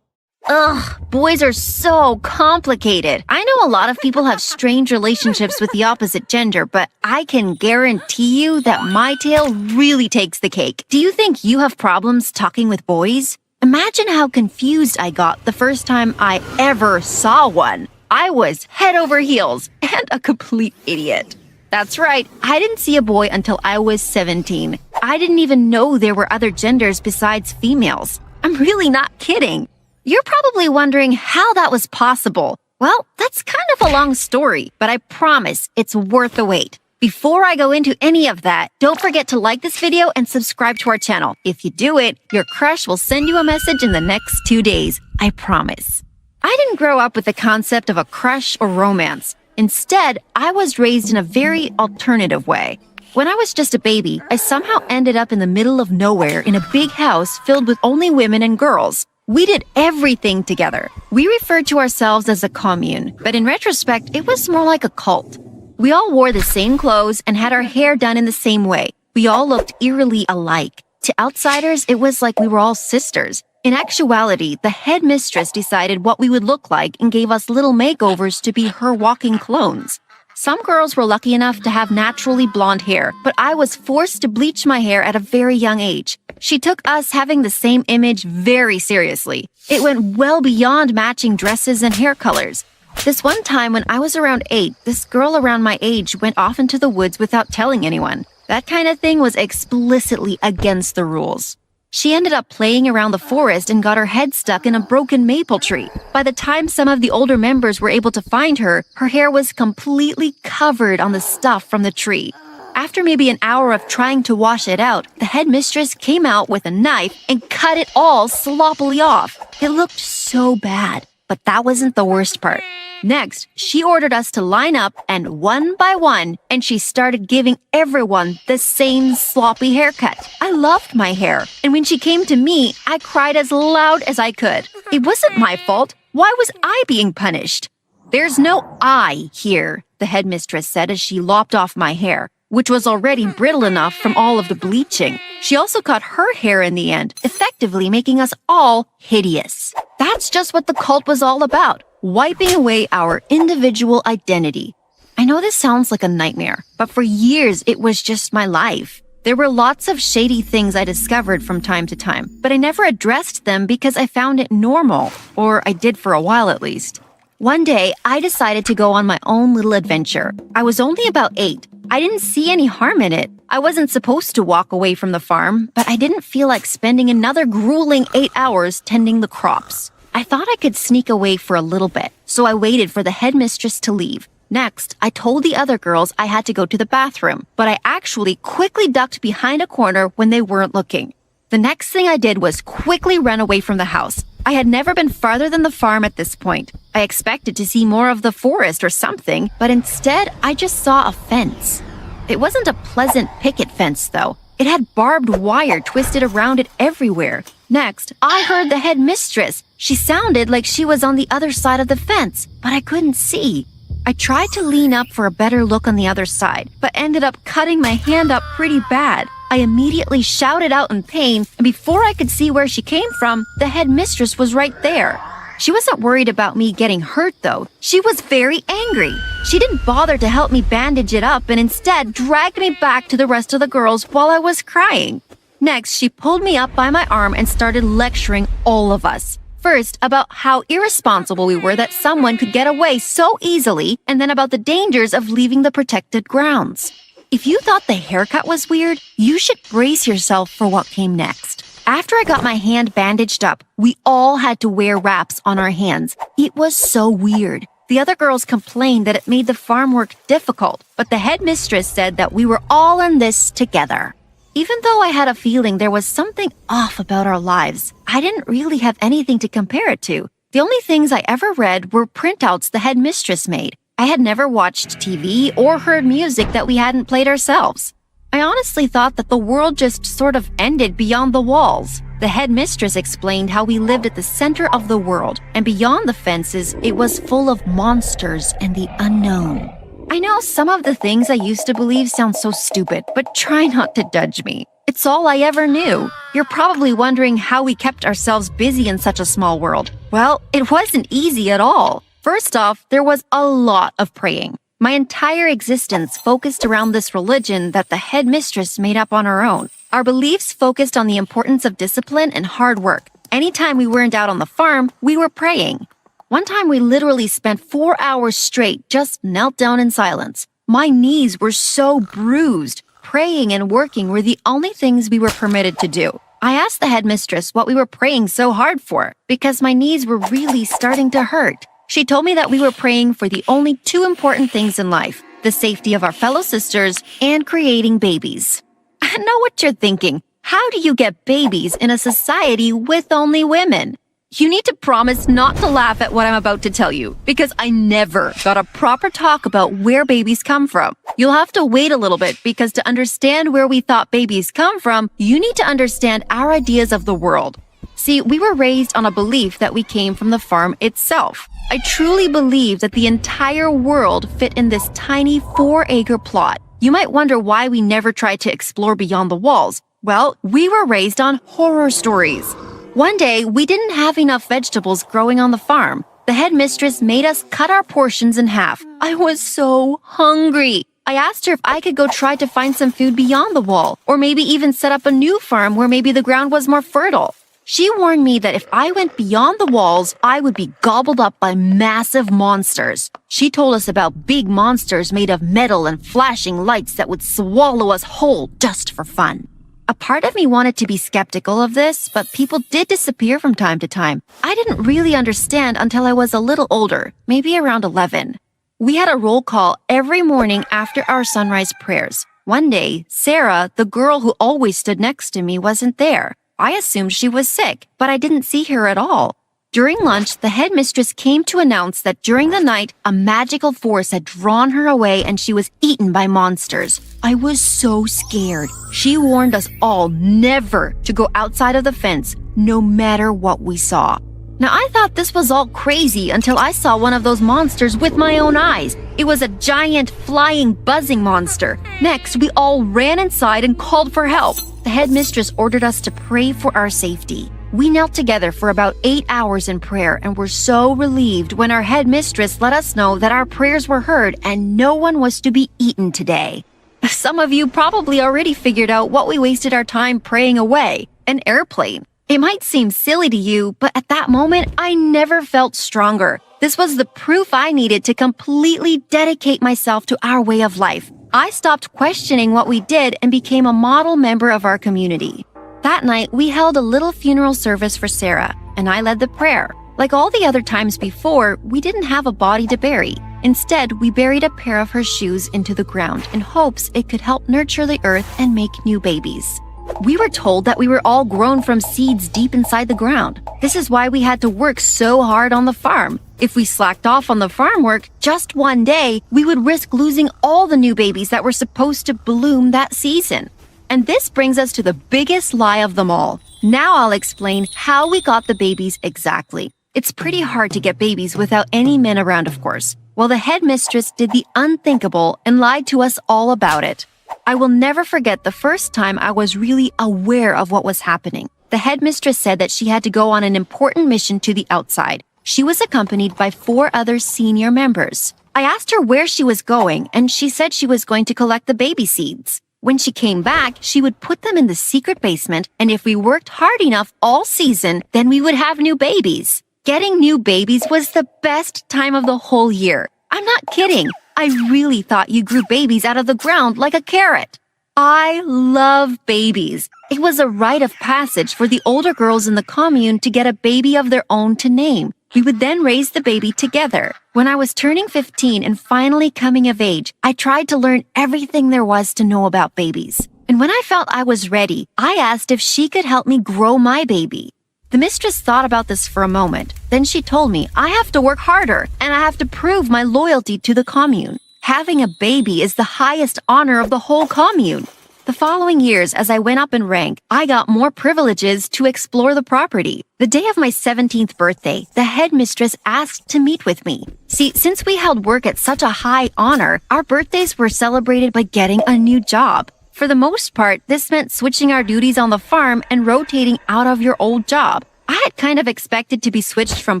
Ugh, boys are so complicated. I know a lot of people have strange relationships with the opposite gender, but I can guarantee you that my tale really takes the cake. Do you think you have problems talking with boys? Imagine how confused I got the first time I ever saw one. I was head over heels and a complete idiot. That's right, I didn't see a boy until I was 17. I didn't even know there were other genders besides females. I'm really not kidding. You're probably wondering how that was possible. Well, that's kind of a long story, but I promise it's worth the wait. Before I go into any of that, don't forget to like this video and subscribe to our channel. If you do it, your crush will send you a message in the next 2 days. I promise. I didn't grow up with the concept of a crush or romance. Instead, I was raised in a very alternative way. When I was just a baby, I somehow ended up in the middle of nowhere in a big house filled with only women and girls. We did everything together. We referred to ourselves as a commune, but in retrospect, it was more like a cult. We all wore the same clothes and had our hair done in the same way. We all looked eerily alike. To outsiders, it was like we were all sisters. In actuality, the headmistress decided what we would look like and gave us little makeovers to be her walking clones. Some girls were lucky enough to have naturally blonde hair, but I was forced to bleach my hair at a very young age. She took us having the same image very seriously. It went well beyond matching dresses and hair colors. This one time when I was around 8, this girl around my age went off into the woods without telling anyone. That kind of thing was explicitly against the rules. She ended up playing around the forest and got her head stuck in a broken maple tree. By the time some of the older members were able to find her, her hair was completely covered on the stuff from the tree. After maybe an hour of trying to wash it out, the headmistress came out with a knife and cut it all sloppily off. It looked so bad, but that wasn't the worst part. Next, she ordered us to line up and one by one, and she started giving everyone the same sloppy haircut. I loved my hair, and when she came to me, I cried as loud as I could. It wasn't my fault. Why was I being punished? There's no I here, the headmistress said as she lopped off my hair, which was already brittle enough from all of the bleaching. She also cut her hair in the end, effectively making us all hideous. That's just what the cult was all about, wiping away our individual identity. I know this sounds like a nightmare, but for years it was just my life. There were lots of shady things I discovered from time to time, but I never addressed them because I found it normal, or I did for a while at least. One day, I decided to go on my own little adventure. I was only about 8. I didn't see any harm in it. I wasn't supposed to walk away from the farm, but I didn't feel like spending another grueling 8 hours tending the crops. I thought I could sneak away for a little bit, so I waited for the headmistress to leave. Next, I told the other girls I had to go to the bathroom, but I actually quickly ducked behind a corner when they weren't looking. The next thing I did was quickly run away from the house. I had never been farther than the farm at this point. I expected to see more of the forest or something, but instead I just saw a fence. It wasn't a pleasant picket fence, though. It had barbed wire twisted around it everywhere. Next, I heard the headmistress. She sounded like she was on the other side of the fence, but I couldn't see. I tried to lean up for a better look on the other side, but ended up cutting my hand up pretty bad. I immediately shouted out in pain, and before I could see where she came from, the headmistress was right there. She wasn't worried about me getting hurt, though. She was very angry. She didn't bother to help me bandage it up and instead dragged me back to the rest of the girls while I was crying. Next, she pulled me up by my arm and started lecturing all of us. First, about how irresponsible we were that someone could get away so easily, and then about the dangers of leaving the protected grounds. If you thought the haircut was weird, you should brace yourself for what came next. After I got my hand bandaged up, we all had to wear wraps on our hands. It was so weird. The other girls complained that it made the farm work difficult, but the headmistress said that we were all in this together. Even though I had a feeling there was something off about our lives, I didn't really have anything to compare it to. The only things I ever read were printouts the headmistress made. I had never watched TV or heard music that we hadn't played ourselves. I honestly thought that the world just sort of ended beyond the walls. The headmistress explained how we lived at the center of the world, and beyond the fences, it was full of monsters and the unknown. I know some of the things I used to believe sound so stupid, but try not to judge me. It's all I ever knew. You're probably wondering how we kept ourselves busy in such a small world. Well, it wasn't easy at all. First off, there was a lot of praying. My entire existence focused around this religion that the headmistress made up on her own. Our beliefs focused on the importance of discipline and hard work. Anytime we weren't out on the farm, we were praying. One time we literally spent 4 hours straight, just knelt down in silence. My knees were so bruised. Praying and working were the only things we were permitted to do. I asked the headmistress what we were praying so hard for, because my knees were really starting to hurt. She told me that we were praying for the only 2 important things in life, the safety of our fellow sisters and creating babies. I know what you're thinking. How do you get babies in a society with only women? You need to promise not to laugh at what I'm about to tell you, because I never got a proper talk about where babies come from. You'll have to wait a little bit, because to understand where we thought babies come from, you need to understand our ideas of the world. See, we were raised on a belief that we came from the farm itself. I truly believe that the entire world fit in this tiny 4-acre plot. You might wonder why we never tried to explore beyond the walls. Well, we were raised on horror stories. One day, we didn't have enough vegetables growing on the farm. The headmistress made us cut our portions in half. I was so hungry. I asked her if I could go try to find some food beyond the wall, or maybe even set up a new farm where maybe the ground was more fertile. She warned me that if I went beyond the walls, I would be gobbled up by massive monsters. She told us about big monsters made of metal and flashing lights that would swallow us whole just for fun. A part of me wanted to be skeptical of this, but people did disappear from time to time. I didn't really understand until I was a little older, maybe around 11. We had a roll call every morning after our sunrise prayers. One day, Sarah, the girl who always stood next to me, wasn't there. I assumed she was sick, but I didn't see her at all. During lunch, the headmistress came to announce that during the night, a magical force had drawn her away and she was eaten by monsters. I was so scared. She warned us all never to go outside of the fence, no matter what we saw. Now, I thought this was all crazy until I saw one of those monsters with my own eyes. It was a giant, flying, buzzing monster. Next, we all ran inside and called for help. The headmistress ordered us to pray for our safety. We knelt together for about 8 hours in prayer and were so relieved when our headmistress let us know that our prayers were heard and no one was to be eaten today. Some of you probably already figured out what we wasted our time praying away: an airplane. It might seem silly to you, but at that moment, I never felt stronger. This was the proof I needed to completely dedicate myself to our way of life. I stopped questioning what we did and became a model member of our community. That night, we held a little funeral service for Sarah, and I led the prayer. Like all the other times before, we didn't have a body to bury. Instead, we buried a pair of her shoes into the ground in hopes it could help nurture the earth and make new babies. We were told that we were all grown from seeds deep inside the ground. This is why we had to work so hard on the farm. If we slacked off on the farm work just one day, we would risk losing all the new babies that were supposed to bloom that season. And this brings us to the biggest lie of them all. Now I'll explain how we got the babies exactly. It's pretty hard to get babies without any men around, of course. Well, the headmistress did the unthinkable and lied to us all about it. I will never forget the first time I was really aware of what was happening. The headmistress said that she had to go on an important mission to the outside. She was accompanied by 4 other senior members. I asked her where she was going, and she said she was going to collect the baby seeds. When she came back, she would put them in the secret basement, and if we worked hard enough all season, then we would have new babies. Getting new babies was the best time of the whole year. I'm not kidding. I really thought you grew babies out of the ground like a carrot. I love babies. It was a rite of passage for the older girls in the commune to get a baby of their own to name. We would then raise the baby together. When I was turning 15 and finally coming of age, I tried to learn everything there was to know about babies. And when I felt I was ready, I asked if she could help me grow my baby. The mistress thought about this for a moment. Then she told me I have to work harder and I have to prove my loyalty to the commune. Having a baby is the highest honor of the whole commune. The The following years, as I went up in rank, I got more privileges to explore the property. The day of my 17th birthday, the headmistress asked to meet with me. See, since we held work at such a high honor, our birthdays were celebrated by getting a new job. For the most part, this meant switching our duties on the farm and rotating out of your old job. I had kind of expected to be switched from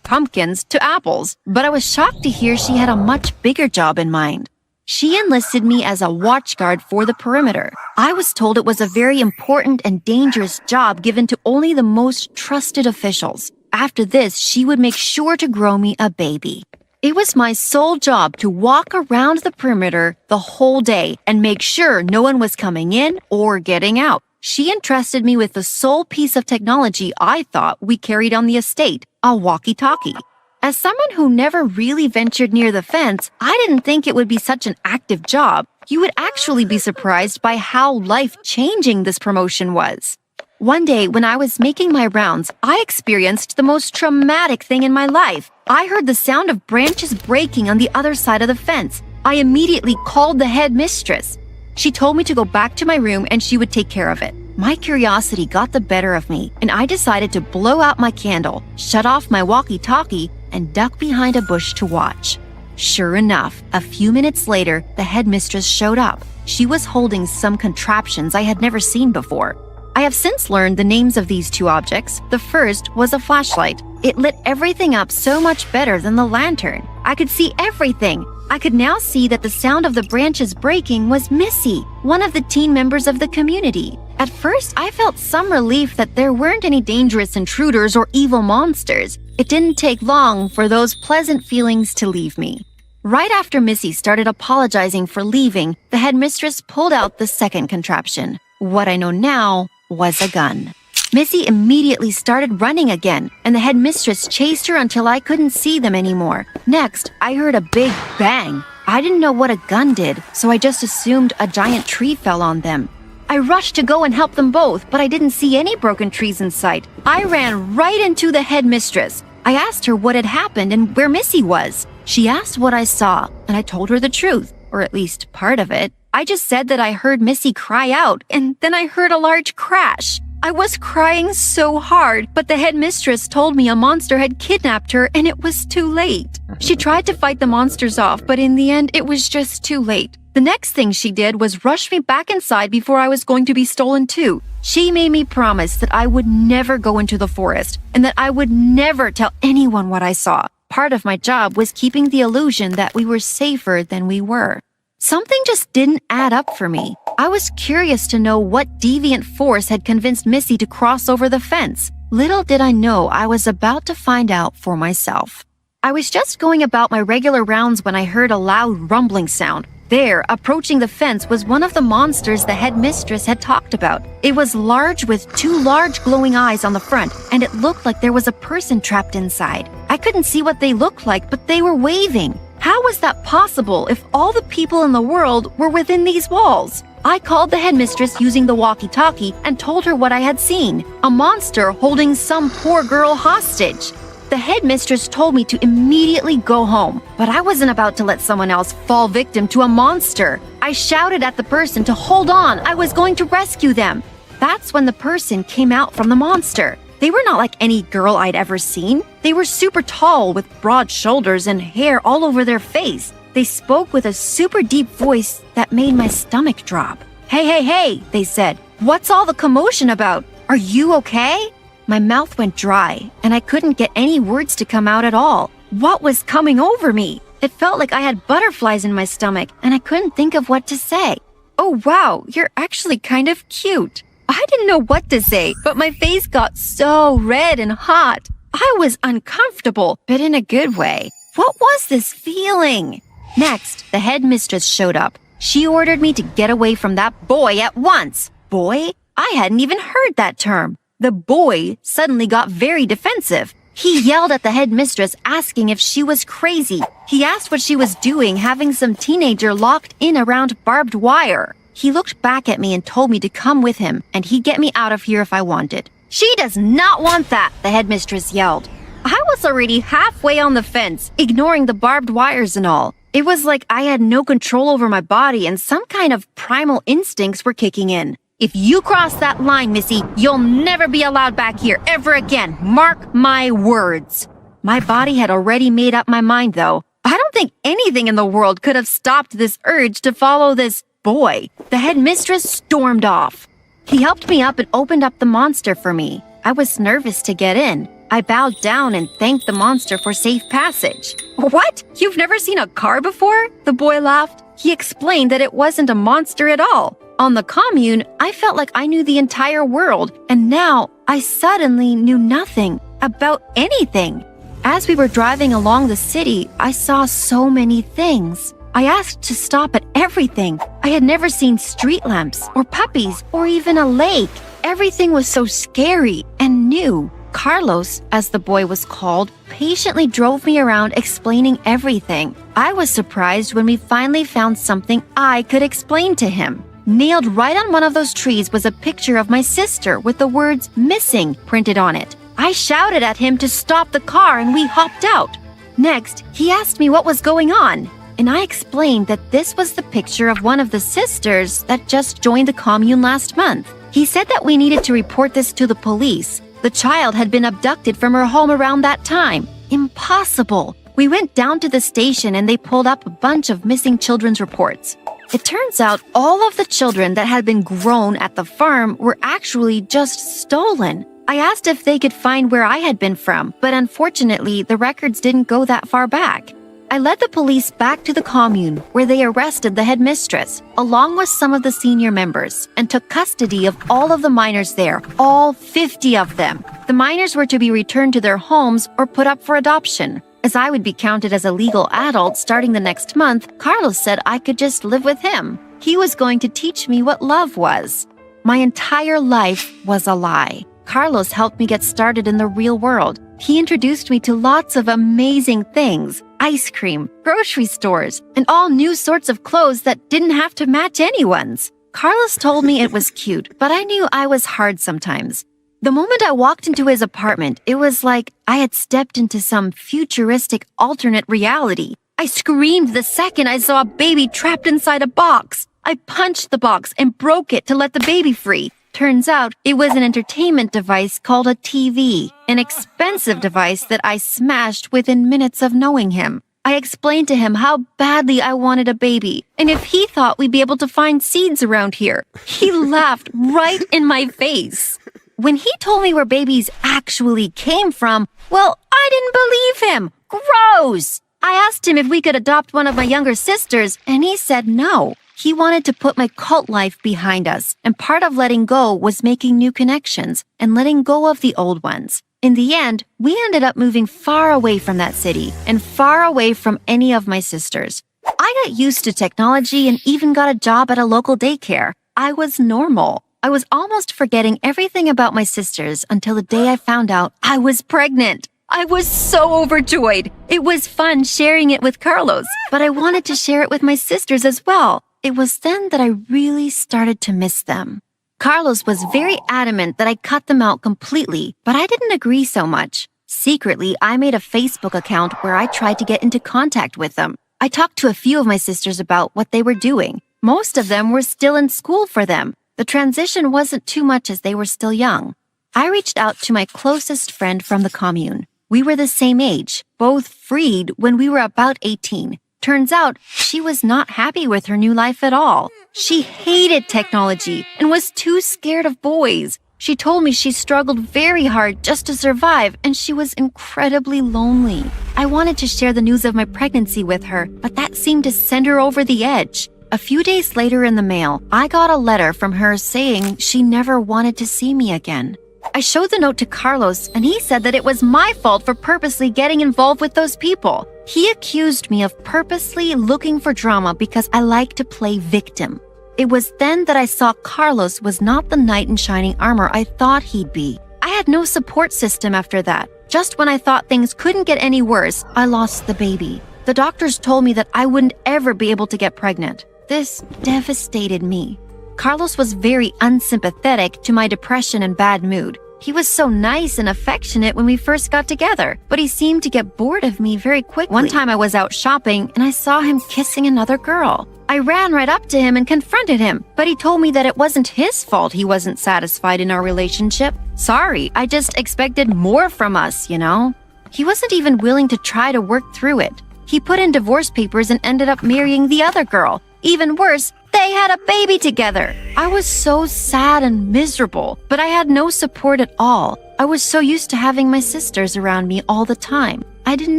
pumpkins to apples, but I was shocked to hear she had a much bigger job in mind. She enlisted me as a watchguard for the perimeter. I was told it was a very important and dangerous job given to only the most trusted officials. After this, she would make sure to grow me a baby. It was my sole job to walk around the perimeter the whole day and make sure no one was coming in or getting out. She entrusted me with the sole piece of technology I thought we carried on the estate, a walkie-talkie. As someone who never really ventured near the fence, I didn't think it would be such an active job. You would actually be surprised by how life-changing this promotion was. One day, when I was making my rounds, I experienced the most traumatic thing in my life. I heard the sound of branches breaking on the other side of the fence. I immediately called the headmistress. She told me to go back to my room and she would take care of it. My curiosity got the better of me, and I decided to blow out my candle, shut off my walkie-talkie, and duck behind a bush to watch. Sure enough, a few minutes later, the headmistress showed up. She was holding some contraptions I had never seen before. I have since learned the names of these two objects. The first was a flashlight. It lit everything up so much better than the lantern. I could see everything. I could now see that the sound of the branches breaking was Missy, one of the teen members of the community. At first, I felt some relief that there weren't any dangerous intruders or evil monsters. It didn't take long for those pleasant feelings to leave me. Right after Missy started apologizing for leaving, the headmistress pulled out the second contraption. What I know now was a gun. Missy immediately started running again, and the headmistress chased her until I couldn't see them anymore. Next, I heard a big bang. I didn't know what a gun did, so I just assumed a giant tree fell on them. I rushed to go and help them both, but I didn't see any broken trees in sight. I ran right into the headmistress. I asked her what had happened and where Missy was. She asked what I saw, and I told her the truth, or at least part of it. I just said that I heard Missy cry out, and then I heard a large crash. I was crying so hard, but the headmistress told me a monster had kidnapped her and it was too late. She tried to fight the monsters off, but in the end, it was just too late. The next thing she did was rush me back inside before I was going to be stolen too. She made me promise that I would never go into the forest and that I would never tell anyone what I saw. Part of my job was keeping the illusion that we were safer than we were. Something just didn't add up for me. I was curious to know what deviant force had convinced Missy to cross over the fence. Little did I know I was about to find out for myself. I was just going about my regular rounds when I heard a loud rumbling sound. There, approaching the fence, was one of the monsters the headmistress had talked about. It was large with two large glowing eyes on the front, and it looked like there was a person trapped inside. I couldn't see what they looked like, but they were waving. How was that possible if all the people in the world were within these walls? I called the headmistress using the walkie-talkie and told her what I had seen. A monster holding some poor girl hostage. The headmistress told me to immediately go home, but I wasn't about to let someone else fall victim to a monster. I shouted at the person to hold on. I was going to rescue them. That's when the person came out from the monster. They were not like any girl I'd ever seen. They were super tall with broad shoulders and hair all over their face. They spoke with a super deep voice that made my stomach drop. Hey, they said. What's all the commotion about? Are you okay? My mouth went dry, and I couldn't get any words to come out at all. What was coming over me? It felt like I had butterflies in my stomach, and I couldn't think of what to say. Oh wow, you're actually kind of cute. I didn't know what to say, but my face got so red and hot. I was uncomfortable, but in a good way. What was this feeling? Next, the headmistress showed up. She ordered me to get away from that boy at once. Boy? I hadn't even heard that term. The boy suddenly got very defensive. He yelled at the headmistress, asking if she was crazy. He asked what she was doing, having some teenager locked in around barbed wire. He looked back at me and told me to come with him, and he'd get me out of here if I wanted. She does not want that, the headmistress yelled. I was already halfway on the fence, ignoring the barbed wires and all. It was like I had no control over my body and some kind of primal instincts were kicking in. If you cross that line, Missy, you'll never be allowed back here ever again. Mark my words. My body had already made up my mind, though. I don't think anything in the world could have stopped this urge to follow this boy. The headmistress stormed off. He helped me up and opened up the monster for me. I was nervous to get in. I bowed down and thanked the monster for safe passage. What? You've never seen a car before? The boy laughed. He explained that it wasn't a monster at all. On the commune, I felt like I knew the entire world, and now I suddenly knew nothing about anything. As we were driving along the city, I saw so many things. I asked to stop at everything. I had never seen street lamps or puppies or even a lake. Everything was so scary and new. Carlos, as the boy was called, patiently drove me around explaining everything. I was surprised when we finally found something I could explain to him. Nailed right on one of those trees was a picture of my sister with the words "missing" printed on it. I shouted at him to stop the car and we hopped out. Next, he asked me what was going on, and I explained that this was the picture of one of the sisters that just joined the commune last month. He said that we needed to report this to the police. The child had been abducted from her home around that time. Impossible. We went down to the station and they pulled up a bunch of missing children's reports. It turns out all of the children that had been grown at the farm were actually just stolen. I asked if they could find where I had been from, but unfortunately, the records didn't go that far back. I led the police back to the commune, where they arrested the headmistress, along with some of the senior members, and took custody of all of the minors there, all 50 of them. The minors were to be returned to their homes or put up for adoption. As I would be counted as a legal adult starting the next month, Carlos said I could just live with him. He was going to teach me what love was. My entire life was a lie. Carlos helped me get started in the real world. He introduced me to lots of amazing things: ice cream, grocery stores, and all new sorts of clothes that didn't have to match anyone's. Carlos told me it was cute, but I knew I was hard sometimes. The moment I walked into his apartment, it was like I had stepped into some futuristic alternate reality. I screamed the second I saw a baby trapped inside a box. I punched the box and broke it to let the baby free. Turns out it was an entertainment device called a TV, an expensive device that I smashed within minutes of knowing him. I explained to him how badly I wanted a baby, and if he thought we'd be able to find seeds around here. He laughed right in my face. When he told me where babies actually came from, well, I didn't believe him. Gross! I asked him if we could adopt one of my younger sisters, and he said no. He wanted to put my cult life behind us, and part of letting go was making new connections and letting go of the old ones. In the end, we ended up moving far away from that city and far away from any of my sisters. I got used to technology and even got a job at a local daycare. I was normal. I was almost forgetting everything about my sisters until the day I found out I was pregnant. I was so overjoyed. It was fun sharing it with Carlos, but I wanted to share it with my sisters as well. It was then that I really started to miss them. Carlos was very adamant that I cut them out completely, but I didn't agree so much. Secretly, I made a Facebook account where I tried to get into contact with them. I talked to a few of my sisters about what they were doing. Most of them were still in school for them. The transition wasn't too much as they were still young. I reached out to my closest friend from the commune. We were the same age, both freed when we were about 18. Turns out she was not happy with her new life at all. She hated technology and was too scared of boys. She told me she struggled very hard just to survive and she was incredibly lonely. I wanted to share the news of my pregnancy with her, but that seemed to send her over the edge. A few days later in the mail, I got a letter from her saying she never wanted to see me again. I showed the note to Carlos, and he said that it was my fault for purposely getting involved with those people. He accused me of purposely looking for drama because I like to play victim. It was then that I saw Carlos was not the knight in shining armor I thought he'd be. I had no support system after that. Just when I thought things couldn't get any worse, I lost the baby. The doctors told me that I wouldn't ever be able to get pregnant. This devastated me. Carlos was very unsympathetic to my depression and bad mood. He was so nice and affectionate when we first got together, but he seemed to get bored of me very quickly. One time I was out shopping and I saw him kissing another girl. I ran right up to him and confronted him, but he told me that it wasn't his fault he wasn't satisfied in our relationship. Sorry, I just expected more from us, you know? He wasn't even willing to try to work through it. He put in divorce papers and ended up marrying the other girl. Even worse, they had a baby together. I was so sad and miserable, but I had no support at all. I was so used to having my sisters around me all the time. I didn't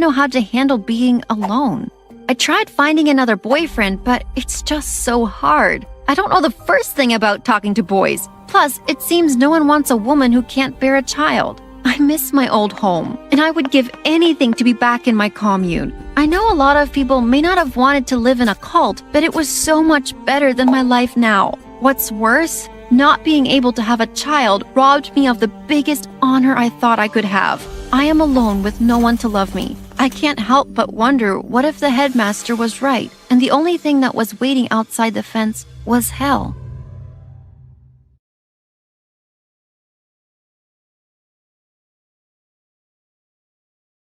know how to handle being alone. I tried finding another boyfriend, but it's just so hard. I don't know the first thing about talking to boys. Plus, it seems no one wants a woman who can't bear a child. I miss my old home, and I would give anything to be back in my commune. I know a lot of people may not have wanted to live in a cult, but it was so much better than my life now. What's worse, not being able to have a child robbed me of the biggest honor I thought I could have. I am alone with no one to love me. I can't help but wonder what if the headmaster was right, and the only thing that was waiting outside the fence was hell.